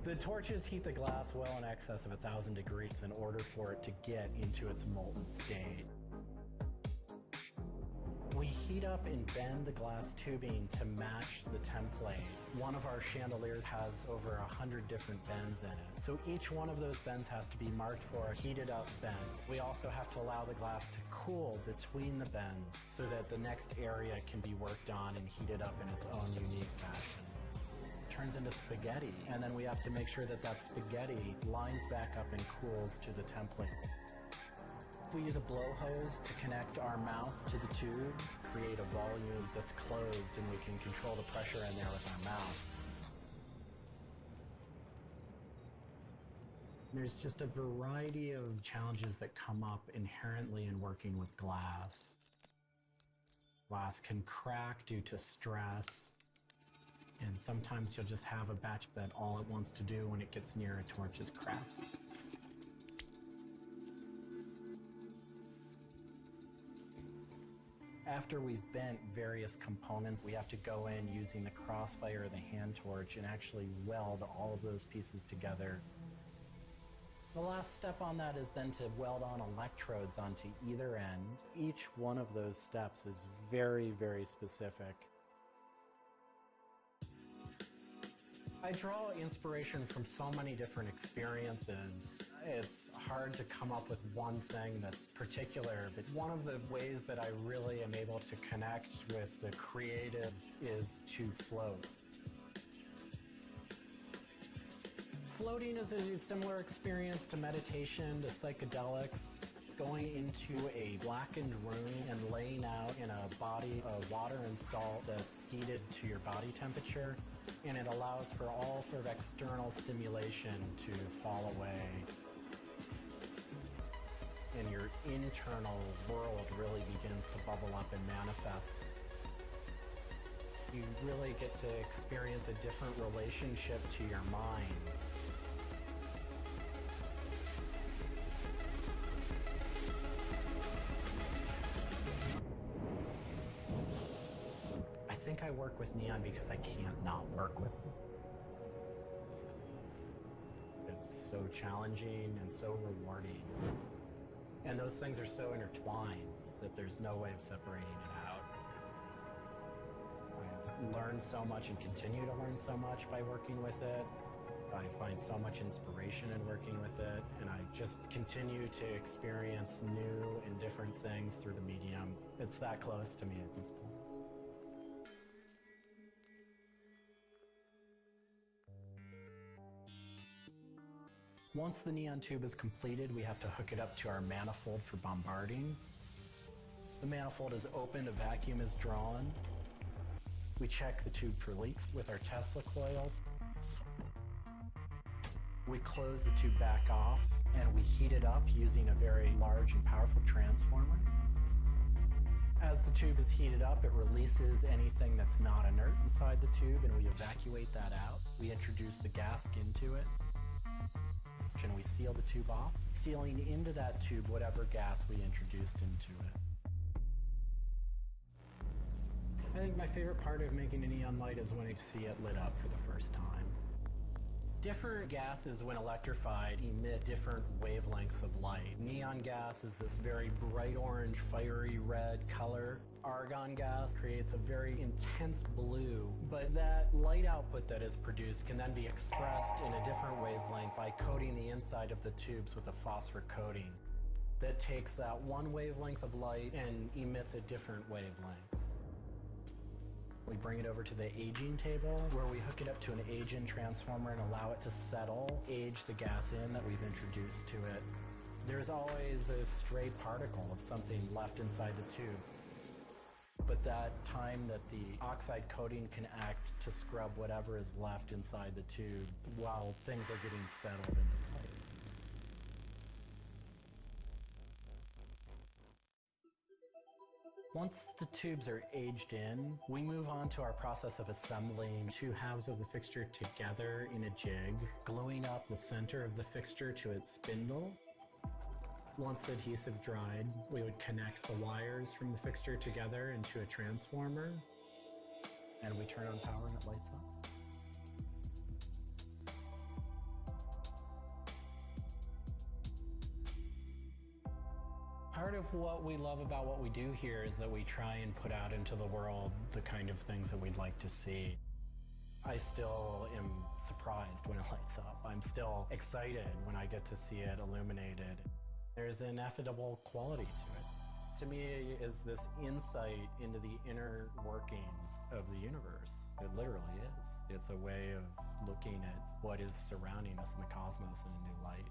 The torches heat the glass well in excess of 1,000 degrees in order for it to get into its molten state. We heat up and bend the glass tubing to match the template. One of our chandeliers has over 100 different bends in it. So each one of those bends has to be marked for a heated up bend. We also have to allow the glass to cool between the bends so that the next area can be worked on and heated up in its own unique fashion. It turns into spaghetti, and then we have to make sure that that spaghetti lines back up and cools to the template. We use a blow hose to connect our mouth to the tube, create a volume that's closed, and we can control the pressure in there with our mouth. There's just a variety of challenges that come up inherently in working with glass. Glass can crack due to stress, and sometimes you'll just have a batch that all it wants to do when it gets near a torch is crack. After we've bent various components, we have to go in using the crossfire or the hand torch and actually weld all of those pieces together. The last step on that is then to weld on electrodes onto either end. Each one of those steps is very, very specific. I draw inspiration from so many different experiences. It's hard to come up with one thing that's particular, but one of the ways that I really am able to connect with the creative is to float. Floating is a similar experience to meditation, to psychedelics. Going into a blackened room and laying out in a body of water and salt that's heated to your body temperature, and it allows for all sort of external stimulation to fall away. And your internal world really begins to bubble up and manifest. You really get to experience a different relationship to your mind. I think I work with neon because I can't not work with it. It's so challenging and so rewarding. And those things are so intertwined that there's no way of separating it out. I learn so much and continue to learn so much by working with it. I find so much inspiration in working with it, and I just continue to experience new and different things through the medium. It's that close to me at this point. Once the neon tube is completed, we have to hook it up to our manifold for bombarding. The manifold is opened, a vacuum is drawn. We check the tube for leaks with our Tesla coil. We close the tube back off and we heat it up using a very large and powerful transformer. As the tube is heated up, it releases anything that's not inert inside the tube and we evacuate that out. We introduce the gas into it. and we seal the tube off, sealing into that tube whatever gas we introduced into it. I think my favorite part of making a neon light is when I see it lit up for the first time. Different gases, when electrified, emit different wavelengths of light. Neon gas is this very bright orange, fiery red color. Argon gas creates a very intense blue, but that light output that is produced can then be expressed in a different wavelength by coating the inside of the tubes with a phosphor coating that takes that one wavelength of light and emits a different wavelength. We bring it over to the aging table where we hook it up to an age-in transformer and allow it to settle, age the gas in that we've introduced to it. There's always a stray particle of something left inside the tube. But that time that the oxide coating can act to scrub whatever is left inside the tube while things are getting settled into place. Once the tubes are aged in, we move on to our process of assembling two halves of the fixture together in a jig, gluing up the center of the fixture to its spindle. Once the adhesive dried, we would connect the wires from the fixture together into a transformer, and we turn on power and it lights up. Part of what we love about what we do here is that we try and put out into the world the kind of things that we'd like to see. I still am surprised when it lights up. I'm still excited when I get to see it illuminated. There's an ineffable quality to it. To me, it is this insight into the inner workings of the universe. It literally is. It's a way of looking at what is surrounding us in the cosmos in a new light.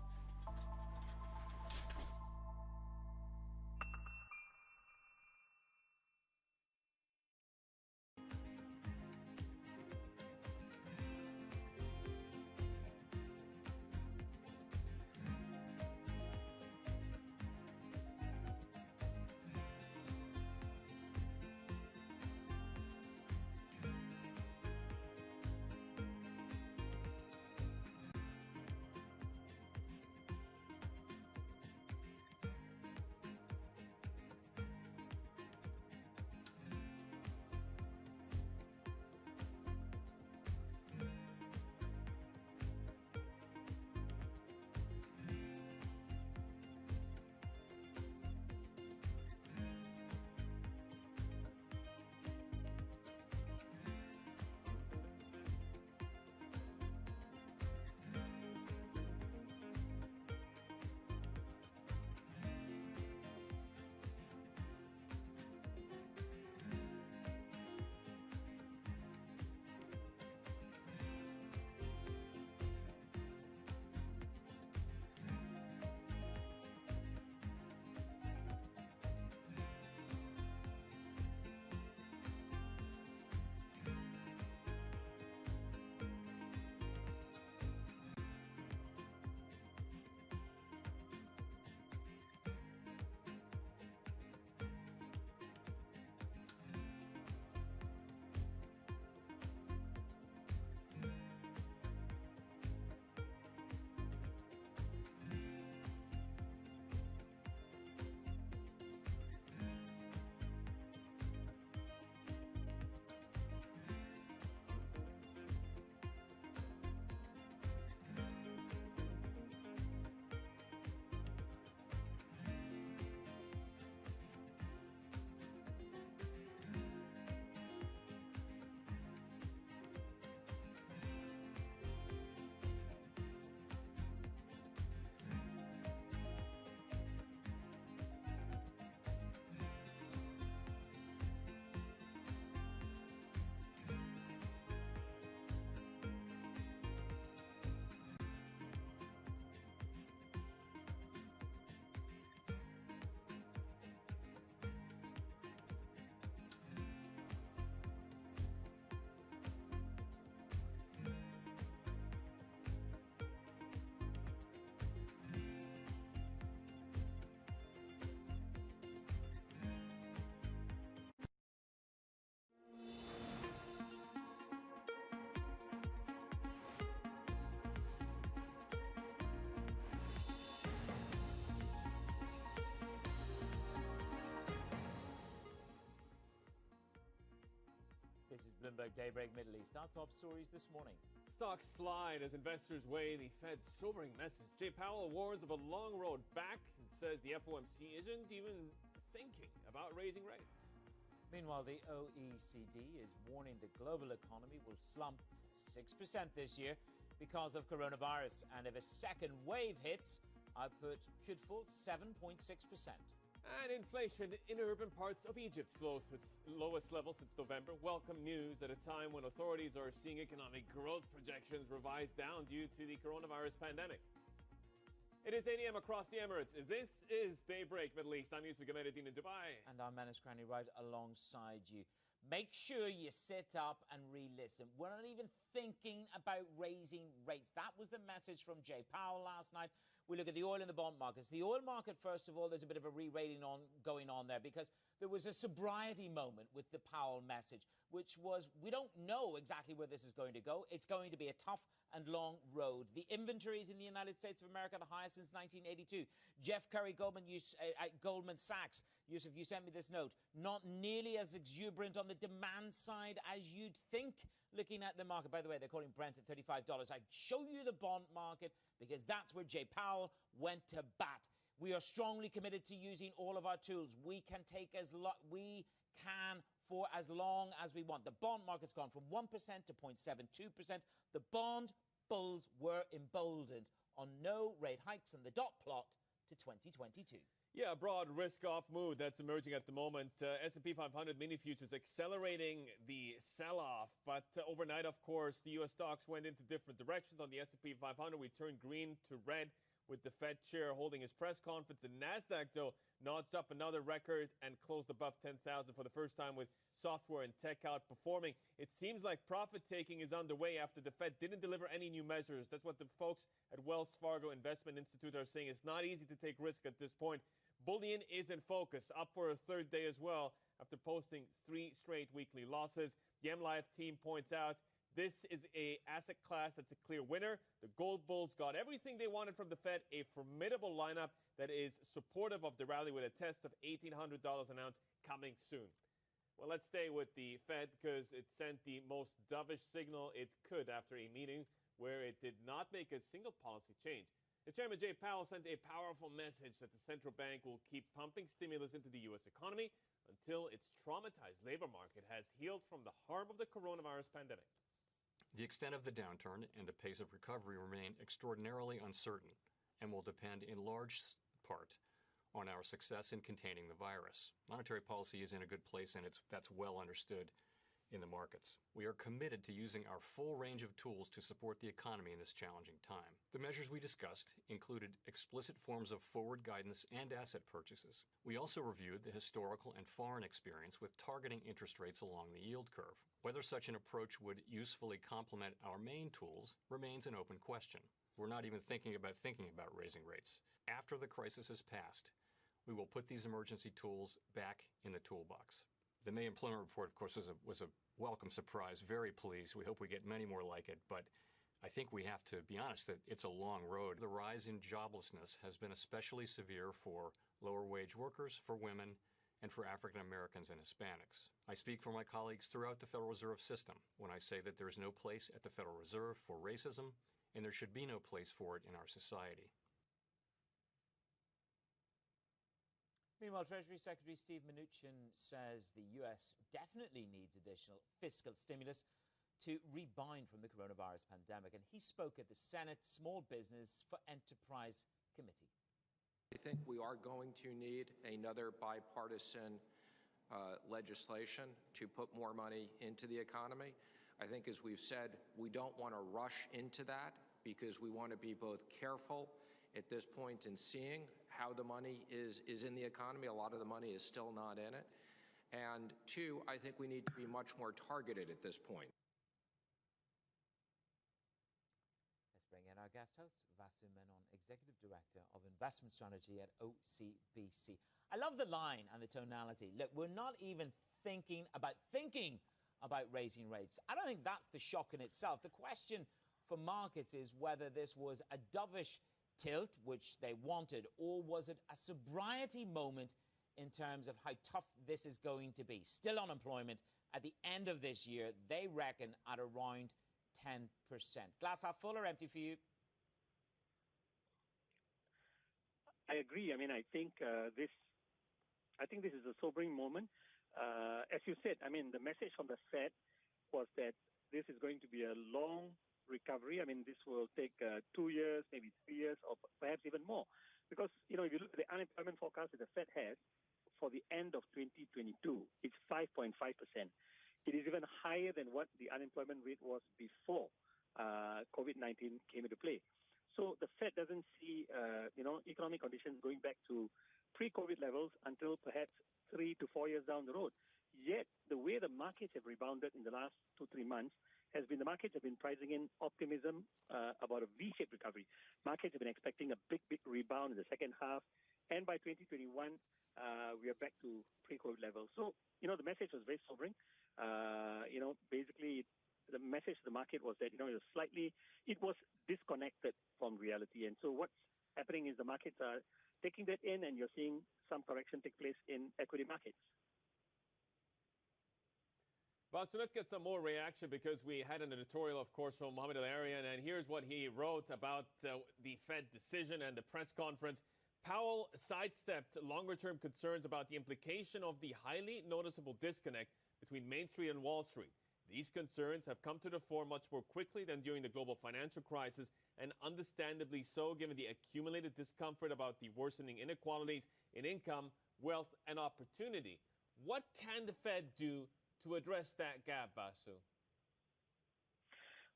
Bloomberg Daybreak Middle East. Our top stories this morning. Stocks slide as investors weigh the Fed's sobering message. Jay Powell warns of a long road back and says the FOMC isn't even thinking about raising rates. Meanwhile, the OECD is warning the global economy will slump 6% this year because of coronavirus. And if a second wave hits, output could fall 7.6%. And inflation in urban parts of Egypt slows to its lowest level since November. Welcome news at a time when authorities are seeing economic growth projections revised down due to the coronavirus pandemic. It is 8 a.m. across the Emirates. This is Daybreak Middle East. I'm Yusuf Gameddin in Dubai. And I'm Menace Cranny right alongside you. Make sure you sit up and re-listen. We're not even thinking about raising rates. That was the message from Jay Powell last night. We look at the oil and the bond markets. The oil market, first of all, there's a bit of a re-rating going on there because there was a sobriety moment with the Powell message, which was, we don't know exactly where this is going to go. It's going to be a tough and long road. The inventories in the United States of America are the highest since 1982. Jeff Curry, Goldman Sachs, Yusuf, you sent me this note, not nearly as exuberant on the demand side as you'd think looking at the market. By the way, they're calling Brent at $35. I show you the bond market because that's where Jay Powell went to bat. We are strongly committed to using all of our tools. We can take for as long as we want. The bond market's gone from 1% to 0.72%. The bond bulls were emboldened on no rate hikes and the dot plot to 2022. Yeah, a broad risk-off mood that's emerging at the moment. S&P 500 mini futures accelerating the sell-off. But overnight, of course, the U.S. stocks went into different directions. On the S&P 500, we turned green to red with the Fed chair holding his press conference. The Nasdaq, though, notched up another record and closed above 10,000 for the first time with software and tech outperforming. It seems like profit-taking is underway after the Fed didn't deliver any new measures. That's what the folks at Wells Fargo Investment Institute are saying. It's not easy to take risk at this point. Bullion is in focus, up for a third day as well after posting 3 straight weekly losses. The MLive team points out this is an asset class that's a clear winner. The gold bulls got everything they wanted from the Fed, a formidable lineup that is supportive of the rally with a test of $1,800 an ounce coming soon. Well, let's stay with the Fed because it sent the most dovish signal it could after a meeting where it did not make a single policy change. The Chairman Jay Powell sent a powerful message that the central bank will keep pumping stimulus into the U.S. economy until its traumatized labor market has healed from the harm of the coronavirus pandemic. The extent of the downturn and the pace of recovery remain extraordinarily uncertain and will depend in large part on our success in containing the virus. Monetary policy is in a good place, and that's well understood in the markets. We are committed to using our full range of tools to support the economy in this challenging time. The measures we discussed included explicit forms of forward guidance and asset purchases. We also reviewed the historical and foreign experience with targeting interest rates along the yield curve. Whether such an approach would usefully complement our main tools remains an open question. We're not even thinking about raising rates. After the crisis has passed, we will put these emergency tools back in the toolbox. The May employment report, of course, was a welcome surprise. Very pleased. We hope we get many more like it, but I think we have to be honest that it's a long road. The rise in joblessness has been especially severe for lower wage workers, for women, and for African Americans and Hispanics. I speak for my colleagues throughout the Federal Reserve System when I say that there is no place at the Federal Reserve for racism, and there should be no place for it in our society. Meanwhile, Treasury Secretary Steve Mnuchin says the U.S. definitely needs additional fiscal stimulus to rebound from the coronavirus pandemic. And he spoke at the Senate Small Business for Enterprise Committee. I think we are going to need another bipartisan legislation to put more money into the economy. I think, as we've said, we don't want to rush into that because we want to be both careful at this point in seeing how the money is in the economy. A lot of the money is still not in it. And 2, I think we need to be much more targeted at this point. Let's bring in our guest host, Vasu Menon, Executive Director of Investment Strategy at OCBC. I love the line and the tonality. Look, we're not even thinking about raising rates. I don't think that's the shock in itself. The question for markets is whether this was a dovish tilt, which they wanted, or was it a sobriety moment in terms of how tough this is going to be? Still unemployment at the end of this year, they reckon at around 10%. Glass half full or empty for you? I agree. I mean, I think this is a sobering moment. As you said, I mean, the message from the Fed was that this is going to be a long recovery. I mean, this will take 2 years, maybe 3 years, or perhaps even more. Because, you know, if you look at the unemployment forecast that the Fed has for the end of 2022, it's 5.5%. It is even higher than what the unemployment rate was before COVID-19 came into play. So the Fed doesn't see, economic conditions going back to pre-COVID levels until perhaps 3 to 4 years down the road. Yet, the way the markets have rebounded in the last 2-3 months has been the markets have been pricing in optimism about a V-shaped recovery. Markets have been expecting a big rebound in the second half. And by 2021, we are back to pre-COVID levels. So, you know, the message was very sobering. Basically, the message to the market was that, it was disconnected from reality. And so what's happening is the markets are taking that in, and you're seeing some correction take place in equity markets. Well, so let's get some more reaction, because we had an editorial, of course, from Mohamed El-Arian, and here's what he wrote about the Fed decision and the press conference. Powell sidestepped longer-term concerns about the implication of the highly noticeable disconnect between Main Street and Wall Street. These concerns have come to the fore much more quickly than during the global financial crisis, and understandably so, given the accumulated discomfort about the worsening inequalities in income, wealth, and opportunity. What can the Fed do to address that gap, Vasu?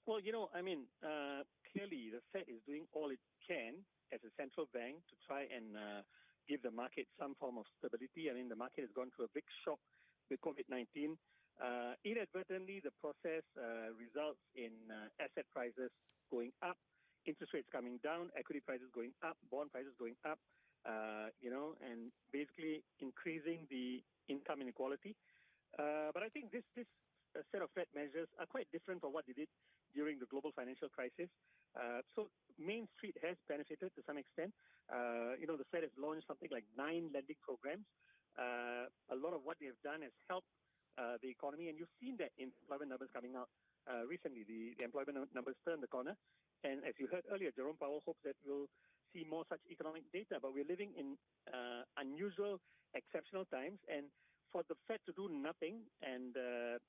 Well, clearly the Fed is doing all it can as a central bank to try and give the market some form of stability. I mean, the market has gone through a big shock with COVID-19. Inadvertently, the process results in asset prices going up, interest rates coming down, equity prices going up, bond prices going up, and basically increasing the income inequality. But I think this set of Fed measures are quite different from what they did during the global financial crisis. So Main Street has benefited to some extent. The Fed has launched something like 9 lending programs. A lot of what they have done has helped the economy, and you've seen that in employment numbers coming out recently. The employment numbers turned the corner, and as you heard earlier, Jerome Powell hopes that we'll see more such economic data. But we're living in unusual, exceptional times, and for the Fed to do nothing and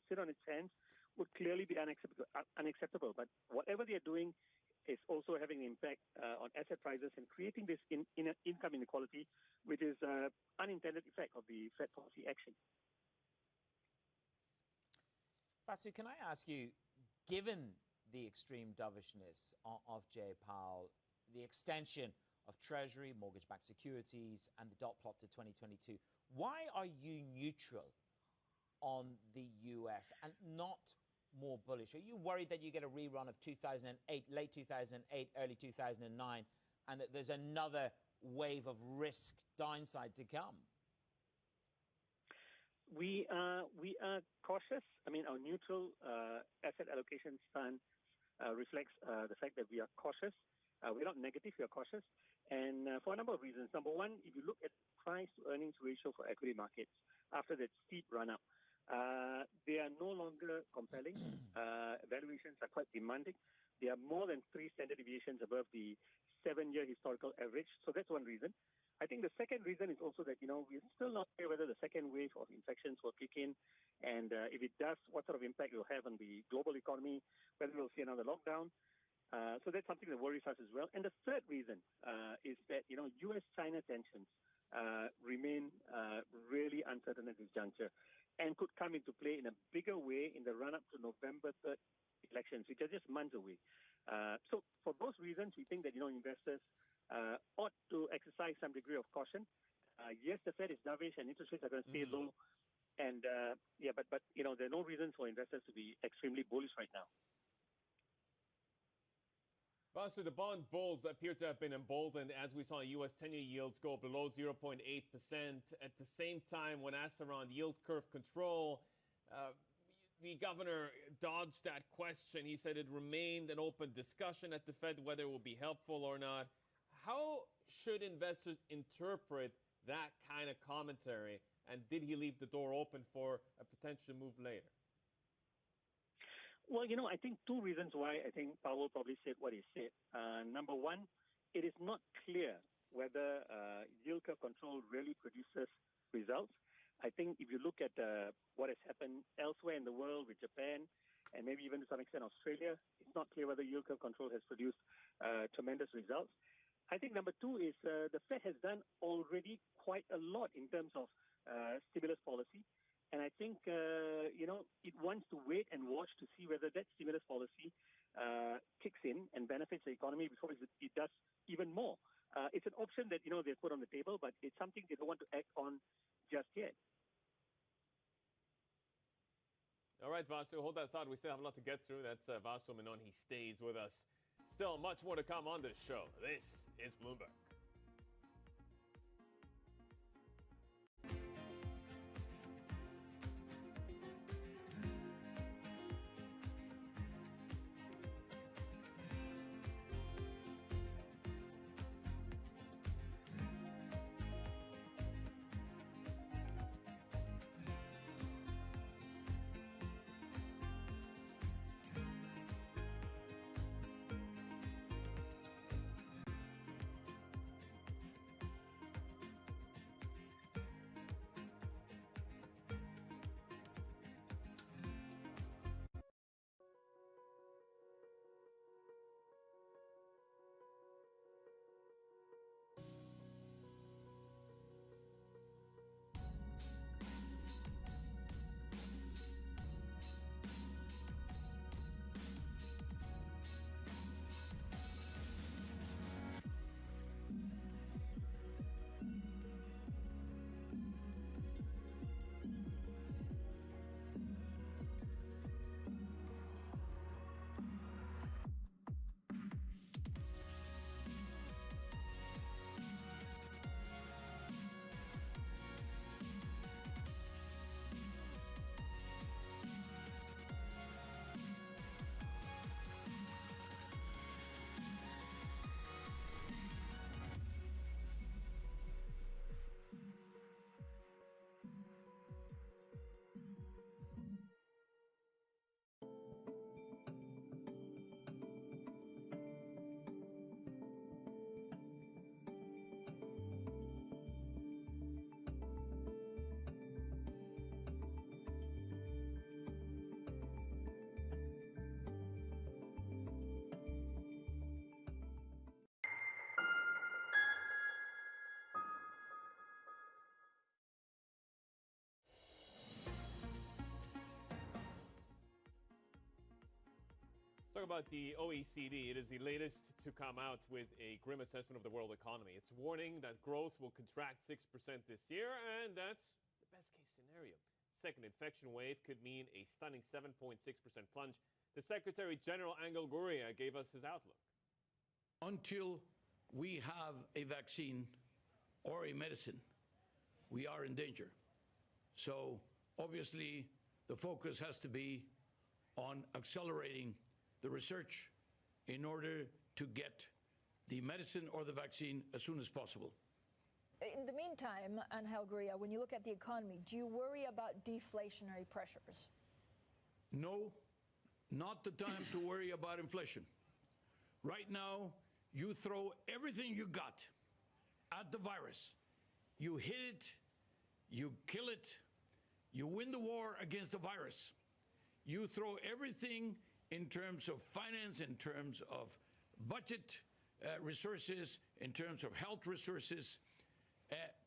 sit on its hands would clearly be unacceptable. But whatever they are doing is also having an impact on asset prices and creating this income inequality, which is an unintended effect of the Fed policy action. Vasu, can I ask you, given the extreme dovishness of Jay Powell, the extension of Treasury, mortgage-backed securities, and the dot plot to 2022, why are you neutral on the U.S. and not more bullish? Are you worried that you get a rerun of 2008, late 2008, early 2009, and that there's another wave of risk downside to come? We are cautious. I mean, our neutral asset allocation stance reflects the fact that we are cautious. We're not negative, we are cautious. And for a number of reasons. Number one, if you look at price-to-earnings ratio for equity markets after that steep run-up, they are no longer compelling. Valuations are quite demanding. They are more than 3 standard deviations above the 7-year historical average. So that's one reason. I think the second reason is also that, we're still not clear whether the second wave of infections will kick in. And if it does, what sort of impact it will have on the global economy, whether we'll see another lockdown. So that's something that worries us as well. And the third reason is that, U.S.-China tensions remain really uncertain at this juncture and could come into play in a bigger way in the run-up to November 3rd elections, which are just months away. So for those reasons, we think that, investors ought to exercise some degree of caution. Yes, the Fed is dovish and interest rates are going to stay low. And but there are no reasons for investors to be extremely bullish right now. Well, so the bond bulls appear to have been emboldened as we saw U.S. 10-year yields go below 0.8%. At the same time, when asked around yield curve control, the governor dodged that question. He said it remained an open discussion at the Fed whether it will be helpful or not. How should investors interpret that kind of commentary? And did he leave the door open for a potential move later? Well, I think two reasons why I think Powell probably said what he said. Number one, it is not clear whether yield curve control really produces results. I think if you look at what has happened elsewhere in the world with Japan and maybe even to some extent Australia, it's not clear whether yield curve control has produced tremendous results. I think number two is the Fed has done already quite a lot in terms of stimulus policy. And I think, it wants to wait and watch to see whether that stimulus policy kicks in and benefits the economy before it does even more. It's an option that, they put on the table, but it's something they don't want to act on just yet. All right, Vasu, hold that thought. We still have a lot to get through. That's Vasu Menon. He stays with us. Still much more to come on this show. This is Bloomberg. Talk about the OECD. It is the latest to come out with a grim assessment of the world economy. It's warning that growth will contract 6% this year, and that's the best case scenario. Second infection wave could mean a stunning 7.6% plunge. The Secretary General Angel Gurria gave us his outlook. Until we have a vaccine or a medicine, we are in danger. So obviously the focus has to be on accelerating the research in order to get the medicine or the vaccine as soon as possible. In the meantime, Angel Gurria, when you look at the economy, do you worry about deflationary pressures? No, not the time to worry about inflation. Right now, you throw everything you got at the virus. You hit it, you kill it, you win the war against the virus. You throw everything in terms of finance, in terms of budget resources, in terms of health resources,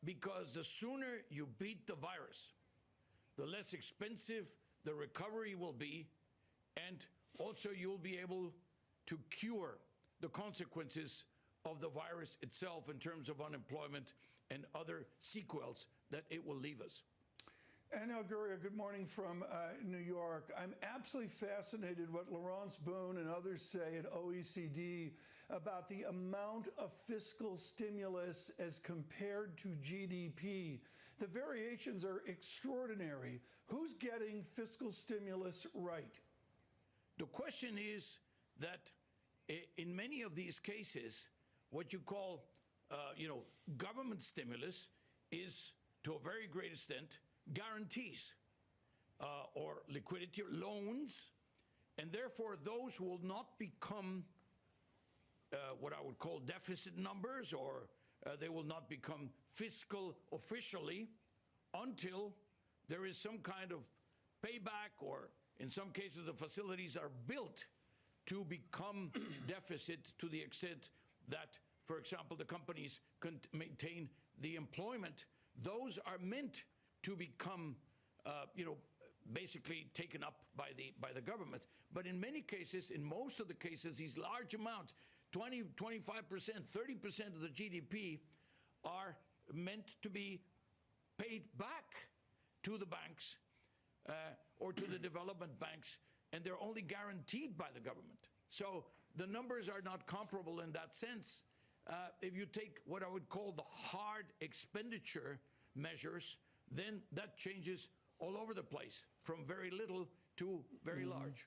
because the sooner you beat the virus, the less expensive the recovery will be, and also you'll be able to cure the consequences of the virus itself in terms of unemployment and other sequels that it will leave us. Angel Gurria, good morning from New York. I'm absolutely fascinated what Laurence Boone and others say at OECD about the amount of fiscal stimulus as compared to GDP. The variations are extraordinary. Who's getting fiscal stimulus right? The question is that in many of these cases, what you call government stimulus is, to a very great extent, guarantees or liquidity loans, and therefore those will not become what I would call deficit numbers, or they will not become fiscal officially until there is some kind of payback, or in some cases the facilities are built to become deficit to the extent that, for example, the companies can maintain the employment. Those are meant to become, basically taken up by the government. But in many cases, in most of the cases, these large amounts, 20, 25%, 30% of the GDP are meant to be paid back to the banks or to the development banks, and they're only guaranteed by the government. So the numbers are not comparable in that sense. If you take what I would call the hard expenditure measures, then that changes all over the place, from very little to very large.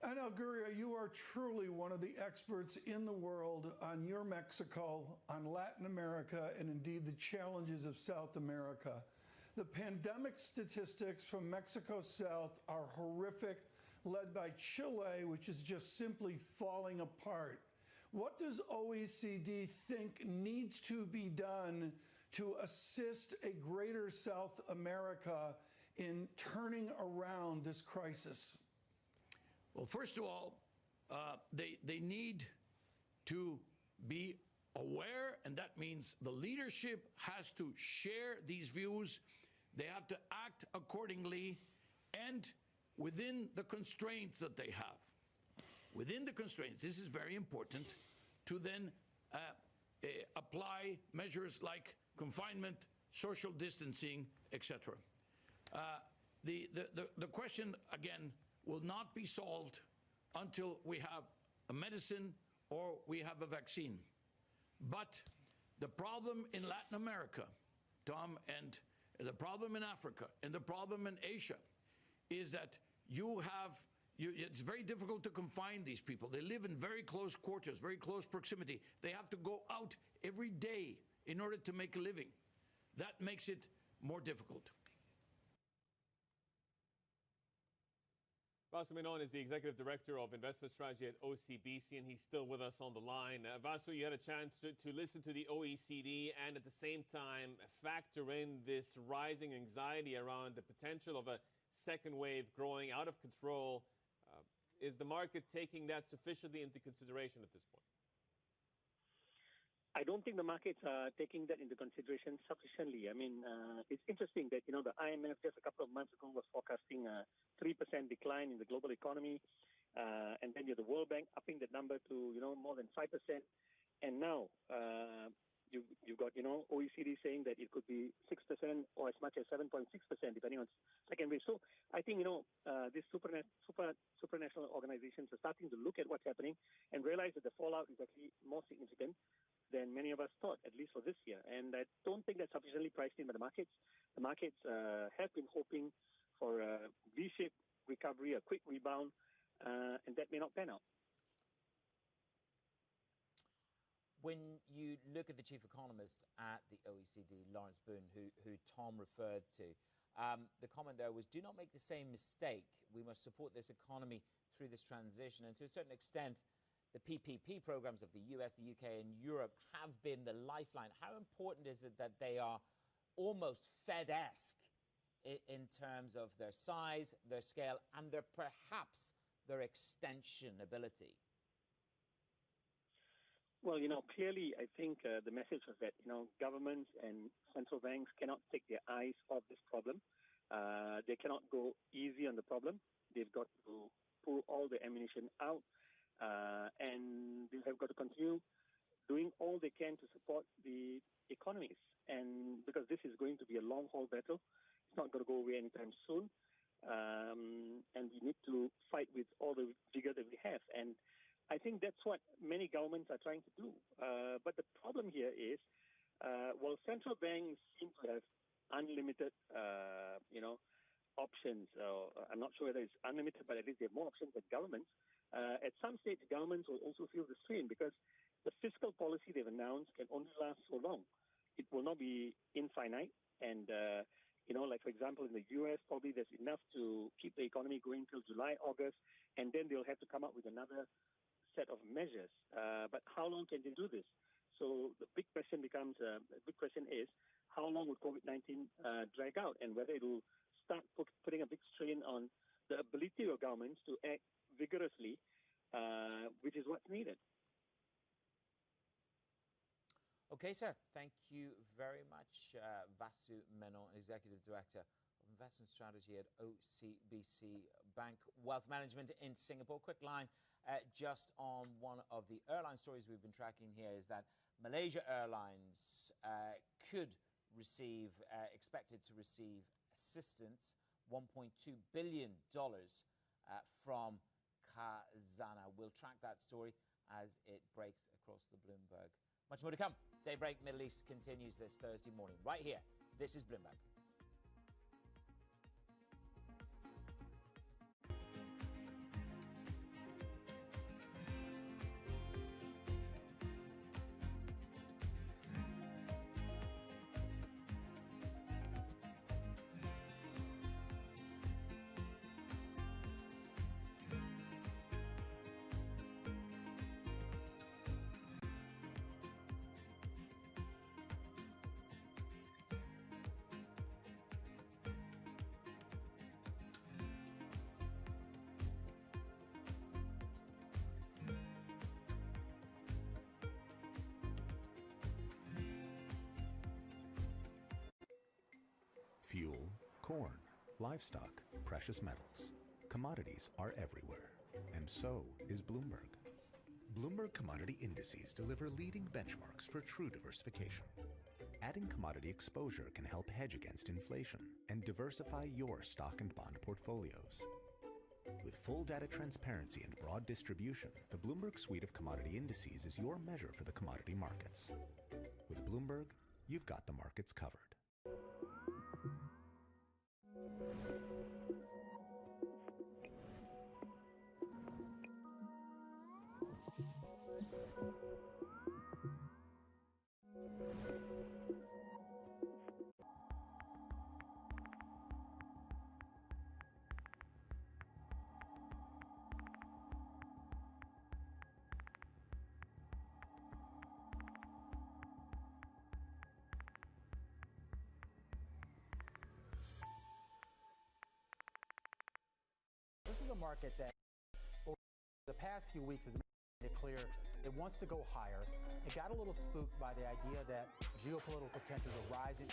And Alguria, you are truly one of the experts in the world on your Mexico, on Latin America, and indeed the challenges of South America. The pandemic statistics from Mexico South are horrific, led by Chile, which is just simply falling apart. What does OECD think needs to be done to assist a greater South America in turning around this crisis? Well, first of all, they need to be aware, and that means the leadership has to share these views. They have to act accordingly and within the constraints that they have. Within the constraints, this is very important, to then apply measures like confinement, social distancing, etc. The question, again, will not be solved until we have a medicine or we have a vaccine. But the problem in Latin America, Tom, and the problem in Africa, and the problem in Asia, is that it's very difficult to confine these people. They live in very close quarters, very close proximity. They have to go out every day in order to make a living. That makes it more difficult. Vasu Menon is the Executive Director of Investment Strategy at OCBC, and he's still with us on the line. Vasu, you had a chance to listen to the OECD and at the same time factor in this rising anxiety around the potential of a second wave growing out of control. Is the market taking that sufficiently into consideration at this point? I don't think the markets are taking that into consideration sufficiently. I mean, it's interesting that, the IMF just a couple of months ago was forecasting a 3% decline in the global economy. And then you have the World Bank upping that number to, more than 5%. And now you've got, OECD saying that it could be 6% or as much as 7.6%, depending on second wave. So I think, these supranational organizations are starting to look at what's happening and realize that the fallout is actually more significant than many of us thought, at least for this year. And I don't think that's sufficiently priced in by the markets. The markets have been hoping for a V-shaped recovery, a quick rebound, and that may not pan out. When you look at the chief economist at the OECD, Lawrence Boone, who Tom referred to, the comment there was, do not make the same mistake. We must support this economy through this transition. And to a certain extent, the PPP programs of the US, the UK, and Europe have been the lifeline. How important is it that they are almost Fed-esque in terms of their size, their scale, and perhaps their extension ability? Well, clearly, I think the message was that, governments and central banks cannot take their eyes off this problem. They cannot go easy on the problem. They've got to pull all the ammunition out. And they have got to continue doing all they can to support the economies. And because this is going to be a long-haul battle, it's not going to go away anytime soon. And we need to fight with all the vigor that we have. And I think that's what many governments are trying to do. But the problem here is, while central banks seem to have unlimited, options, I'm not sure whether it's unlimited, but at least they have more options than governments. At some stage, governments will also feel the strain because the fiscal policy they've announced can only last so long. it will not be infinite. And, like, for example, in the U.S., probably there's enough to keep the economy going till July, August, and then they'll have to come up with another set of measures. But how long can they do this? So the big question is, how long will COVID-19 drag out, and whether it will start putting a big strain on the ability of governments to act vigorously, which is what's needed. Okay, sir. Thank you very much, Vasu Menon, Executive Director of Investment Strategy at OCBC Bank Wealth Management in Singapore. Quick line just on one of the airline stories we've been tracking here is that Malaysia Airlines could receive, expected to receive assistance, $1.2 billion from Khazanah. We'll track that story as it breaks across the Bloomberg. Much more to come. Daybreak Middle East continues this Thursday morning. Right here, this is Bloomberg. Fuel, corn, livestock, precious metals. Commodities are everywhere, and so is Bloomberg. Bloomberg commodity indices deliver leading benchmarks for true diversification. Adding commodity exposure can help hedge against inflation and diversify your stock and bond portfolios. With full data transparency and broad distribution, the Bloomberg suite of commodity indices is your measure for the commodity markets. With Bloomberg, you've got the markets covered. This is a market that over the past few weeks has made it clear it wants to go higher. It got a little spooked by the idea that geopolitical tensions are rising.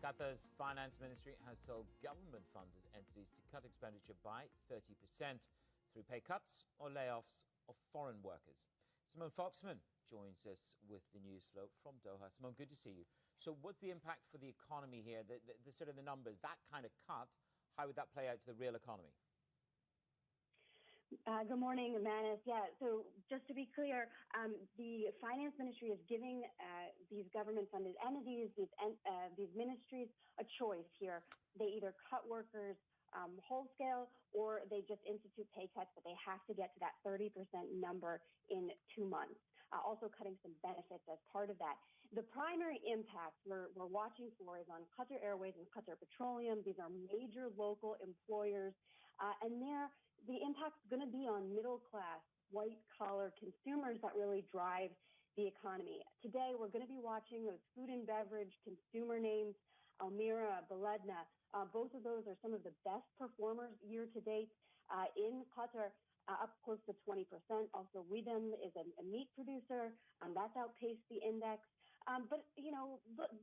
Qatar's finance ministry has told government-funded entities to cut expenditure by 30% through pay cuts or layoffs of foreign workers. Simone Foxman joins us with the news flow from Doha. Simone, good to see you. So what's the impact for the economy here, the sort of the numbers, that kind of cut, how would that play out to the real economy? Good morning, Manis. Yeah, so just to be clear, the finance ministry is giving these government-funded entities, these ministries, a choice here. They either cut workers whole scale, or they just institute pay cuts, but they have to get to that 30% number in 2 months. Also cutting some benefits as part of that. The primary impact we're watching for is on Qatar Airways and Qatar Petroleum. These are major local employers, and the impact's going to be on middle-class, white-collar consumers that really drive the economy. Today, we're going to be watching those food and beverage consumer names, Almira, Baledna. Both of those are some of the best performers year-to-date in Qatar, up close to 20%. Also, Widem is a meat producer. That's outpaced the index. But,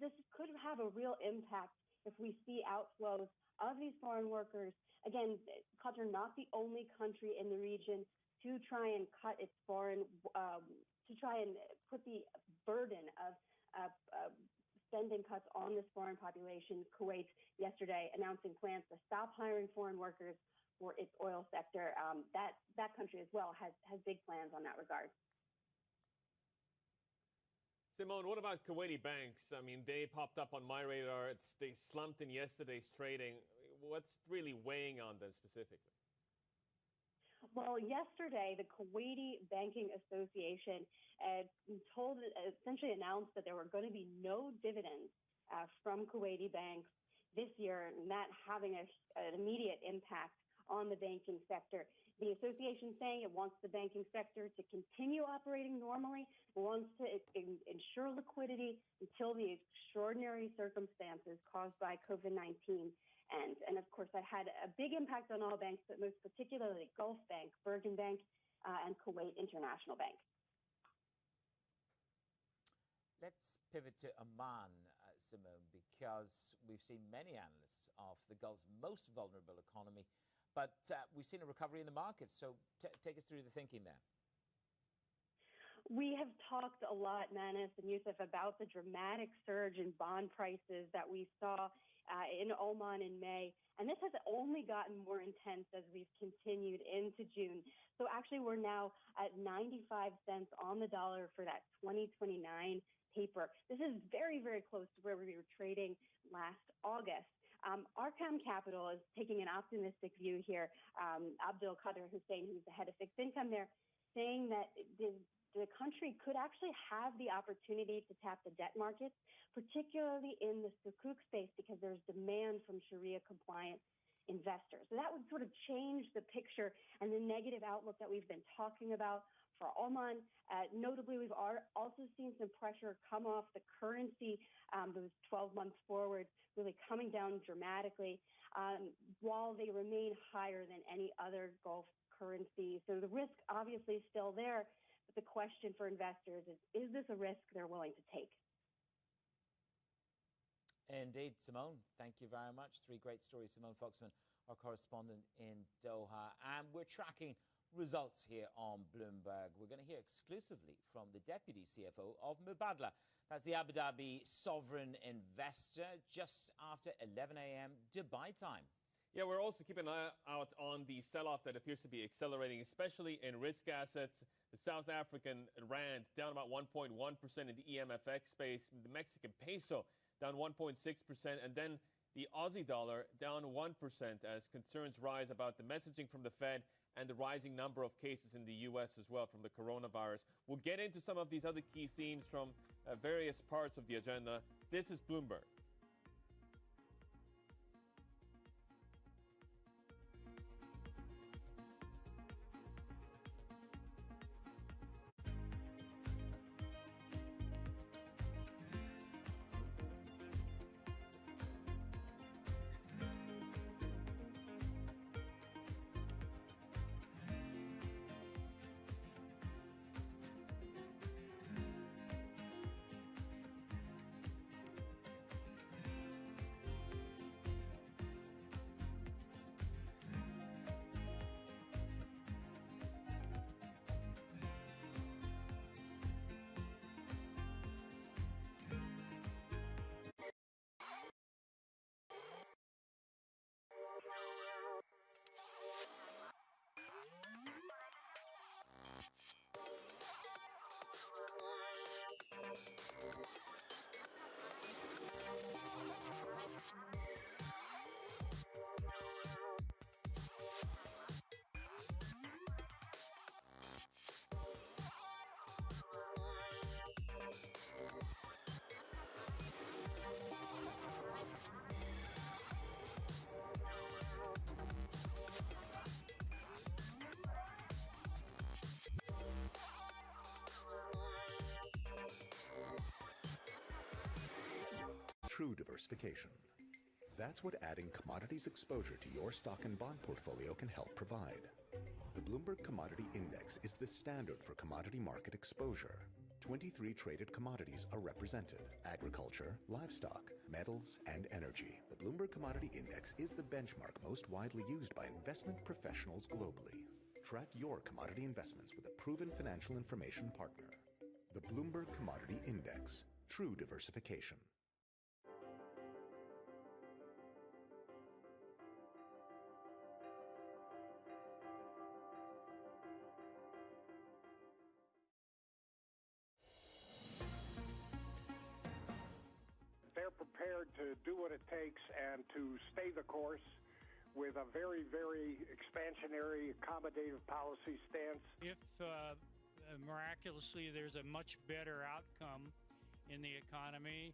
this could have a real impact if we see outflows of these foreign workers. Again, Qatar not the only country in the region to try and cut its foreign, to try and put the burden of spending cuts on this foreign population. Kuwait yesterday announcing plans to stop hiring foreign workers for its oil sector. That country as well has big plans on that regard. Simone, what about Kuwaiti banks? I mean, they popped up on my radar. They slumped in yesterday's trading. what's really weighing on them specifically? Well, yesterday, the Kuwaiti Banking Association essentially announced that there were going to be no dividends from Kuwaiti banks this year, and that having an immediate impact on the banking sector. The association saying it wants the banking sector to continue operating normally, wants to ensure liquidity until the extraordinary circumstances caused by COVID-19 end. And of course, that had a big impact on all banks, but most particularly Gulf Bank, Bergen Bank, and Kuwait International Bank. Let's pivot to Oman, Simone, because we've seen many analysts of the Gulf's most vulnerable economy, but we've seen a recovery in the markets. So take us through the thinking there. We have talked a lot, Manis and Yusuf, about the dramatic surge in bond prices that we saw in Oman in May. And this has only gotten more intense as we've continued into June. So actually, we're now at 95 cents on the dollar for that 2029 paper. This is very, very close to where we were trading last August. Arkham Capital is taking an optimistic view here. Abdul Qadir Hussein, who's the head of fixed income there, saying that the country could actually have the opportunity to tap the debt markets, particularly in the sukuk space, because there's demand from Sharia-compliant investors. So that would sort of change the picture and the negative outlook that we've been talking about for Oman. Notably, we've also seen some pressure come off the currency, those 12 months forward, really coming down dramatically, while they remain higher than any other Gulf currency. So the risk obviously is still there, but the question for investors is this a risk they're willing to take? Indeed, Simone, thank you very much. Three great stories. Simone Foxman, our correspondent in Doha. And we're tracking results here on Bloomberg. We're going to hear exclusively from the Deputy CFO of Mubadala. That's the Abu Dhabi sovereign investor, just after 11 a.m. Dubai time. Yeah, we're also keeping an eye out on the sell-off that appears to be accelerating, especially in risk assets. The South African rand down about 1.1% in the EMFX space. The Mexican peso down 1.6%. And then the Aussie dollar down 1% as concerns rise about the messaging from the Fed and the rising number of cases in the U.S. as well from the coronavirus. We'll get into some of these other key themes from various parts of the agenda. This is Bloomberg. True diversification. That's what adding commodities exposure to your stock and bond portfolio can help provide. The Bloomberg Commodity Index is the standard for commodity market exposure. 23 traded commodities are represented: agriculture, livestock, metals, and energy. The Bloomberg Commodity Index is the benchmark most widely used by investment professionals globally. Track your commodity investments with a proven financial information partner. The Bloomberg Commodity Index. True diversification. They're prepared to do what it takes and to stay the course with a very, very expansionary, accommodative policy stance. If miraculously there's a much better outcome in the economy,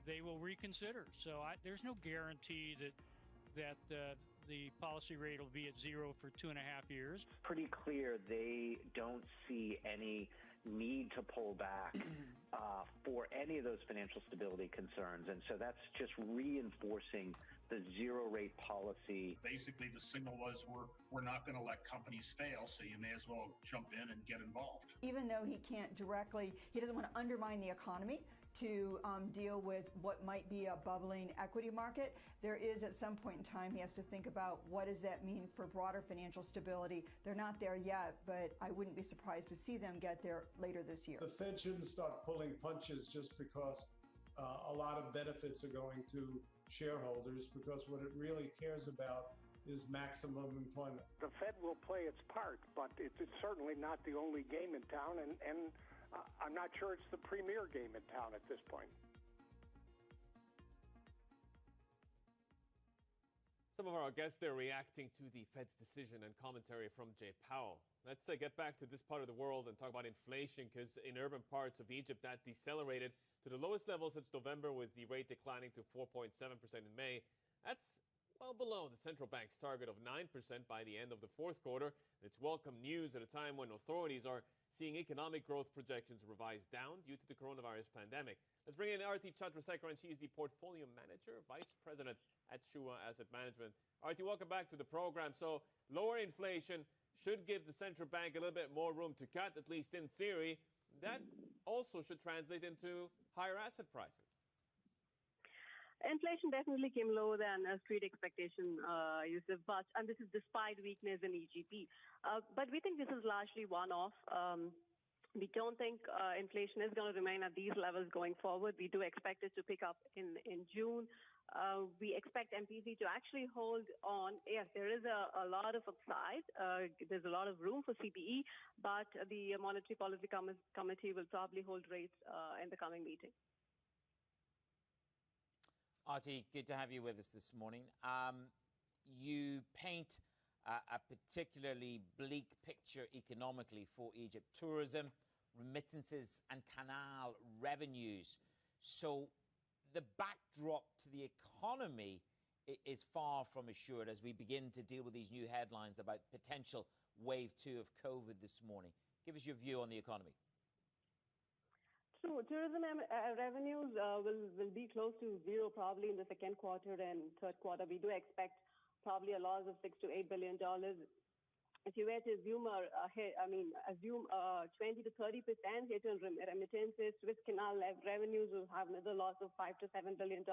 they will reconsider. So there's no guarantee that the policy rate will be at zero for 2.5 years. Pretty clear they don't see any need to pull back for any of those financial stability concerns. And so that's just reinforcing the zero rate policy. Basically, the signal was we're not going to let companies fail, so you may as well jump in and get involved. Even though he doesn't want to undermine the economy to deal with what might be a bubbling equity market, there is at some point in time he has to think about what does that mean for broader financial stability. They're not there yet, but I wouldn't be surprised to see them get there later this year. The Fed shouldn't start pulling punches just because a lot of benefits are going to shareholders, because what it really cares about is maximum employment. The Fed will play its part, but it's certainly not the only game in town, and I'm not sure it's the premier game in town at this point. Some of our guests there reacting to the Fed's decision and commentary from Jay Powell. Let's get back to this part of the world and talk about inflation, because in urban parts of Egypt that decelerated to the lowest level since November, with the rate declining to 4.7% in May. That's well below the central bank's target of 9% by the end of the fourth quarter. And it's welcome news at a time when authorities are seeing economic growth projections revised down due to the coronavirus pandemic. Let's bring in Arti Chandrasekar, and she is the Portfolio Manager, Vice President at Shua Asset Management. Arti, welcome back to the program. So lower inflation should give the central bank a little bit more room to cut, at least in theory. That also should translate into higher asset prices. Inflation definitely came lower than street expectation, Yusuf, and this is despite weakness in EGP. But we think this is largely one-off. We don't think inflation is going to remain at these levels going forward. We do expect it to pick up in June. We expect MPC to actually hold on. Yes, there is a lot of upside. There's a lot of room for CPE, but the Monetary Policy Committee will probably hold rates in the coming meeting. Arti, good to have you with us this morning. You paint a particularly bleak picture economically for Egypt. Tourism, remittances, and canal revenues. So the backdrop to the economy is far from assured as we begin to deal with these new headlines about potential wave 2 of COVID this morning. Give us your view on the economy. So tourism revenues will be close to zero probably in the second quarter and third quarter. We do expect probably a loss of $6 to $8 billion. If you were to assume 20 to 30% hit on remittances, Swiss Canal revenues will have another loss of $5 to $7 billion.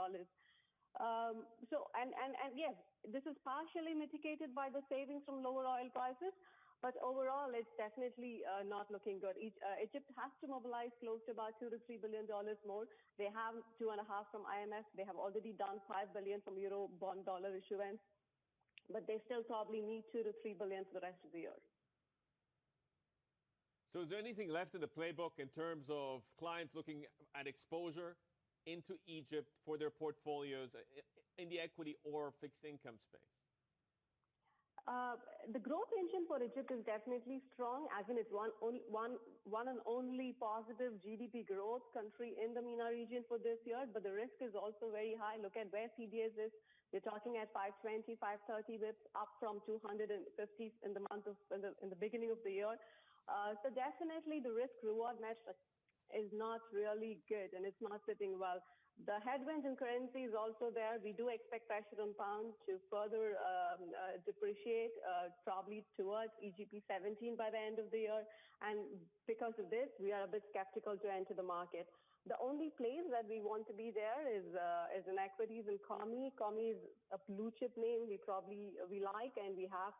Yes, this is partially mitigated by the savings from lower oil prices. But overall, it's definitely not looking good. Egypt has to mobilize close to about $2 to $3 billion more. They have $2.5 from IMF. They have already done $5 billion from Euro bond dollar issuance. But they still probably need $2 to $3 billion for the rest of the year. So is there anything left in the playbook in terms of clients looking at exposure into Egypt for their portfolios in the equity or fixed income space? The growth engine for Egypt is definitely strong, as in it's one and only positive GDP growth country in the MENA region for this year. But the risk is also very high. Look at where CDS is. We're talking at 520, 530 bips, up from 250 in the beginning of the year. So definitely the risk-reward match is not really good, and it's not sitting well. The headwinds in currency is also there. We do expect pressure on pound to further depreciate, probably towards EGP 17 by the end of the year. And because of this, we are a bit skeptical to enter the market. The only place that we want to be there is in equities and COMI. COMI is a blue chip name we like, and we have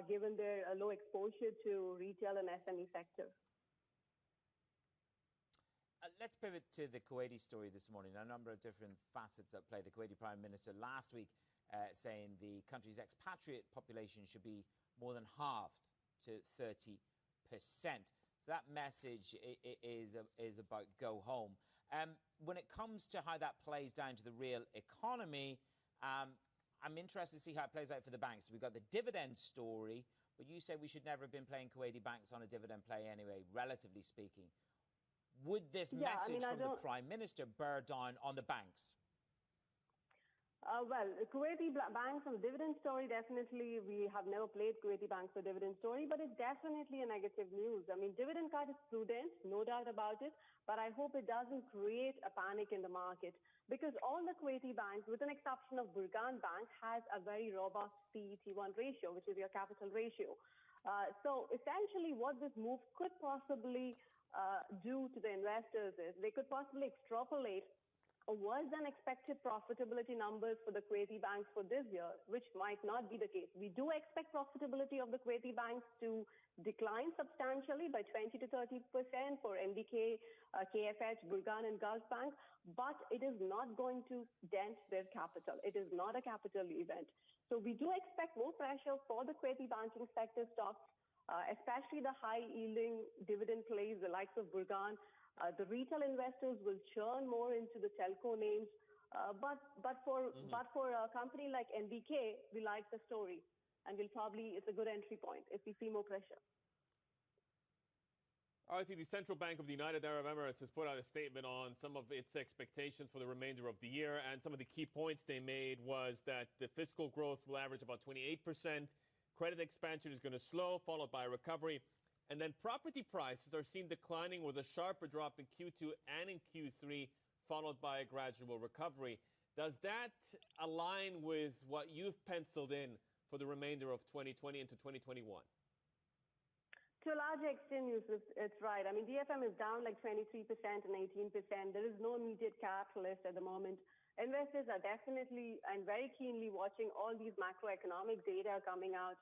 given their low exposure to retail and SME sector. Let's pivot to the Kuwaiti story this morning. A number of different facets at play. The Kuwaiti Prime Minister last week saying the country's expatriate population should be more than halved to 30%. So that message is about go home. When it comes to how that plays down to the real economy, I'm interested to see how it plays out for the banks. We've got the dividend story, but you say we should never have been playing Kuwaiti banks on a dividend play anyway, relatively speaking. Would this message from the Prime Minister bear down on the banks? Well, Kuwaiti banks on the dividend story, definitely, we have never played Kuwaiti banks for dividend story, but it's definitely a negative news. I mean, dividend cut is prudent, no doubt about it, but I hope it doesn't create a panic in the market because all the Kuwaiti banks, with an exception of Burgan Bank, has a very robust CET1 ratio, which is your capital ratio. So essentially what this move could possibly do to the investors is they could possibly extrapolate worse than expected profitability numbers for the Kuwaiti banks for this year, which might not be the case. We do expect profitability of the Kuwaiti banks to decline substantially by 20 to 30% for NBK, KFH, Burgan and Gulf Bank, but it is not going to dent their capital. It is not a capital event. So we do expect more pressure for the Kuwaiti banking sector stocks, especially the high-yielding dividend plays, the likes of Burgan. The retail investors will churn more into the telco names, but for a company like NBK, we like the story, and it's a good entry point if we see more pressure. I think the Central Bank of the United Arab Emirates has put out a statement on some of its expectations for the remainder of the year, and some of the key points they made was that the fiscal growth will average about 28%, credit expansion is going to slow, followed by a recovery. And then property prices are seen declining with a sharper drop in Q2 and in Q3, followed by a gradual recovery. Does that align with what you've penciled in for the remainder of 2020 into 2021? To a large extent, Yusuf, it's right. I mean, DFM is down like 23% and 18%. There is no immediate catalyst at the moment. Investors are definitely and very keenly watching all these macroeconomic data coming out,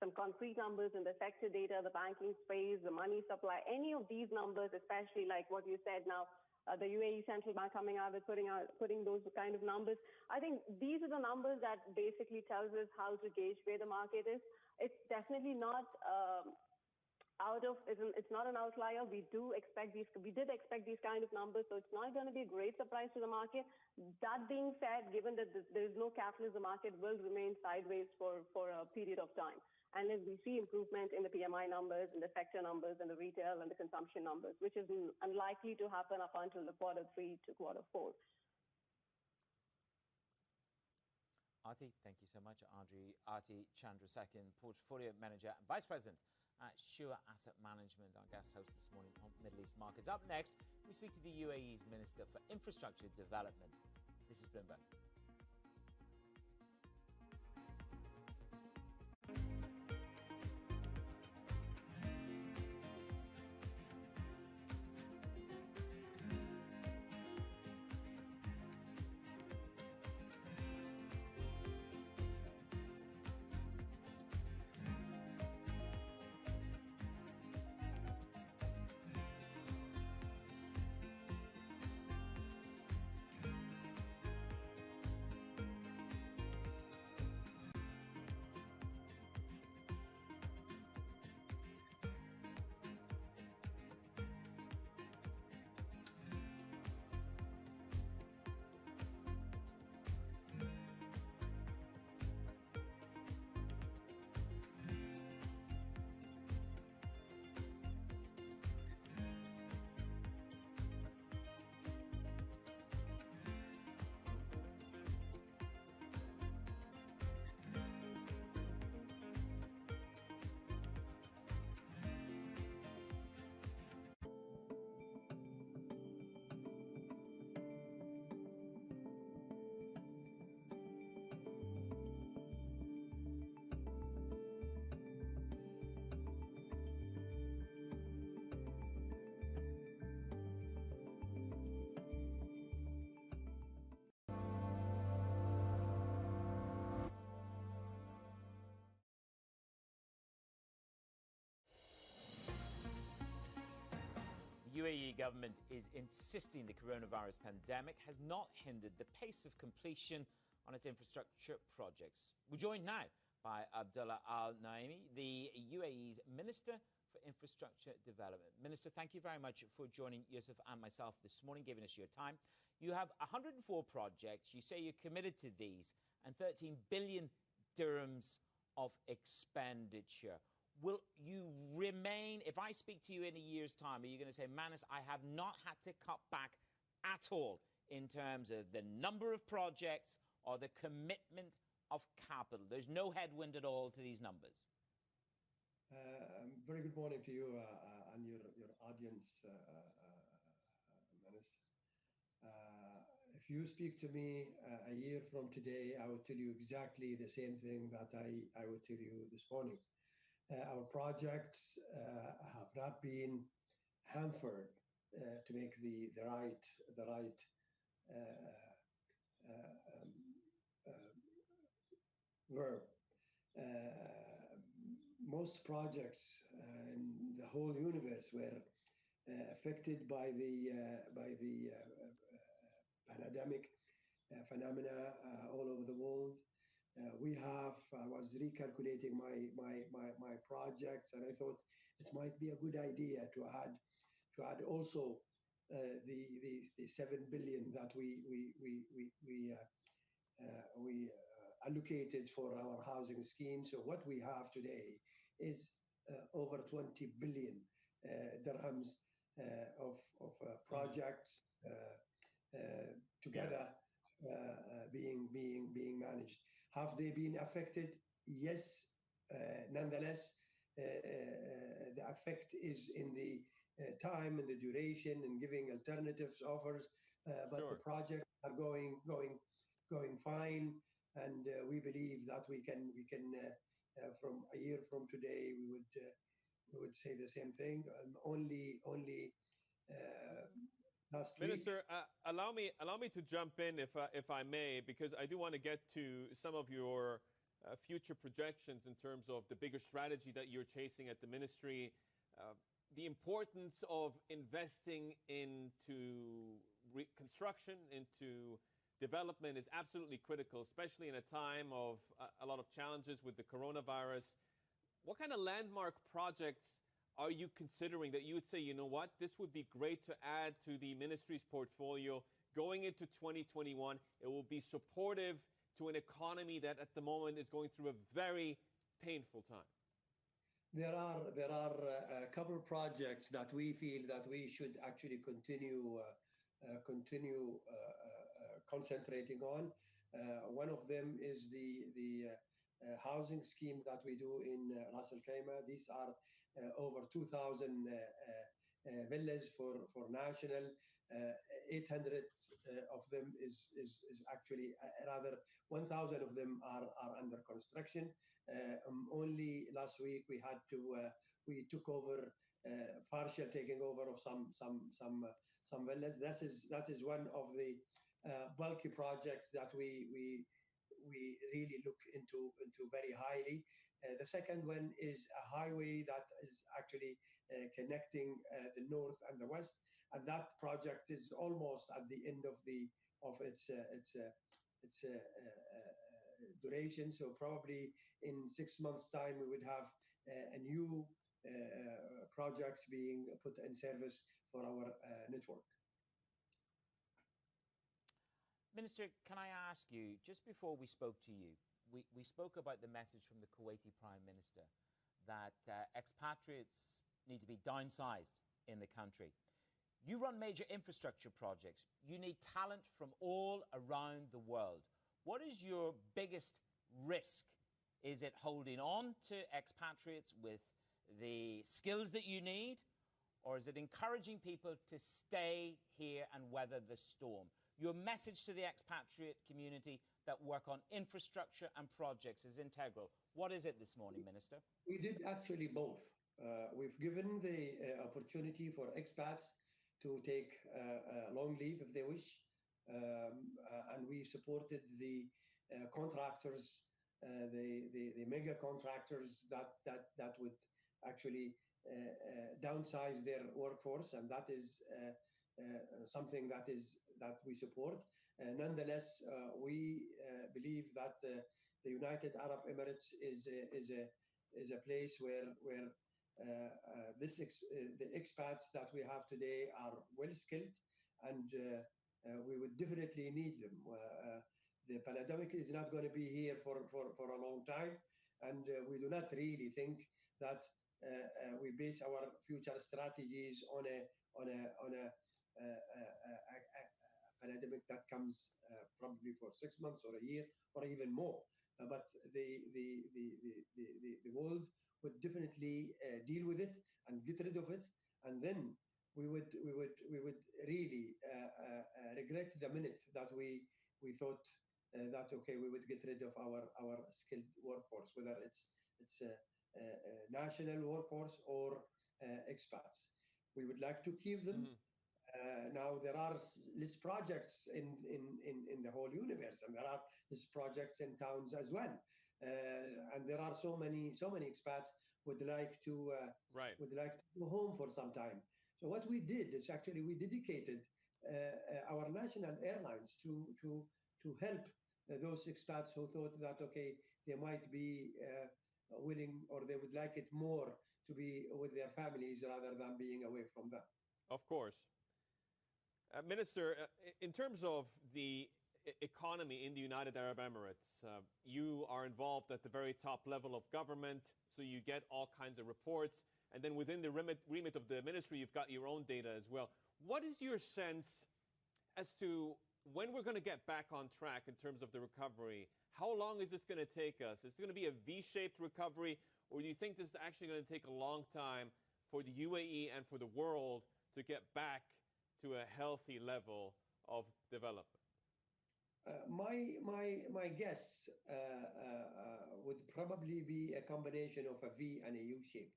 some concrete numbers in the sector data, the banking space, the money supply, any of these numbers, especially like what you said now, the UAE Central Bank coming out with putting those kind of numbers. I think these are the numbers that basically tells us how to gauge where the market is. It's definitely not it's not an outlier. We did expect these kind of numbers, so it's not going to be a great surprise to the market. That being said, given that there is no catalyst, the market will remain sideways for a period of time, unless we see improvement in the PMI numbers, in the sector numbers, in the retail and the consumption numbers, which is unlikely to happen up until the Q3 to Q4. Aarti, thank you so much. Aarti Chandrasekhan, Portfolio Manager and Vice President at Shua Asset Management, our guest host this morning on Middle East Markets. Up next, we speak to the UAE's Minister for Infrastructure Development. This is Bloomberg. UAE government is insisting the coronavirus pandemic has not hindered the pace of completion on its infrastructure projects. We're joined now by Abdullah Al Naimi, the UAE's Minister for Infrastructure Development. Minister, thank you very much for joining Yusuf and myself this morning, giving us your time. You have 104 projects. You say you're committed to these, and 13 billion dirhams of expenditure. Will you remain, if I speak to you in a year's time, are you going to say, Manas, I have not had to cut back at all in terms of the number of projects or the commitment of capital? There's no headwind at all to these numbers. Very good morning to you and your audience, Manas. If you speak to me a year from today, I will tell you exactly the same thing that I would tell you this morning. Our projects have not been hampered to make the right verb. Most projects in the whole universe were affected by the pandemic phenomena all over the world. I was recalculating my projects, and I thought it might be a good idea to add also the 7 billion that we allocated for our housing scheme. So what we have today is over 20 billion dirhams of projects together being managed. Have they been affected? Yes. Nonetheless, the effect is in the time and the duration and giving alternatives offers, but the projects are going fine, and we believe that we can from a year from today we would say the same thing. Only last Minister, week. allow me to jump in if I may, because I do want to get to some of your future projections in terms of the bigger strategy that you're chasing at the ministry. The importance of investing into construction, into development is absolutely critical, especially in a time of a lot of challenges with the coronavirus. What kind of landmark projects are you considering that you would say, you know what, this would be great to add to the ministry's portfolio going into 2021? It will be supportive to an economy that at the moment is going through a very painful time. There are a couple of projects that we feel that we should actually continue concentrating on. One of them is the housing scheme that we do in Ras Al Khaimah. These are over 2,000 villas for national. 800 of them is actually rather 1,000 of them are under construction. Only last week we took over partial taking over of some villas. That is one of the bulky projects that we really look into very highly. The second one is a highway that is actually connecting the north and the west, and that project is almost at the end of its duration. So probably in 6 months' time we would have a new project being put in service for our network. Minister, can I ask you, just before we spoke to you, we spoke about the message from the Kuwaiti Prime Minister that expatriates need to be downsized in the country. You run major infrastructure projects. You need talent from all around the world. What is your biggest risk? Is it holding on to expatriates with the skills that you need? Or is it encouraging people to stay here and weather the storm? Your message to the expatriate community that work on infrastructure and projects is integral. What is it this morning, Minister? We did actually both. We've given the opportunity for expats to take long leave if they wish. And we supported the contractors, the mega contractors that would actually downsize their workforce, and that is something that we support. Nonetheless, we believe that the United Arab Emirates is a place where the expats that we have today are well skilled, and we would definitely need them. the pandemic is not going to be here for a long time, and we do not really think that we base our future strategies on a pandemic that comes probably for 6 months or a year or even more. But the world would definitely deal with it and get rid of it, and then we would really regret the minute that we thought that okay, we would get rid of our skilled workforce, whether it's a national workforce or expats. We would like to keep them. Now there are less projects in the whole universe, and there are less projects in towns as well, and there are so many expats would like to go home for some time. So what we did is actually we dedicated our national airlines to help those expats who thought that okay, they might be willing, or they would like it more to be with their families rather than being away from them. Of course. Minister, in terms of the economy in the United Arab Emirates, you are involved at the very top level of government, so you get all kinds of reports. And then within the remit of the ministry, you've got your own data as well. What is your sense as to when we're going to get back on track in terms of the recovery? How long is this going to take us? Is it going to be a V-shaped recovery, or do you think this is actually going to take a long time for the UAE and for the world to get back to a healthy level of development? My guess would probably be a combination of a V and a U shape.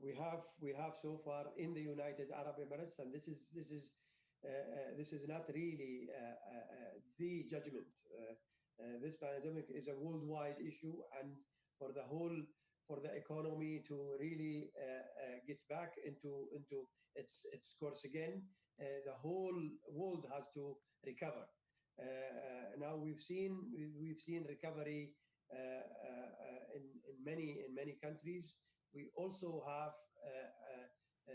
We have so far in the United Arab Emirates, and this is not really the judgment. This pandemic is a worldwide issue, and for the economy to really get back into its course again, the whole world has to recover. Now we've seen recovery in many countries. We also have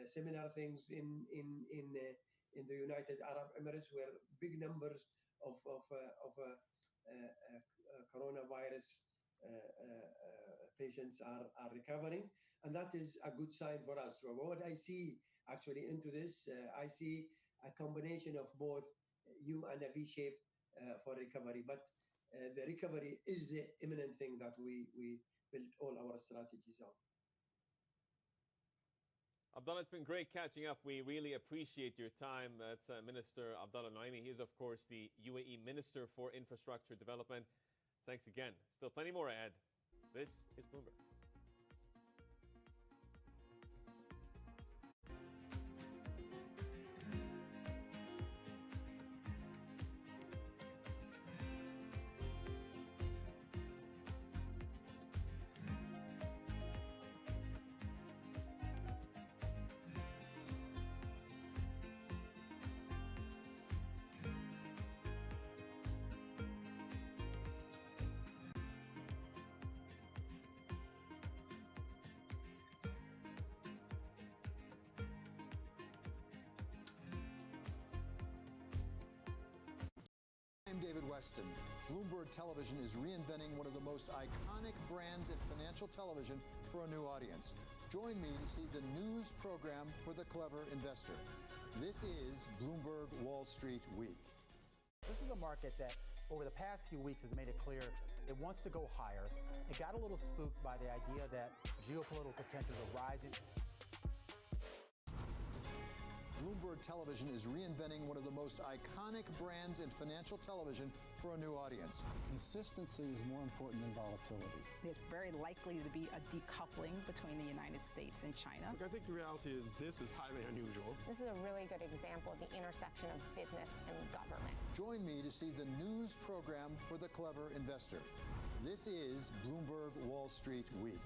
similar things in the United Arab Emirates, where big numbers of coronavirus patients are recovering, and that is a good sign for us. So what I see actually into this, I see a combination of both U and a V shape for recovery, but the recovery is the imminent thing that we build all our strategies on. Abdullah, it's been great catching up. We really appreciate your time. That's Minister Abdullah Naimi. He is, of course, the UAE Minister for Infrastructure Development. Thanks again. Still plenty more ahead. This is Bloomberg. I'm David Weston. Bloomberg Television is reinventing one of the most iconic brands in financial television for a new audience. Join me to see the news program for the clever investor. This is Bloomberg Wall Street Week. This is a market that over the past few weeks has made it clear it wants to go higher. It got a little spooked by the idea that geopolitical tensions are rising. Bloomberg Television is reinventing one of the most iconic brands in financial television for a new audience. Consistency is more important than volatility. There's very likely to be a decoupling between the United States and China. Look, I think the reality is this is highly unusual. This is a really good example of the intersection of business and government. Join me to see the news program for the clever investor. This is Bloomberg Wall Street Week.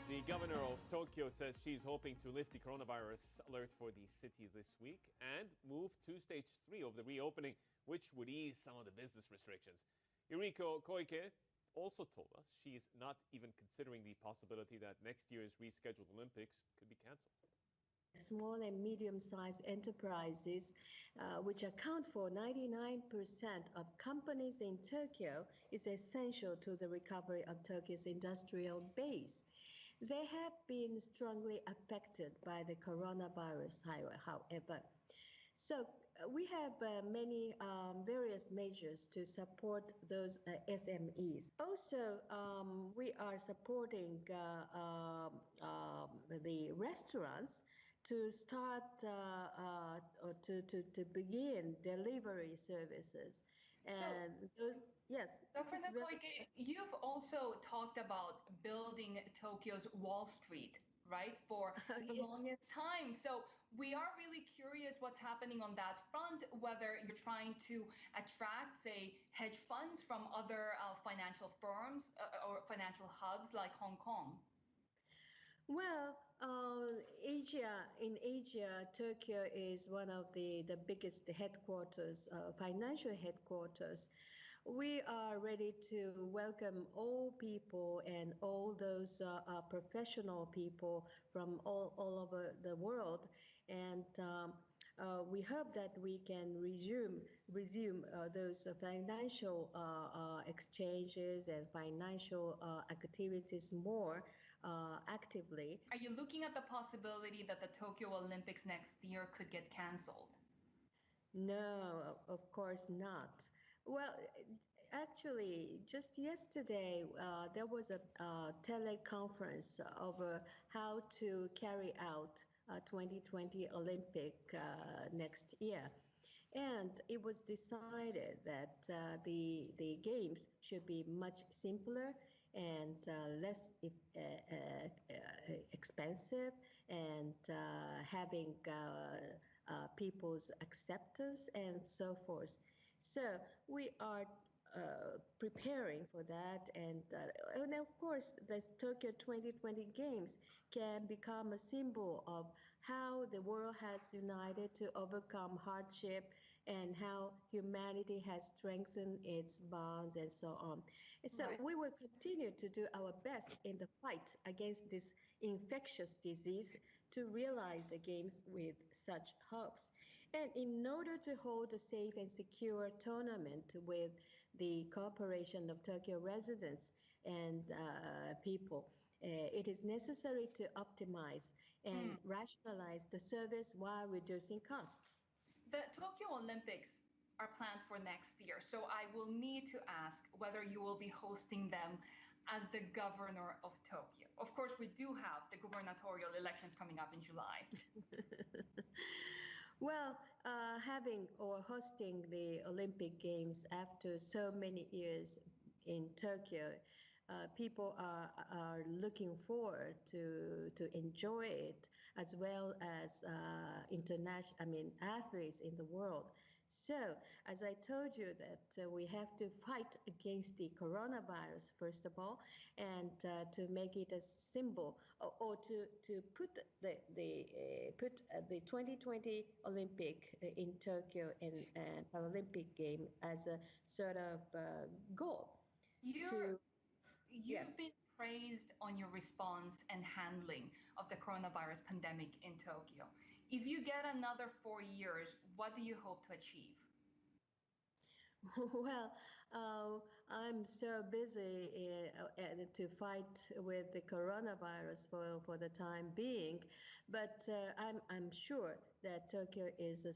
The governor of Tokyo says she's hoping to lift the coronavirus alert for the city this week and move to stage 3 of the reopening, which would ease some of the business restrictions. Yuriko Koike also told us she's not even considering the possibility that next year's rescheduled Olympics could be canceled. Small and medium-sized enterprises, which account for 99% of companies in Turkey, is essential to the recovery of Turkey's industrial base. They have been strongly affected by the coronavirus, however. So we have many various measures to support those SMEs. Also, we are supporting the restaurants to start or to begin delivery services. And Dr. Koike, you've also talked about building Tokyo's Wall Street, right, for the longest time. So we are really curious what's happening on that front, whether you're trying to attract, say, hedge funds from other financial firms or financial hubs like Hong Kong. Well, in Asia, Turkey is one of the biggest headquarters, financial headquarters. We are ready to welcome all people and all those professional people from all over the world. And we hope that we can resume those financial exchanges and financial activities more actively. Are you looking at the possibility that the Tokyo Olympics next year could get canceled? No, of course not. Well, actually, just yesterday, there was a teleconference over how to carry out 2020 Olympic next year. And it was decided that the games should be much simpler and less expensive, and having people's acceptance and so forth. So we are preparing for that, and of course the Tokyo 2020 Games can become a symbol of how the world has united to overcome hardship and how humanity has strengthened its bonds and so on. And so we will continue to do our best in the fight against this infectious disease to realize the games with such hopes. And in order to hold a safe and secure tournament with the cooperation of Tokyo residents and people, it is necessary to optimize and rationalize the service while reducing costs. The Tokyo Olympics are planned for next year, so I will need to ask whether you will be hosting them as the governor of Tokyo. Of course, we do have the gubernatorial elections coming up in July. Well, having or hosting the Olympic Games after so many years in Tokyo, people are looking forward to enjoy it, as well as athletes in the world. So, as I told you, that we have to fight against the coronavirus first of all, and to make it a symbol, or to put the 2020 Olympic in Tokyo and Olympic game as a sort of goal. You've been praised on your response and handling of the coronavirus pandemic in Tokyo. If you get another 4 years, what do you hope to achieve? Well, I'm so busy to fight with the coronavirus for the time being, but I'm sure that Tokyo is a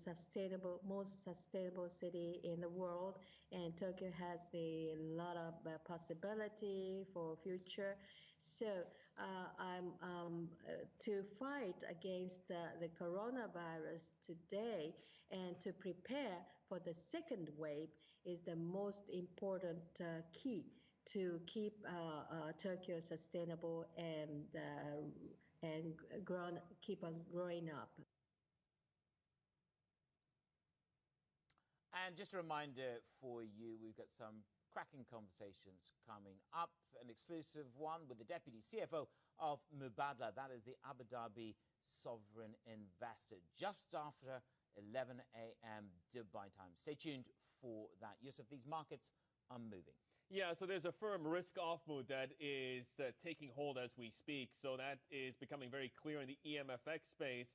most sustainable city in the world, and Tokyo has a lot of possibility for future. So I'm to fight against the coronavirus today and to prepare for the second wave is the most important key to keep Tokyo sustainable and keep on growing up. And just a reminder for you, we've got some cracking conversations coming up. An exclusive one with the Deputy CFO of Mubadala, that is the Abu Dhabi sovereign investor, just after 11 a.m. Dubai time. Stay tuned for that. Yusuf, these markets are moving. Yeah, so there's a firm risk-off mood that is taking hold as we speak. So that is becoming very clear in the EMFX space,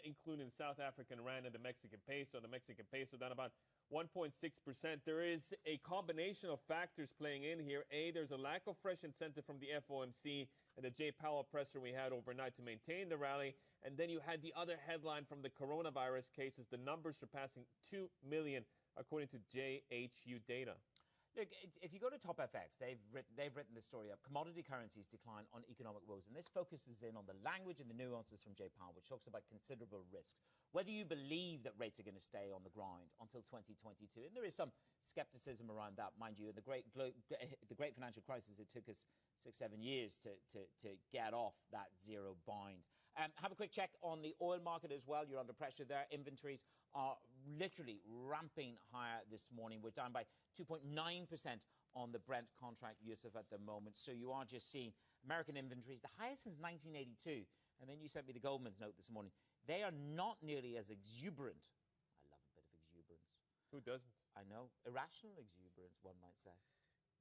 including the South African rand and the Mexican peso. The Mexican peso down about 1.6%. There is a combination of factors playing in here. A, there's a lack of fresh incentive from the FOMC and the Jay Powell presser we had overnight to maintain the rally. And then you had the other headline from the coronavirus cases, the numbers surpassing 2 million, according to JHU data. Look, if you go to Top FX, they've written this story up. Commodity currencies decline on economic woes. And this focuses in on the language and the nuances from Jay Powell, which talks about considerable risks. Whether you believe that rates are going to stay on the grind until 2022, and there is some skepticism around that, mind you. In the great financial crisis, it took us 6-7 years to get off that zero bind. Have a quick check on the oil market as well. You're under pressure there. Inventories are literally ramping higher this morning. We're down by 2.9% on the Brent contract, Yusuf, at the moment. So you are just seeing American inventories, the highest since 1982. And then you sent me the Goldman's note this morning. They are not nearly as exuberant. I love a bit of exuberance. Who doesn't? I know. Irrational exuberance, one might say.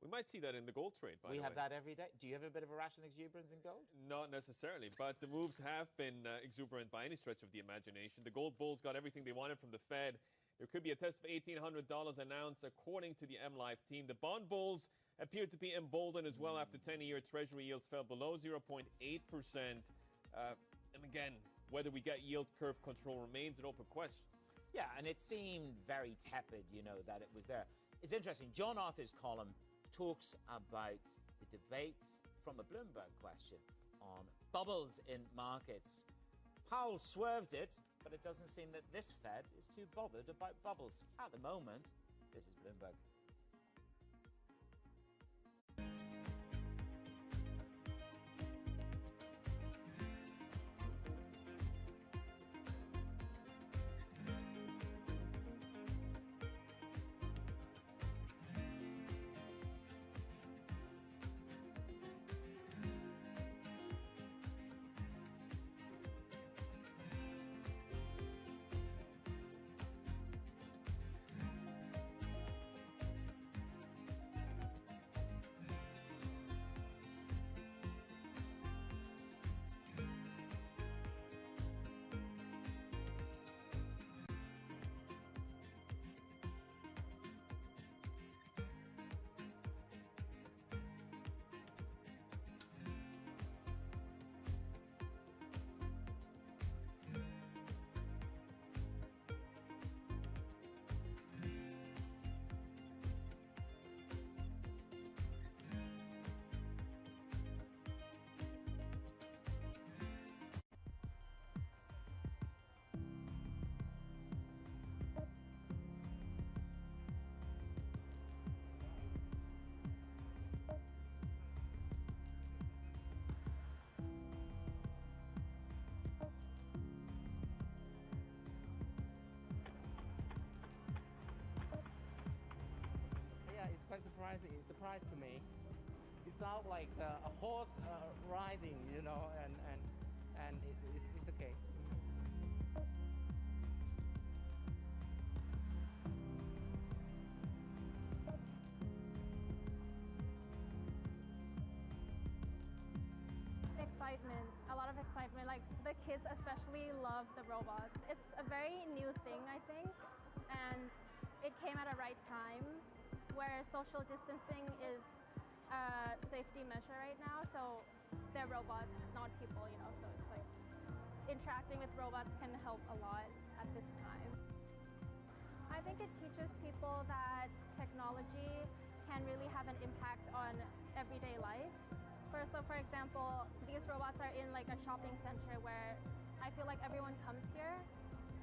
We might see that in the gold trade, by the way. We have that every day. Do you have a bit of irrational exuberance in gold? Not necessarily, but the moves have been exuberant by any stretch of the imagination. The gold bulls got everything they wanted from the Fed. There could be a test of $1,800 announced, according to the MLive team. The bond bulls appear to be emboldened as well after 10-year Treasury yields fell below 0.8%. And again, whether we get yield curve control remains an open question. Yeah, and it seemed very tepid, you know, that it was there. It's interesting. John Arthur's column talks about the debate from a Bloomberg question on bubbles in markets. Powell swerved it, but it doesn't seem that this Fed is too bothered about bubbles. At the moment, this is Bloomberg. Quite surprising. It surprised to me. It sounds like a horse riding, you know, and it's okay. Excitement, a lot of excitement. Like the kids especially love the robots. It's a very new thing, I think, and it came at a right time, where social distancing is a safety measure right now, so they're robots, not people, you know, so it's like interacting with robots can help a lot at this time. I think it teaches people that technology can really have an impact on everyday life. So for example, these robots are in like a shopping center where I feel like everyone comes here,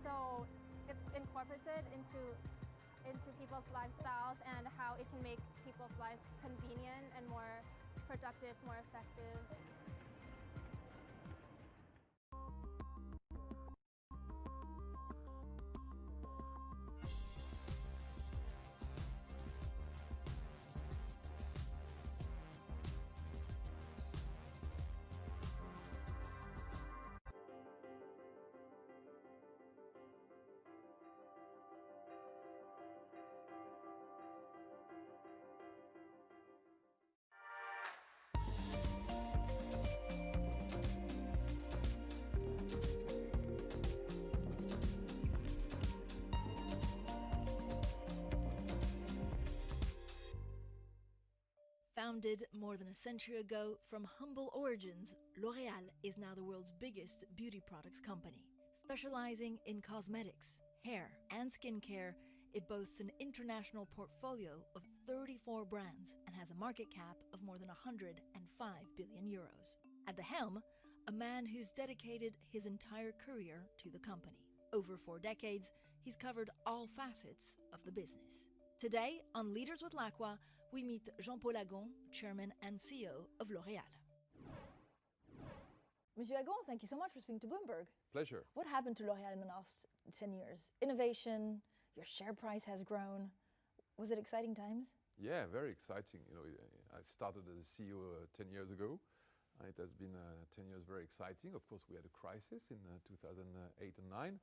so it's incorporated into people's lifestyles and how it can make people's lives convenient and more productive, more effective. Founded more than a century ago from humble origins, L'Oréal is now the world's biggest beauty products company. Specializing in cosmetics, hair, and skincare, it boasts an international portfolio of 34 brands and has a market cap of more than 105 billion euros. At the helm, a man who's dedicated his entire career to the company. Over 4 decades, he's covered all facets of the business. Today, on Leaders with Lacroix, we meet Jean-Paul Agon, Chairman and CEO of L'Oréal. Monsieur Agon, thank you so much for speaking to Bloomberg. Pleasure. What happened to L'Oréal in the last 10 years? Innovation, your share price has grown. Was it exciting times? Yeah, very exciting. You know, I started as a CEO 10 years ago. It has been 10 years very exciting. Of course, we had a crisis in 2008 and 9.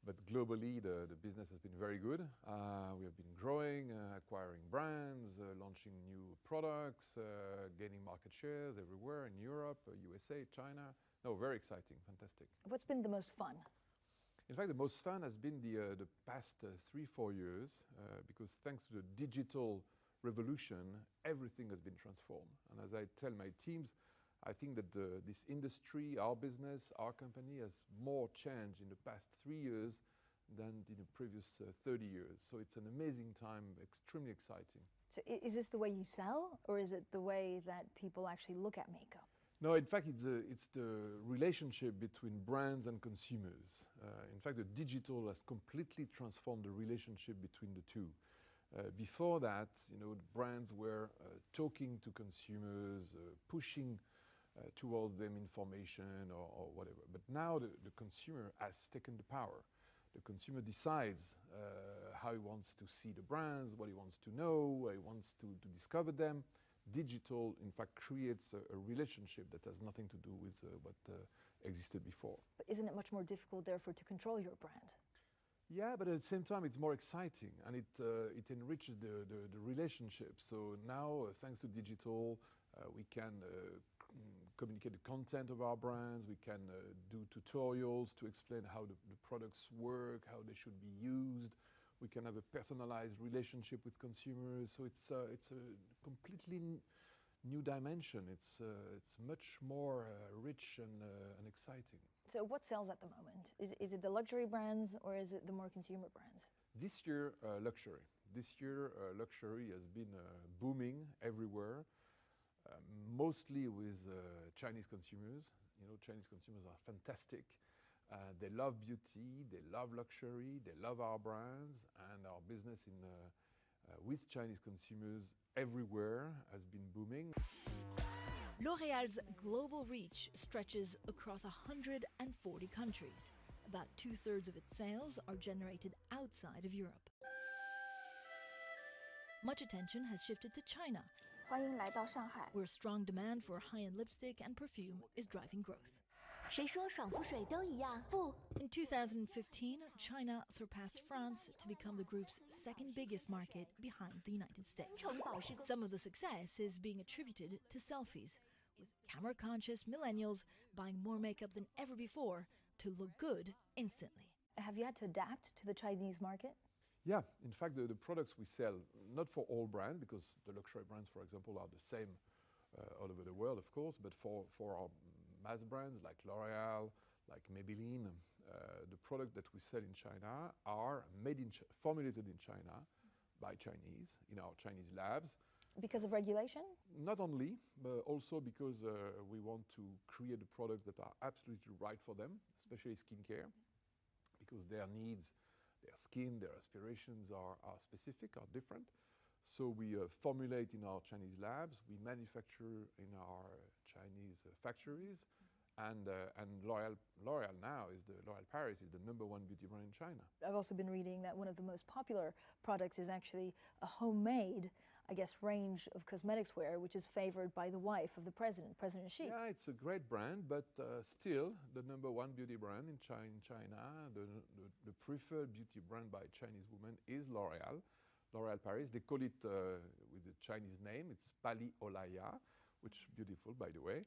But globally, the business has been very good. We have been growing, acquiring brands, launching new products, gaining market shares everywhere in Europe, USA, China. No, very exciting, fantastic. What's been the most fun? In fact, the most fun has been the past 3-4 years because thanks to the digital revolution, everything has been transformed. And as I tell my teams, I think that this industry, our business, our company has more changed in the past 3 years than in the previous 30 years. So it's an amazing time, extremely exciting. So is this the way you sell, or is it the way that people actually look at makeup? No, in fact, it's the relationship between brands and consumers. In fact, the digital has completely transformed the relationship between the two. Before that, you know, the brands were talking to consumers, pushing towards them information or whatever. But now the consumer has taken the power. The consumer decides how he wants to see the brands, what he wants to know, how he wants to discover them. Digital, in fact, creates a relationship that has nothing to do with what existed before. But isn't it much more difficult, therefore, to control your brand? Yeah, but at the same time, it's more exciting, and it enriches the relationship. So now, thanks to digital, we can communicate the content of our brands. We can do tutorials to explain how the products work, how they should be used. We can have a personalized relationship with consumers. So it's a completely new dimension. It's much more rich and exciting. So what sells at the moment? Is it the luxury brands or is it the more consumer brands? This year, luxury. This year, luxury has been booming everywhere, mostly with Chinese consumers. You know, Chinese consumers are fantastic. They love beauty, they love luxury, they love our brands, and our business with Chinese consumers everywhere has been booming. L'Oréal's global reach stretches across 140 countries. About 2/3 of its sales are generated outside of Europe. Much attention has shifted to China, where strong demand for high-end lipstick and perfume is driving growth. In 2015, China surpassed France to become the group's second biggest market behind the United States. Some of the success is being attributed to selfies, with camera-conscious millennials buying more makeup than ever before to look good instantly. Have you had to adapt to the Chinese market? Yeah, in fact, the products we sell, not for all brands, because the luxury brands, for example, are the same all over the world, of course, but for our mass brands like L'Oréal, like Maybelline, the product that we sell in China are formulated in China by Chinese, in our Chinese labs. Because of regulation? Not only, but also because we want to create the products that are absolutely right for them, especially skincare, because their needs, their skin, their aspirations are specific, are different. So we formulate in our Chinese labs, we manufacture in our Chinese factories, and L'Oréal now is L'Oréal Paris is the #1 beauty brand in China. I've also been reading that one of the most popular products is actually a homemade, I guess, range of cosmetics wear, which is favored by the wife of the president, President Xi. Yeah, it's a great brand, but still the #1 beauty brand in China, the preferred beauty brand by Chinese women is L'Oréal. L'Oréal Paris, they call it with the Chinese name, it's Pali Olaya, which is beautiful, by the way.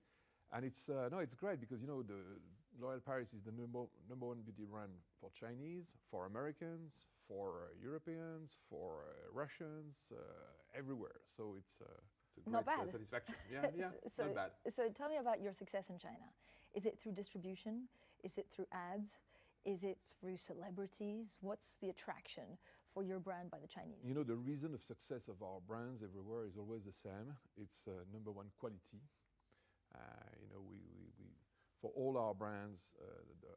And it's great because, you know, the L'Oréal Paris is the #1 beauty brand for Chinese, for Americans, for Europeans, for Russians, everywhere. So It's a Not great, bad. satisfaction. Yeah, So, not bad. so tell me about your success in China. Is it through distribution? Is it through ads? Is it through celebrities? What's the attraction for your brand by the Chinese? You know, the reason of success of our brands everywhere is always the same. It's number one, quality. You know, we for all our brands,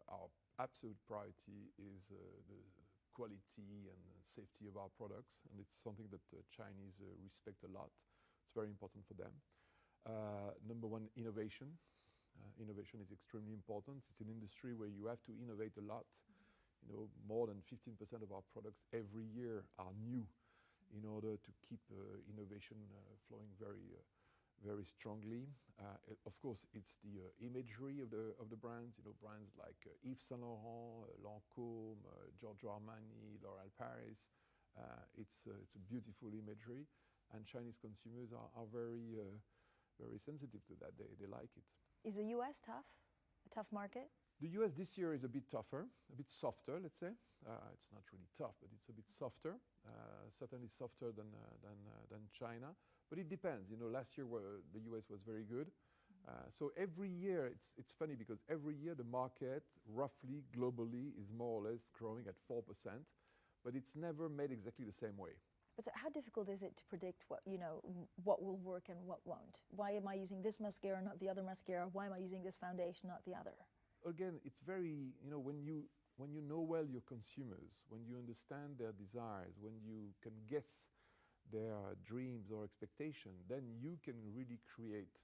our absolute priority is the quality and safety of our products, and it's something that the Chinese respect a lot. It's very important for them. Number one, innovation. Innovation is extremely important. It's an industry where you have to innovate a lot. You know, more than 15% of our products every year are new in order to keep innovation flowing very strongly. Of course, it's the imagery of the brands. You know, brands like Yves Saint Laurent, Lancôme, Giorgio Armani, L'Oréal Paris. It's a beautiful imagery, and Chinese consumers are very sensitive to that. They like it. Is the US tough? A tough market? The US this year is a bit tougher, a bit softer, let's say. It's not really tough, but it's a bit softer. Certainly softer than China. But it depends. You know, last year the US was very good. So every year, it's funny because every year the market, roughly, globally, is more or less growing at 4%. But it's never made exactly the same way. But so how difficult is it to predict what will work and what won't? Why am I using this mascara, not the other mascara? Why am I using this foundation, not the other? Again, it's very, you know, when you know well your consumers, when you understand their desires, when you can guess their dreams or expectations, then you can really create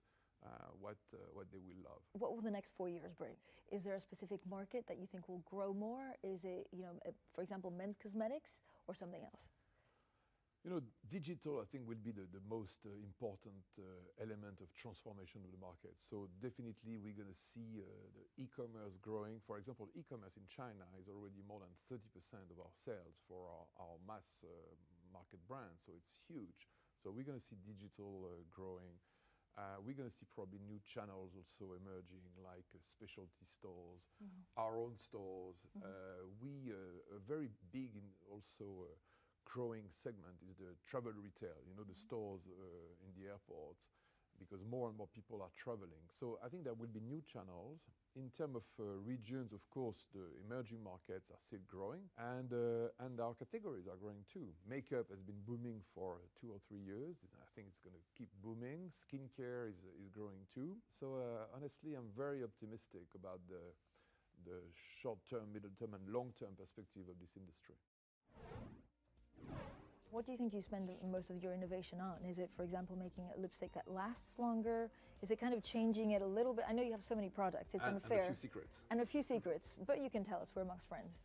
what they will love. What will the next 4 years bring? Is there a specific market that you think will grow more? Is it, you know, for example, men's cosmetics or something else? You know, digital, I think, will be the most important element of transformation of the market. So definitely we're going to see the e-commerce growing. For example, e-commerce in China is already more than 30% of our sales for our mass market brands. So it's huge. So we're going to see digital growing. We're going to see probably new channels also emerging, like specialty stores, our own stores. We are very big in also growing segment is the travel retail, you know, the stores in the airports, because more and more people are traveling. So I think there will be new channels. In terms of regions, of course, the emerging markets are still growing, and our categories are growing too. Makeup has been booming for 2 or 3 years. I think it's going to keep booming. Skincare is growing too. So honestly, I'm very optimistic about the short-term, middle-term, and long-term perspective of this industry. What do you think you spend most of your innovation on? Is it, for example, making a lipstick that lasts longer? Is it kind of changing it a little bit? I know you have so many products, it's unfair. And a few secrets. And a few secrets, but you can tell us, we're amongst friends.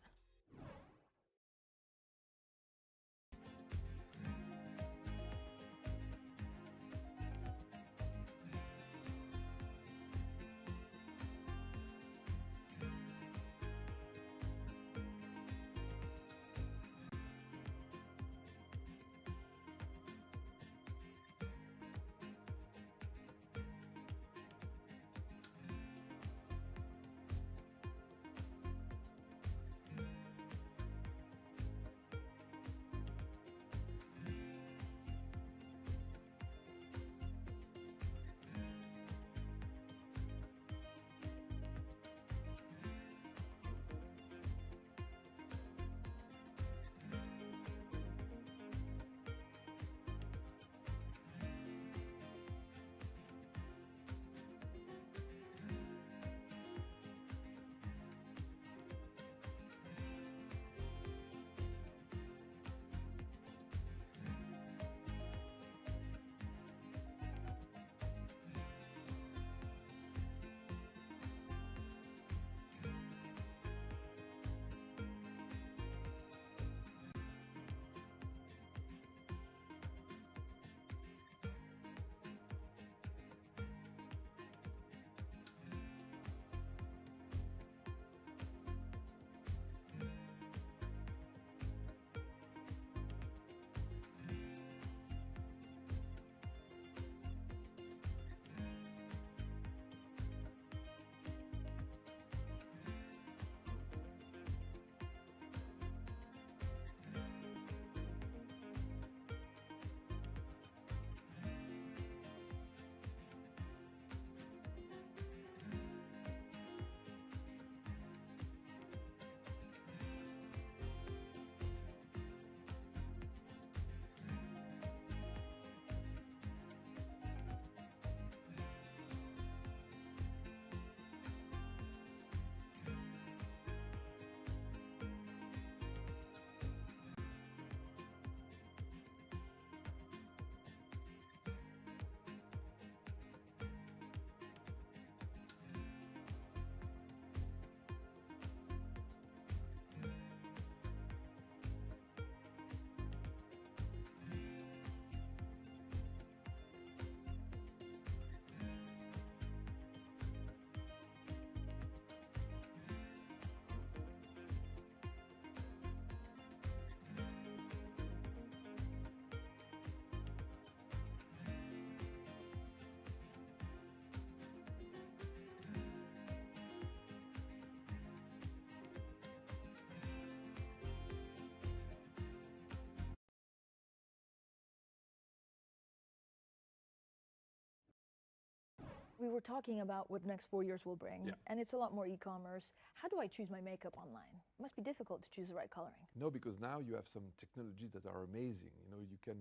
We were talking about what the next 4 years will bring, Yeah. and it's a lot more e-commerce. How do I choose my makeup online? It must be difficult to choose the right coloring. No, because now you have some technologies that are amazing. You know, you can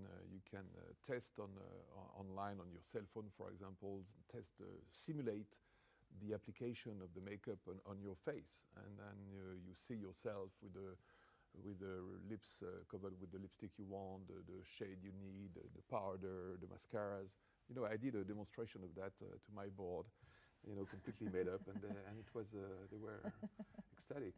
test online on your cell phone, for example, simulate the application of the makeup on your face, and then you see yourself with the lips covered with the lipstick you want, the shade you need, the powder, the mascaras. You know, I did a demonstration of that to my board, you know, completely made up, and it was, they were ecstatic.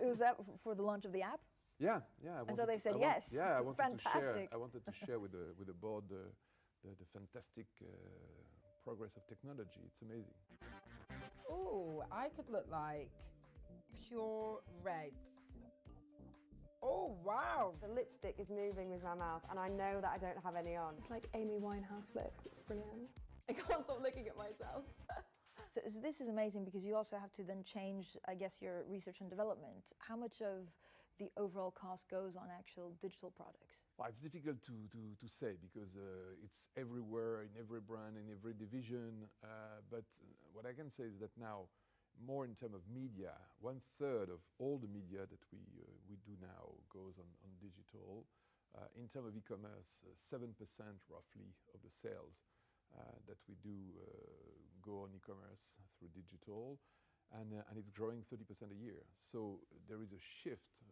Was that for the launch of the app? Yeah. And so they said yes. Yeah, I wanted Fantastic. I wanted to share with the board the fantastic progress of technology. It's amazing. Oh, I could look like pure reds. Oh, wow. The lipstick is moving with my mouth, and I know that I don't have any on. It's like Amy Winehouse flicks. It's brilliant. I can't stop looking at myself. So this is amazing because you also have to then change, I guess, your research and development. How much of the overall cost goes on actual digital products? Well, it's difficult to say because it's everywhere, in every brand, in every division. But what I can say is that now, more in terms of media, 1/3 of all the media that we do now goes on digital. In terms of e-commerce, 7% roughly of the sales that we do go on e-commerce through digital, and it's growing 30% a year. So there is a shift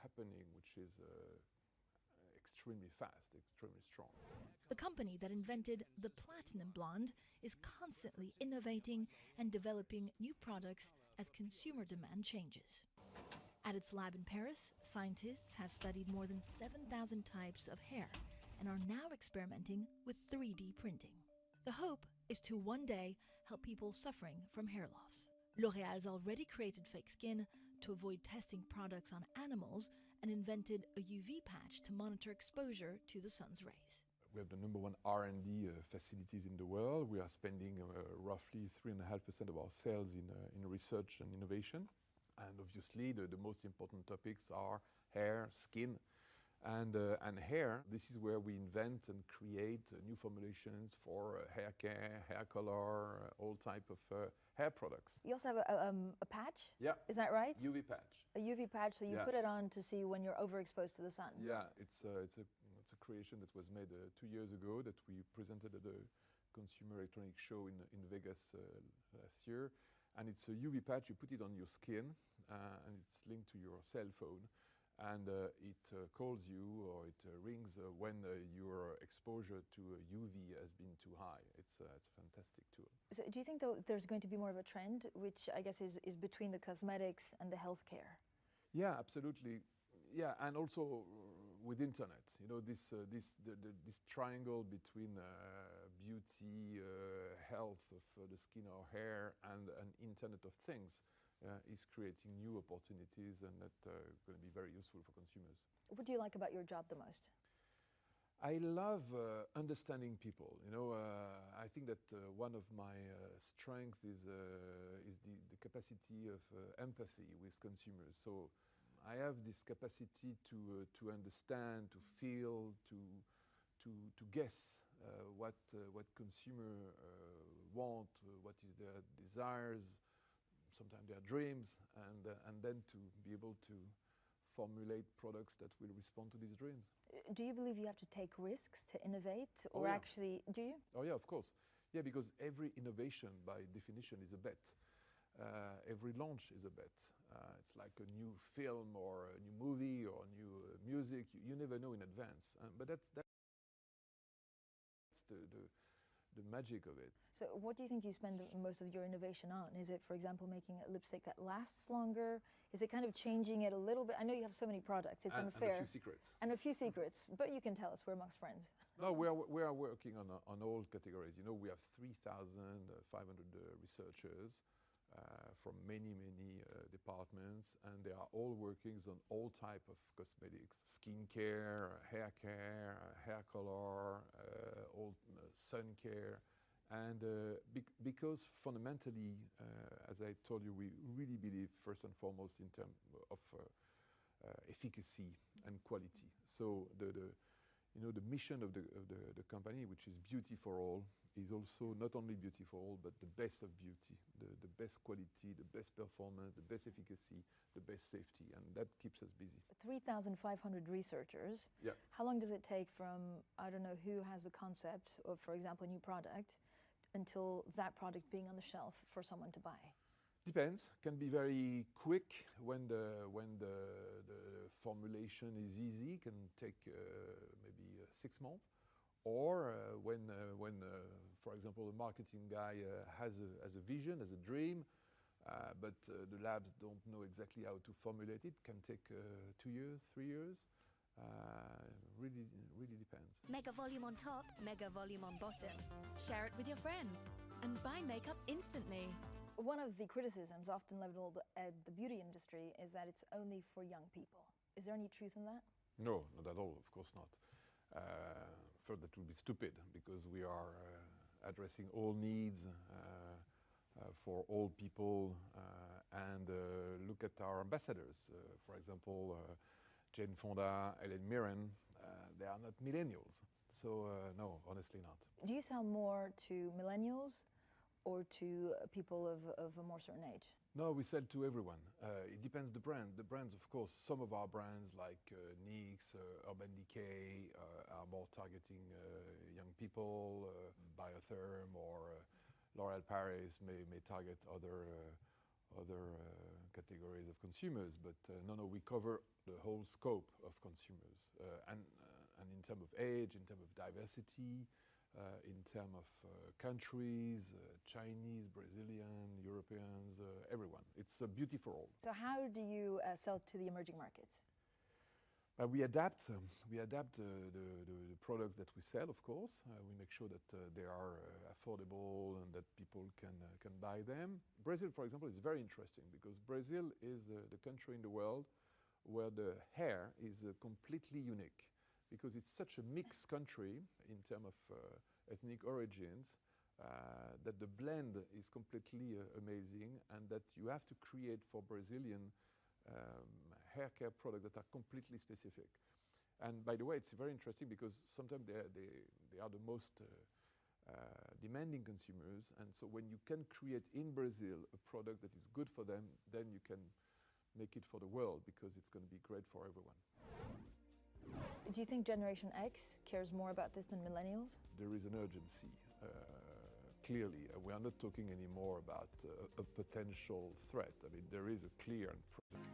happening, which is extremely fast, extremely strong. The company that invented the platinum blonde is constantly innovating and developing new products as consumer demand changes. At its lab in Paris, scientists have studied more than 7,000 types of hair and are now experimenting with 3D printing. The hope is to one day help people suffering from hair loss. L'Oréal's already created fake skin to avoid testing products on animals and invented a UV patch to monitor exposure to the sun's rays. We have the #1 R&D facilities in the world. We are spending roughly 3.5% of our sales in research and innovation. And obviously, the most important topics are hair, skin, and hair. This is where we invent and create new formulations for hair care, hair color, all type of hair products. You also have a patch? Yeah. Is that right? UV patch. A UV patch, so you put it on to see when you're overexposed to the sun. Yeah, it's a creation that was made 2 years ago that we presented at the Consumer Electronics Show in Vegas last year. And it's a UV patch, you put it on your skin, and it's linked to your cell phone. And it calls you or it rings when your exposure to UV has been too high. It's a fantastic tool. So do you think there's going to be more of a trend, which I guess is between the cosmetics and the healthcare? Yeah, absolutely. Yeah, and also with internet, you know, this triangle between beauty, health of the skin or hair, and Internet of Things is creating new opportunities, and that's going to be very useful for consumers. What do you like about your job the most? I love understanding people. You know, I think that one of my strengths is the capacity of empathy with consumers. So I have this capacity to understand, to feel, to guess what consumer want, what is their desires, sometimes their dreams, and then to be able to formulate products that will respond to these dreams. Do you believe you have to take risks to innovate, or actually, do you? Oh yeah, of course. Yeah, because every innovation by definition is a bet. Every launch is a bet. It's like a new film or a new movie or new music. You never know in advance. But that's the magic of it. So what do you think you spend most of your innovation on? Is it, for example, making a lipstick that lasts longer? Is it kind of changing it a little bit? I know you have so many products, it's unfair. And a few secrets. And a few secrets, but you can tell us, we're amongst friends. No, we are working on all categories. You know, we have 3,500 researchers from many departments, and they are all working on all type of cosmetics, skincare, hair care, hair color, all sun care. And because fundamentally, as I told you, we really believe first and foremost in terms of efficacy and quality. So you know, the mission of the company, which is beauty for all, is also not only beauty for all, but the best of beauty, the best quality, the best performance, the best efficacy, the best safety, and that keeps us busy. 3,500 researchers. Yeah. How long does it take from, I don't know, who has a concept of, for example, a new product, until that product being on the shelf for someone to buy? Depends. Can be very quick when the formulation is easy. Can take maybe 6 months, or when for example the marketing guy has a vision, has a dream, but the labs don't know exactly how to formulate it. Can take 2 years, 3 years. Really depends. Mega volume on top, mega volume on bottom. Share it with your friends and buy makeup instantly. One of the criticisms often leveled at the beauty industry is that it's only for young people. Is there any truth in that? No, not at all, of course not. First, that would be stupid, because we are addressing all needs for all people, and look at our ambassadors. For example, Jane Fonda, Helen Mirren, they are not millennials. So no, honestly not. Do you sell more to millennials or to people of a more certain age? No, we sell to everyone. It depends the brand. The brands, of course, some of our brands like NYX, Urban Decay are more targeting young people. Biotherm or L'Oréal Paris may target other categories of consumers. But no, we cover the whole scope of consumers. And in terms of age, in terms of diversity, in terms of countries, Chinese, Brazilian, Europeans, everyone. It's a beauty for all. So how do you sell to the emerging markets? We adapt the products that we sell, of course. We make sure that they are affordable and that people can buy them. Brazil, for example, is very interesting, because Brazil is the country in the world where the hair is completely unique, because it's such a mixed country in terms of ethnic origins, that the blend is completely amazing, and that you have to create for Brazilian hair care products that are completely specific. And by the way, it's very interesting, because sometimes they are the most demanding consumers, and so when you can create in Brazil a product that is good for them, then you can make it for the world, because it's going to be great for everyone. Do you think Generation X cares more about this than millennials? There is an urgency, clearly. We are not talking anymore about a potential threat. I mean, there is a clear and present.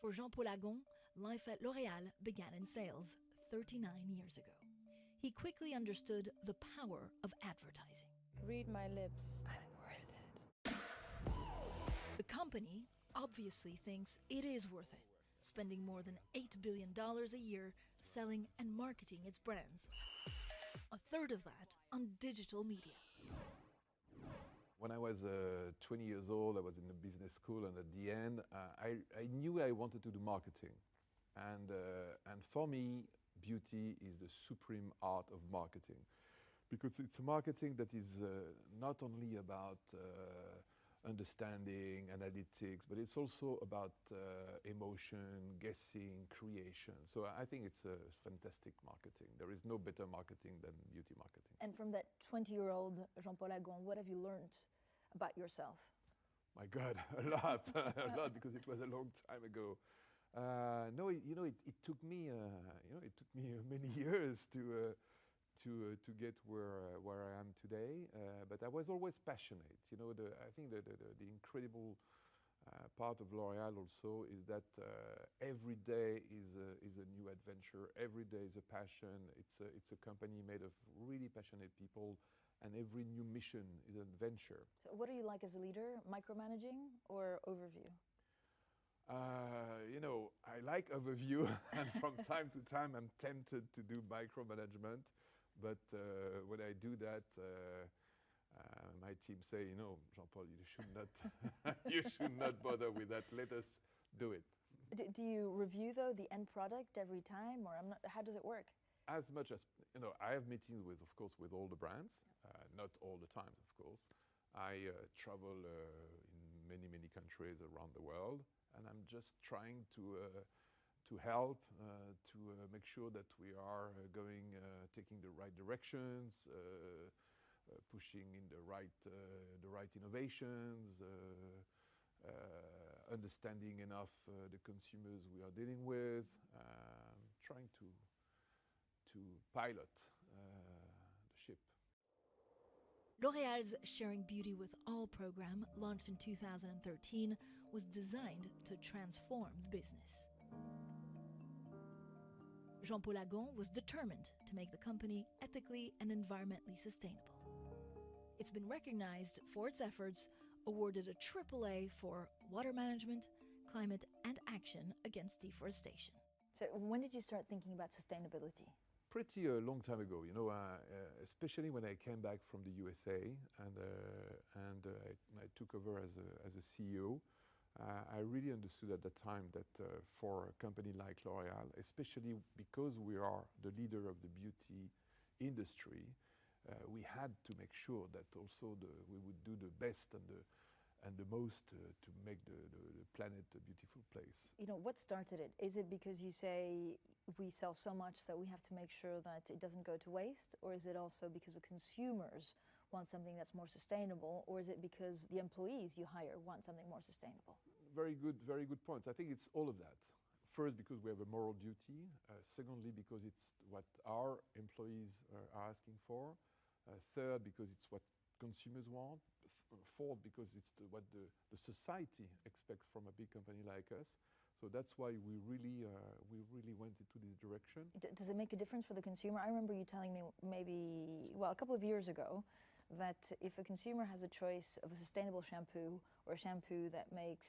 For Jean-Paul Agon, life at L'Oréal began in sales 39 years ago. He quickly understood the power of advertising. Read my lips. I'm worth it. The company obviously thinks it is worth it, spending more than $8 billion a year selling and marketing its brands. A third of that on digital media. When I was 20 years old, I was in a business school, and at the end, I knew I wanted to do marketing. And for me, beauty is the supreme art of marketing, because it's a marketing that is not only about understanding, analytics, but it's also about emotion, guessing, creation. So I think it's a fantastic marketing. There is no better marketing than beauty marketing. And from that 20-year-old Jean-Paul Agon, what have you learned about yourself? My God, a lot, a lot, because it was a long time ago. No, it took me, many years to get where I am today. But I was always passionate. I think the incredible part of L'Oréal also is that every day is a new adventure. Every day is a passion. It's a company made of really passionate people, and every new mission is an adventure. So what are you like as a leader, micromanaging or overview? I like overview, and from time to time I'm tempted to do micromanagement. But when I do that, my team say, Jean-Paul, you should not, you should not bother with that. Let us do it. Do you review though the end product every time, or how does it work? As much as I have meetings with, of course, with all the brands. Not all the time, of course. I travel in many countries around the world, and I'm just trying to help to make sure that we are taking the right directions, pushing in the right innovations, understanding enough the consumers we are dealing with, trying to pilot the ship. L'Oréal's Sharing Beauty with All program, launched in 2013, was designed to transform the business. Jean-Paul Agon was determined to make the company ethically and environmentally sustainable. It's been recognized for its efforts, awarded a AAA for water management, climate, and action against deforestation. So when did you start thinking about sustainability? Pretty a long time ago, especially when I came back from the USA and I took over as a CEO. I really understood at the time that for a company like L'Oréal, especially because we are the leader of the beauty industry, we had to make sure that also we would do the best and the most to make the planet a beautiful place. What started it? Is it because you say we sell so much that we have to make sure that it doesn't go to waste? Or is it also because the consumers want something that's more sustainable? Or is it because the employees you hire want something more sustainable? Very good points. I think it's all of that. First, because we have a moral duty. Secondly, because it's what our employees are asking for. Third, because it's what consumers want. Fourth, because it's what the society expects from a big company like us. So that's why we really went into this direction. Does it make a difference for the consumer? I remember you telling me a couple of years ago, that if a consumer has a choice of a sustainable shampoo or a shampoo that makes